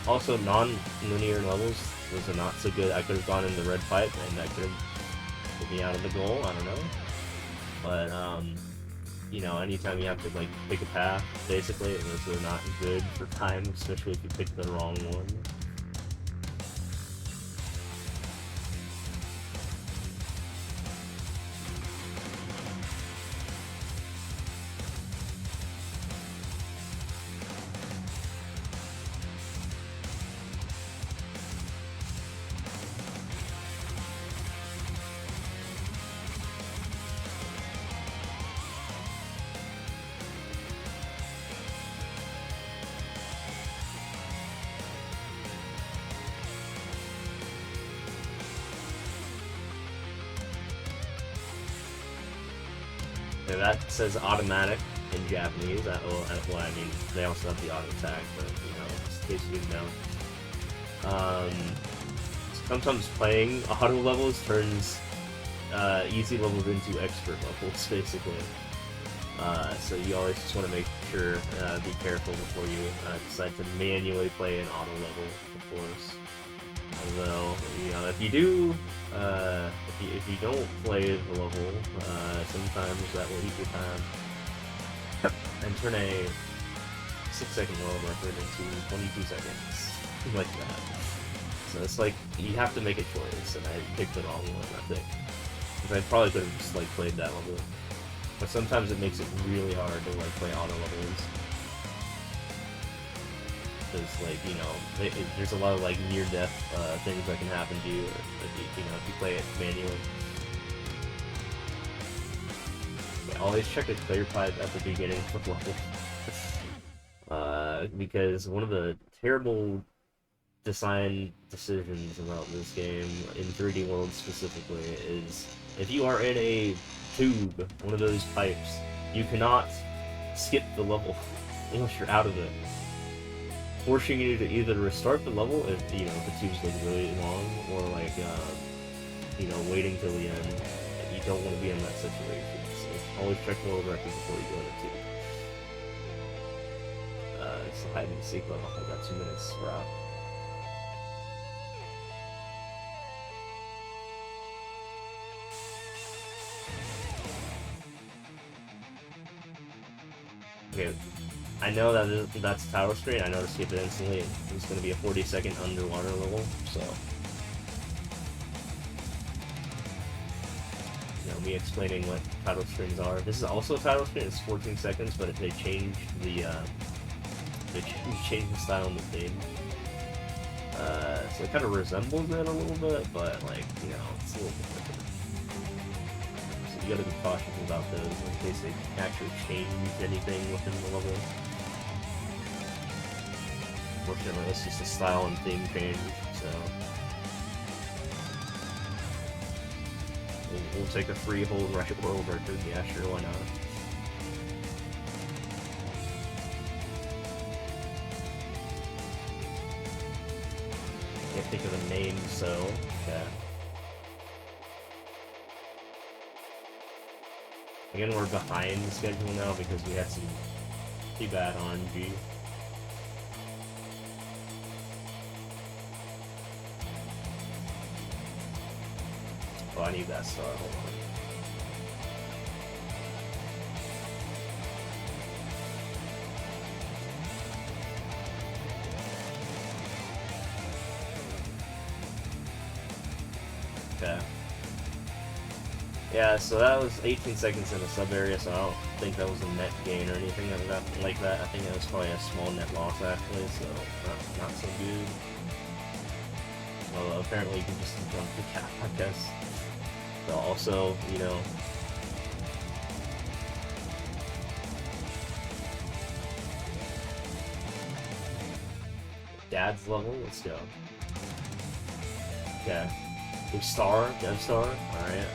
Also, non-linear levels. Those are not so good. I could have gone in the red pipe, and that could have put me out of the goal. I don't know. But, you know, anytime you have to, like, pick a path, basically, those are not good for time, especially if you pick the wrong one. Yeah, that says automatic in Japanese. Well, I mean, they also have the auto attack, but you know, just in case you didn't know. Sometimes playing auto levels turns easy levels into expert levels, basically. So you always just want to make sure, be careful before you decide to manually play an auto level, of course. Although, you know, if you do, if you don't play the level, sometimes that will eat your time. And turn a 6-second world record into 22 seconds. Like that. So it's like, you have to make a choice, and I picked the wrong one, I think. Because I probably could have just, like, played that level. But sometimes it makes it really hard to, like, play auto levels. Because, like, you know, there's a lot of, like, near-death things that can happen to you, if you play it manually. But always check the clear pipe at the beginning of the level. Because one of the terrible design decisions about this game, in 3D World specifically, is if you are in a tube, one of those pipes, you cannot skip the level unless you're out of it. Forcing you to either restart the level if, you know, the tube's like really long, or like, you know, waiting till the end. You don't want to be in that situation, so always check the world record before you go in the tube. It's the hide and seek level. I got 2 minutes, we're out. Okay, I know that's tower screen. I know to skip it instantly. It's going to be a 40-second underwater level, so you know, me explaining what title screens are. This is also a title screen. It's 14 seconds, but if they changed the style in the theme, so it kind of resembles it a little bit, but like, you know, it's a little bit different. You gotta be cautious about those in case they actually change anything within the level. Fortunately, it's just a style and theme change, so we'll take a free whole world record. Yeah, sure, why not? Can't think of a name, so yeah. Again, we're behind the schedule now because we had some pretty bad RNG. Oh, I need that star, hold on. Okay. Yeah, so that was 18 seconds in the sub area, so I don't think that was a net gain or anything like that. I think it was probably a small net loss actually, so not so good. Well, apparently you can just jump the cap, I guess. So also, you know, Dad's level, let's go. Okay. Big star, Dev Star, alright.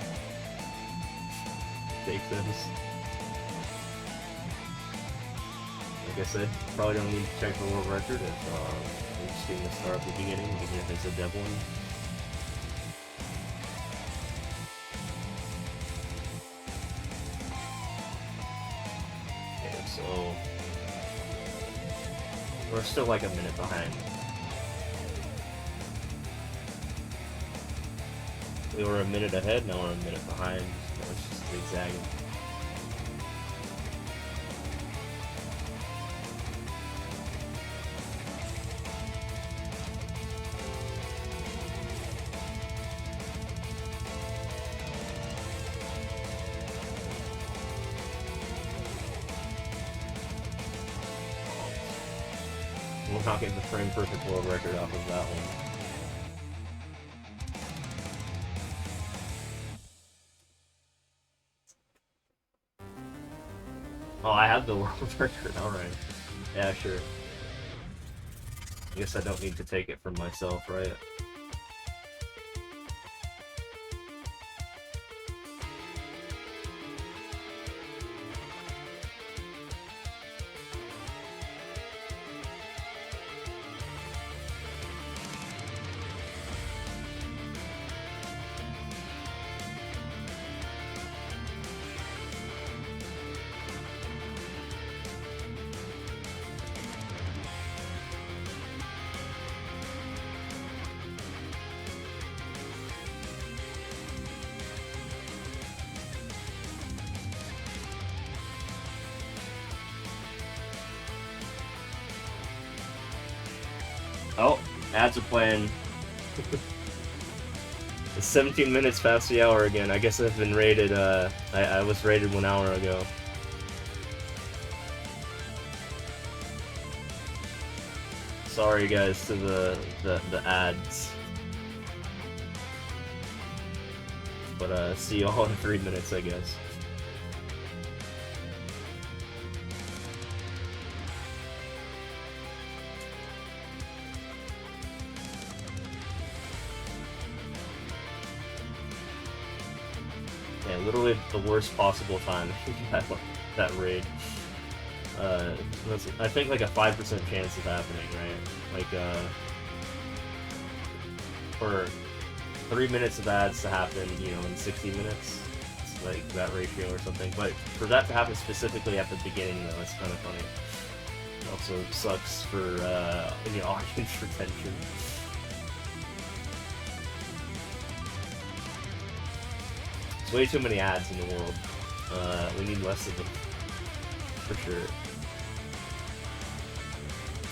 Take this. Like I said, probably don't need to check the world record if we're just getting a star at the beginning, even if it's a dev one. Okay, so we're still like a minute behind. We were a minute ahead, now we're a minute behind. So it's just zigzagging. We're not getting the frame perfect world record off of that one. Oh, I have the world record, alright. Yeah, sure. I guess I don't need to take it from myself, right? Oh, ads are playing. It's 17 minutes past the hour again. I guess I've been rated, I was rated 1 hour ago. Sorry guys to the ads. But see you all in 3 minutes, I guess. Yeah, literally the worst possible time that raid. I think like a 5% chance of happening, right? Like for 3 minutes of ads to happen, you know, in 60 minutes. It's like that ratio or something. But for that to happen specifically at the beginning, though, it's kind of funny. It also sucks for you know, audience retention. There's way too many ads in the world. We need less of them, for sure.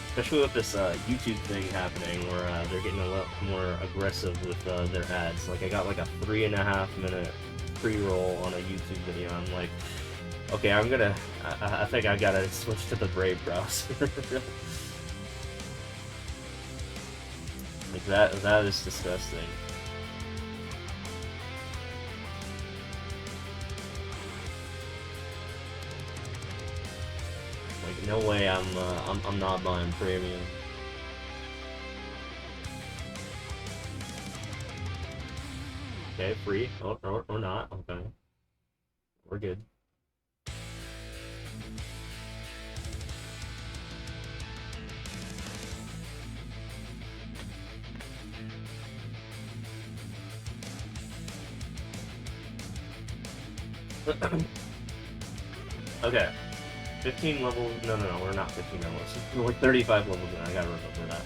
Especially with this YouTube thing happening, where they're getting a lot more aggressive with their ads. Like, I got like a 3.5 minute pre-roll on a YouTube video. I'm like, okay, I think I gotta switch to the Brave browser. Like, that is disgusting. Like, no way I'm not buying premium. Okay, free or not. Okay, we're good. Okay. 15 levels. No, we're not 15 levels. We're 35 levels in. I gotta remember that.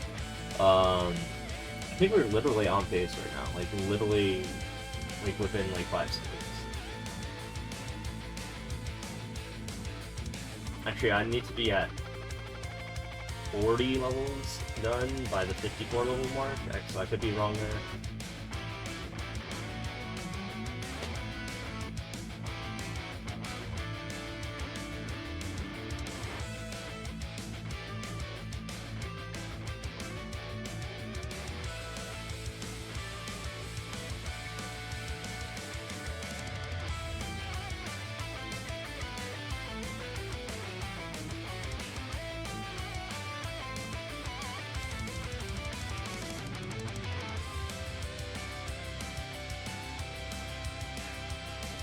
I think we're literally on pace right now. Like, literally, like, within, like, 5 seconds. Actually, I need to be at 40 levels done by the 54 level mark. Actually, I could be wrong there.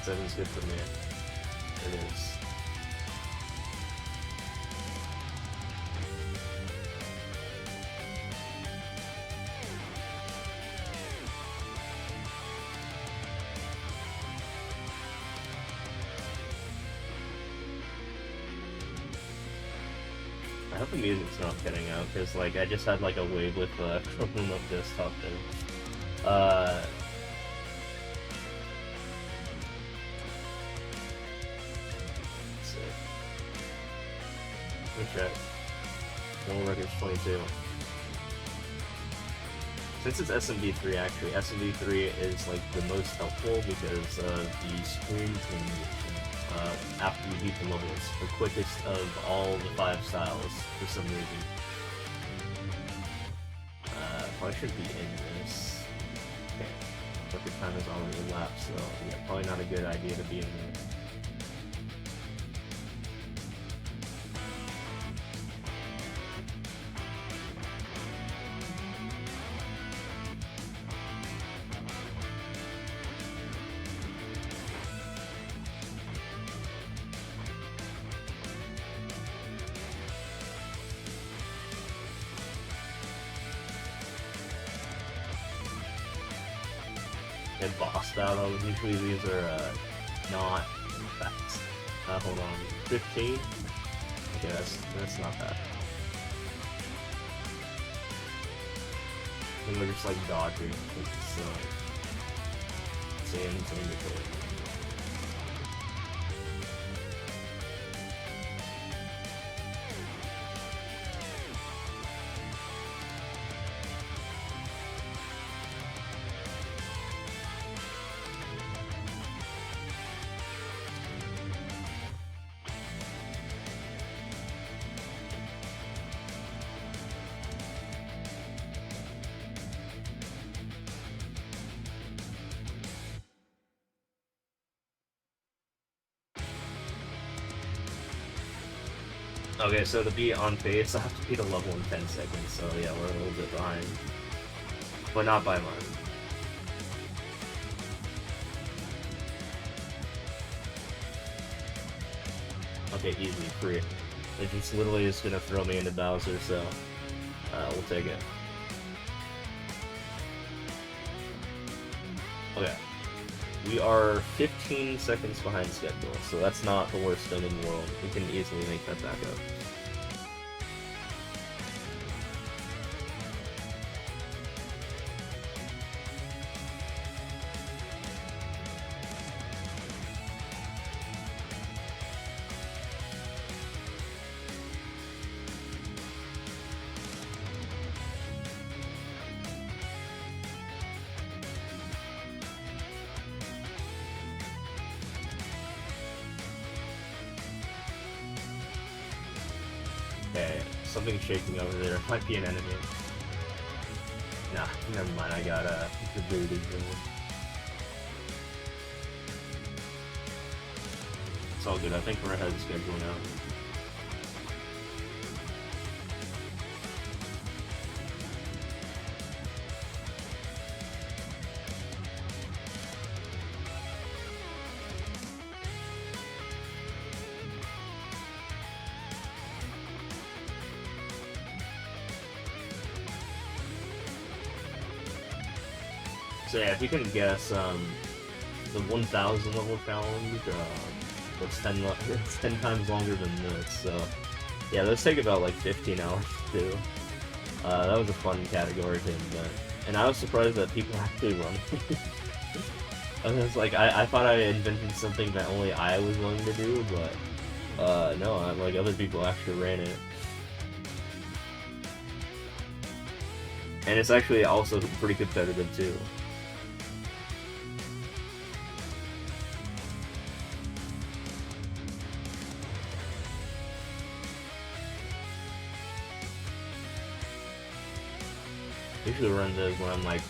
Seven's good for me. It is. I hope the music's not cutting out, because like I just had like a wave with Chrome Up Desktop thing. Okay. Normal record's 22. Since it's SMB3, actually, SMB3 is like the most helpful because the screen transition after you beat the level is the quickest of all the 5 styles for some reason. Probably should be in this. Okay. Record time is already elapsed, so yeah, probably not a good idea to be in there. And boss battles, usually these are not fast. Hold on, 15? Okay, that's not bad. And we're just like dodging. It's insane to kill. Okay, so to be on pace, I have to beat a level in 10 seconds, so yeah, we're a little bit behind. But not by much. Okay, easy, free. It just literally is gonna throw me into Bowser, so we'll take it. Okay. We are 15 seconds behind schedule, so that's not the worst thing in the world. We can easily make that back up. Okay, something's shaking over there. Might be an enemy. Nah, never mind. I got rebooted. It's all good. I think we're ahead of schedule now. So yeah, if you can guess, the 1000 level challenge, it's 10 times longer than this, so yeah, those take about like 15 hours to do. That was a fun category to invent, and I was surprised that people actually run it. I was like, I thought I invented something that only I was willing to do, but no, like other people actually ran it. And it's actually also pretty competitive too. Usually run those when I'm like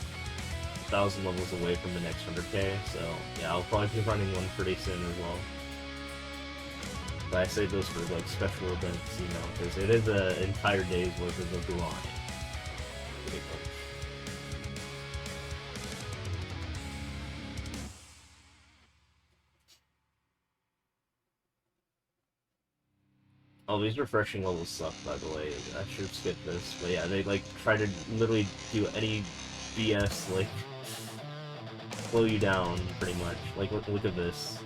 1,000 levels away from the next 100k, so yeah, I'll probably be running one pretty soon as well. But I save those for like special events, you know, because it is an entire day's worth of a grind. Pretty much. Oh, these refreshing levels suck, by the way. I should skip this, but yeah, they like try to literally do any BS, like slow you down, pretty much. Like, look at this.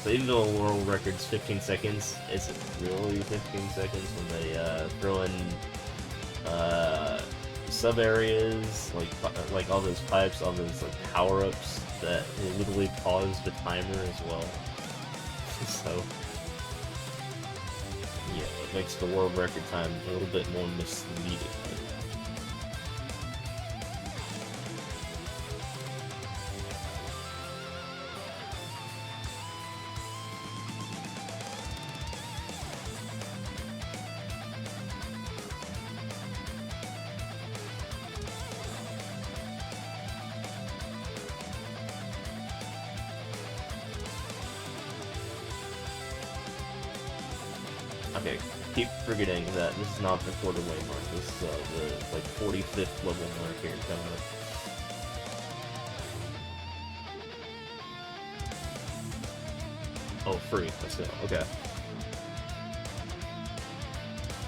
So even though the world record's 15 seconds, it's really 15 seconds when they throw in sub areas, like all those pipes, all those like power ups that will literally pause the timer as well. So, yeah, it makes the world record time a little bit more misleading. Okay, keep forgetting that this is not the quarter-way mark. This is the like 45th level mark here coming up. Oh, free. Let's go. Okay.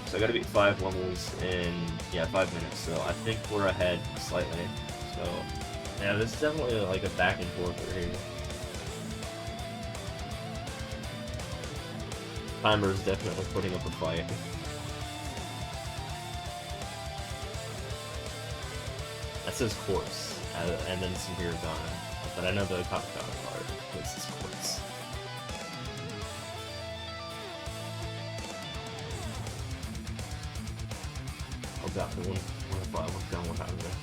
So I gotta beat 5 levels in, yeah, 5 minutes. So I think we're ahead slightly. So yeah, this is definitely like a back and forth right here. Timer is definitely putting up a fight. That says quartz, and then some here gone. But I know the Katakana part. This is quartz. Oh god, the 105 went down, what happened there?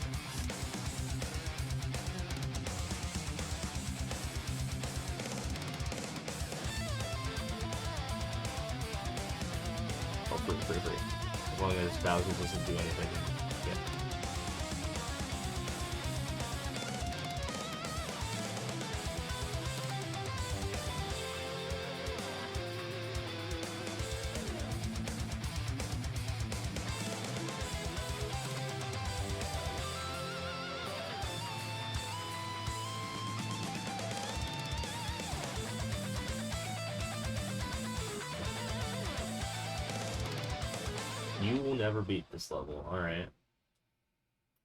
Free. As long as Bowser doesn't do anything. Yeah. never beat this level. All right.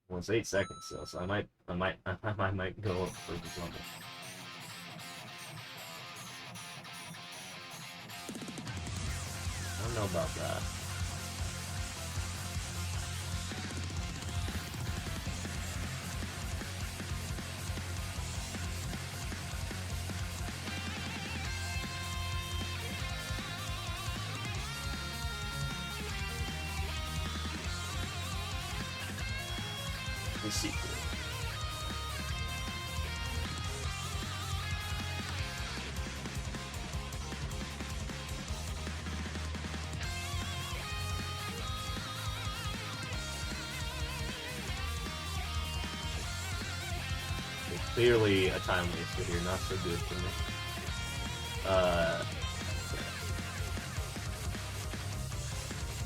Well, it's 8 seconds still, so I might go up for this level. I don't know about that. The sequel. Clearly a time waster here, not so good for me.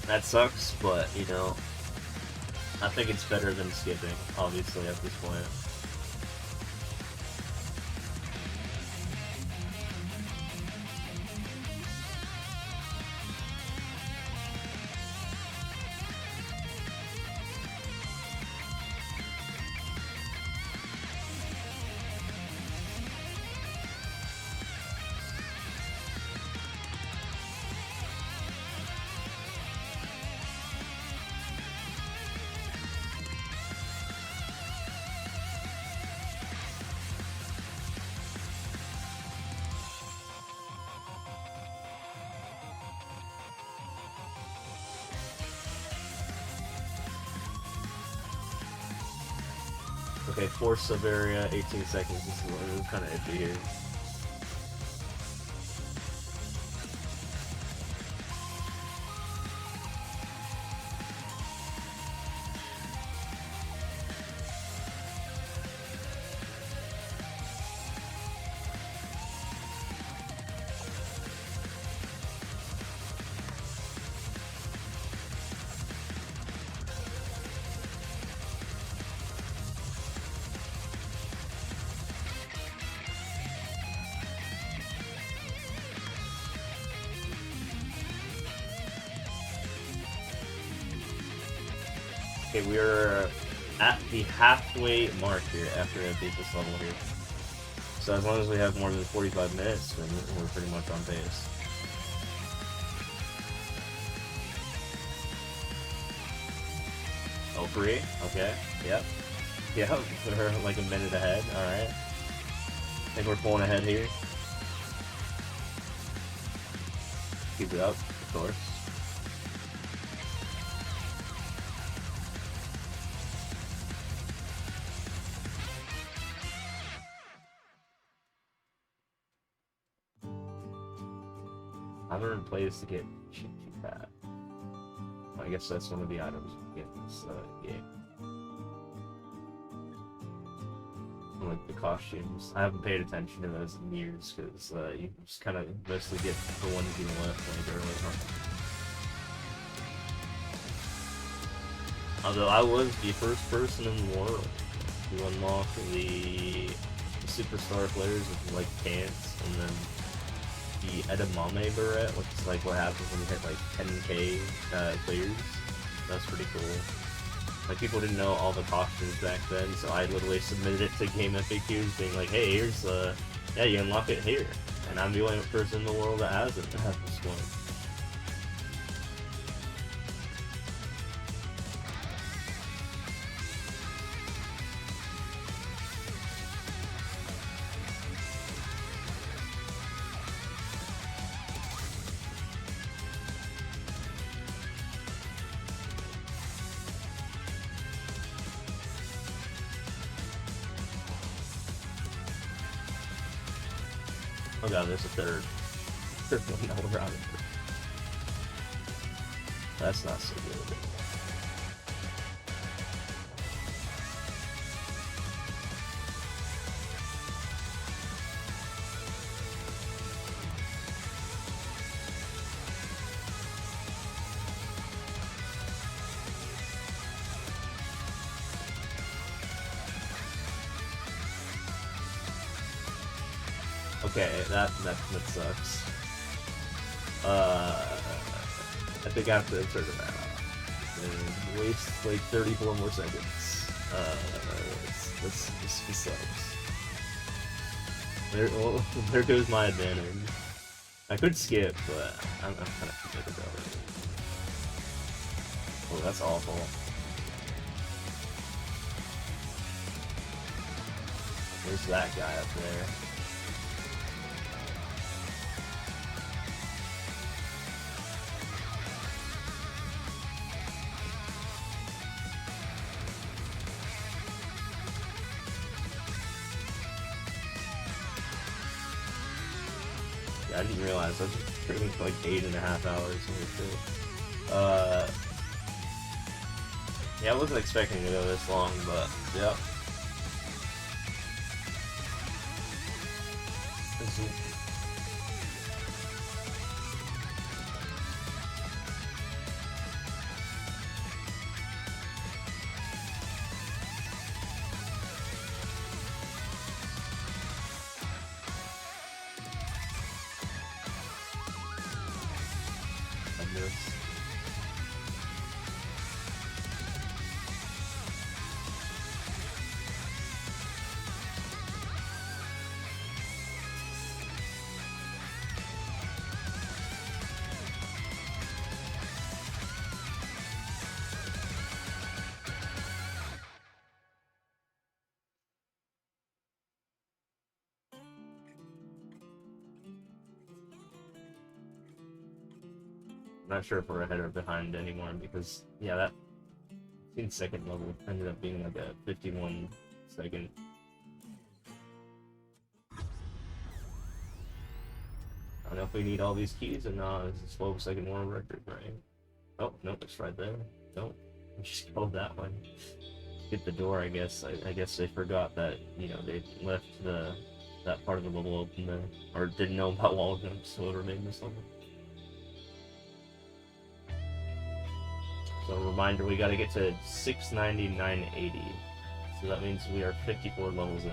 That sucks, but you know, I think it's better than skipping, obviously, at this point. Okay, Force Savaria, 18 seconds. This is kind of iffy here. Okay, we're at the halfway mark here after I beat this level here. So as long as we have more than 45 minutes, then we're pretty much on pace. Oh, free? Okay, yep. Yeah, we're like a minute ahead, alright. I think we're pulling ahead here. Keep it up, of course. I've earned plays to get Chichi Fat. I guess that's one of the items we get in this game. And, like the costumes, I haven't paid attention to those in years because you just kind of mostly get the ones you want like early on. Although I was the first person in the world to unlock the superstar players with like pants and then the edamame beret, which is like what happens when you hit like 10k clears. That's pretty cool. Like people didn't know all the costumes back then, so I literally submitted it to Game FAQs being like, hey, here's yeah, you unlock it here. And I'm the only person in the world that has it at this point. Oh god, there's a third one that we're out of. That's not so good. Okay, that sucks. I think I have to turn it off. waste like 34 more seconds. This sucks. There goes my advantage. I could skip, but I'm kind of sick of that. Oh, that's awful. There's that guy up there. I didn't realize I was streaming for like 8.5 hours. Yeah, I wasn't expecting to go this long, but yeah. I'm not sure if we're ahead or behind anymore because, yeah, that 15-second level ended up being like a 51-second. I don't know if we need all these keys or not. It's a 12-second world record, right? Oh, nope, it's right there. Nope, we just go that way. Get the door, I guess. I guess they forgot that, you know, they left that part of the level open there, or didn't know about wall jumps, so it remained this level. So reminder, we gotta get to 699.80. So that means we are 54 levels in.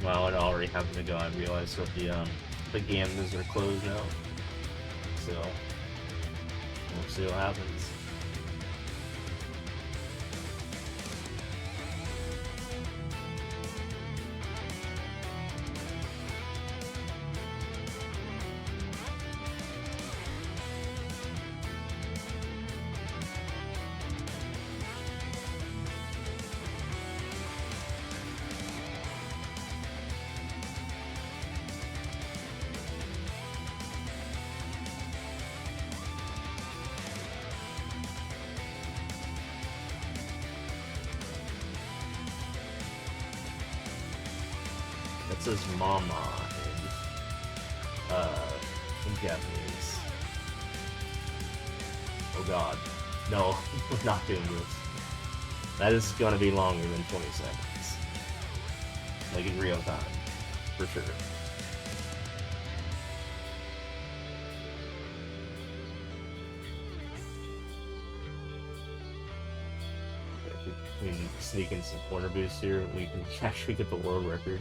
Wow, it already happened to go. I realized that the gambas are closed now. So we'll see what happens. That says mama in Japanese. Oh god. No, we're not doing this. That is gonna be longer than 20 seconds. Like in real time. For sure. If we can sneak in some corner boost here, we can actually get the world record.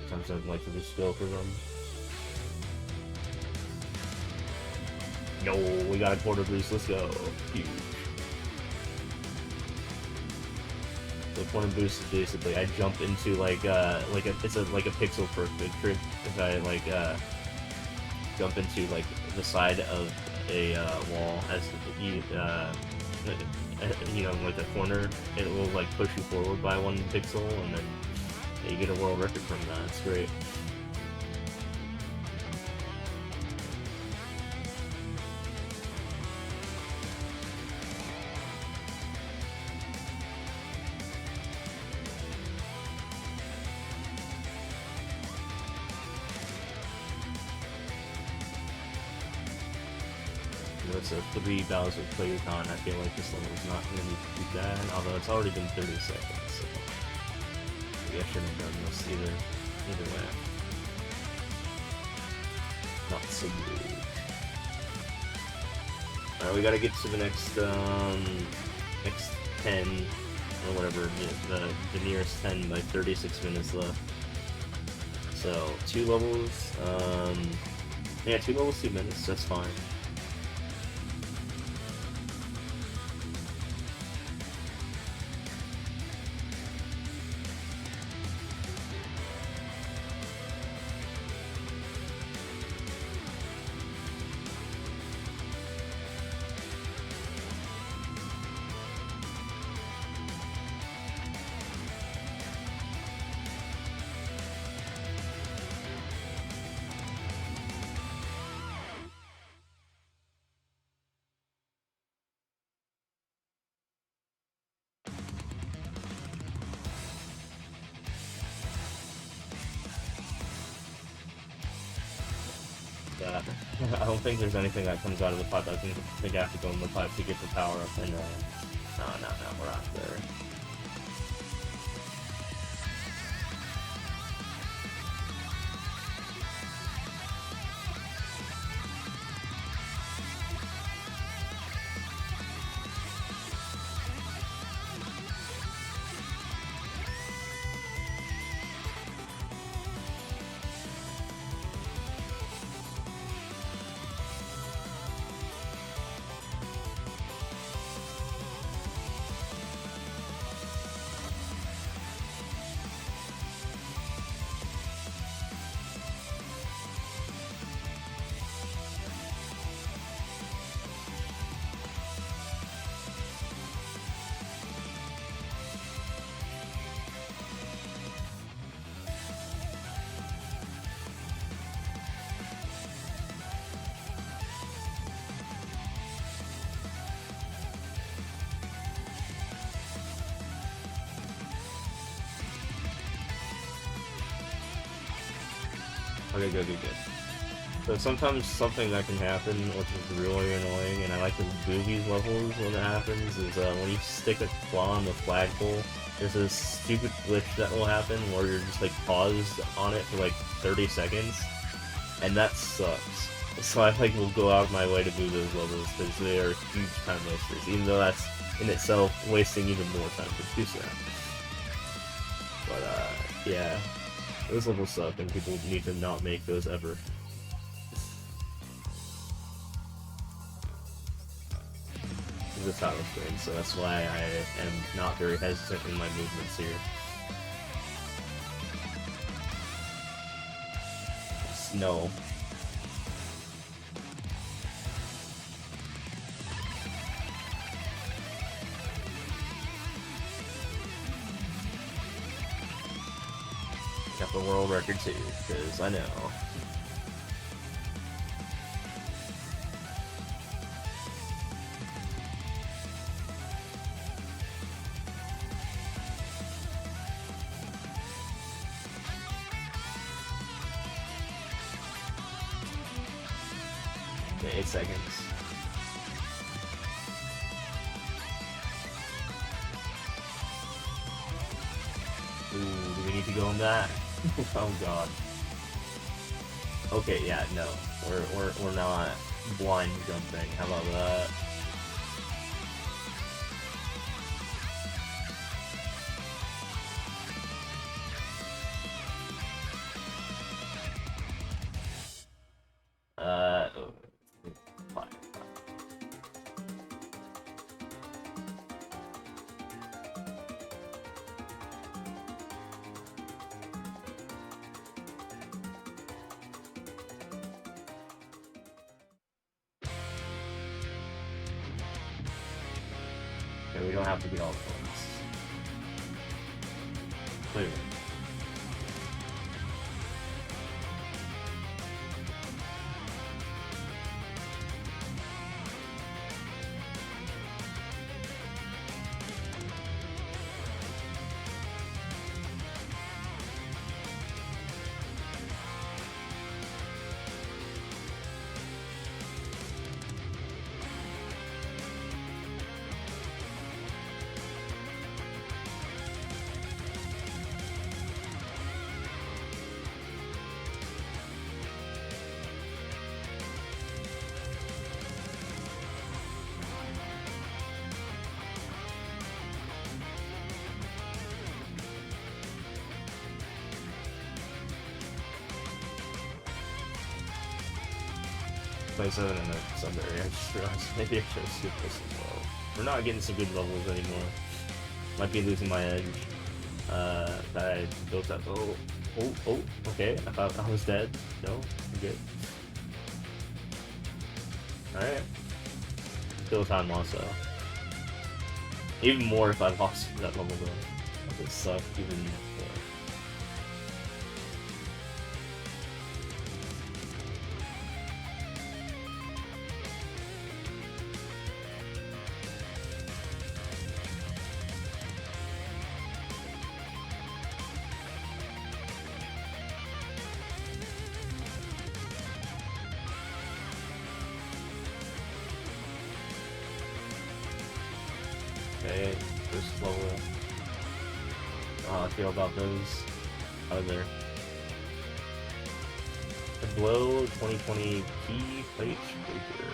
Sometimes I'd like to just go for them. No, we got a quarter boost, let's go. Huge. The corner boost is basically I jump into like a pixel perfect trick if I jump into like the side of a wall as you know, like a corner, it will like push you forward by 1 pixel and then you get a world record from that. It's great. It's a 3 Bowser Playcon. I feel like this level is not going to be too bad, although it's already been 30 seconds, so maybe I shouldn't have done this either. Either way. Not so good. Alright, we gotta get to the next 10, or whatever, the nearest 10, like 36 minutes left. So, 2 levels, yeah, 2 levels, 2 minutes, that's fine. I don't think there's anything that comes out of the pipe. I think I have to go in the pipe to get the power up, and no, we're out there. Okay, good. So sometimes something that can happen, which is really annoying, and I like to do these levels when it happens, is when you stick a claw on the flagpole, there's this stupid glitch that will happen where you're just like paused on it for like 30 seconds, and that sucks. So I like will go out of my way to do those levels because they are huge time wasters, even though that's in itself wasting even more time to do so. But yeah. Those levels suck, and people need to not make those ever. This is a title screen, so that's why I am not very hesitant in my movements here. Snow. Got the world record too, because I know. Okay, 8 seconds. Ooh, do we need to go on that? Oh god. Okay, yeah, no. We're not blind jumping. How about that? Fine. Okay, we don't have to get all the points. Clearly. 27 in the sub-area. I just realized maybe I should have skipped this as well. We're not getting some good levels anymore. Might be losing my edge. I built up. Oh, okay. I thought I was dead. No, I'm good. Alright. Still time loss though. Even more if I lost that level though. That would suck even more. Okay, first level. How I feel about those out of there. The Blow 2020 key plate breaker.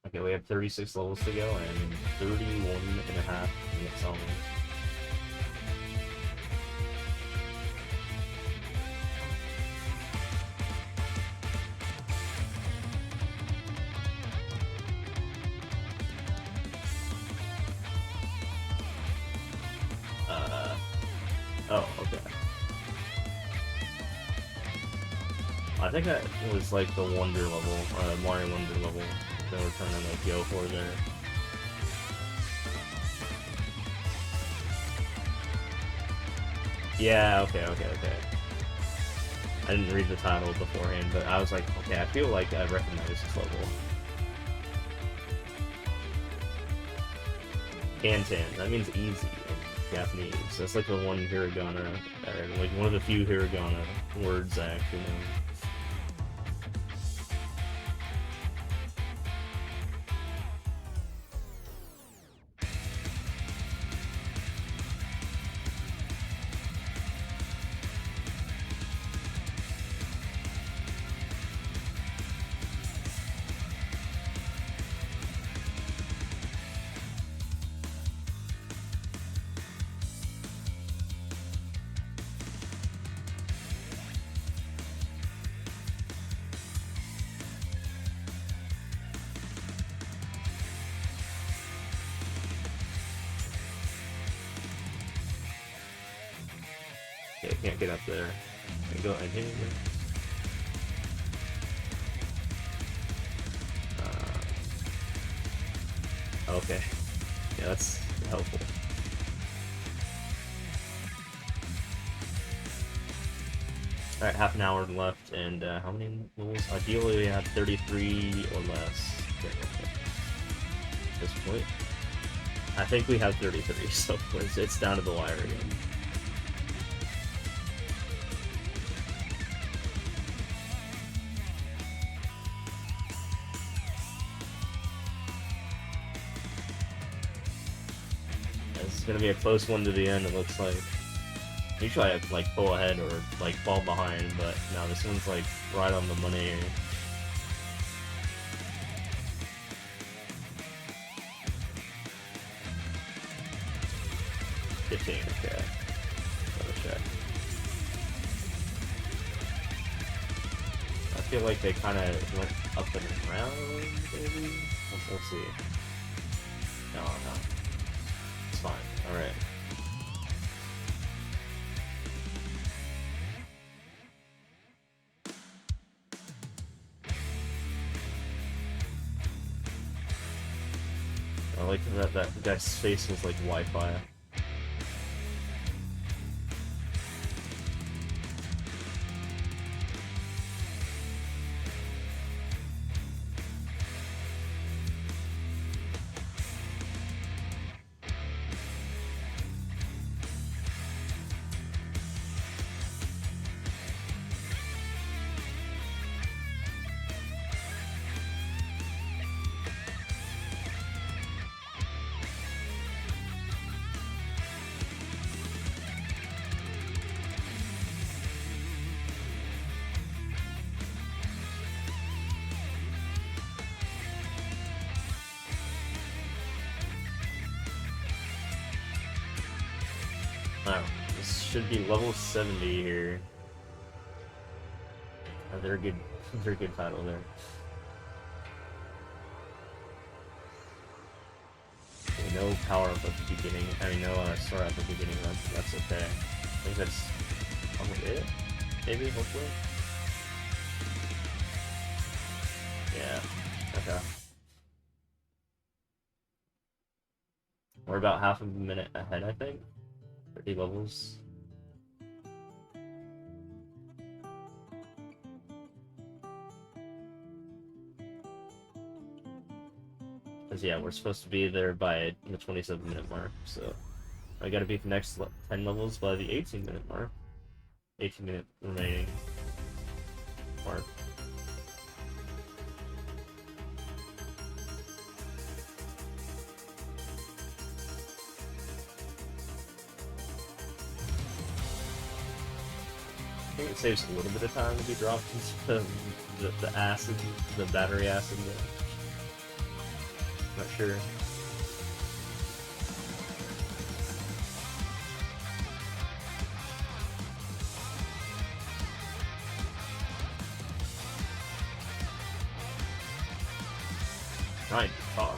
Okay, we have 36 levels to go and 31 and a half minutes on. Oh, okay. I think that was like the Wonder level, Mario Wonder level that we're trying to like go for there. Yeah, okay. I didn't read the title beforehand, but I was like, okay, I feel like I recognize this level. Kantan, that means easy in Japanese. That's like the one hiragana, or like one of the few hiragana words I actually know. Okay, I can't get up there. I go in here. Okay. Yeah, that's helpful. Alright, half an hour left, and how many levels? Ideally, we have 33 or less. Okay. At this point. I think we have 33, so it's down to the wire again. It's gonna be a close one to the end, it looks like. Usually I like pull ahead or like fall behind, but no, this one's like right on the money here. Okay. Double check. I feel like they kind of went up and around, maybe? We'll see. No. It's fine. Alright. I like that guy's face was like Wi-Fi. should be level 70 here. They're a good, they're a good title there. Okay, no power up at the beginning. I mean, no start at the beginning. That's okay. I think that's probably it. Maybe, hopefully. Yeah. Okay. We're about half a minute ahead, I think. 30 levels. Because, yeah, we're supposed to be there by the 27-minute mark, so I gotta beat the next 10 levels by the 18-minute mark. 18-minute remaining mark. I think it saves a little bit of time to be dropped into the acid, the battery acid. Not sure. Right, car.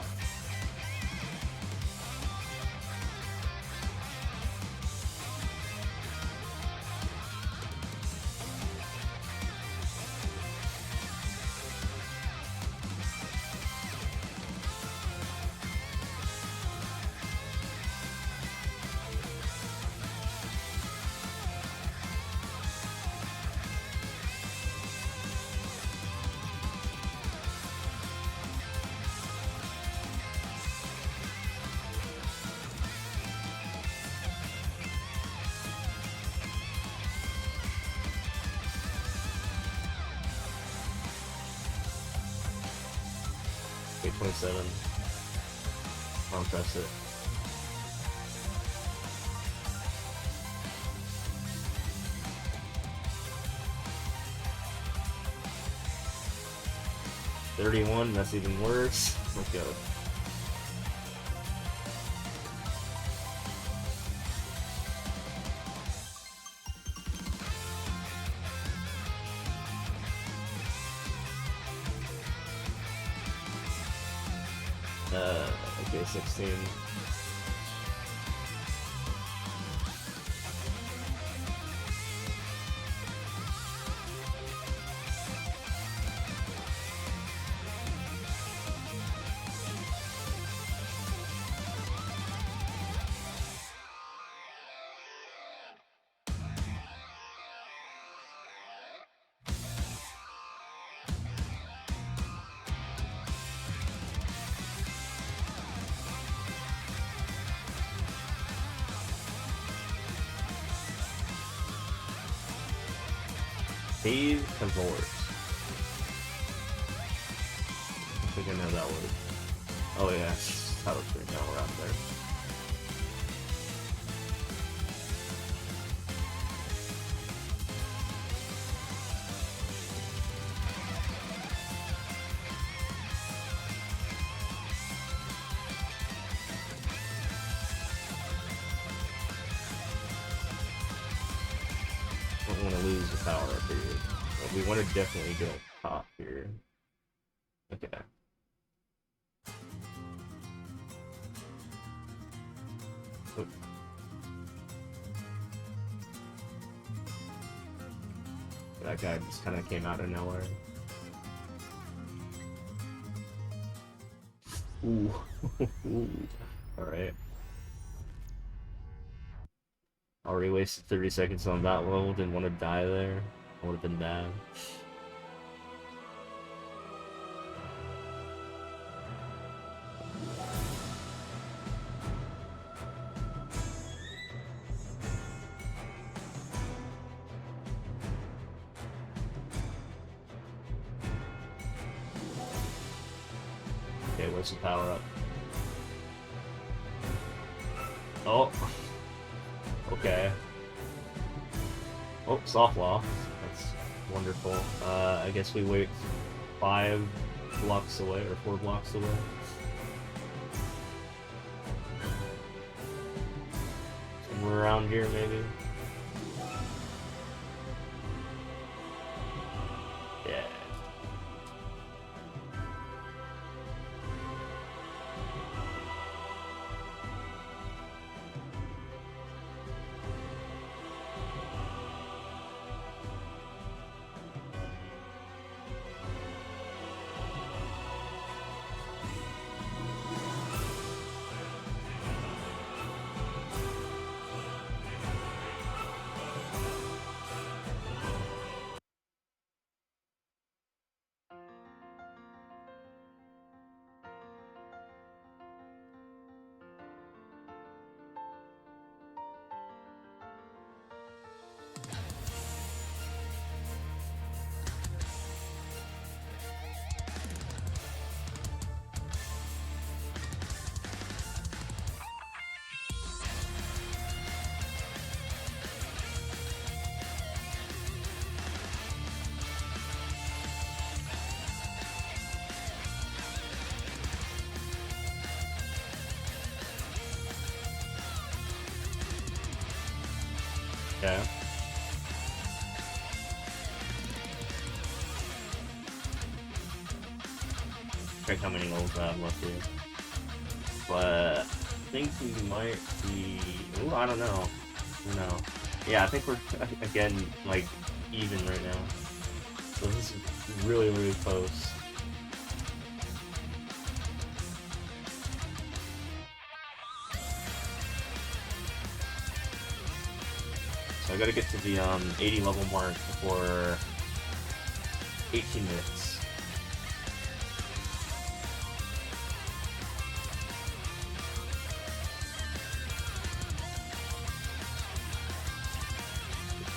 Okay, 27. I'll press it. $31, that's even worse. Let's go. Okay, 16. Cave Cavort. I think I know that word. Oh yeah, title screen, now we're out there. Don't want to lose the power up here. But we want to definitely go top here. Okay. Oh. That guy just kind of came out of nowhere. Ooh. Alright. Already wasted 30 seconds on that level, didn't want to die there. I would have been bad. Okay, where's the power up? Oh! Okay. Oh, soft law. That's wonderful. I guess we wait 5 blocks away, or 4 blocks away. Somewhere around here, maybe. Okay. Check how many levels I have left here. But I think we might be. Ooh, I don't know. No. Yeah, I think we're again like even right now. So this is really, really close. So I gotta get to the 80 level mark before 18 minutes.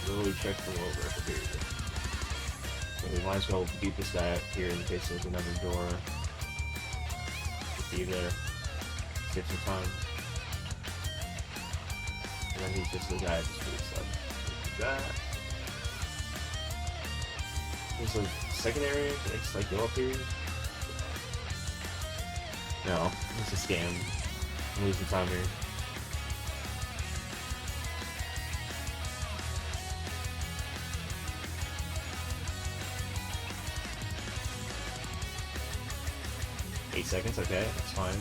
Really check the world record here. So we might as well beat this guy up here in case there's another door. Be there. Save some time. And then he's just the guy that just beats up. That. There's a second area. Can I just like go up here? No, it's a scam. I'm losing time here. Seconds, okay, that's fine.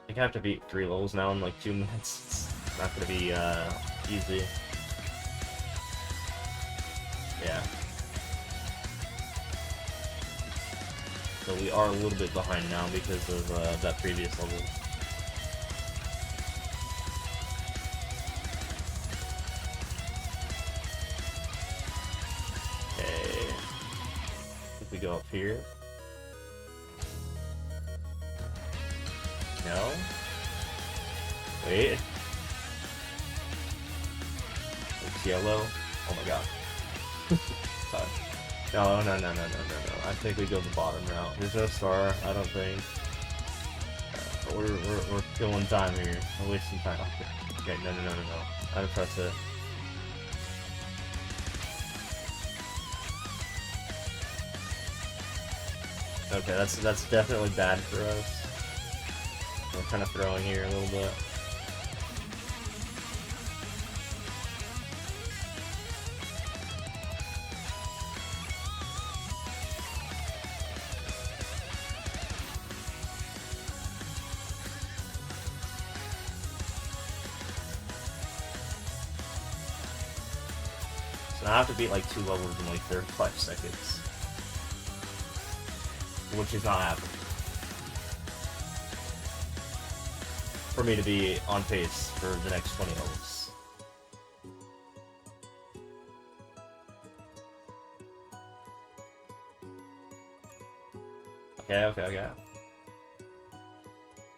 I think I have to beat 3 levels now in like 2 minutes. It's not gonna be easy. Yeah. So we are a little bit behind now because of that previous level. Okay. If we go up here. No? Wait. It's yellow. Oh my god. Sorry. No. I think we go the bottom route. There's no star, I don't think. We're killing time here. We're wasting time. Okay, no. I don't trust it. Okay, that's definitely bad for us. We're kind of throwing here a little bit. So now I have to beat like 2 levels in like 35 seconds. Which is not happening. For me to be on pace for the next 20 levels. Okay.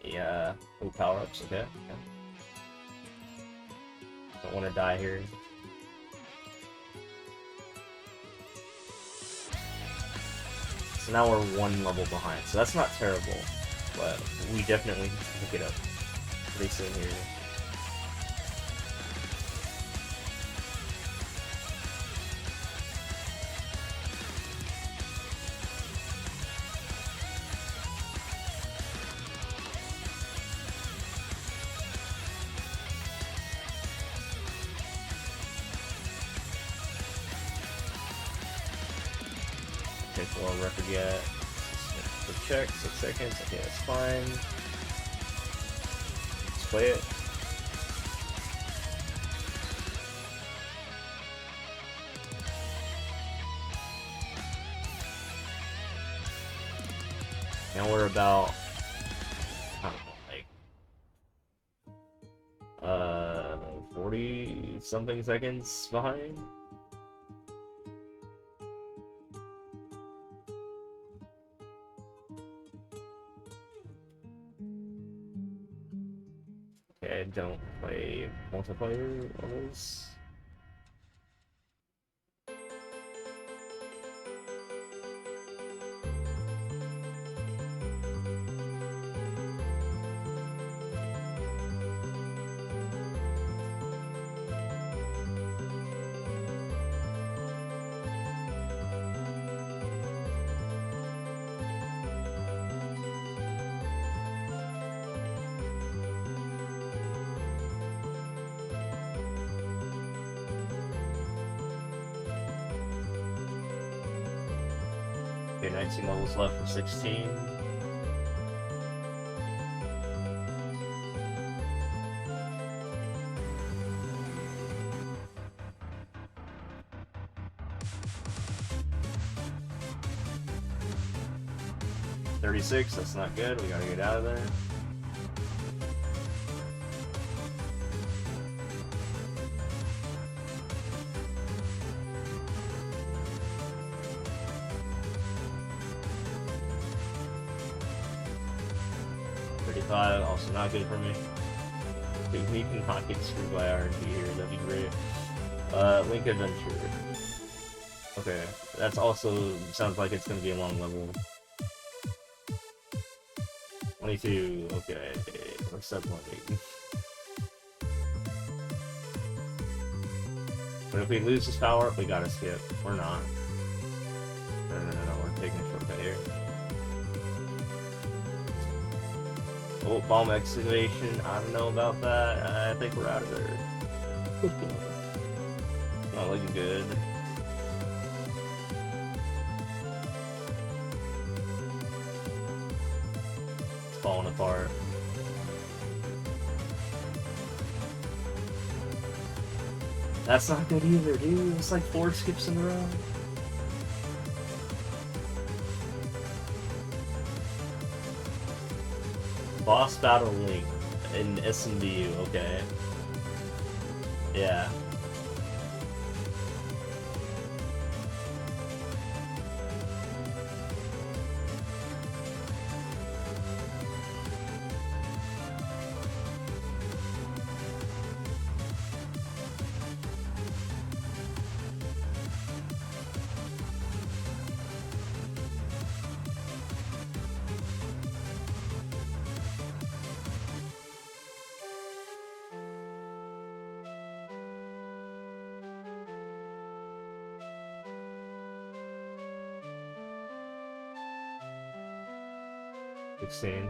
Yeah. Oh, power-ups, okay. Don't want to die here. So now we're 1 level behind. So that's not terrible, but we definitely need to pick it up pretty soon here. Okay, so I'll record yet. Quick check, 6 seconds. Okay, that's fine. Let's play it. Now we're about, I don't know, like 40 something seconds behind. Okay, don't play multiplayer levels. 19 levels left for 16. $36, that's not good. We gotta get out of there. Also not good for me. If we can not get screwed by RNG here, that'd be great. Link Adventure. Okay, that's also sounds like it's gonna be a long level. 22, okay, we're subletting. But if we lose this power up, we gotta skip. We're not. No, we're taking a shortcut here. Oh, bomb excavation. I don't know about that. I think we're out of there. Not looking good. It's falling apart. That's not good either, dude. It's like 4 skips in a row. Boss battle link in SMBU, okay. Yeah. Insane.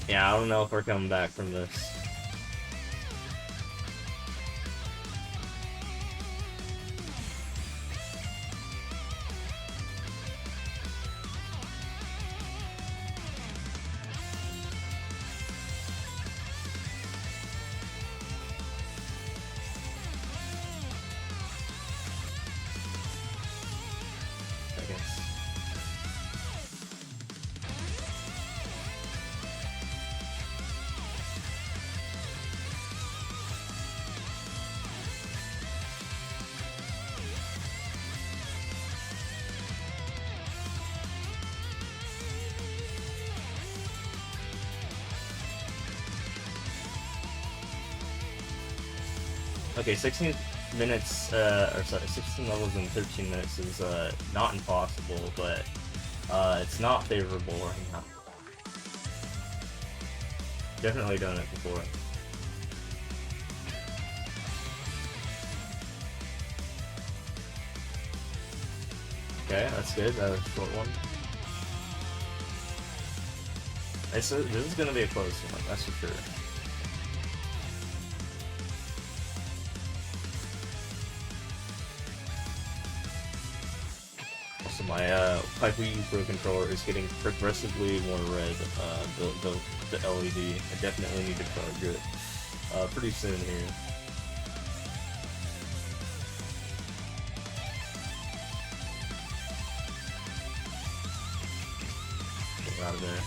Yeah, I don't know if we're coming back from this. Okay, 16 minutes, or sorry, 16 levels in 13 minutes is not impossible, but it's not favorable right now. Definitely done it before. Okay, that's good. That was a short one. This is gonna be a close one, that's for sure. So my Pipe Pro controller is getting progressively more red. The LED. I definitely need to charge it pretty soon here. Get out of there.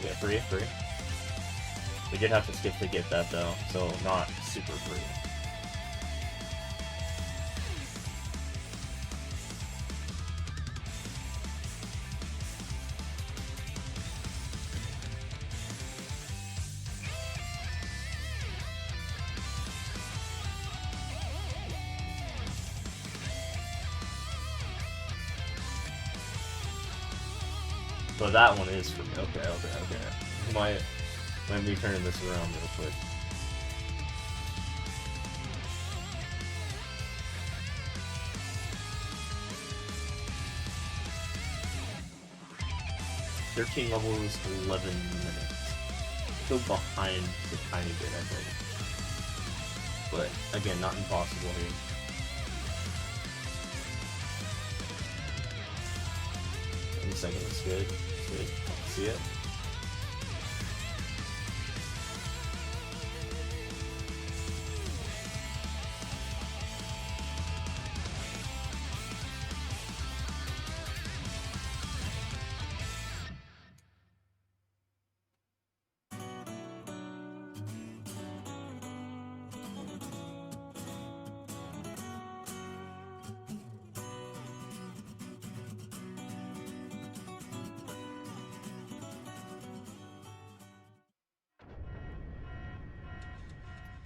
Yeah, free. We did have to skip to get that though, so not super free. So that one is for me. Okay. Might be turning this around real quick. "13 levels, 11 minutes. Still behind a tiny bit, I think. But again, not impossible here. In a second, it's good. It's good. See it?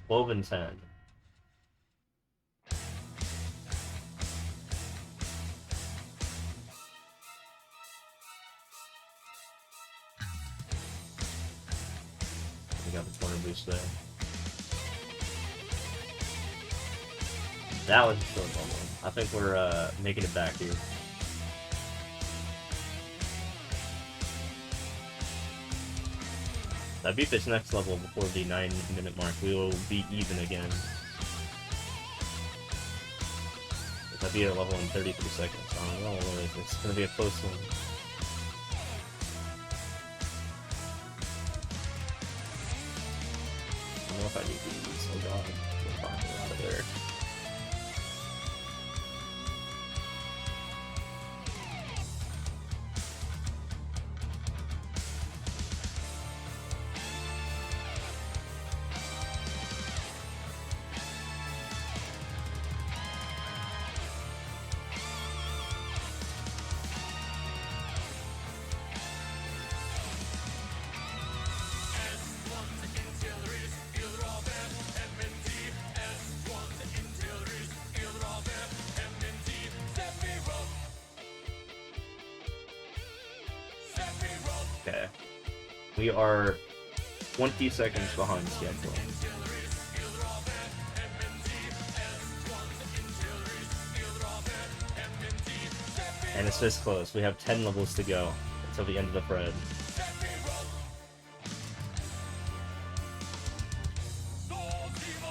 Woven 10. We got the corner boost there. That was a short level. I think we're making it back here. If I beat this next level before the 9-minute mark, we will be even again. If I beat a level in 33 seconds, I don't know, it's gonna be a close one. I don't know if I need these, oh god, we'll find a lot of there. Okay. We are 20 seconds behind schedule. And it's this close. We have 10 levels to go until the end of the thread.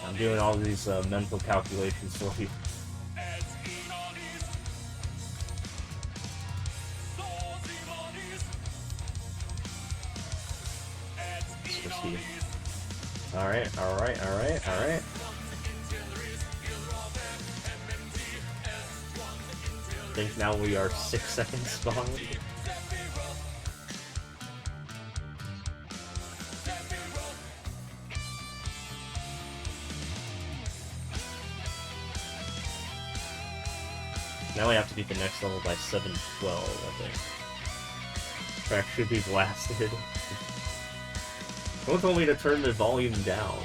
I'm doing all these mental calculations for you. Alright. I think now we are 6 seconds behind. Now we have to beat the next level by 7:12, I think. Track should be blasted. Someone told me to turn the volume down.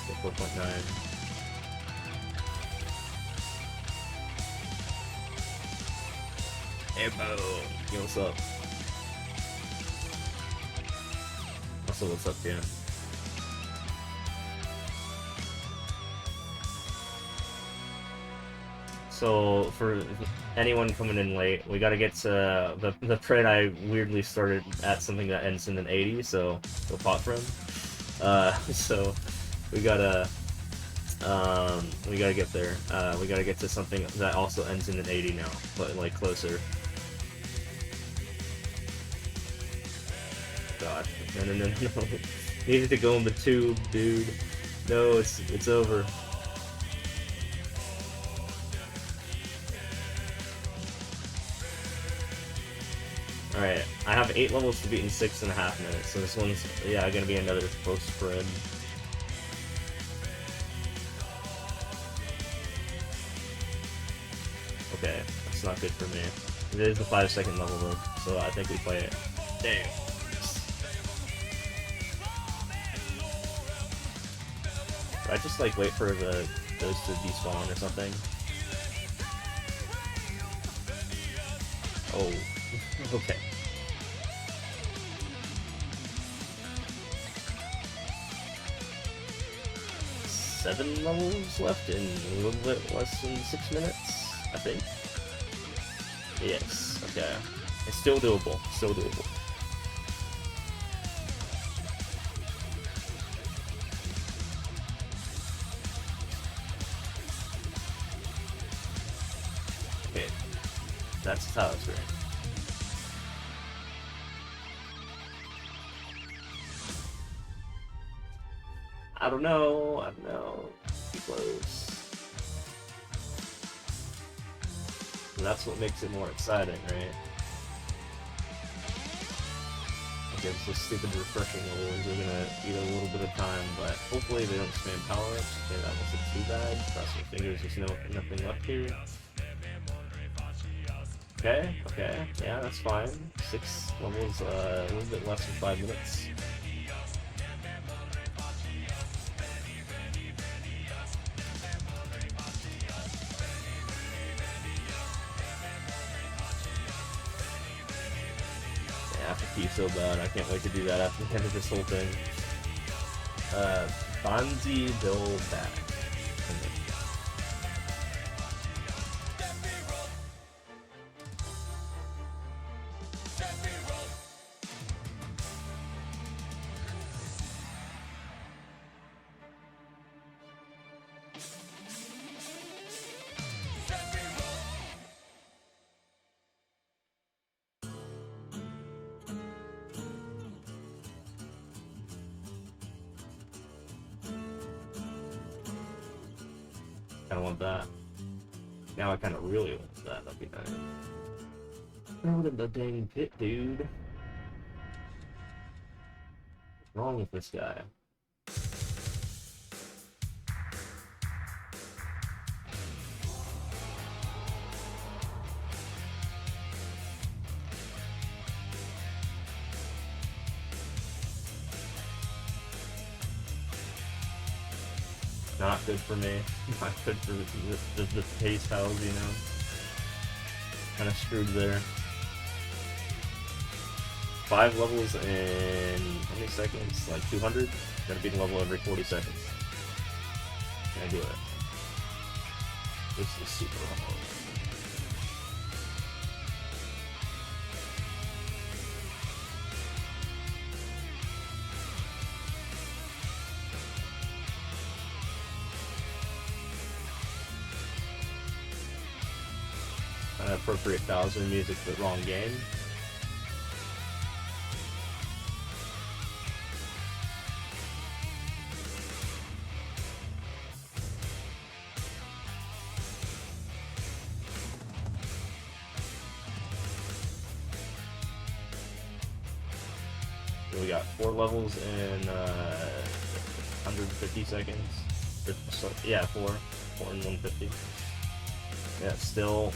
So 4.9. Hey, Bo. Yo, what's up? Also, what's up, Dan? So, for anyone coming in late, we gotta get to the thread I weirdly started at something that ends in an 80, so go pot friend. So we gotta get there. We gotta get to something that also ends in an 80 now, but like closer. God, no. Needed to go in the tube, dude. No, it's over. Alright, I have 8 levels to beat in 6.5 minutes, so this one's, yeah, gonna be another close spread. Okay, that's not good for me. It is a 5-second level though, so I think we play it. Damn. I just like wait for those to despawn or something. Oh, okay. Seven levels left in a little bit less than 6 minutes, I think. Yes, okay. It's still doable, still doable. Okay, that's how it's right. I don't know. Too close. And that's what makes it more exciting, right? Against this stupid refreshing levels, we're gonna eat a little bit of time, but hopefully they don't spam power-ups. Okay, that wasn't too bad. Cross my fingers, there's nothing left here. Okay, yeah, that's fine. 6 levels, a little bit less than 5 minutes. Apathy so bad, I can't wait to do that after the end of this whole thing. Bonzi Bill back. Kinda want that. Now I kinda really want that, that'd be nice. Throw it in the dang pit, dude. What's wrong with this guy? Not good for me. Not good for the pace tiles, you know. Kind of screwed there. 5 levels in how many seconds? Like 200? Gotta beat a level every 40 seconds. Can I do it? This is super hard. Appropriate Bowser music, but wrong game. We got 4 levels in 150 seconds. So, yeah, 4 in 150. Yeah, still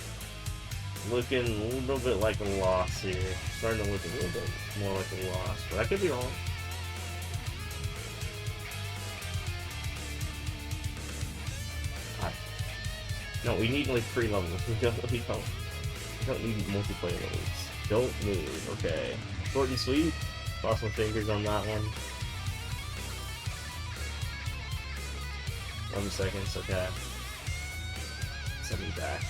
looking a little bit like a loss here. Starting to look a little bit more like a loss, but I could be wrong. No, we need like 3 levels. We don't need multiplayer levels. Don't move. Okay. Short and sweet. Cross my fingers on that one. 11 seconds. Okay. Send me back.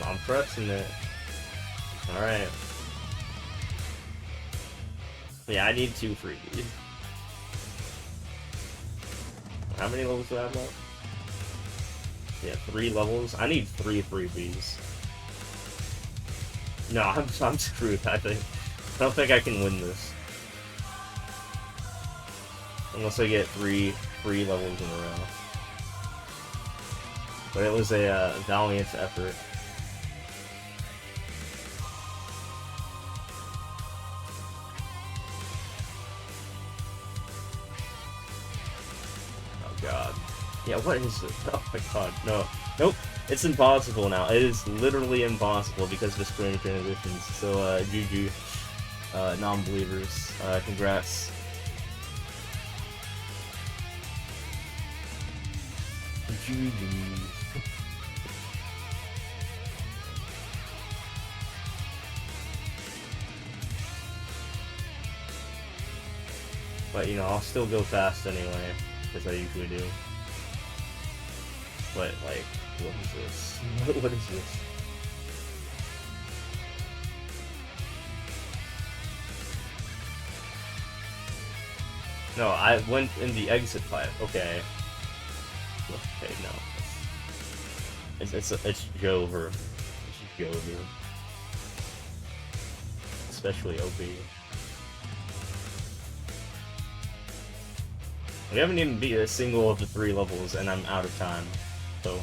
I'm pressing it. Alright. Yeah, I need 2 freebies. How many levels do I have left? Yeah, 3 levels. I need 3 freebies. No, I'm screwed, I think. I don't think I can win this. Unless I get 3 free levels in a row. But it was a valiant effort. Yeah, what is it? Oh my god, no. Nope, it's impossible now. It is literally impossible because of the screen transitions. So, GG, non-believers. Congrats. GG. But, you know, I'll still go fast anyway, because I usually do. But, like, what is this? What is this? No, I went in the exit pipe. Okay. Okay, no. It's Jover. It's Jover. Especially OP. We haven't even beat a single of the 3 levels, and I'm out of time. So,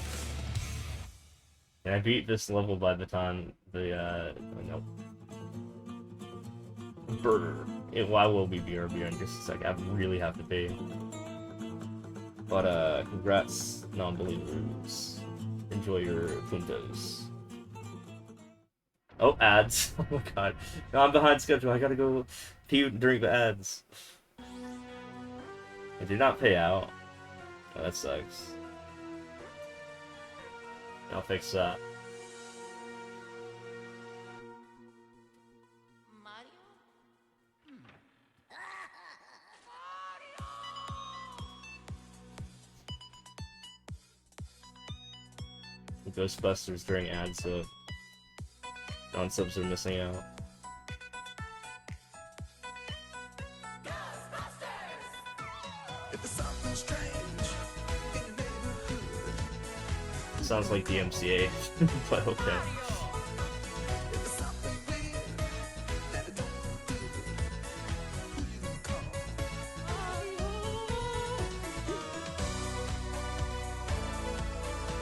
and I beat this level by the time the nope. Burger. I will be BRB in just a sec. I really have to pay. But congrats, non-believers. Enjoy your puntos. Oh, ads. Oh my god. No, I'm behind schedule. I gotta go pee during the ads. It did not pay out. Oh, that sucks. I'll fix that. Ghostbusters during ads, so non-subs are missing out. Sounds like the MCA, but okay.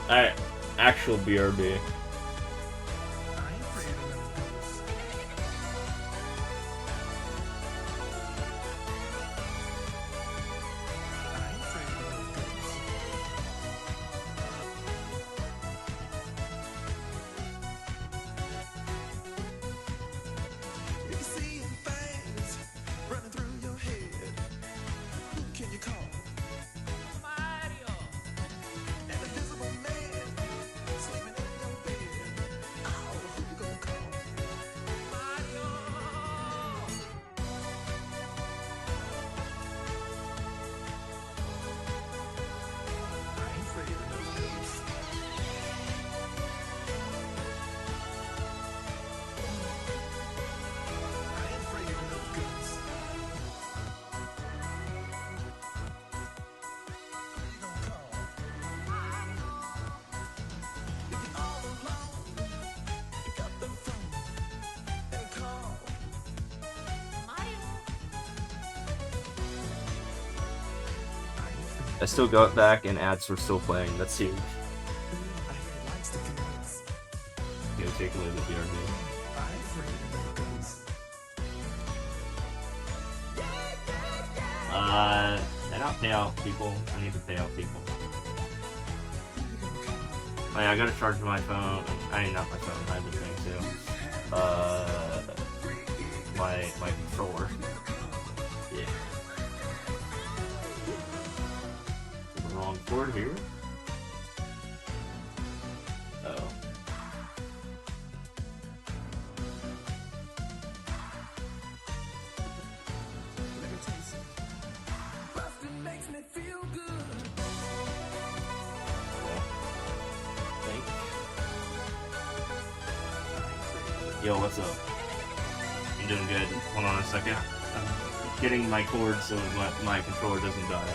Alright, actual BRB. I still got back and ads were still playing. That's huge. Go take a look at the BRB. Did I not pay out people? I need to pay out people. Oh yeah, I gotta charge my phone. I mean, not my phone, I have the thing too. My controller. Yeah. Wrong cord here. Uh-oh. Yo, what's up? I'm doing good. Hold on a second. I'm getting my cord so my controller doesn't die.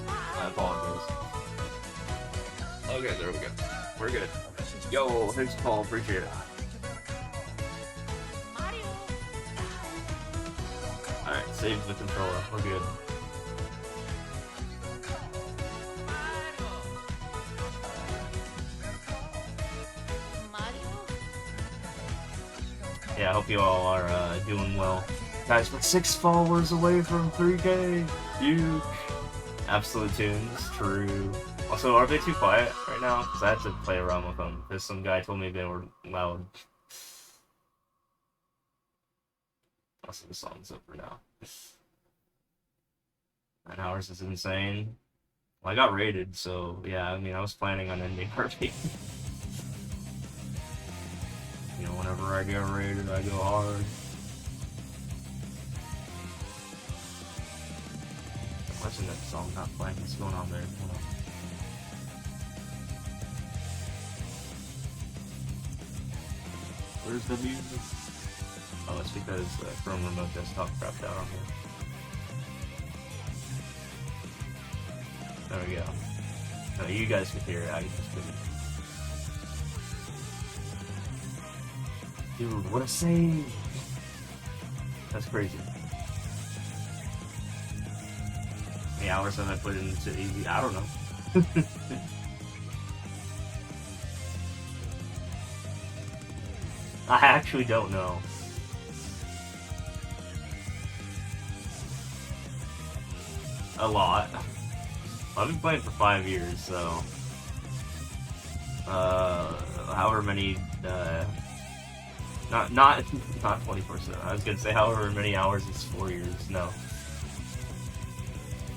I apologize. Okay, there we go. We're good. Yo, thanks, Paul. Appreciate it. Alright, save the controller. We're good. yeah, I hope you all are doing well. Guys, we're 6 followers away from 3K. Huge. Absolute Tunes, true. Also, are they too quiet right now? Because I had to play around with them. Because some guy told me they were loud. Also, the song's over now. 9 hours is insane. Well, I got rated, so yeah, I mean, I was planning on ending early. You know, whenever I get rated, I go hard. Listen to that song not playing. What's going on there? Hold on. Where's the music? Oh, it's because Chrome Remote Desktop crapped out on here. There we go. No, you guys can hear it. I just couldn't. Dude, what a save! That's crazy. How many hours have I put into easy? I don't know. I actually don't know. A lot. I've been playing for 5 years, so however many not 24/7. I was gonna say however many hours is 4 years. No.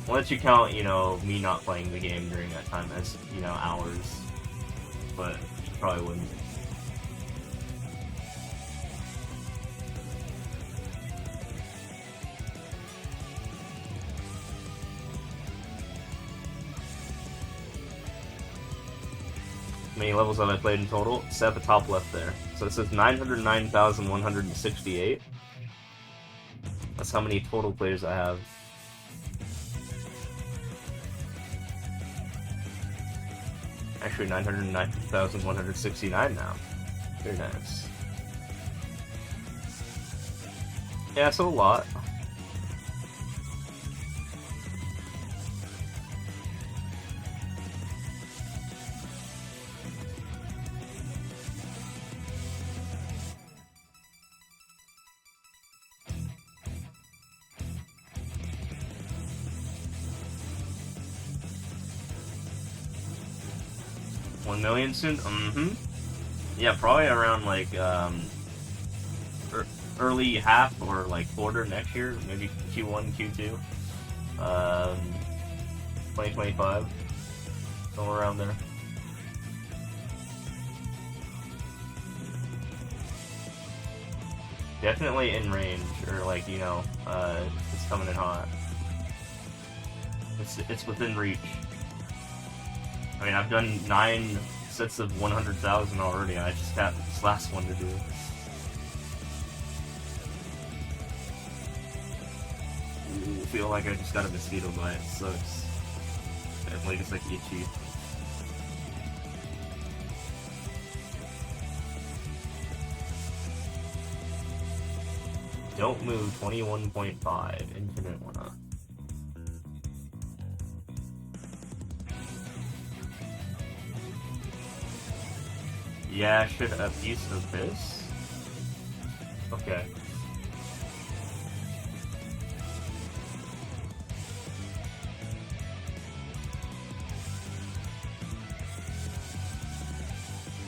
Once you count, you know, me not playing the game during that time as, you know, hours, but you probably wouldn't. How many levels have I played in total? It's at the top left there. So it says 909,168. That's how many total players I have. Actually, 909,169 now. Very nice. Yeah, so a lot. $1 million soon? Yeah, probably around like early half or like quarter next year, maybe Q1, Q2, 2025, somewhere around there. Definitely in range, or like, you know, it's coming in hot. It's within reach. I mean, I've done 9 sets of 100,000 already. I just got this last one to do. Ooh, I feel like I just got a mosquito bite. It sucks. Definitely just like itchy. Don't move 21.5. Infinite one up. Yeah, I should have piece of this. Okay.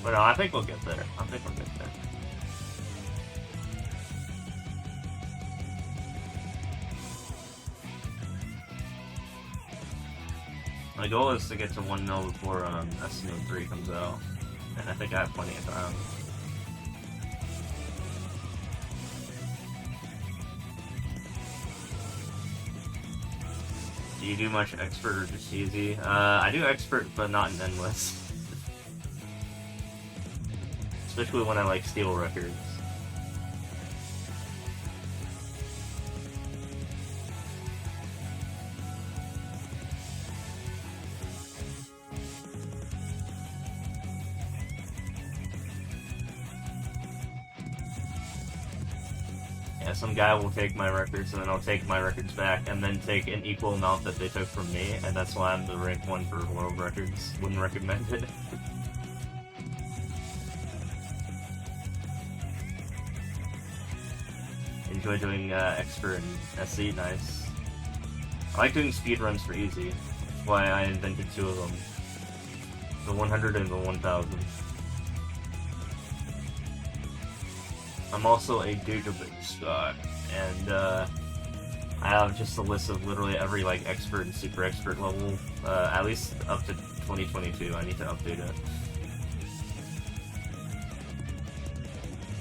But no, I think we'll get there. I think we'll get there. My goal is to get to 1 mil before Estimate 3 comes out. And I think I have plenty of time. Do you do much expert or just easy? I do expert, but not in endless. Especially when I like steal records. Some guy will take my records, and then I'll take my records back, and then take an equal amount that they took from me, and that's why I'm the rank 1 for world records. Wouldn't recommend it. enjoy doing expert and SC. Nice. I like doing speedruns for easy. That's why I invented 2 of them. The 100 and the 1000. I'm also a database guy, and I have just a list of literally every like expert and super expert level, at least up to 2022. I need to update it.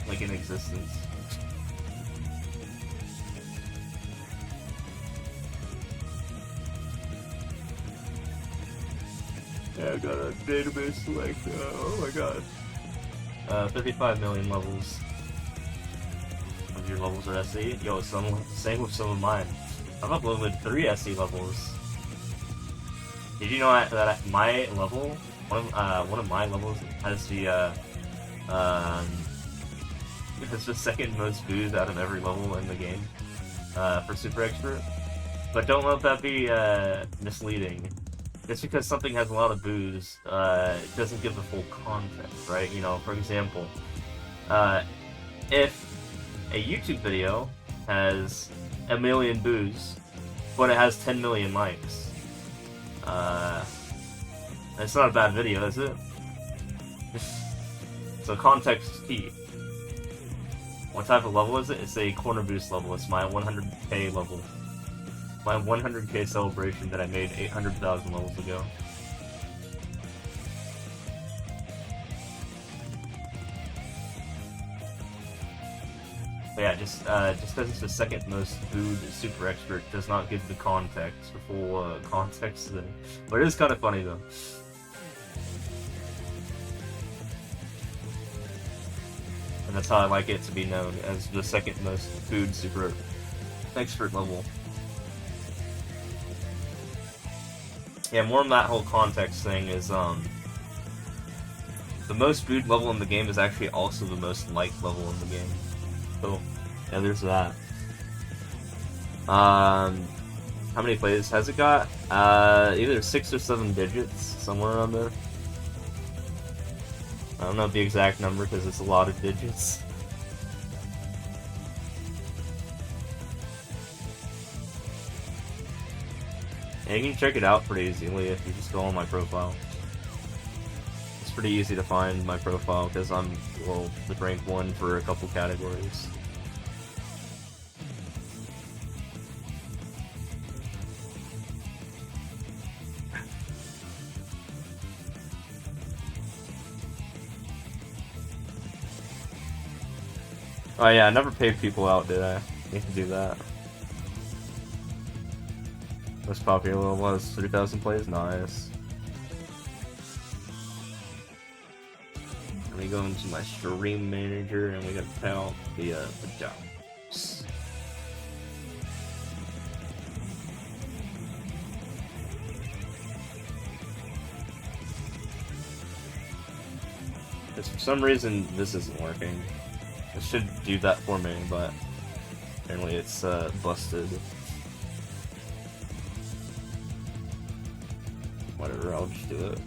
Like in existence. Yeah, I got a database like, oh my god. 35 million levels. Of your levels are SE? Yo, same with some of mine. I've uploaded 3 SE levels. Did you know that my level, one of my levels has the, it's the second most views out of every level in the game, for Super Expert. But don't let that be, misleading. Just because something has a lot of boos, it doesn't give the full context, right? You know, for example, if a YouTube video has 1 million boos, but it has 10 million likes, it's not a bad video, is it? So context is key. What type of level is it? It's a corner boost level. It's my 100k level. My 100k celebration that I made 800,000 levels ago. But yeah, just because it's the second most booed super expert does not give the context, the full context there. But it is kind of funny though. And that's how I like it to be known, as the second most booed super expert level. Yeah, more on that whole context thing is, the most booed level in the game is actually also the most liked level in the game. So, yeah, there's that. How many plays has it got? Either 6 or 7 digits, somewhere around there. I don't know the exact number because it's a lot of digits. Yeah, you can check it out pretty easily if you just go on my profile. It's pretty easy to find my profile because I'm, well, the rank 1 for a couple categories. Oh yeah, I never paid people out, did I? Need to do that. Most popular level was 3,000 plays? Nice. Let me go into my stream manager and we gotta count the jobs. Because for some reason this isn't working. It should do that for me, but apparently it's busted. Whatever, I'll just do it.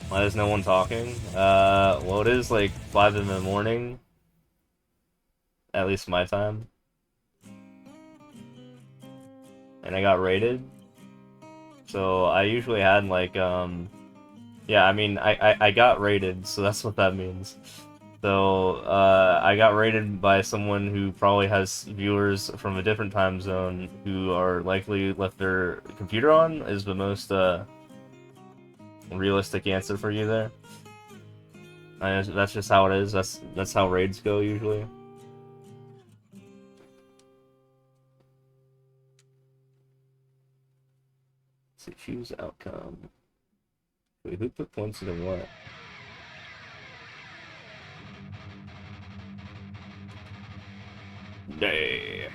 Why is no one talking? Well, it is like 5 in the morning. At least my time. And I got raided. So I usually had like, yeah, I mean, I got raided, so that's what that means. So, I got raided by someone who probably has viewers from a different time zone who are likely left their computer on, is the most, realistic answer for you there. That's just how it is, that's how raids go usually. Choose outcome. Wait, who put points into what? Day.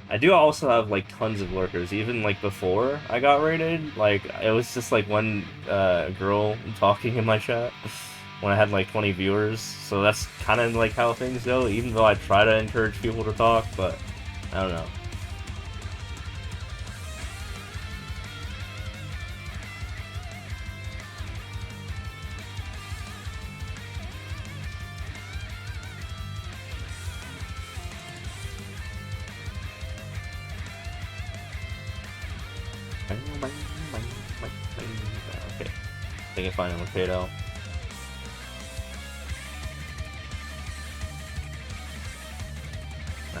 I do also have like tons of lurkers, even like before I got raided. Like it was just like one girl talking in my chat when I had like 20 viewers. So that's kind of like how things go. Even though I try to encourage people to talk, but I don't know. Okay. I think I finally paid out.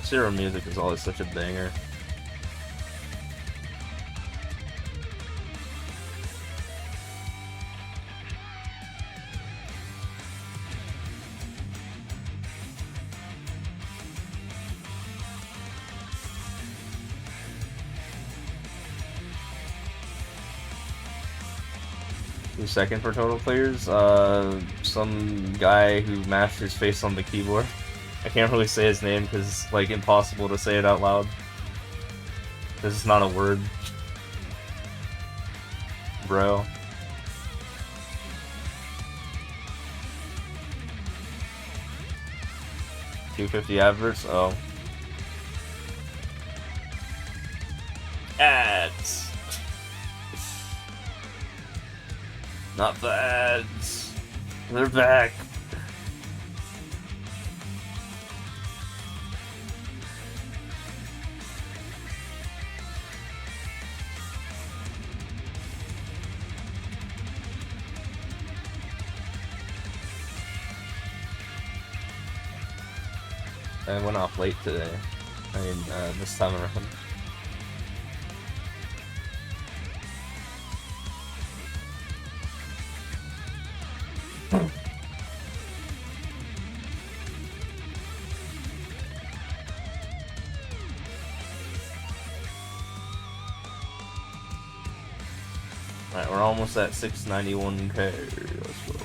Zero music is always such a banger. Who's second for total players? Some guy who mashed his face on the keyboard. I can't really say his name because it's like impossible to say it out loud. This is not a word. Bro. $250 adverts? Oh. Ads. Not the ads. They're back. I went off late today. I mean, this time around. Alright, we're almost at 691k. Let's go.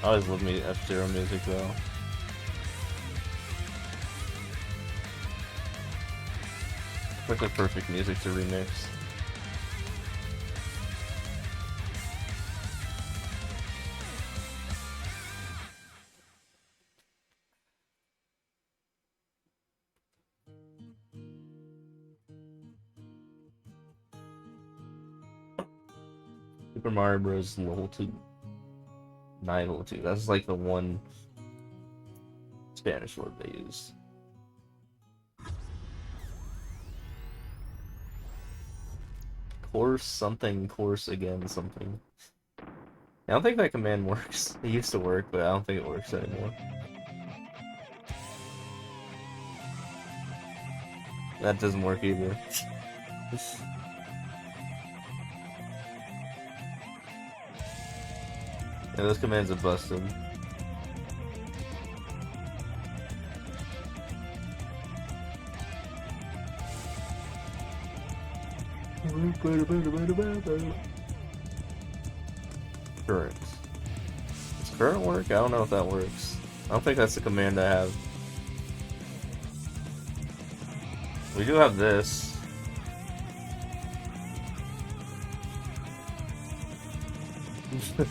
I always love me F-Zero music though. Like the perfect music to remix. Super Mario Bros. Level 2. 902. That's like the one Spanish word they use. Course something, course again something. I don't think that command works. It used to work, but I don't think it works anymore. That doesn't work either. Yeah, those commands are busted. Current. Does current work? I don't know if that works. I don't think that's the command I have. We do have this.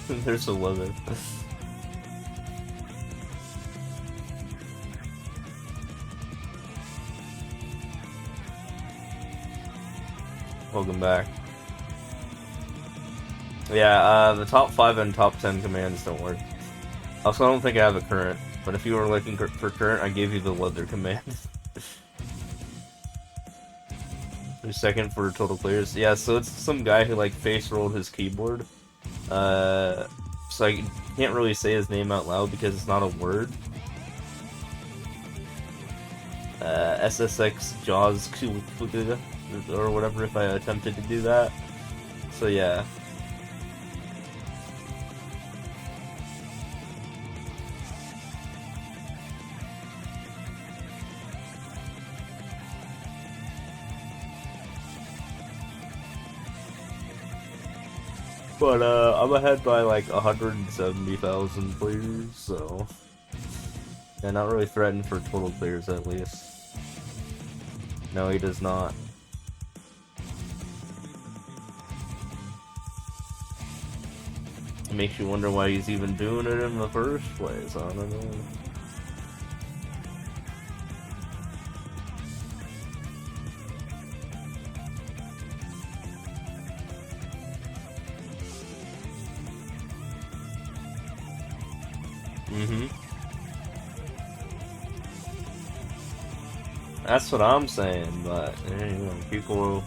There's 11. Welcome back. Yeah, the top 5 and top 10 commands don't work. Also, I don't think I have a current, but if you were looking for current, I gave you the leather command. Who's second for total players? Yeah, so it's some guy who like face rolled his keyboard. So I can't really say his name out loud because it's not a word. SSX Jaws or whatever if I attempted to do that. So yeah. But I'm ahead by like 170,000 players, so yeah, not really threatened for total players at least. No, he does not. It makes you wonder why he's even doing it in the first place. I don't know. Mm-hmm. That's what I'm saying, but you know, people,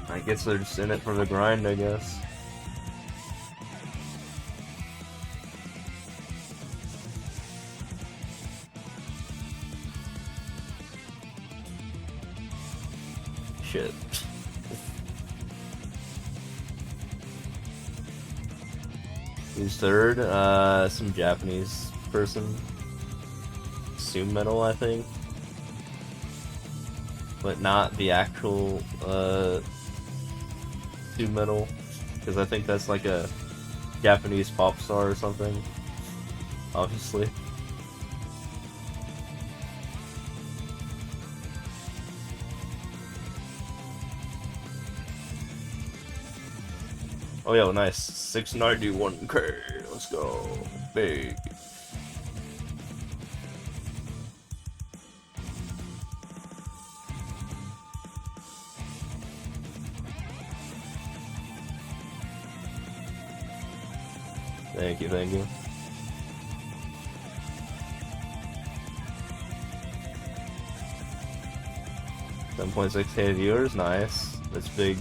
I guess they're just in it for the grind, I guess. Shit. Who's third? Some Japanese person. Sume Metal, I think. But not the actual, Sume Metal. Because I think that's like a Japanese pop star or something. Obviously. Oh yeah, nice. 691K. Let's go. Big. Thank you, thank you. $7.6K viewers, nice. That's big.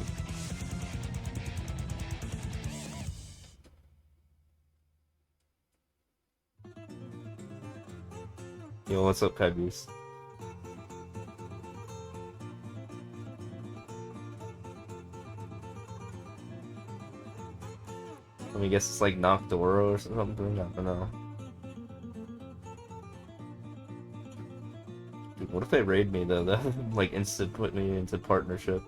Yo, what's up, Kaibies? Let me guess, it's like Noctoro or something? I don't know. Dude, what if they raid me though? That would, like, instant put me into partnership.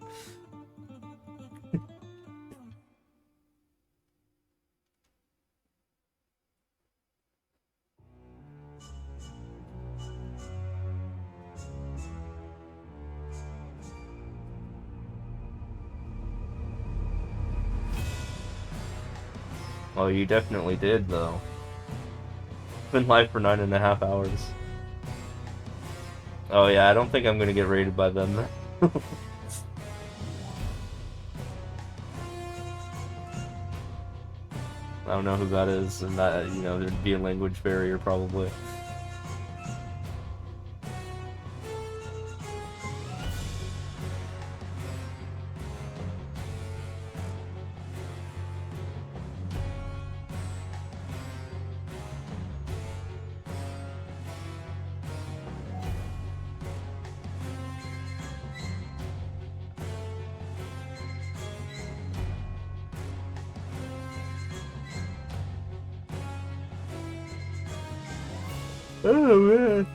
Oh, you definitely did, though. Been live for 9.5 hours. Oh yeah, I don't think I'm gonna get raided by them. I don't know who that is, and that, you know, there'd be a language barrier probably. Oh man,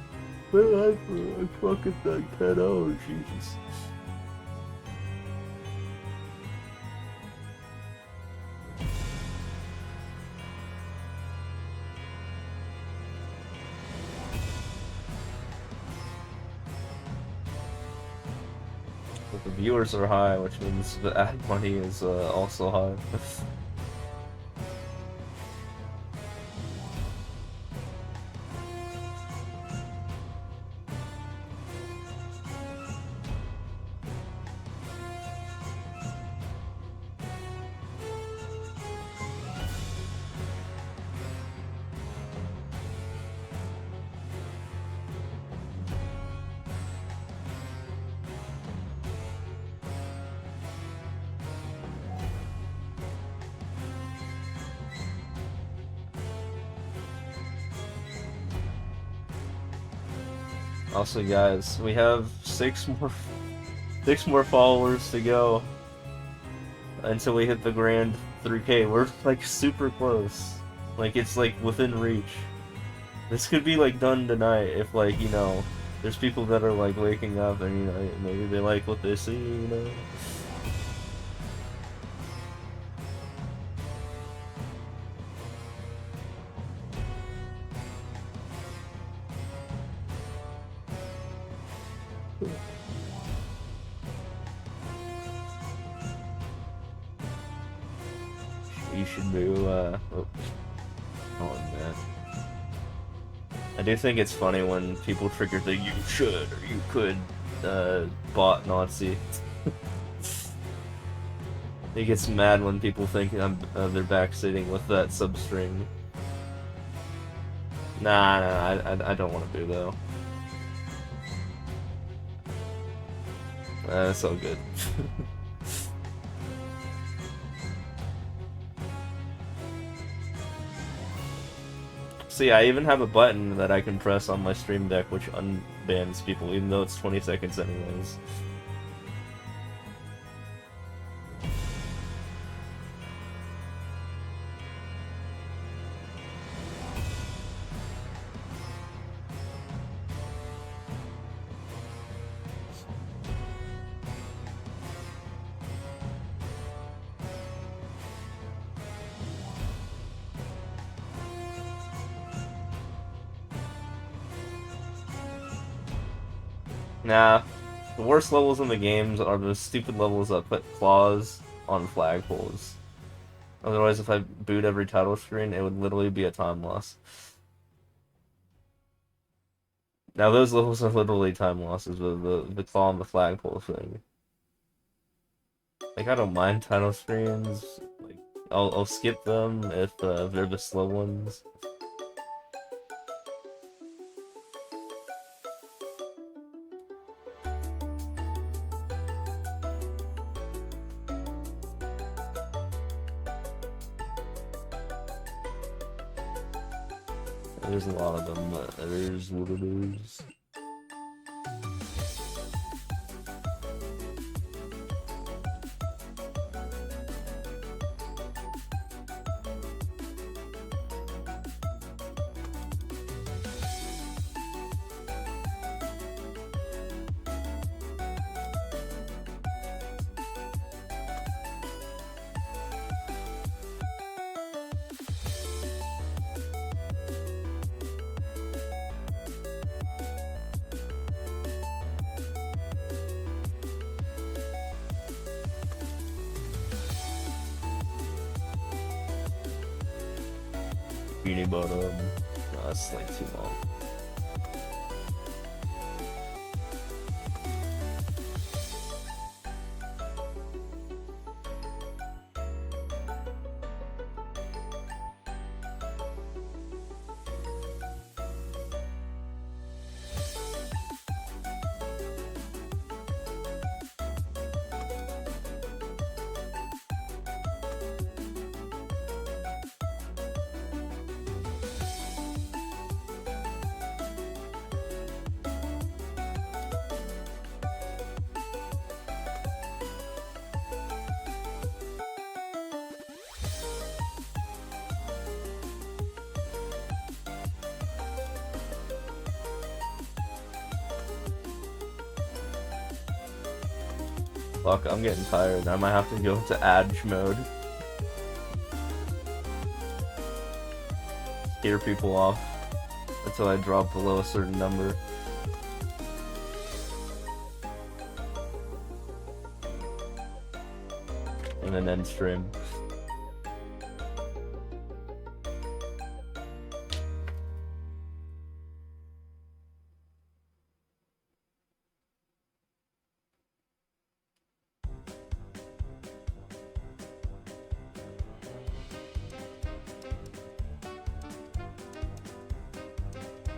been live for like fucking like 10 hours, Jesus. But the viewers are high, which means the ad money is also high. Also, guys, we have six more followers to go until we hit the grand 3K. We're like super close. Like, it's like within reach. This could be like done tonight if, like, you know, there's people that are like waking up and, you know, maybe they like what they see, you know. You should do, oh man. I do think it's funny when people trigger the "you should" or "you could" bot Nazi. He gets mad when people think they're backseating with that substring. Nah, I don't want to do though. That's so good. See, I even have a button that I can press on my stream deck which unbans people, even though it's 20 seconds anyways. Nah, the worst levels in the games are the stupid levels that put claws on flagpoles. Otherwise, if I boot every title screen, it would literally be a time loss. Now, those levels are literally time losses with the claw on the flagpole thing. Like, I don't mind title screens. Like, I'll skip them if they're the slow ones. There's a lot of them, but it is what it is. Beanie bottom. No, that's like too long. Fuck, I'm getting tired. I might have to go into Adge mode. Scare people off until I drop below a certain number. And then end stream.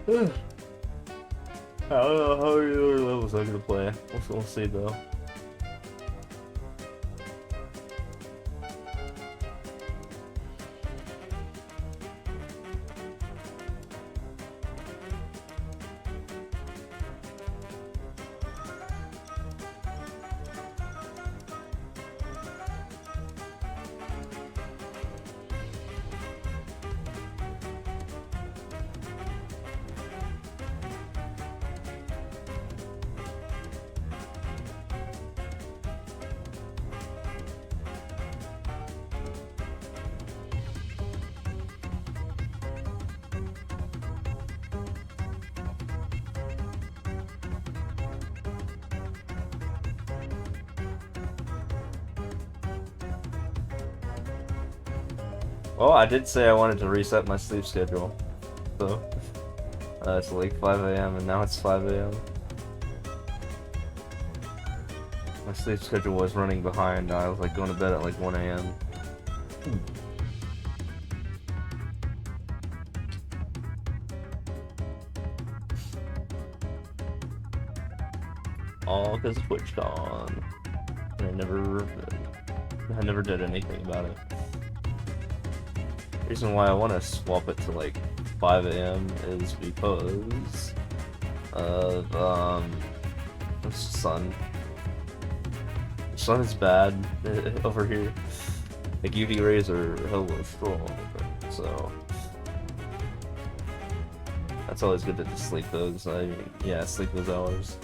I don't know how many other levels I'm gonna play. We'll see though. Well, I did say I wanted to reset my sleep schedule, so it's like 5 AM and now it's 5 AM. My sleep schedule was running behind. I was like going to bed at like 1 AM. all because of TwitchCon. And I never did anything about it. Reason why I want to swap it to like 5 a.m. is because of the sun. The sun is bad over here. Like UV rays are hella strong, so that's always good to just sleep those. Yeah, sleep those hours.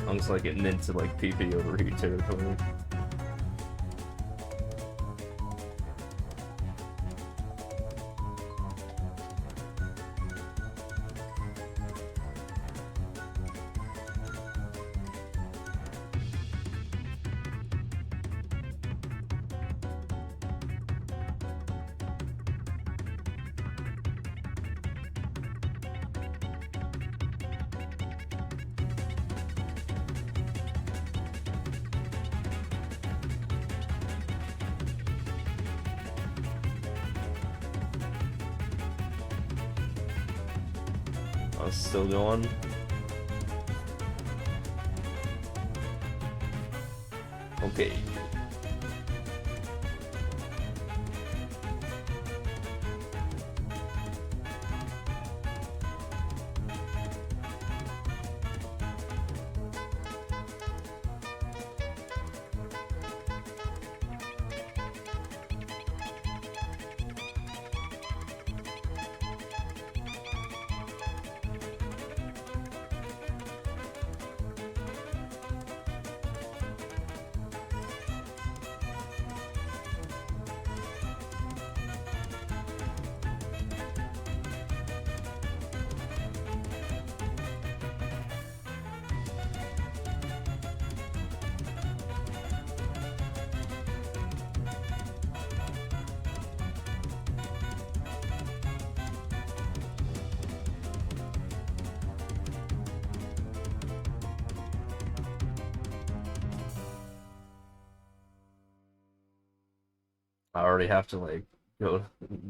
I'm just like getting into like PP overheat territory. Still going. Okay. I already have to like go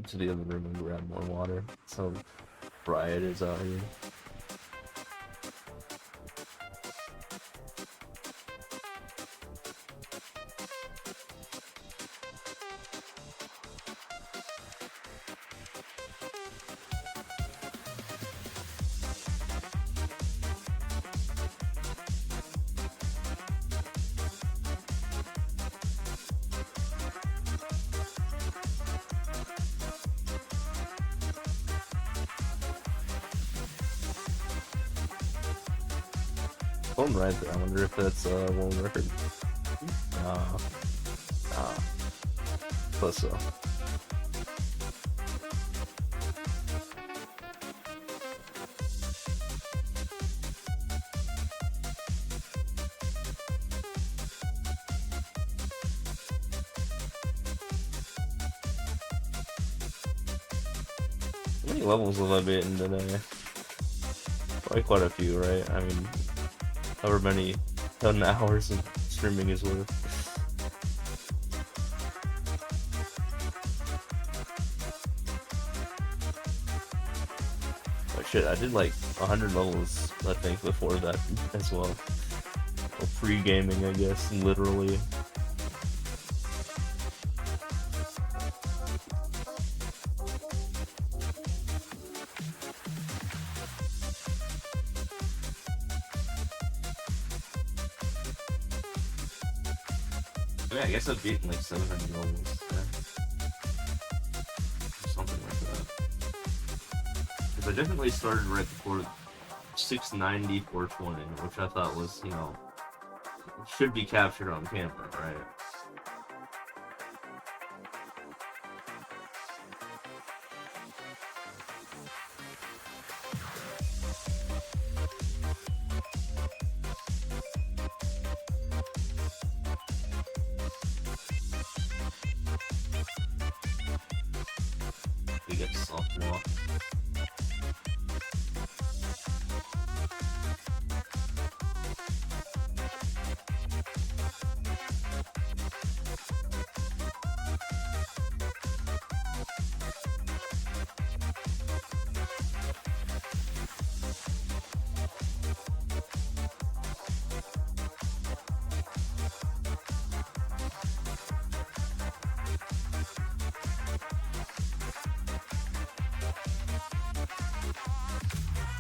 to the other room and grab more water. So dry it is out here. Phone right there. I wonder if that's a world record. Close so. How many levels will I be in today? Probably quite a few, right? I mean, however many 10 hours of streaming is worth. Oh shit, I did like 100 levels, I think, before that as well. Or pre-gaming, I guess, literally. Yeah, I guess I've beaten like 700 levels. Something like that. Because I definitely started right before 690, 420, which I thought was, you know, should be captured on camera, right? We get soft walk.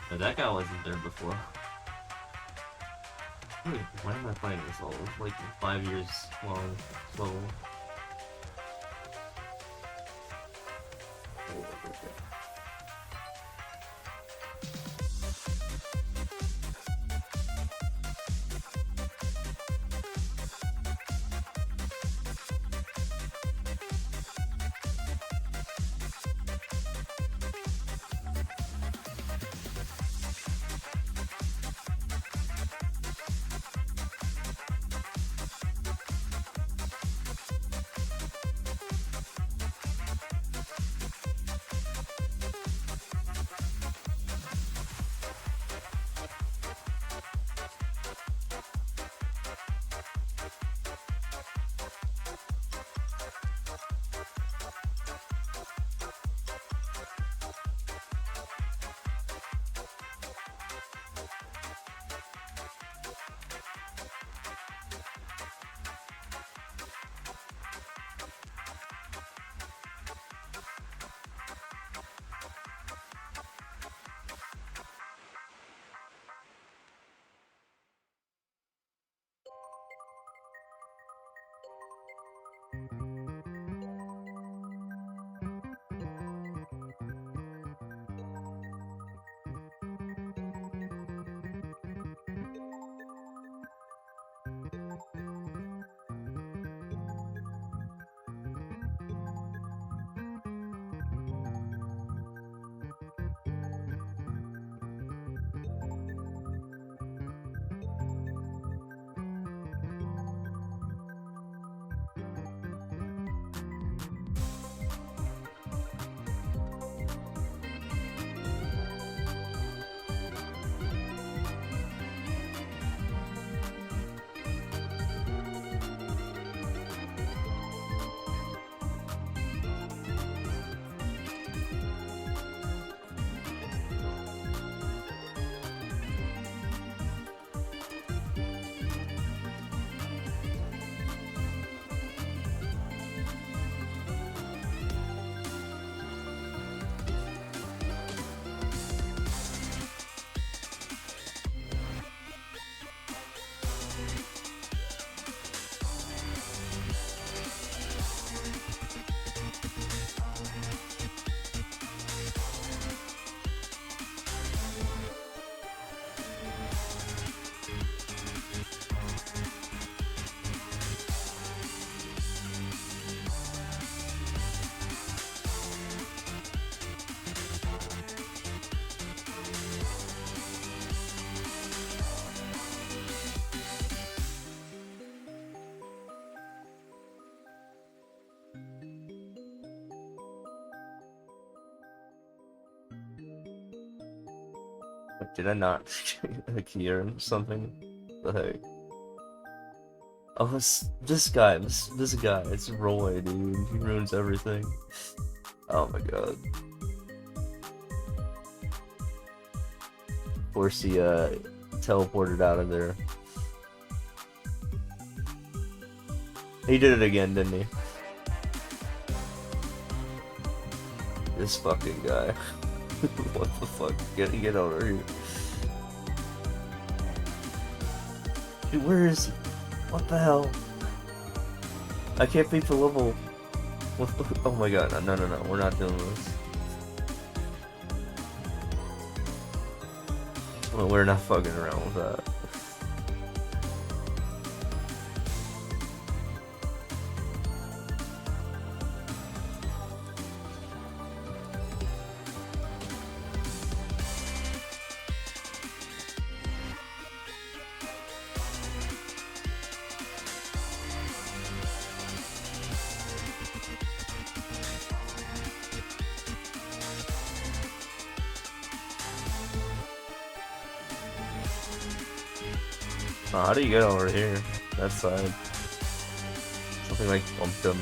But that guy wasn't there before. Wait, why am I playing this all? It's like 5 years long. So. Did I not like hear something? The heck? Oh, this guy, this guy, it's Roy, dude. He ruins everything. Oh my god. Of course he teleported out of there. He did it again, didn't he? This fucking guy. What the fuck? Get over here. Dude, where is he? What the hell? I can't beat the level. Oh my god, no, we're not doing this. Well, we're not fucking around with that. Oh, how do you get over here? That side. Something like bumped him.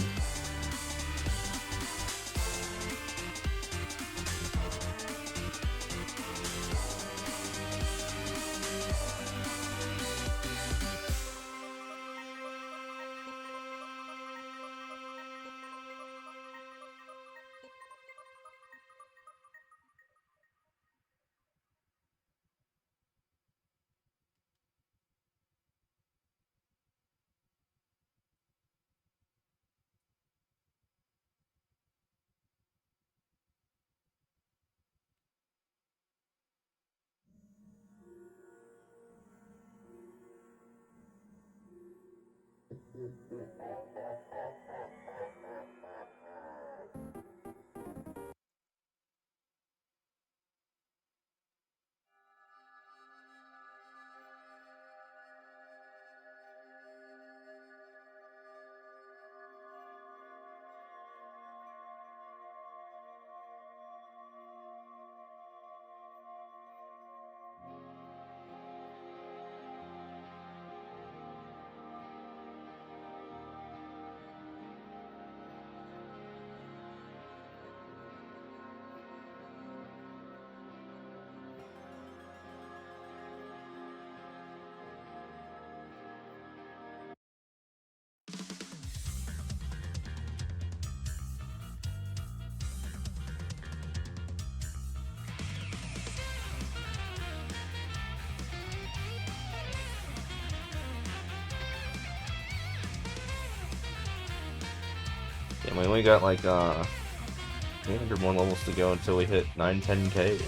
Yeah, we only got like 800 more levels to go until we hit 910k.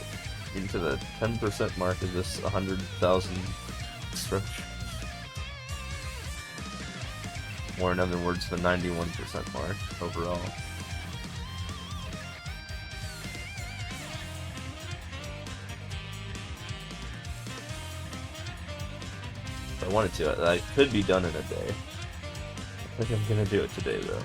Into the 10% mark of this 100,000 stretch. Or in other words, the 91% mark overall. If I wanted to, I could be done in a day. I think I'm gonna do it today though.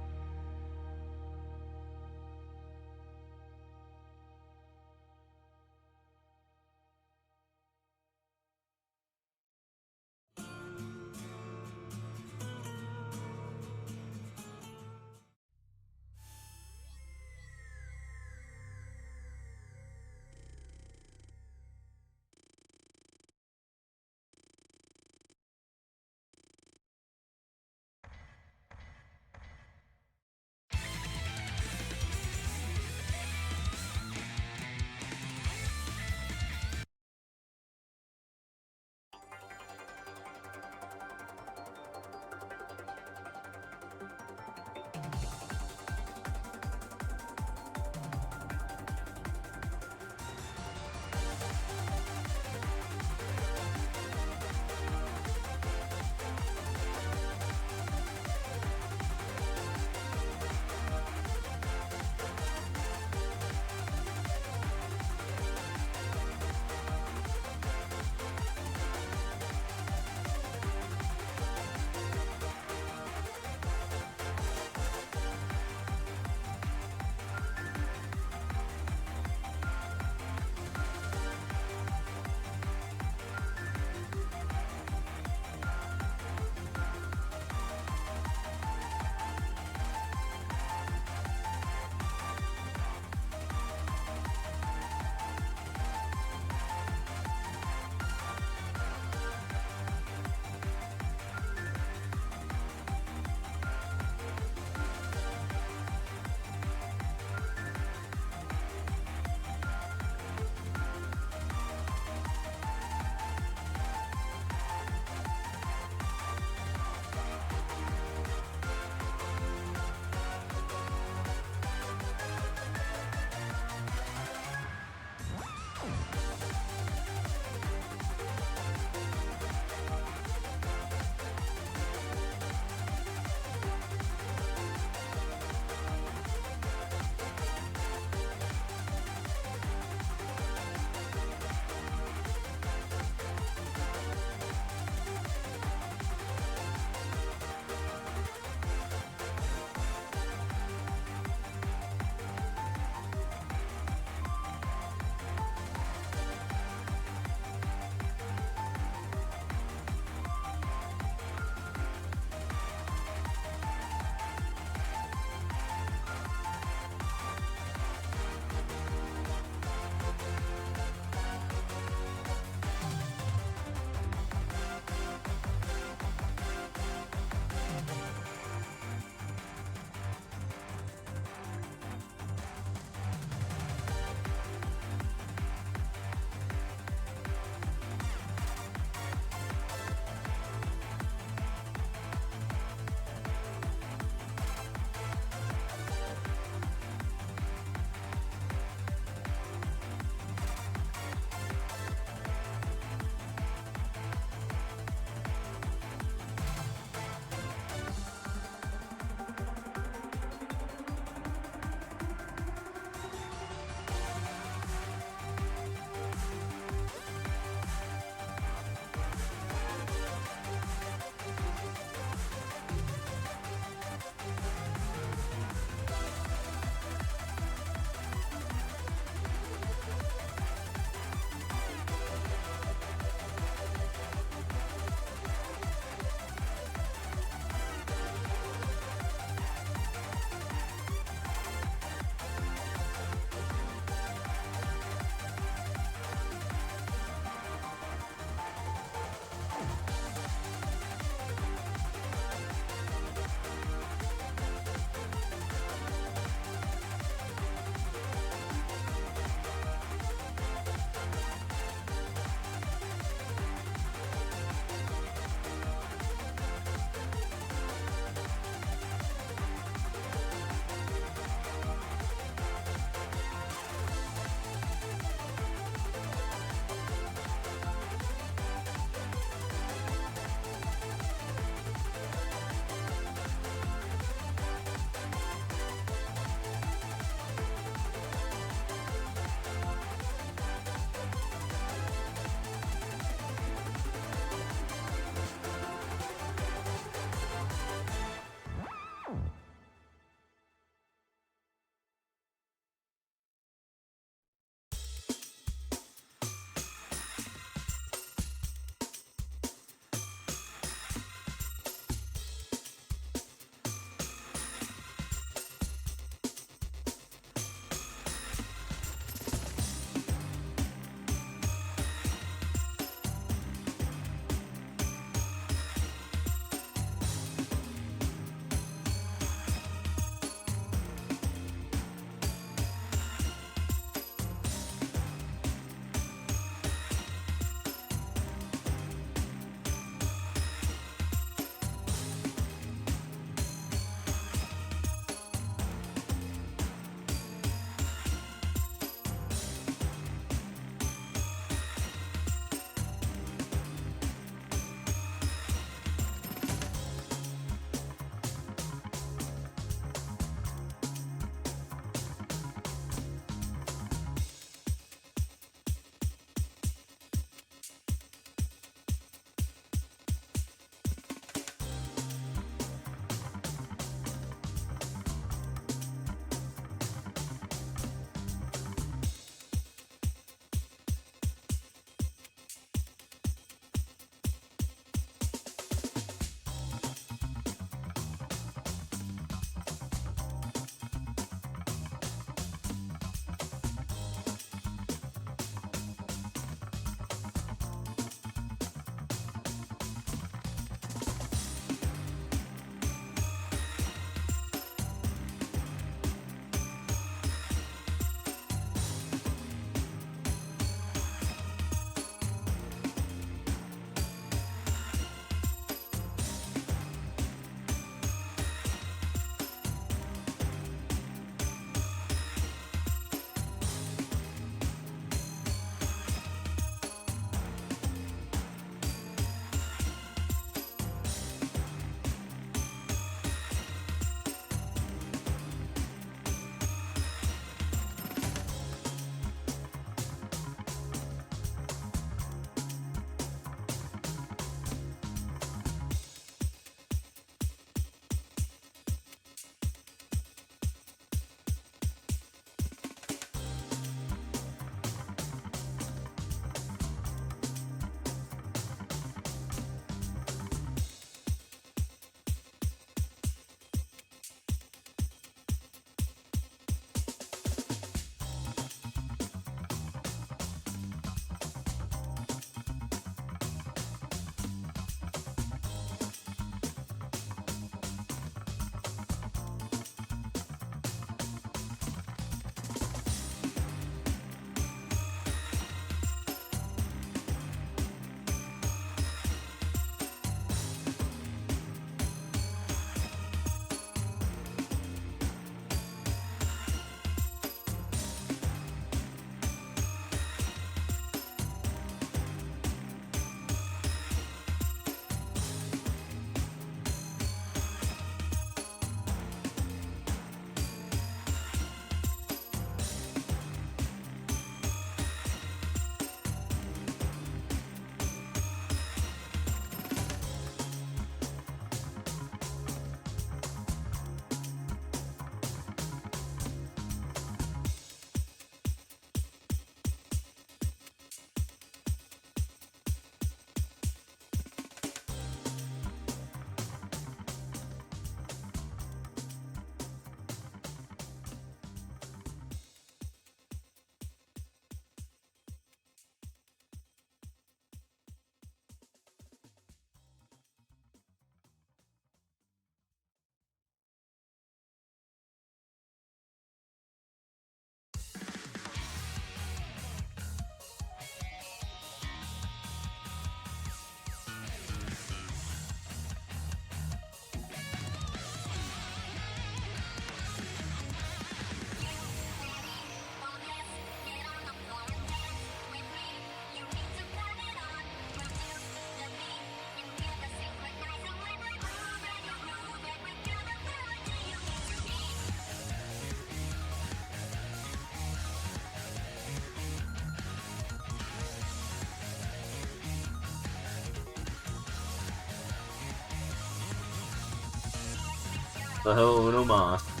The hell Uno Mas.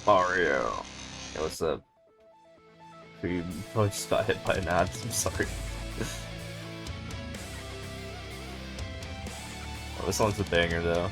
Mario. Hey, what's up? We probably just got hit by an ad. I'm sorry. Oh, this one's a banger though.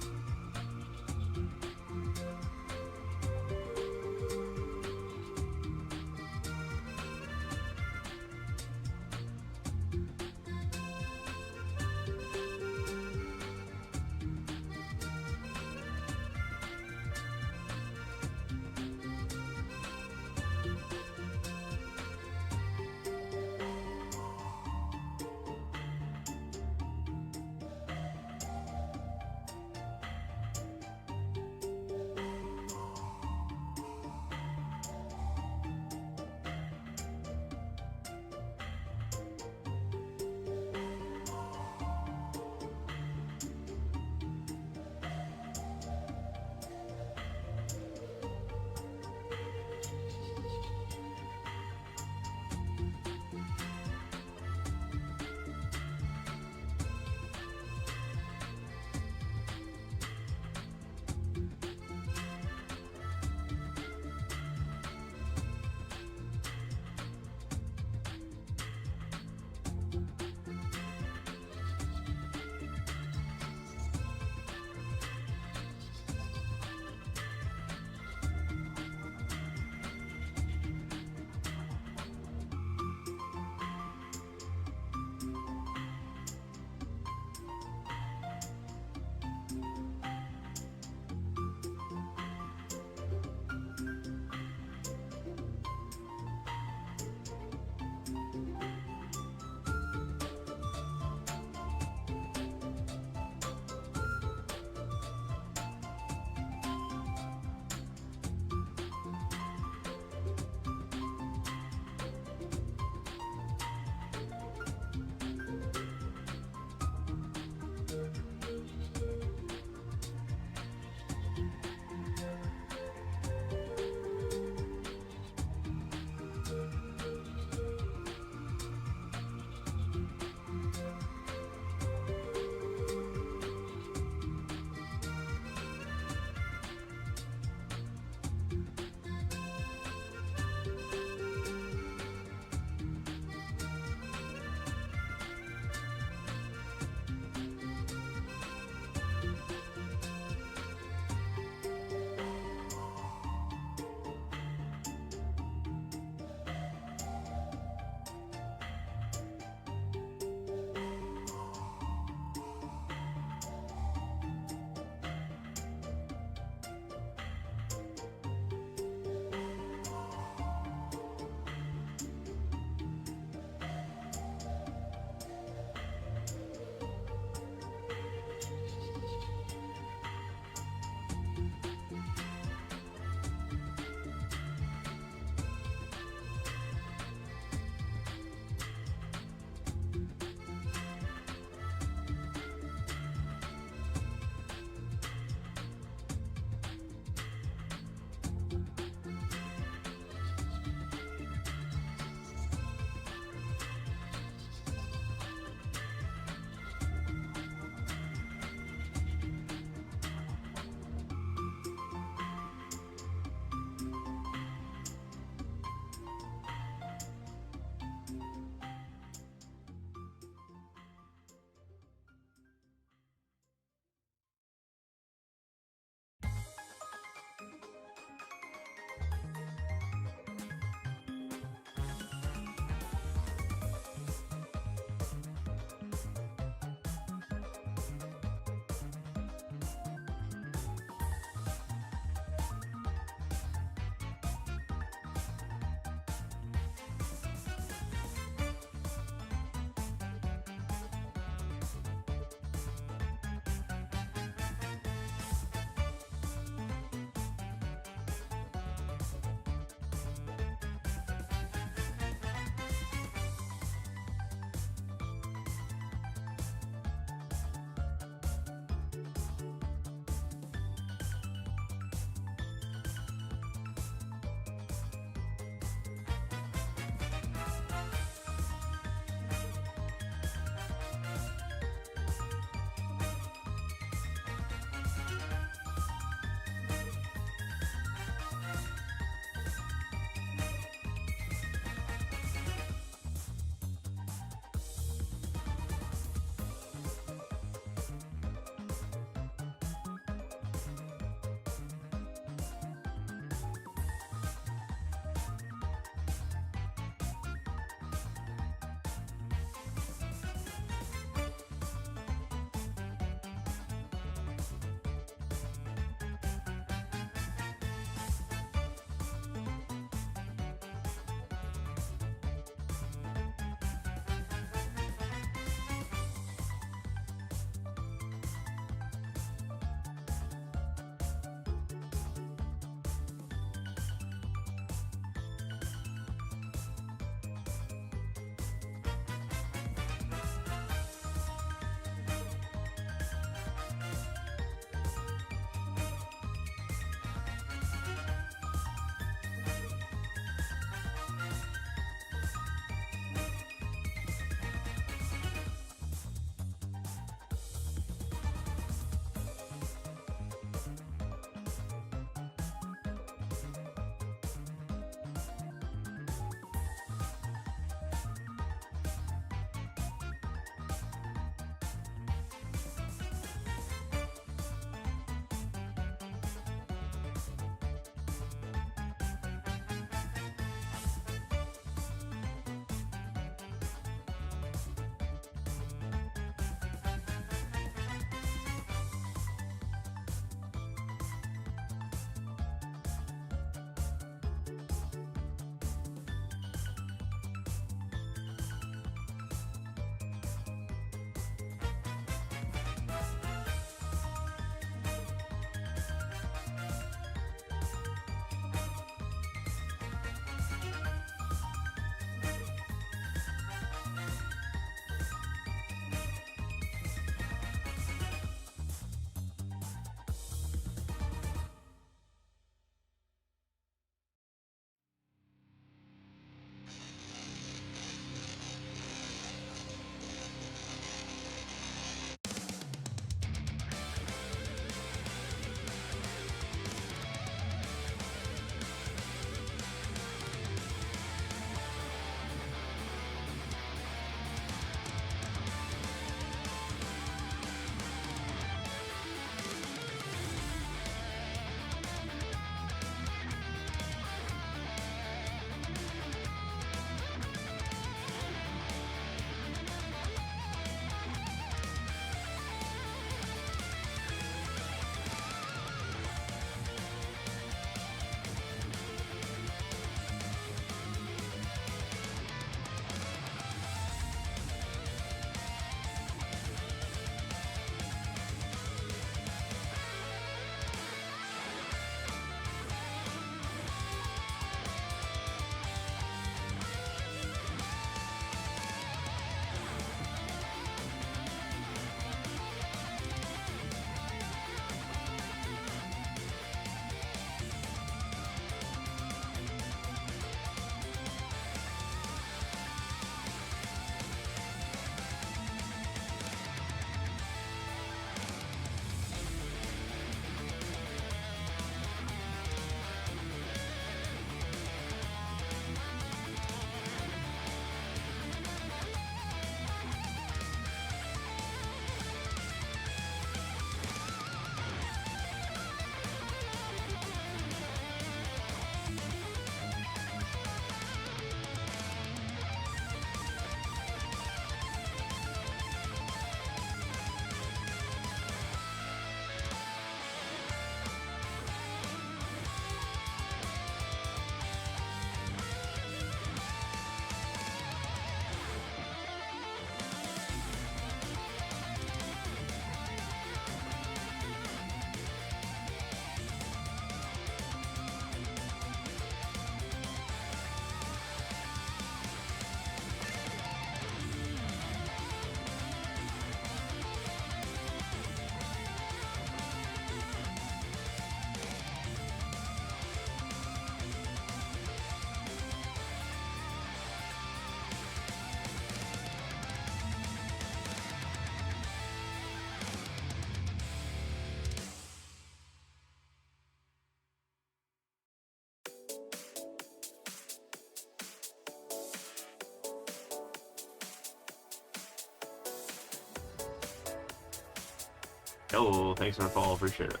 Yo, thanks for the follow, appreciate it.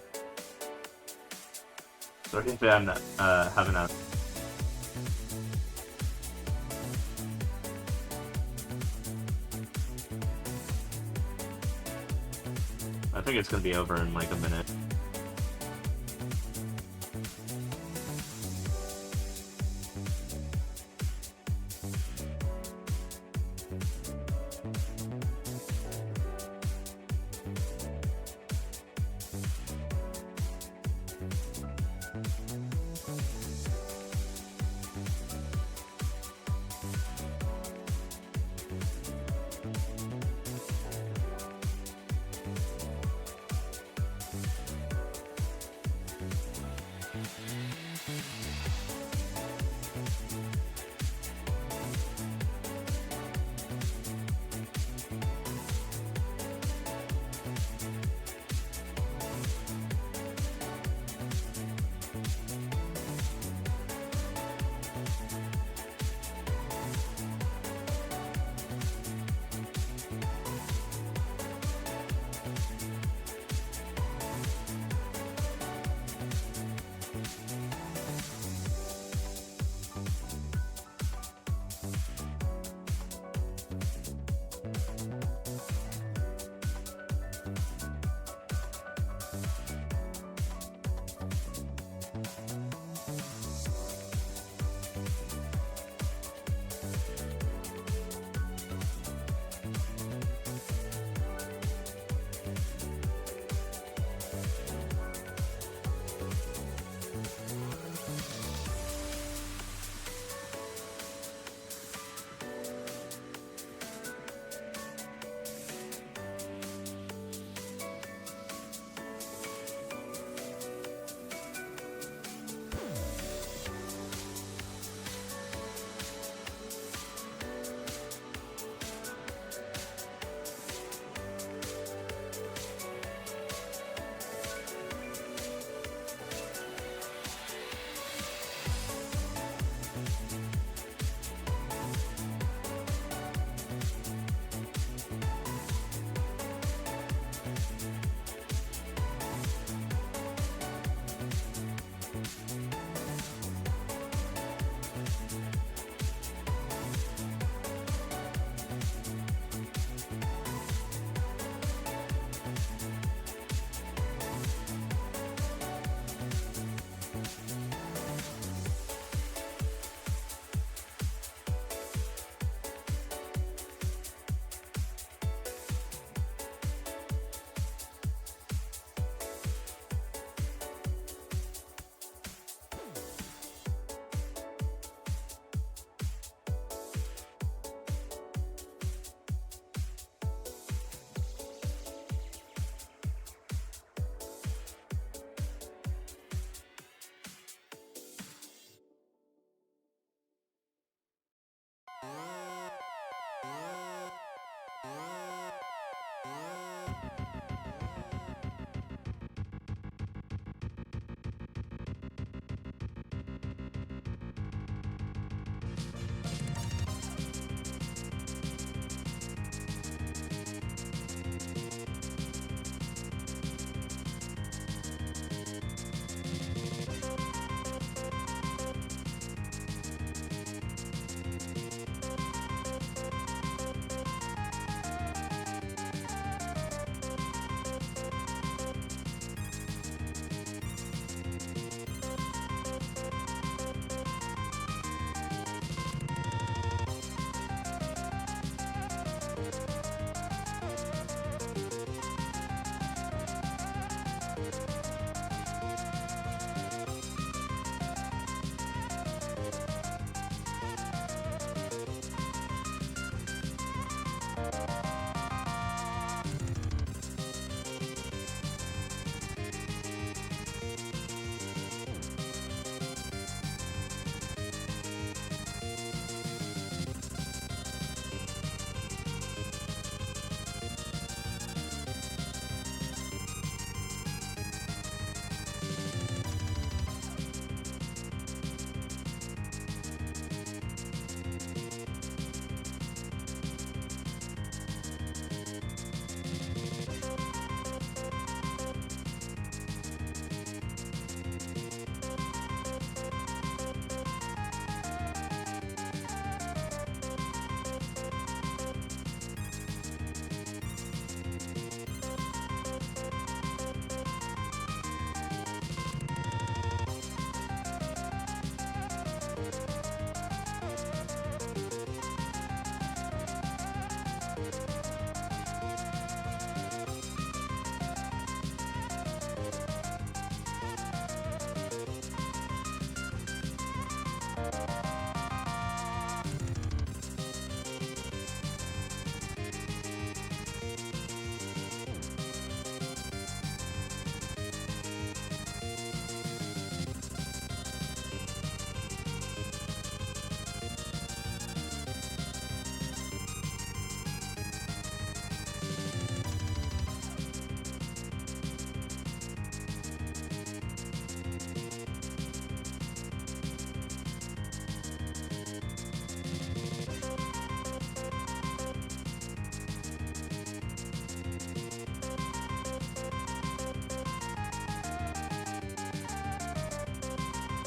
So I think I'm not, having a... I think it's gonna be over in like a minute.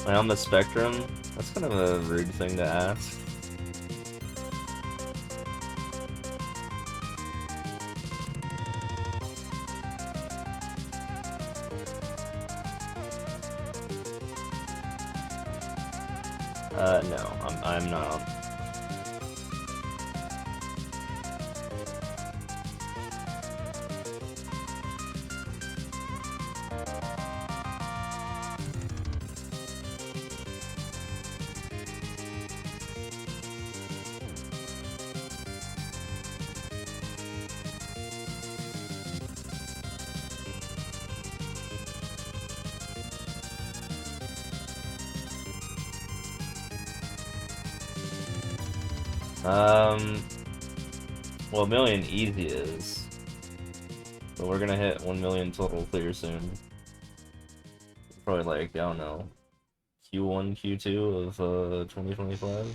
Am I on the spectrum? That's kind of a rude thing to ask. No, I'm not. Well, a million easy is, but we're gonna hit 1 million total clear soon. Probably like, I don't know, Q1, Q2 of 2025.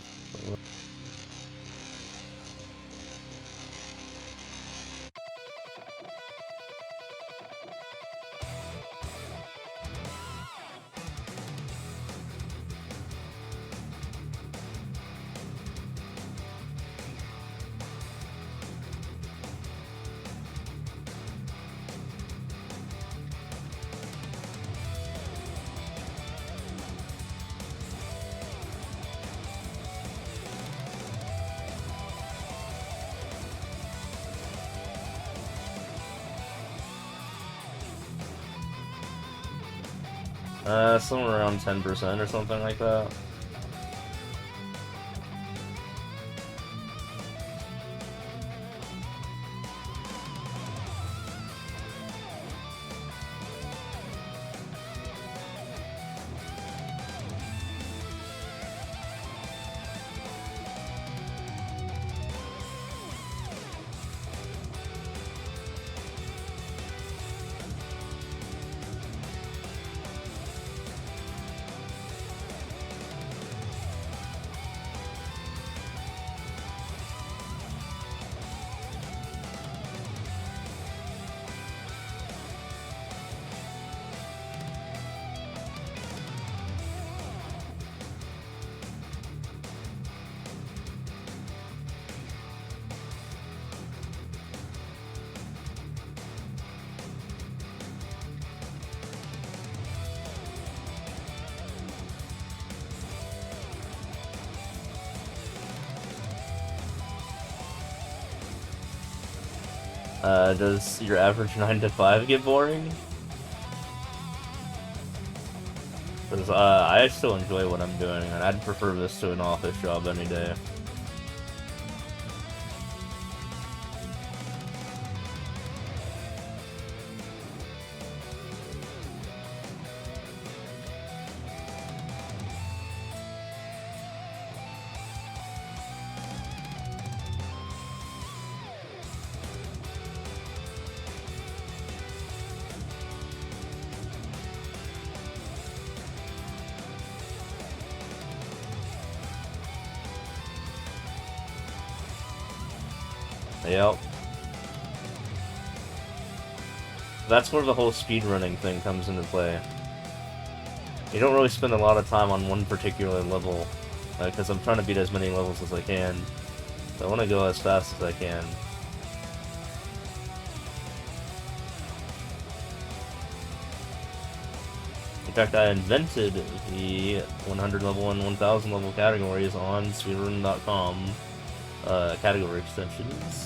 Somewhere around 10% or something like that. Does your average 9 to 5 get boring? Because I still enjoy what I'm doing, and I'd prefer this to an office job any day. Yep. That's where the whole speedrunning thing comes into play. You don't really spend a lot of time on one particular level, because I'm trying to beat as many levels as I can. So I want to go as fast as I can. In fact, I invented the 100 level and 1000 level categories on speedrun.com category extensions.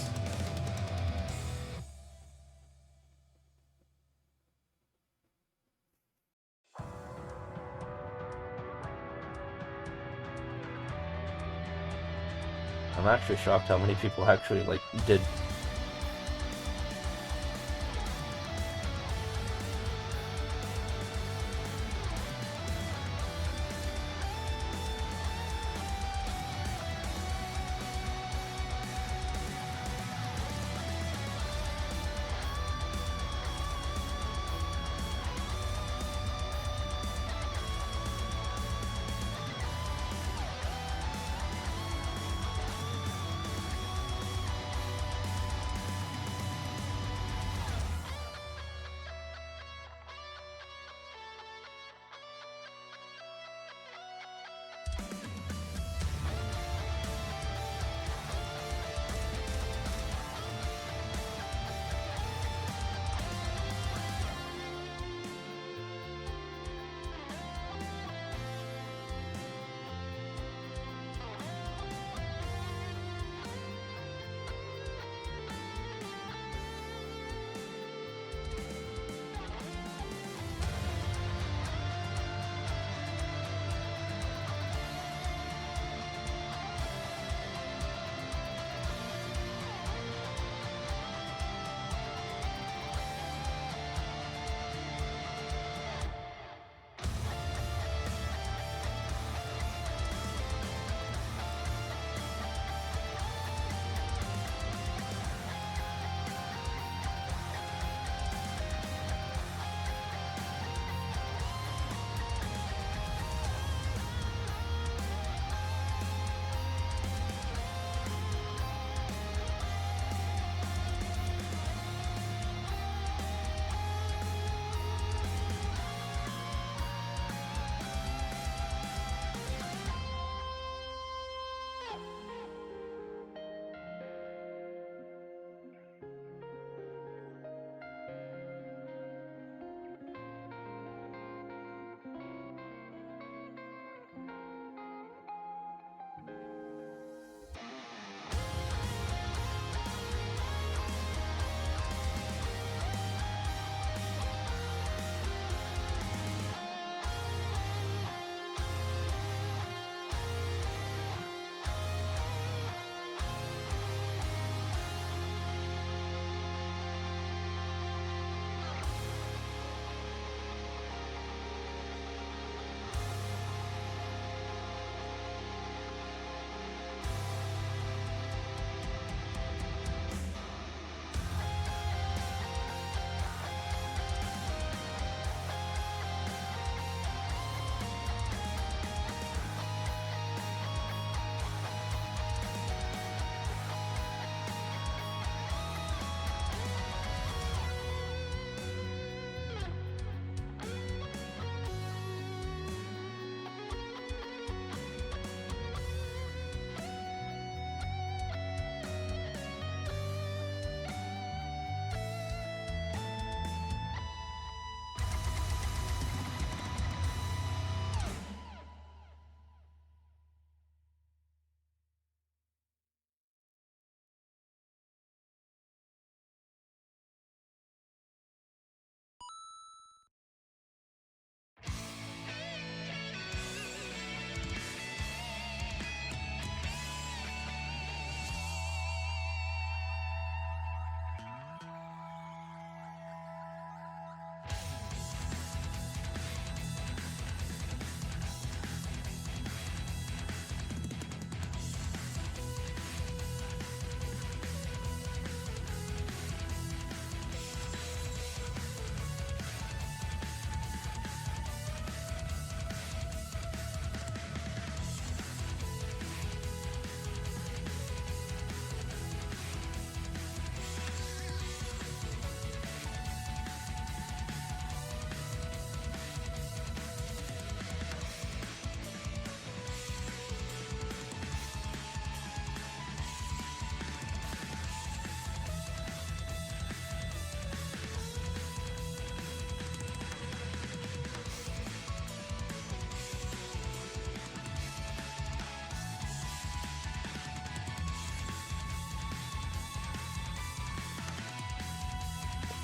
I'm actually shocked how many people actually, like, did.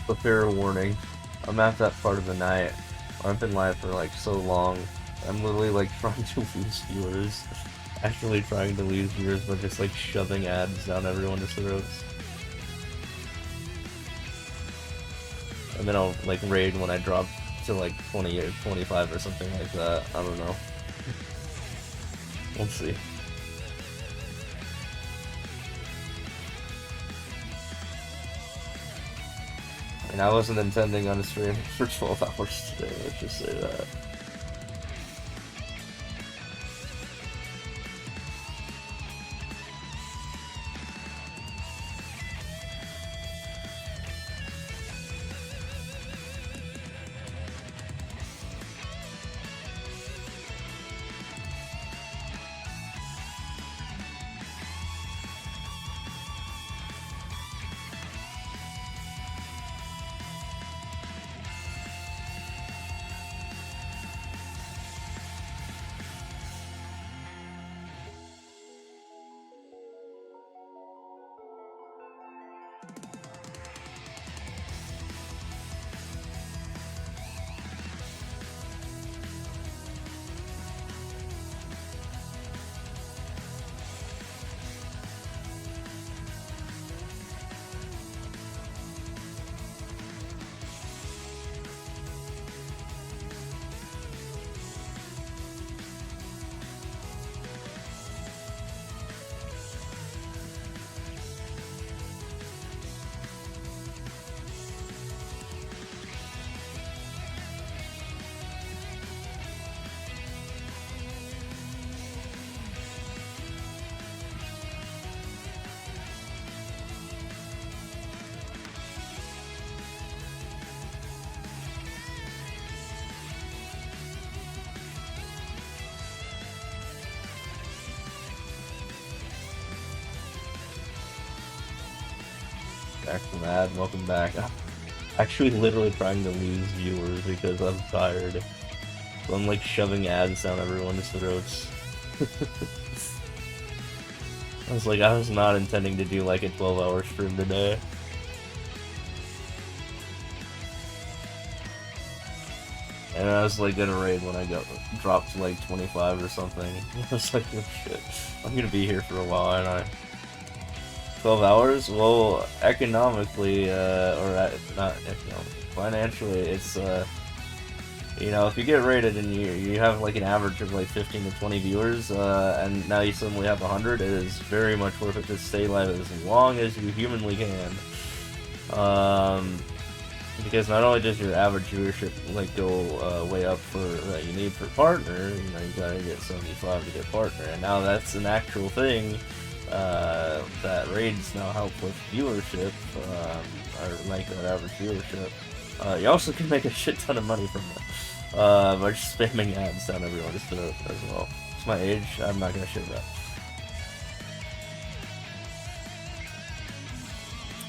a fair warning. I'm at that part of the night. I've been live for like so long. I'm literally like trying to lose viewers. Actually trying to lose viewers by just like shoving ads down everyone's throats. And then I'll like raid when I drop to like 20 or 25 or something like that. I don't know. We'll see. And I wasn't intending on streaming for 12 hours today, let's just say that. Back from ad, welcome back. I'm actually literally trying to lose viewers because I'm tired. So I'm like shoving ads down everyone's throats. I was not intending to do like a 12-hour stream today. And I was like gonna raid when I got dropped to like 25 or something. I was like, oh shit, I'm gonna be here for a while, aren't I? 12 hours? Well, economically, not economically, financially, it's, you know, if you get rated and you have like an average of like 15 to 20 viewers, and now you suddenly have 100, it is very much worth it to stay live as long as you humanly can. Because not only does your average viewership like go way up for that you need for partner, you know, you gotta get 75 to get partner, and now that's an actual thing. That raids now help with viewership, or like that average viewership. You also can make a shit ton of money from it, by just spamming ads down everyone's throat as well. It's my age, I'm not gonna share that.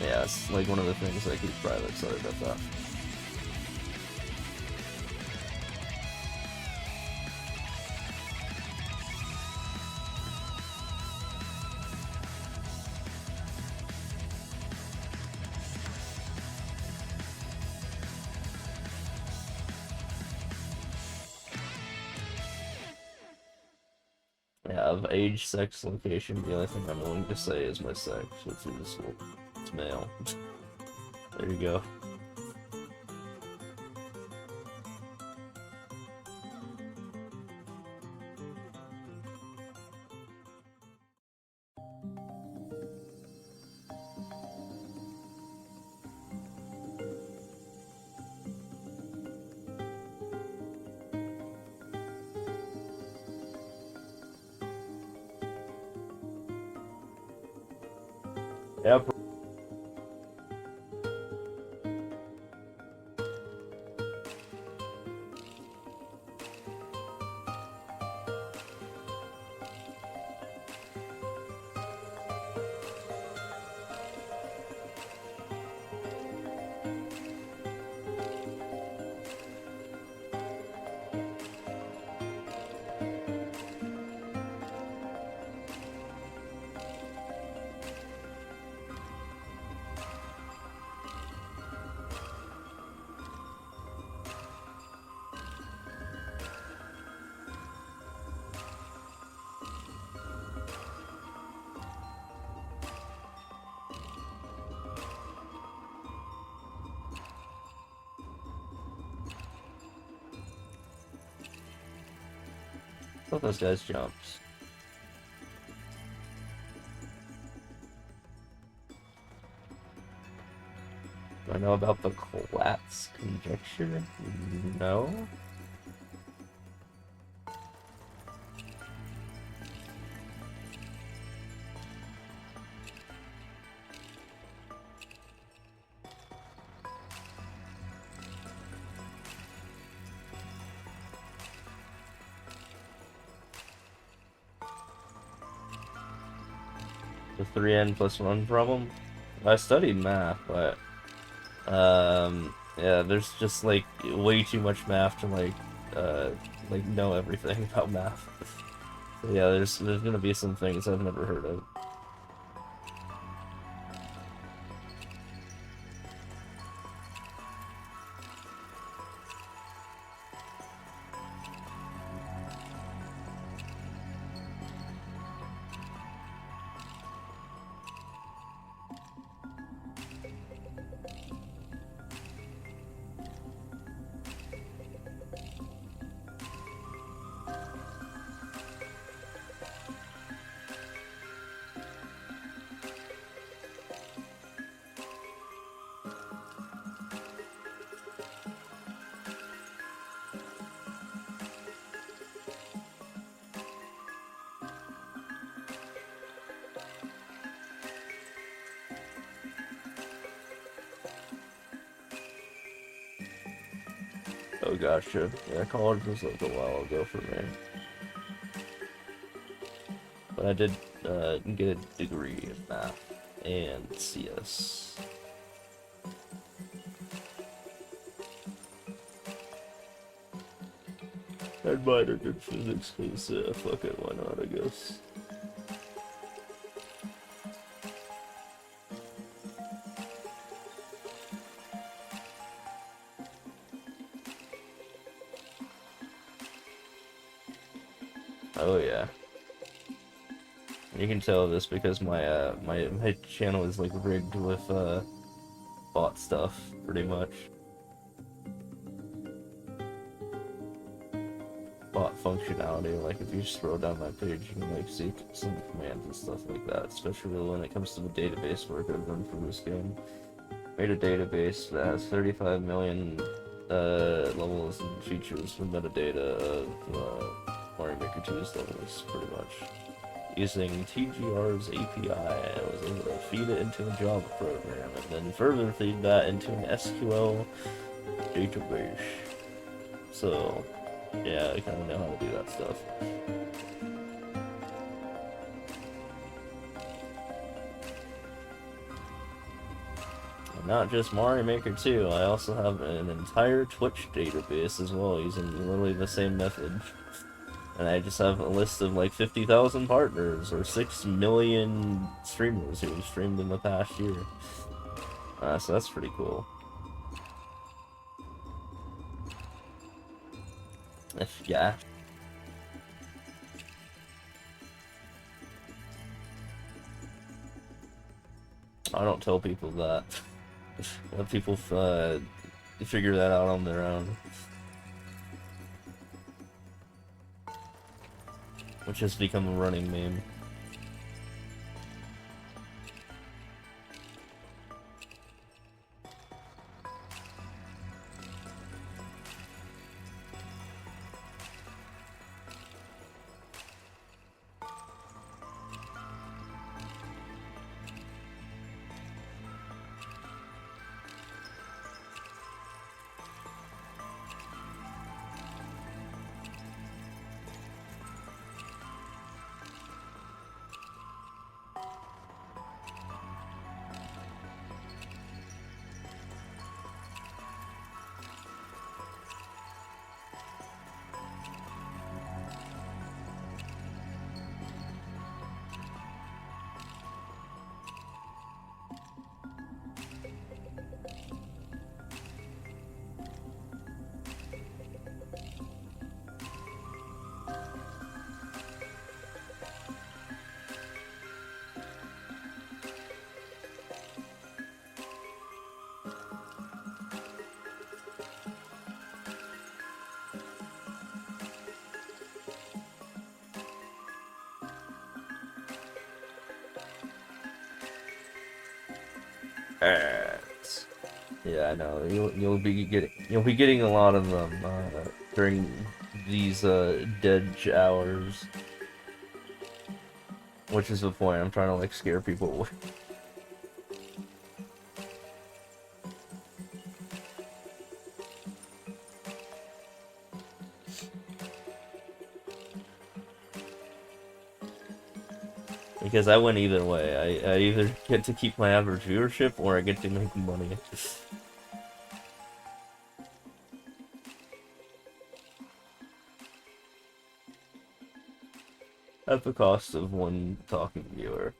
Yeah, it's like one of the things I keep private, sorry about that. Yeah, of age, sex, location, the only thing I'm willing to say is my sex, which is, well, it's male. There you go. Yep. thought those guys jumped. Do I know about the Collatz conjecture? No. The 3n plus 1 problem? I studied math, but yeah, there's just like way too much math to like know everything about math. So yeah, there's gonna be some things I've never heard of. Oh gotcha. Yeah, college was like a while ago for me. But I did get a degree in math and CS. And minored in physics because, fuck it, why not, I guess. Oh yeah. You can tell this because my my channel is like rigged with bot stuff pretty much. Bot functionality, like if you scroll down my page you can like see some commands and stuff like that, especially when it comes to the database work I've done for this game. Made a database that has 35 million levels and features for metadata of Mario Maker 2's levels, pretty much. Using TGR's API, I was able to feed it into a Java program, and then further feed that into an SQL database. So, yeah, I kind of know how to do that stuff. And not just Mario Maker 2, I also have an entire Twitch database as well, using literally the same method. And I just have a list of like 50,000 partners or 6 million streamers who have streamed in the past year. So that's pretty cool. Yeah. I don't tell people that. Let people figure that out on their own. Which has become a running meme. Alright. Yeah, I know. You'll be getting a lot of them during these dead hours, which is the point. I'm trying to like scare people away. Because I win either way. I either get to keep my average viewership or I get to make money. At the cost of one talking viewer.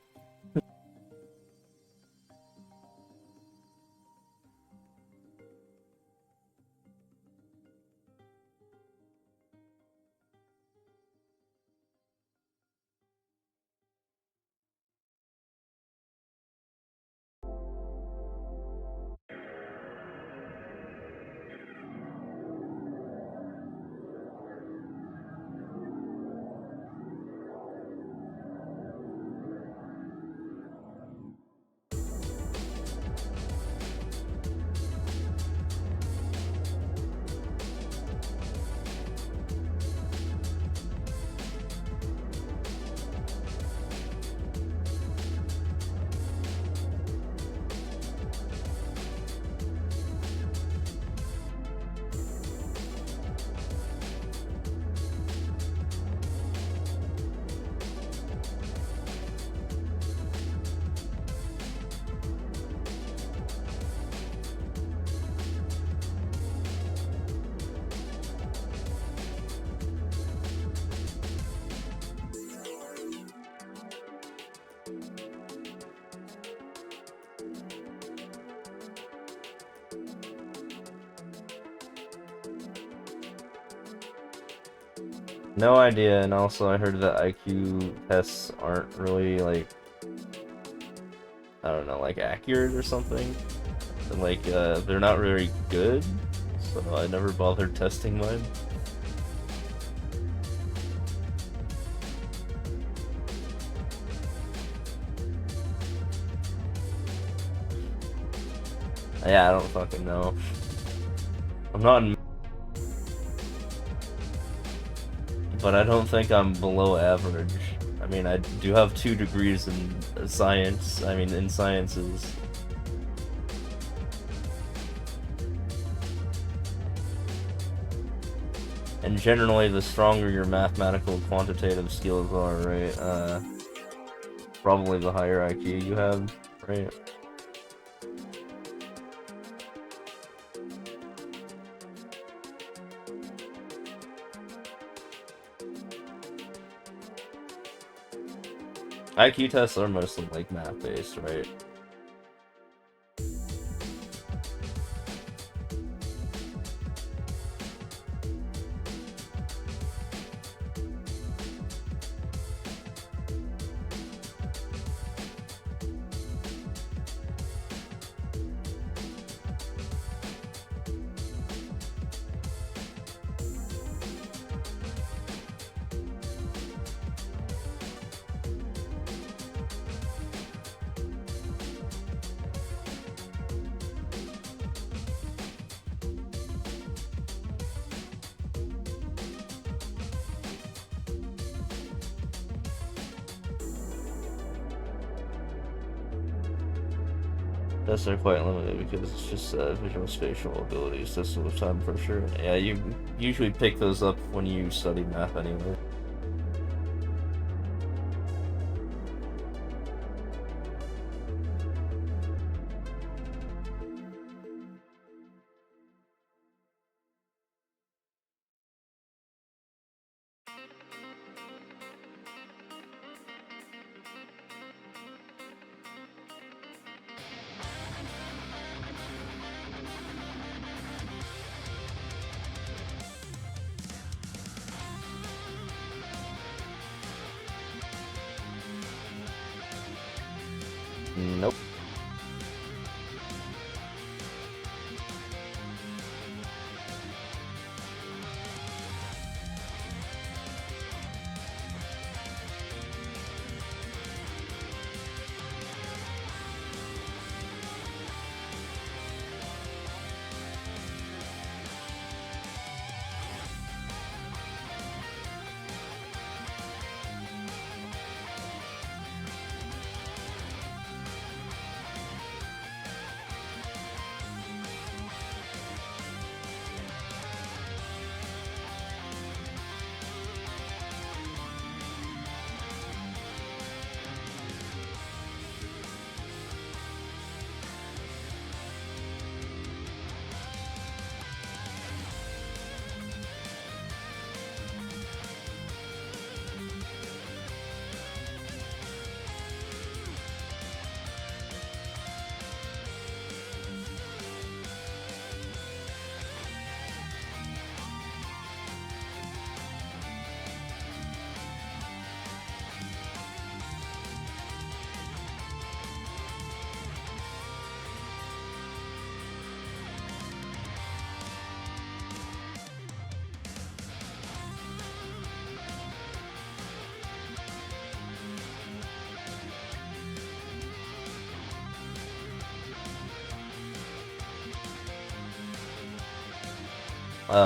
No idea, and also I heard that IQ tests aren't really, like, I don't know, like, accurate or something. Like, they're not very good, so I never bothered testing mine. Yeah, I don't fucking know. I'm not in, but I don't think I'm below average. I mean, I do have 2 degrees in science, in sciences. And generally, the stronger your mathematical quantitative skills are, right? Probably the higher IQ you have, right? IQ tests are mostly like math-based, right? Tests are quite limited because it's just visual spatial abilities this sort of time for sure. Yeah, you usually pick those up when you study math anyway. Nope.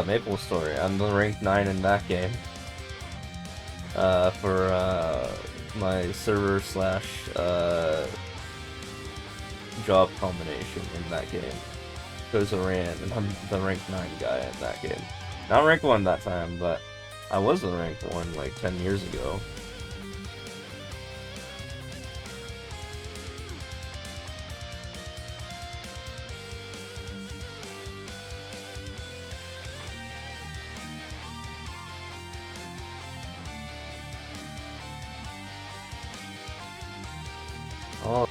Maple Story. I'm the rank 9 in that game. For my server slash job combination in that game. Goes Iran, and I'm the rank 9 guy in that game. Not rank 1 that time, but I was the rank 1 like 10 years ago. Oh.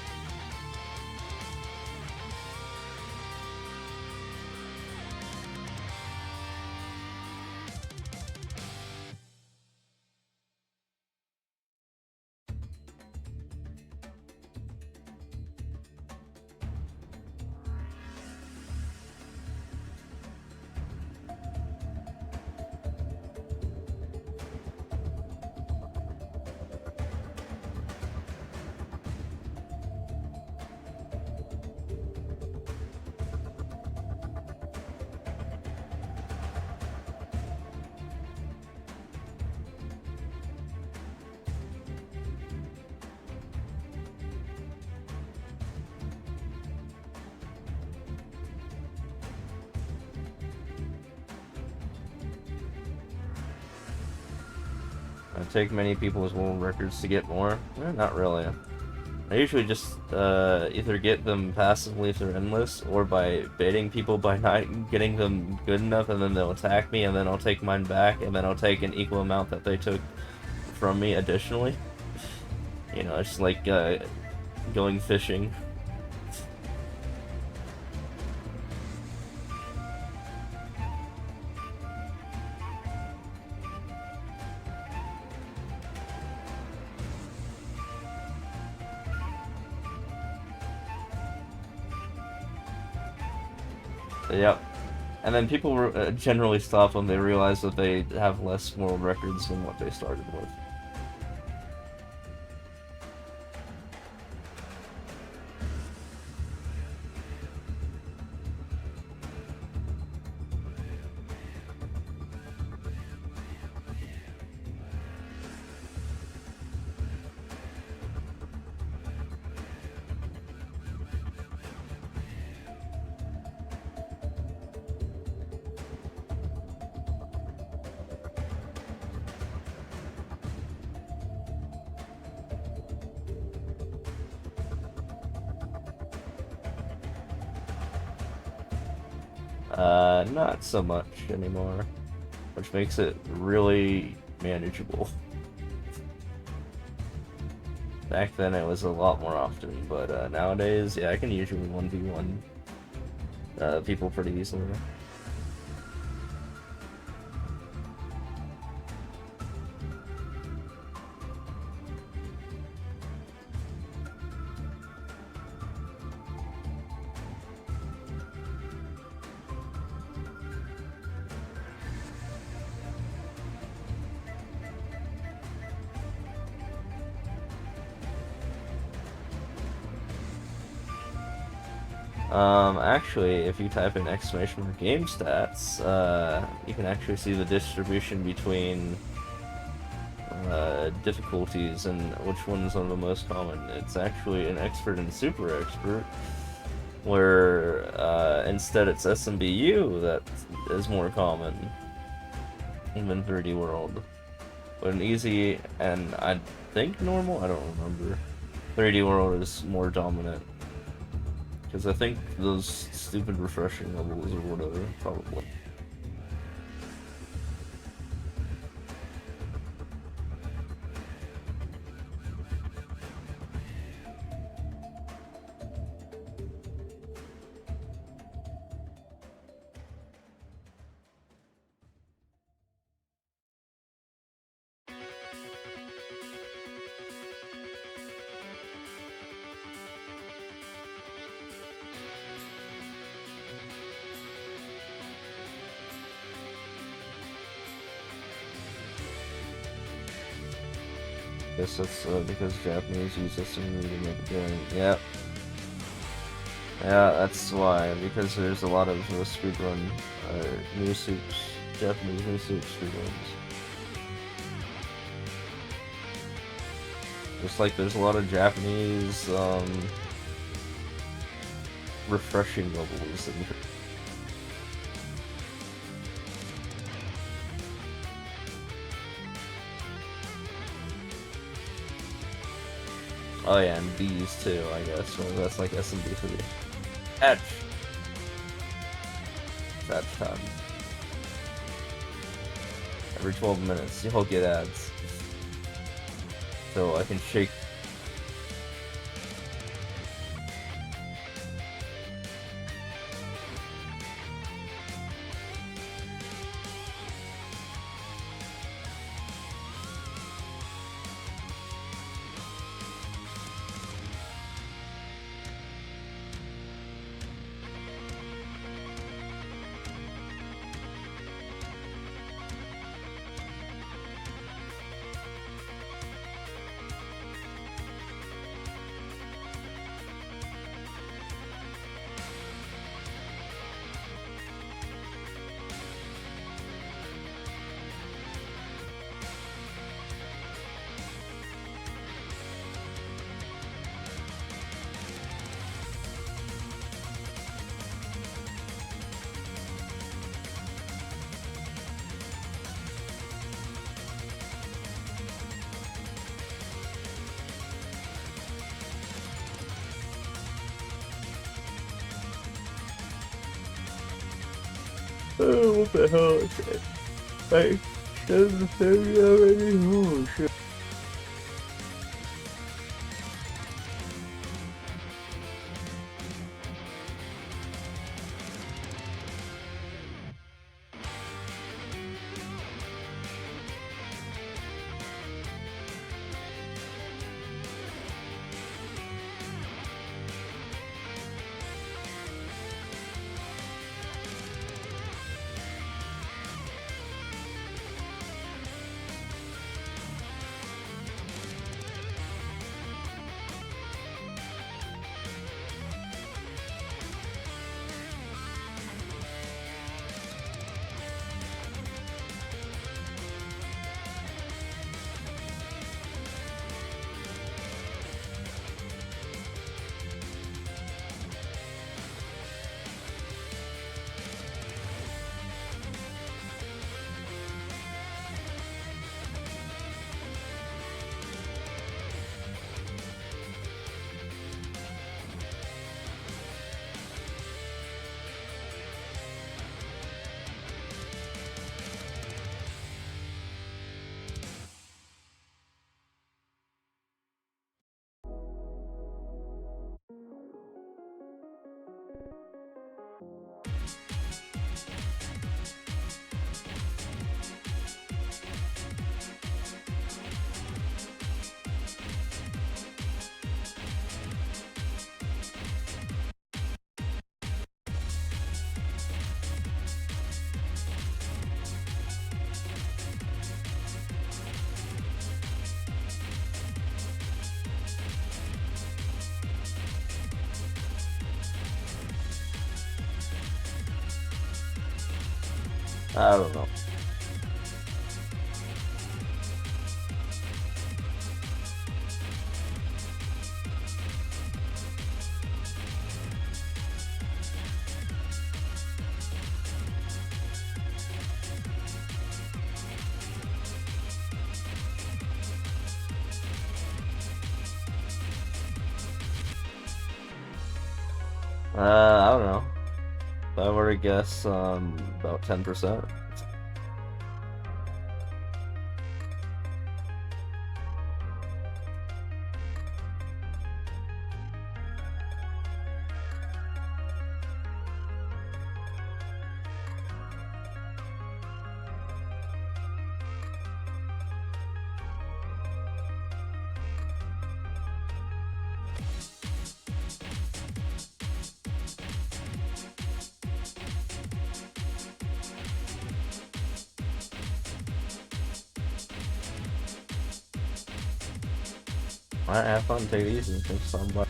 I take many people's world records to get more? Not really. I usually just either get them passively if they're endless, or by baiting people by not getting them good enough, and then they'll attack me, and then I'll take mine back, and then I'll take an equal amount that they took from me additionally. You know, it's like going fishing. Yep. And then people generally stop when they realize that they have less world records than what they started with. Not so much anymore, which makes it really manageable. Back then it was a lot more often, but nowadays, yeah, I can usually 1v1 people pretty easily. Actually, if you type in exclamation mark game stats, you can actually see the distribution between difficulties and which ones are the most common. It's actually an expert and super expert, where instead it's SMBU that is more common than 3D World. But an easy and I think normal, I don't remember. 3D World is more dominant. Because I think those stupid refreshing levels or whatever, probably. Guess that's because Japanese use this to make it going. Yep. Yeah, that's why, because there's a lot of speedrun, new soups, Japanese new soup speedruns. Just like there's a lot of Japanese, refreshing levels. Oh yeah, and B's too, I guess. So that's like SMB 3. Fetch! Fetch time. Every 12 minutes, you'll get ads. So I can shake. Oh, what the hell is it? Like, 7:30 already? Oh shit. I don't know. I don't know. If I were to guess, about 10%. Alright, have fun, take it easy. Thanks so much.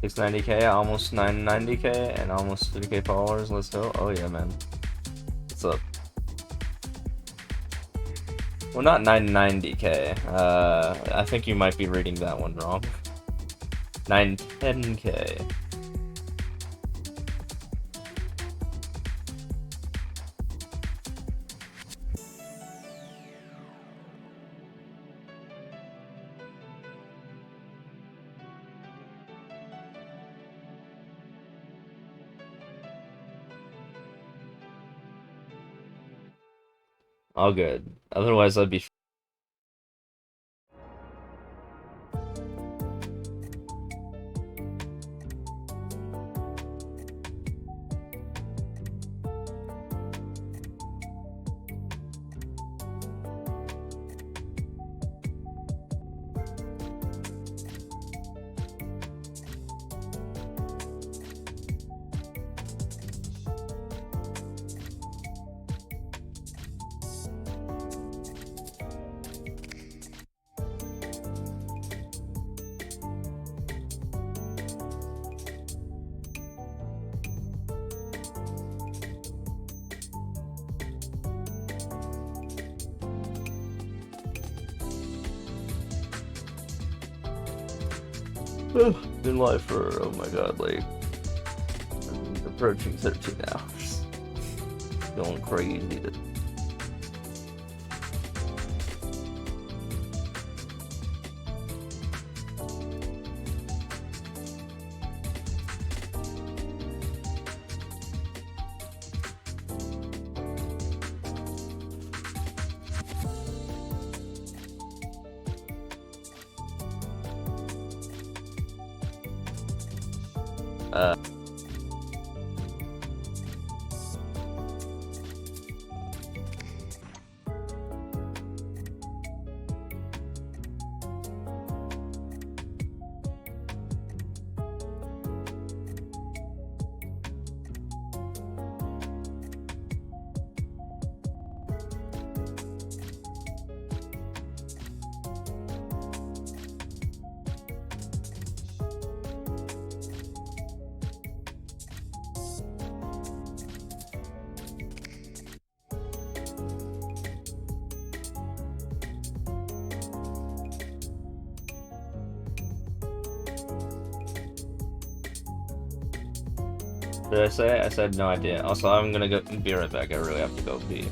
690k, almost 990k, and almost 50k followers. Let's go. Oh yeah, man. What's up? Well, not 990k. I think you might be reading that one wrong. 910k. All good. Otherwise, I'd be. Been live for, oh my god, like, I'm approaching 13 hours. Going crazy. Did I say it? I said no idea. Also, I'm gonna go be right back. I really have to go pee.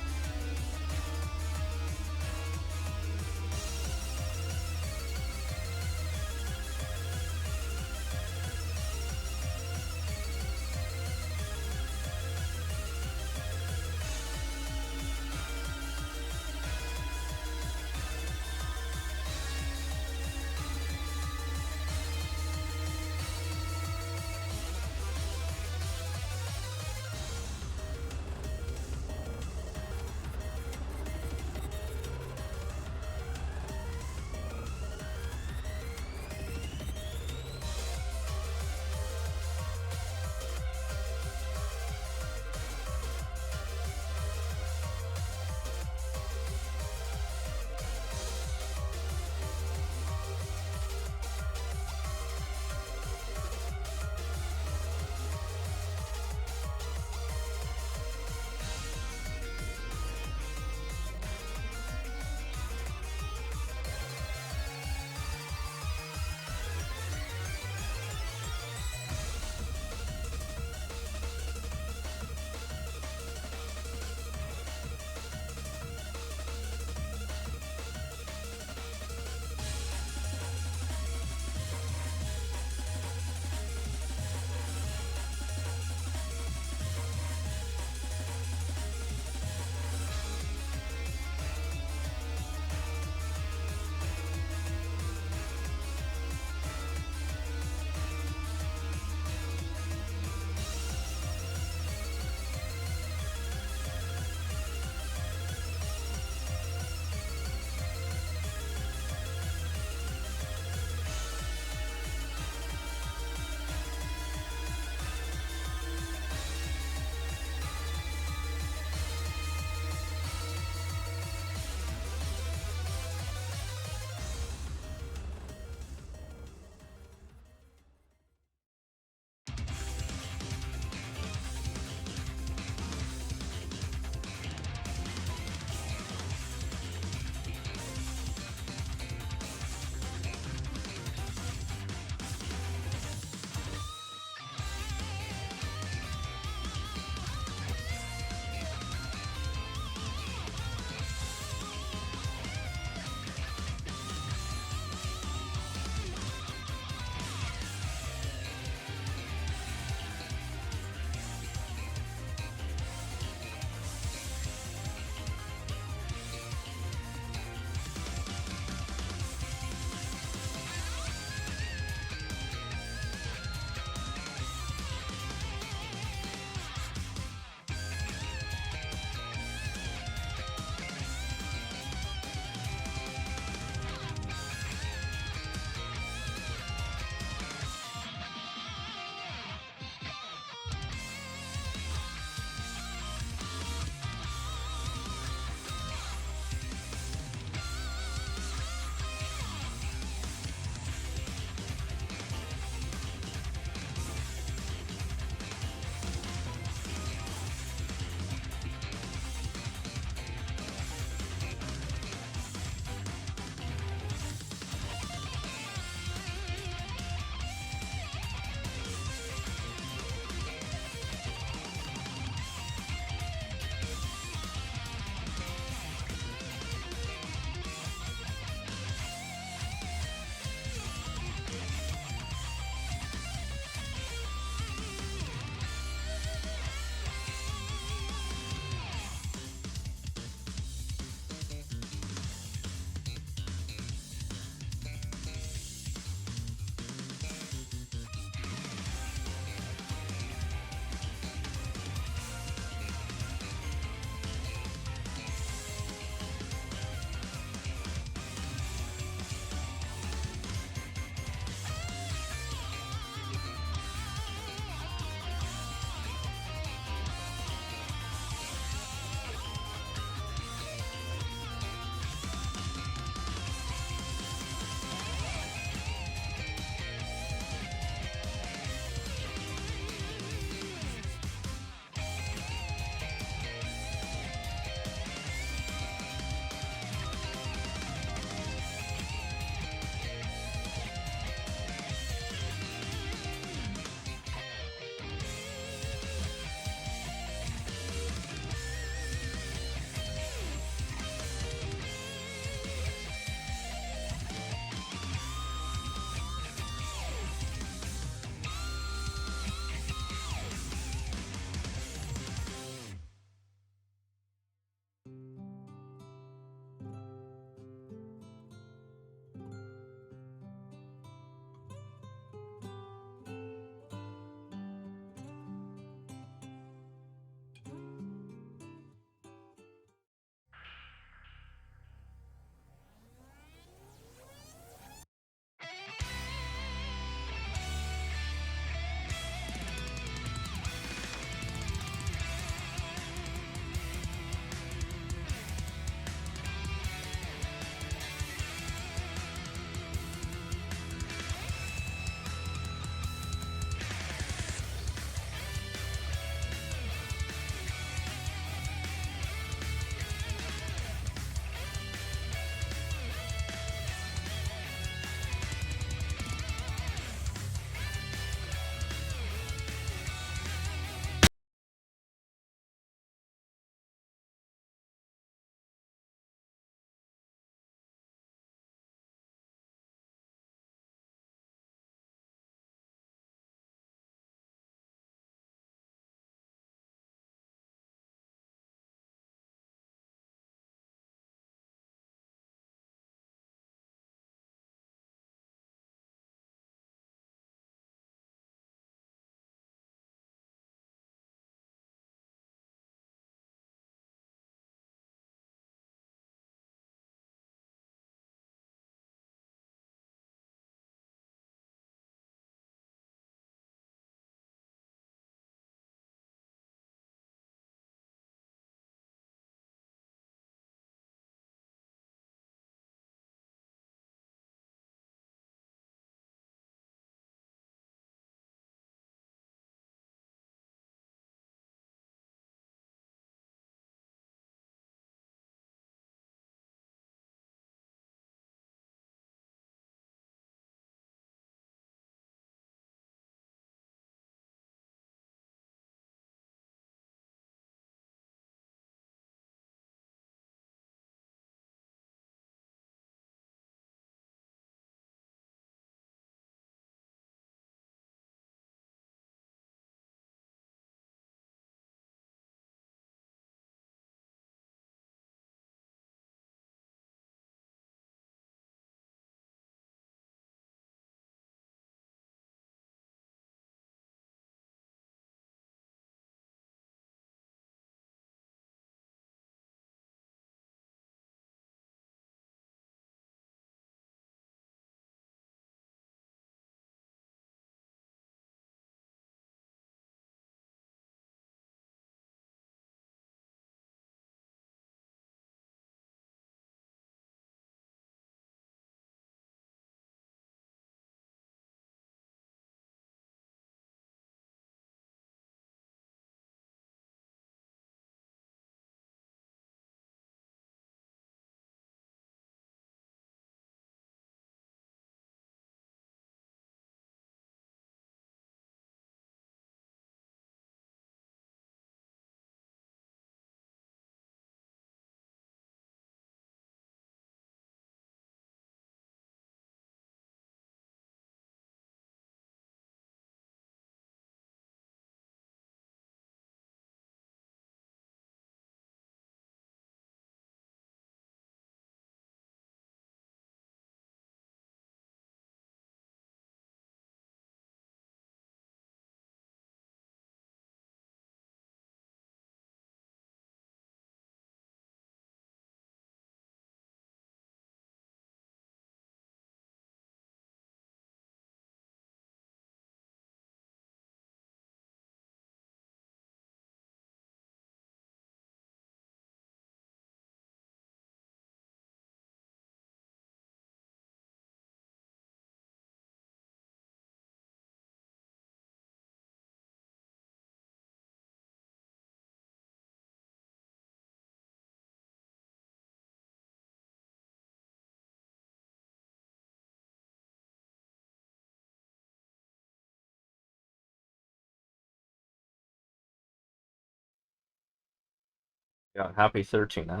Yeah, happy searching. Huh?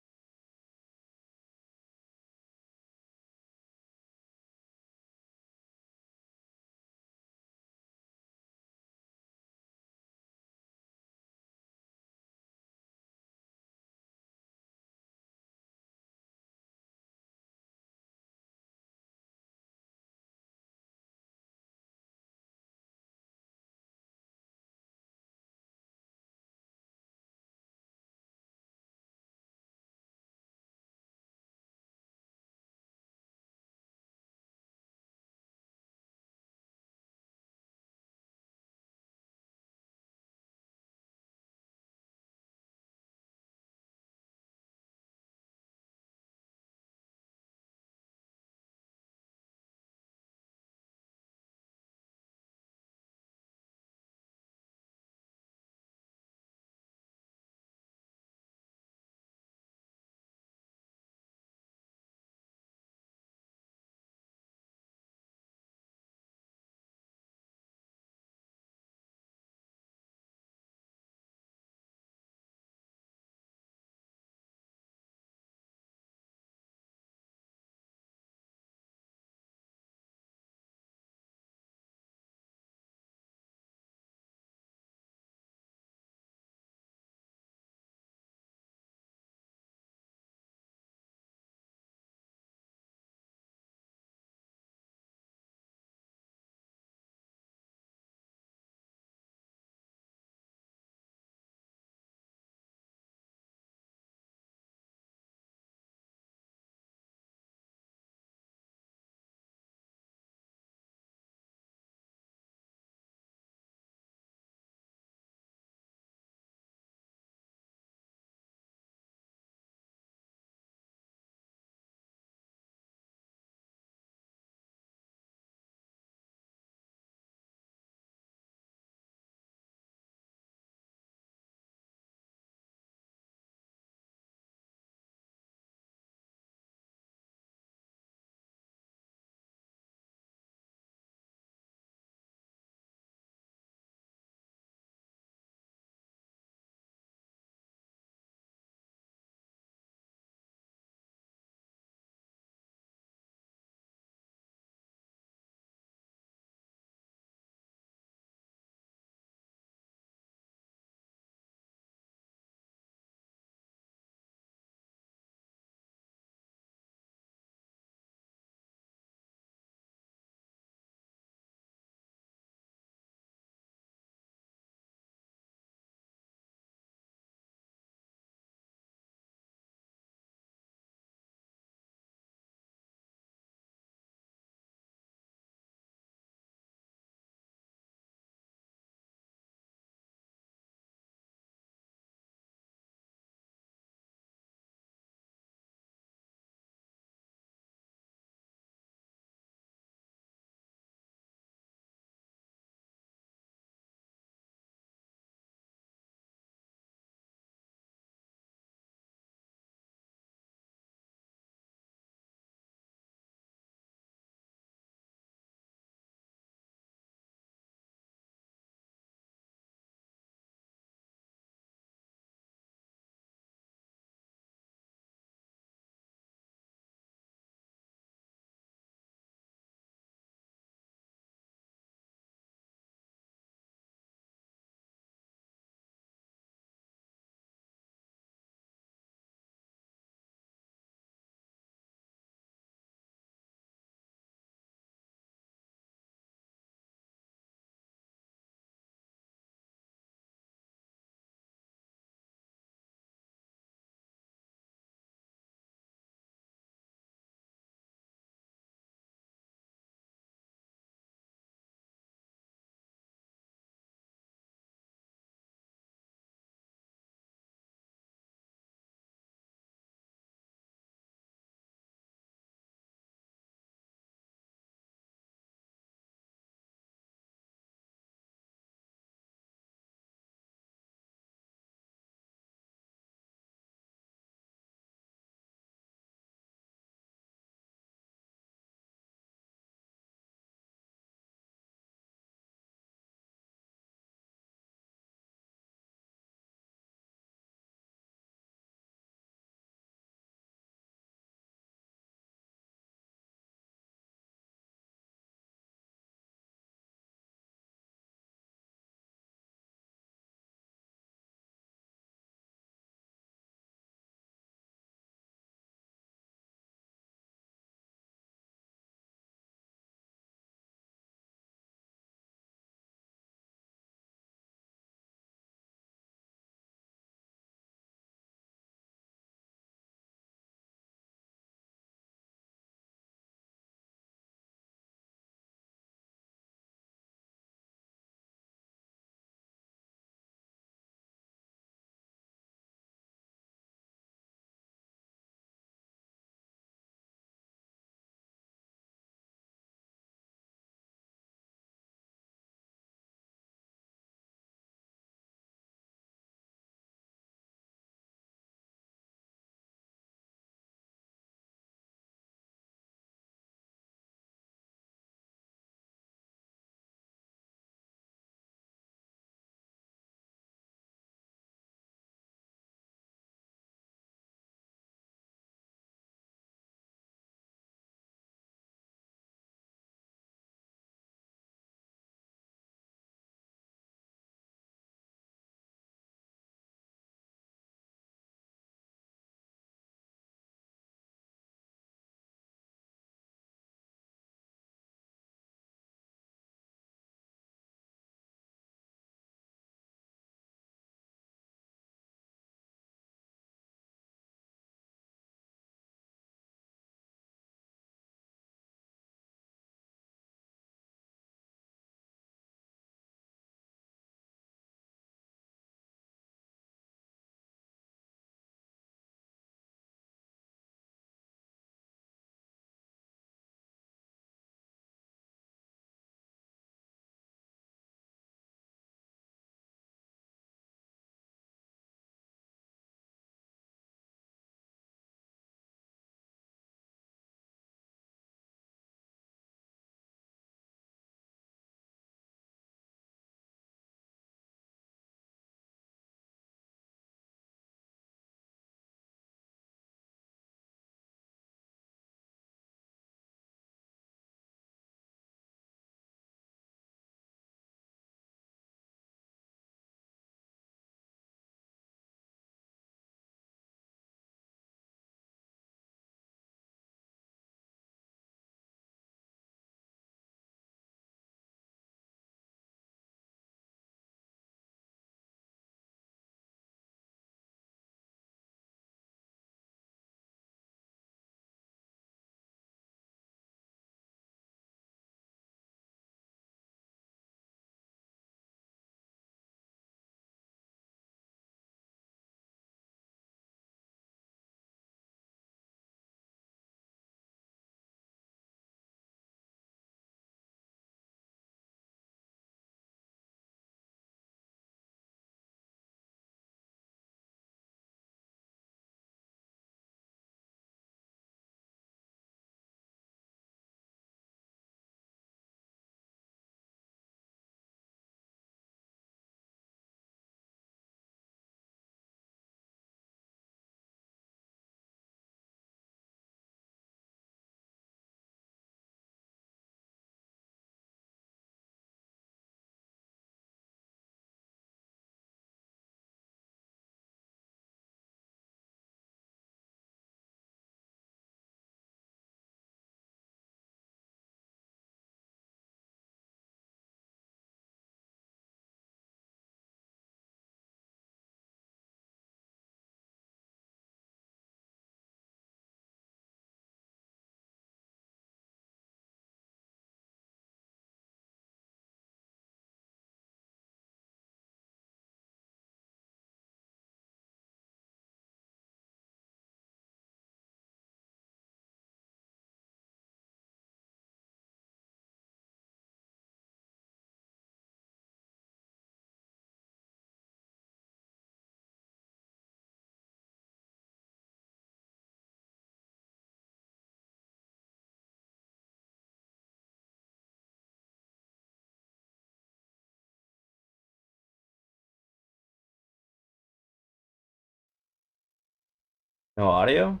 No audio?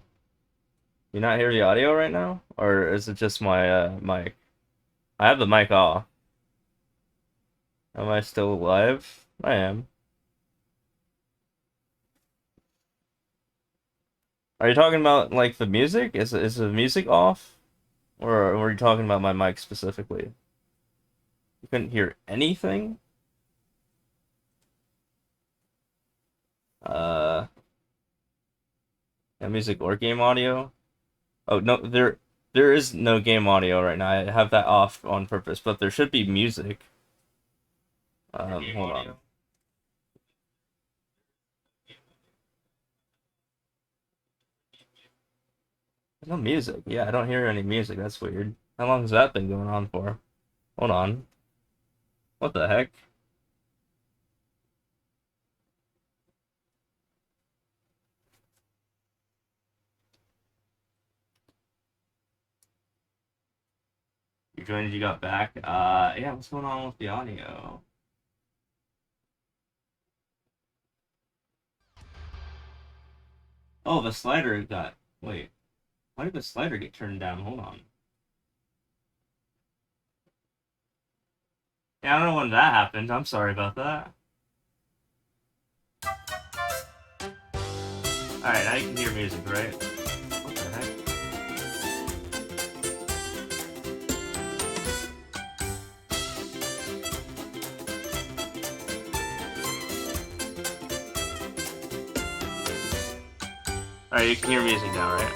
You not hear the audio right now? Or is it just my mic? I have the mic off. Am I still live? I am. Are you talking about like the music? Is the music off? Or were you talking about my mic specifically? You couldn't hear anything? Uh, yeah, music or game audio? Oh no, there is no game audio right now. I have that off on purpose, but there should be music. Hold on. There's no music. Yeah, I don't hear any music. That's weird. How long has that been going on for? Hold on. What the heck? You joined, you got back. Yeah, what's going on with the audio? Oh, the slider got. Wait. Why did the slider get turned down? Hold on. Yeah, I don't know when that happened. I'm sorry about that. Alright, now you can hear music, right? What the heck? Alright, you can hear music now, right?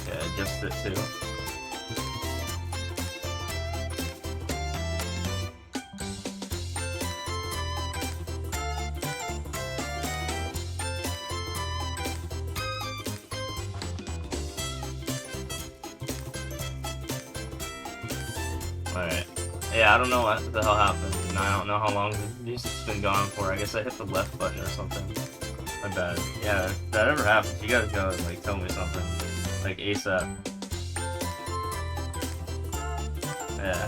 Yeah, adjust it too. Alright. Yeah, I don't know what the hell happened, and I don't know how long the music's been gone for. I guess I hit the left button or something. My bad. Yeah, if that ever happens, you gotta go and like tell me something. Like ASAP. Yeah.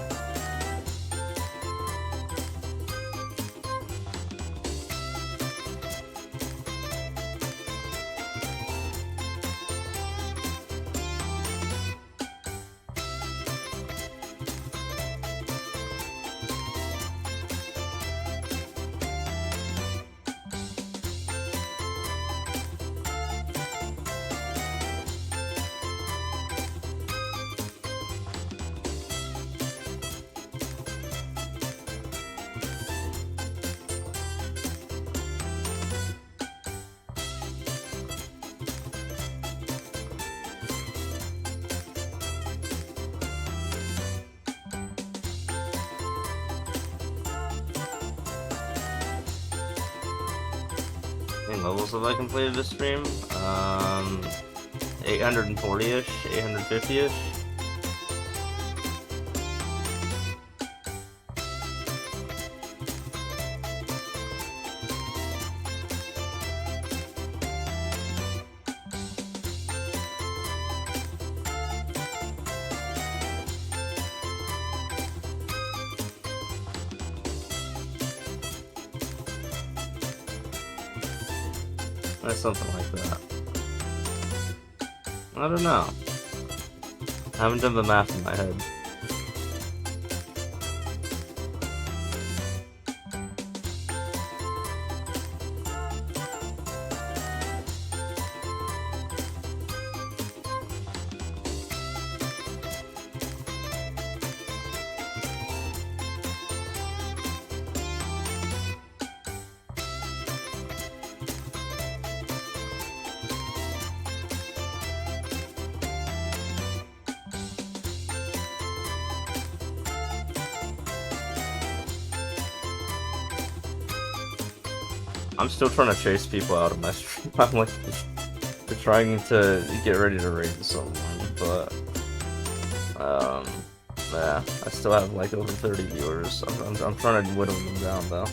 How many levels have I completed this stream? 840-ish, 850-ish. Something like that. I don't know. I haven't done the math in my head. I'm still trying to chase people out of my stream. I'm like trying to get ready to raid someone, but yeah, I still have like over 30 viewers. I'm trying to whittle them down though.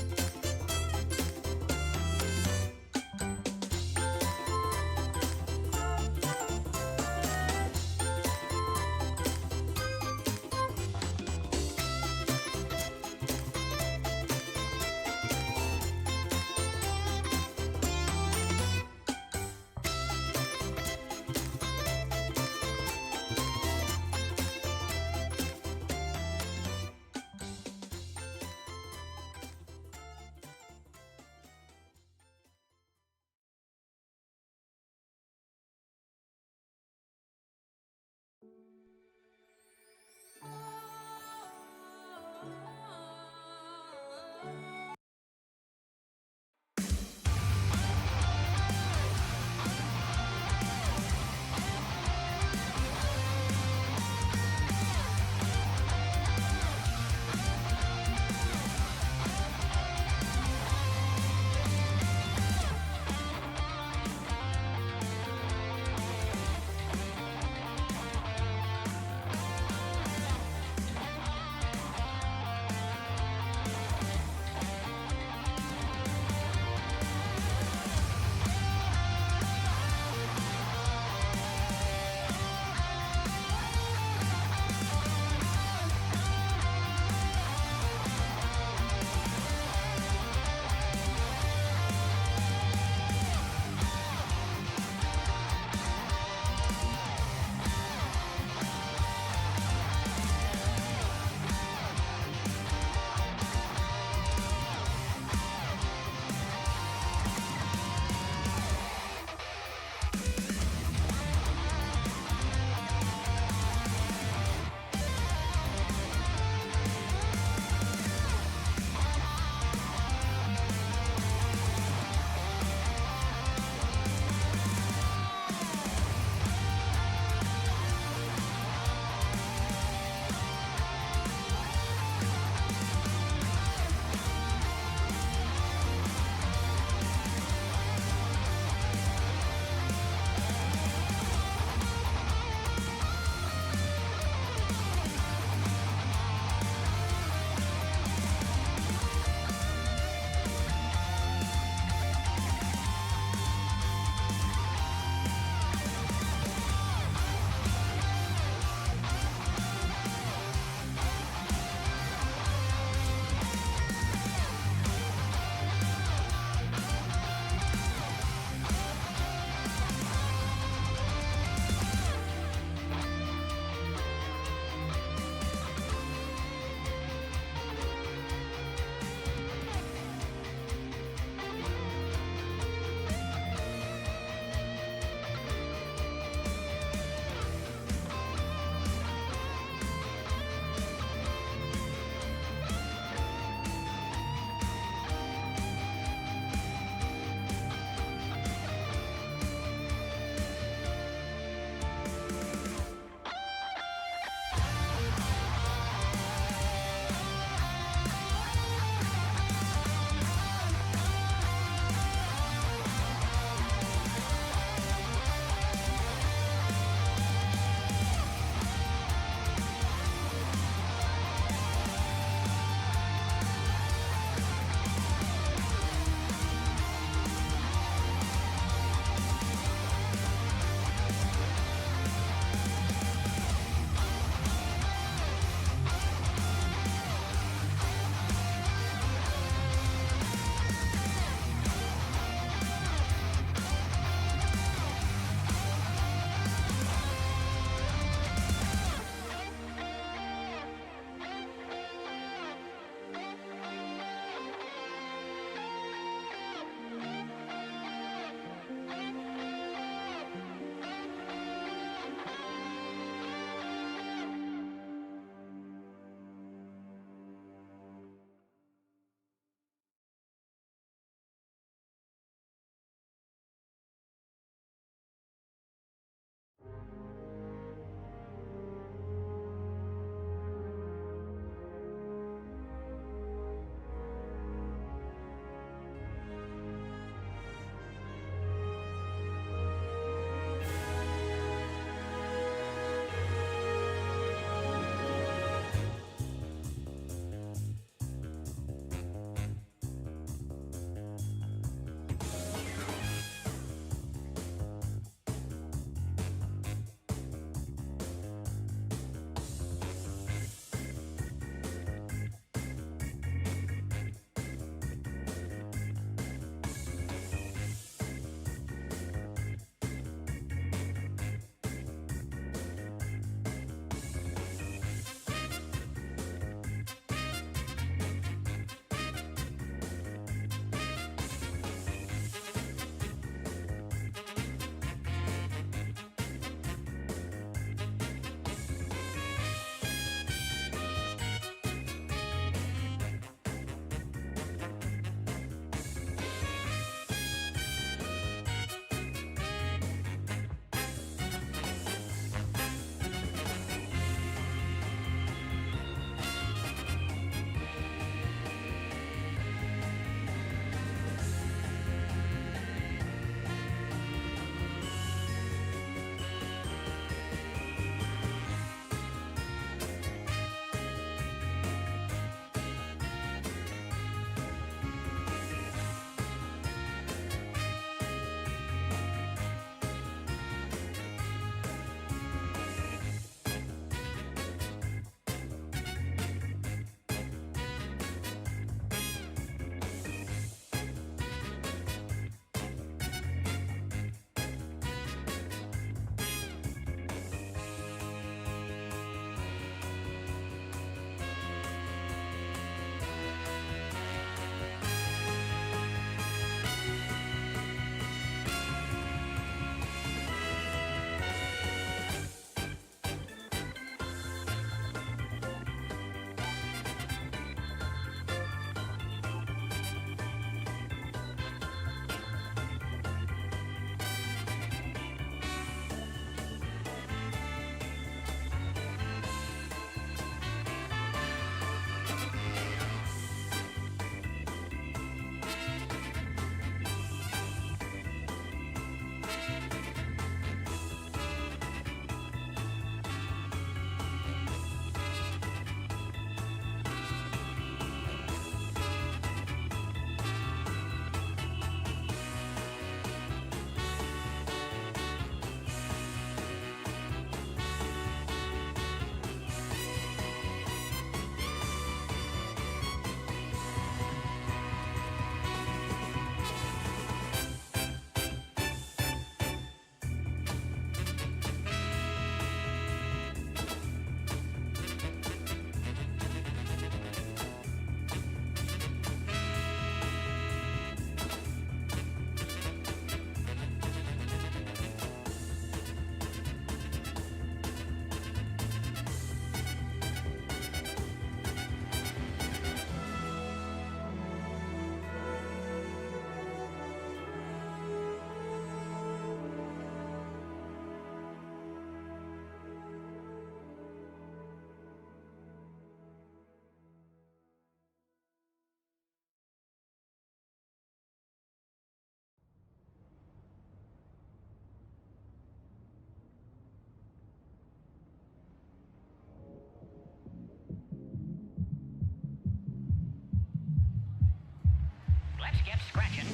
skip, scratching.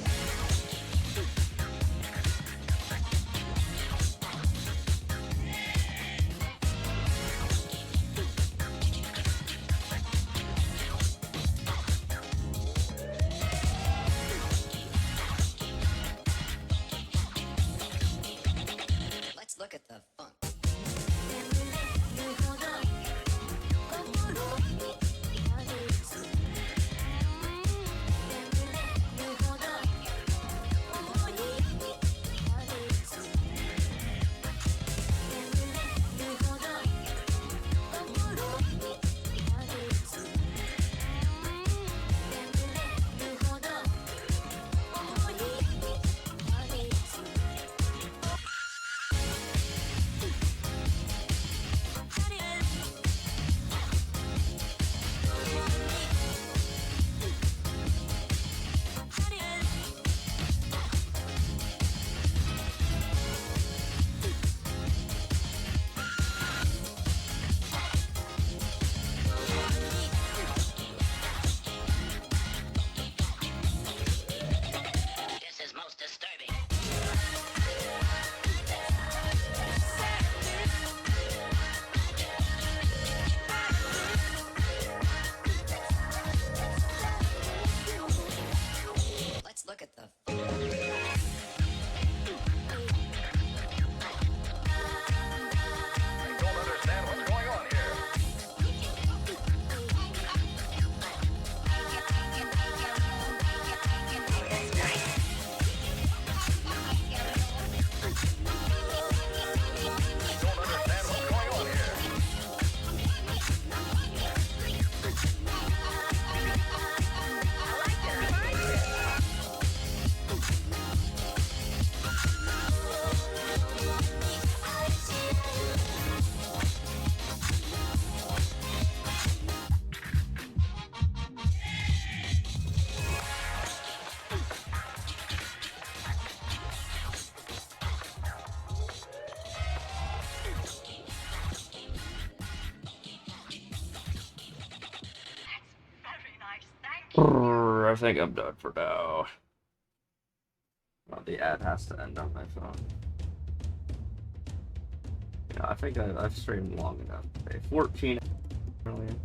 Let's look at the funk.
This is most disturbing.
Let's look at the
Don't understand what's going on here. Don't understand what's going on here.
I think I'm done for now. Well, the ad has to end on my phone. Yeah, I think I've streamed long enough. Okay, 14 million.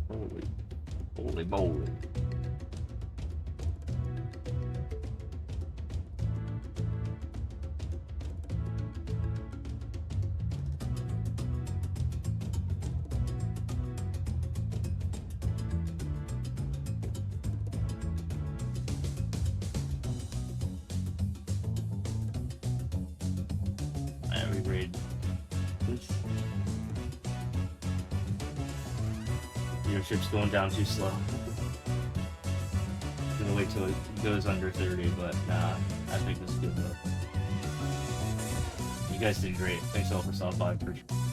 Holy moly. I reread. Viewership's going down too slow. Gonna wait till it goes under 30, but nah, I think this is good though. You guys did great. Thanks all for stopping by. Appreciate it.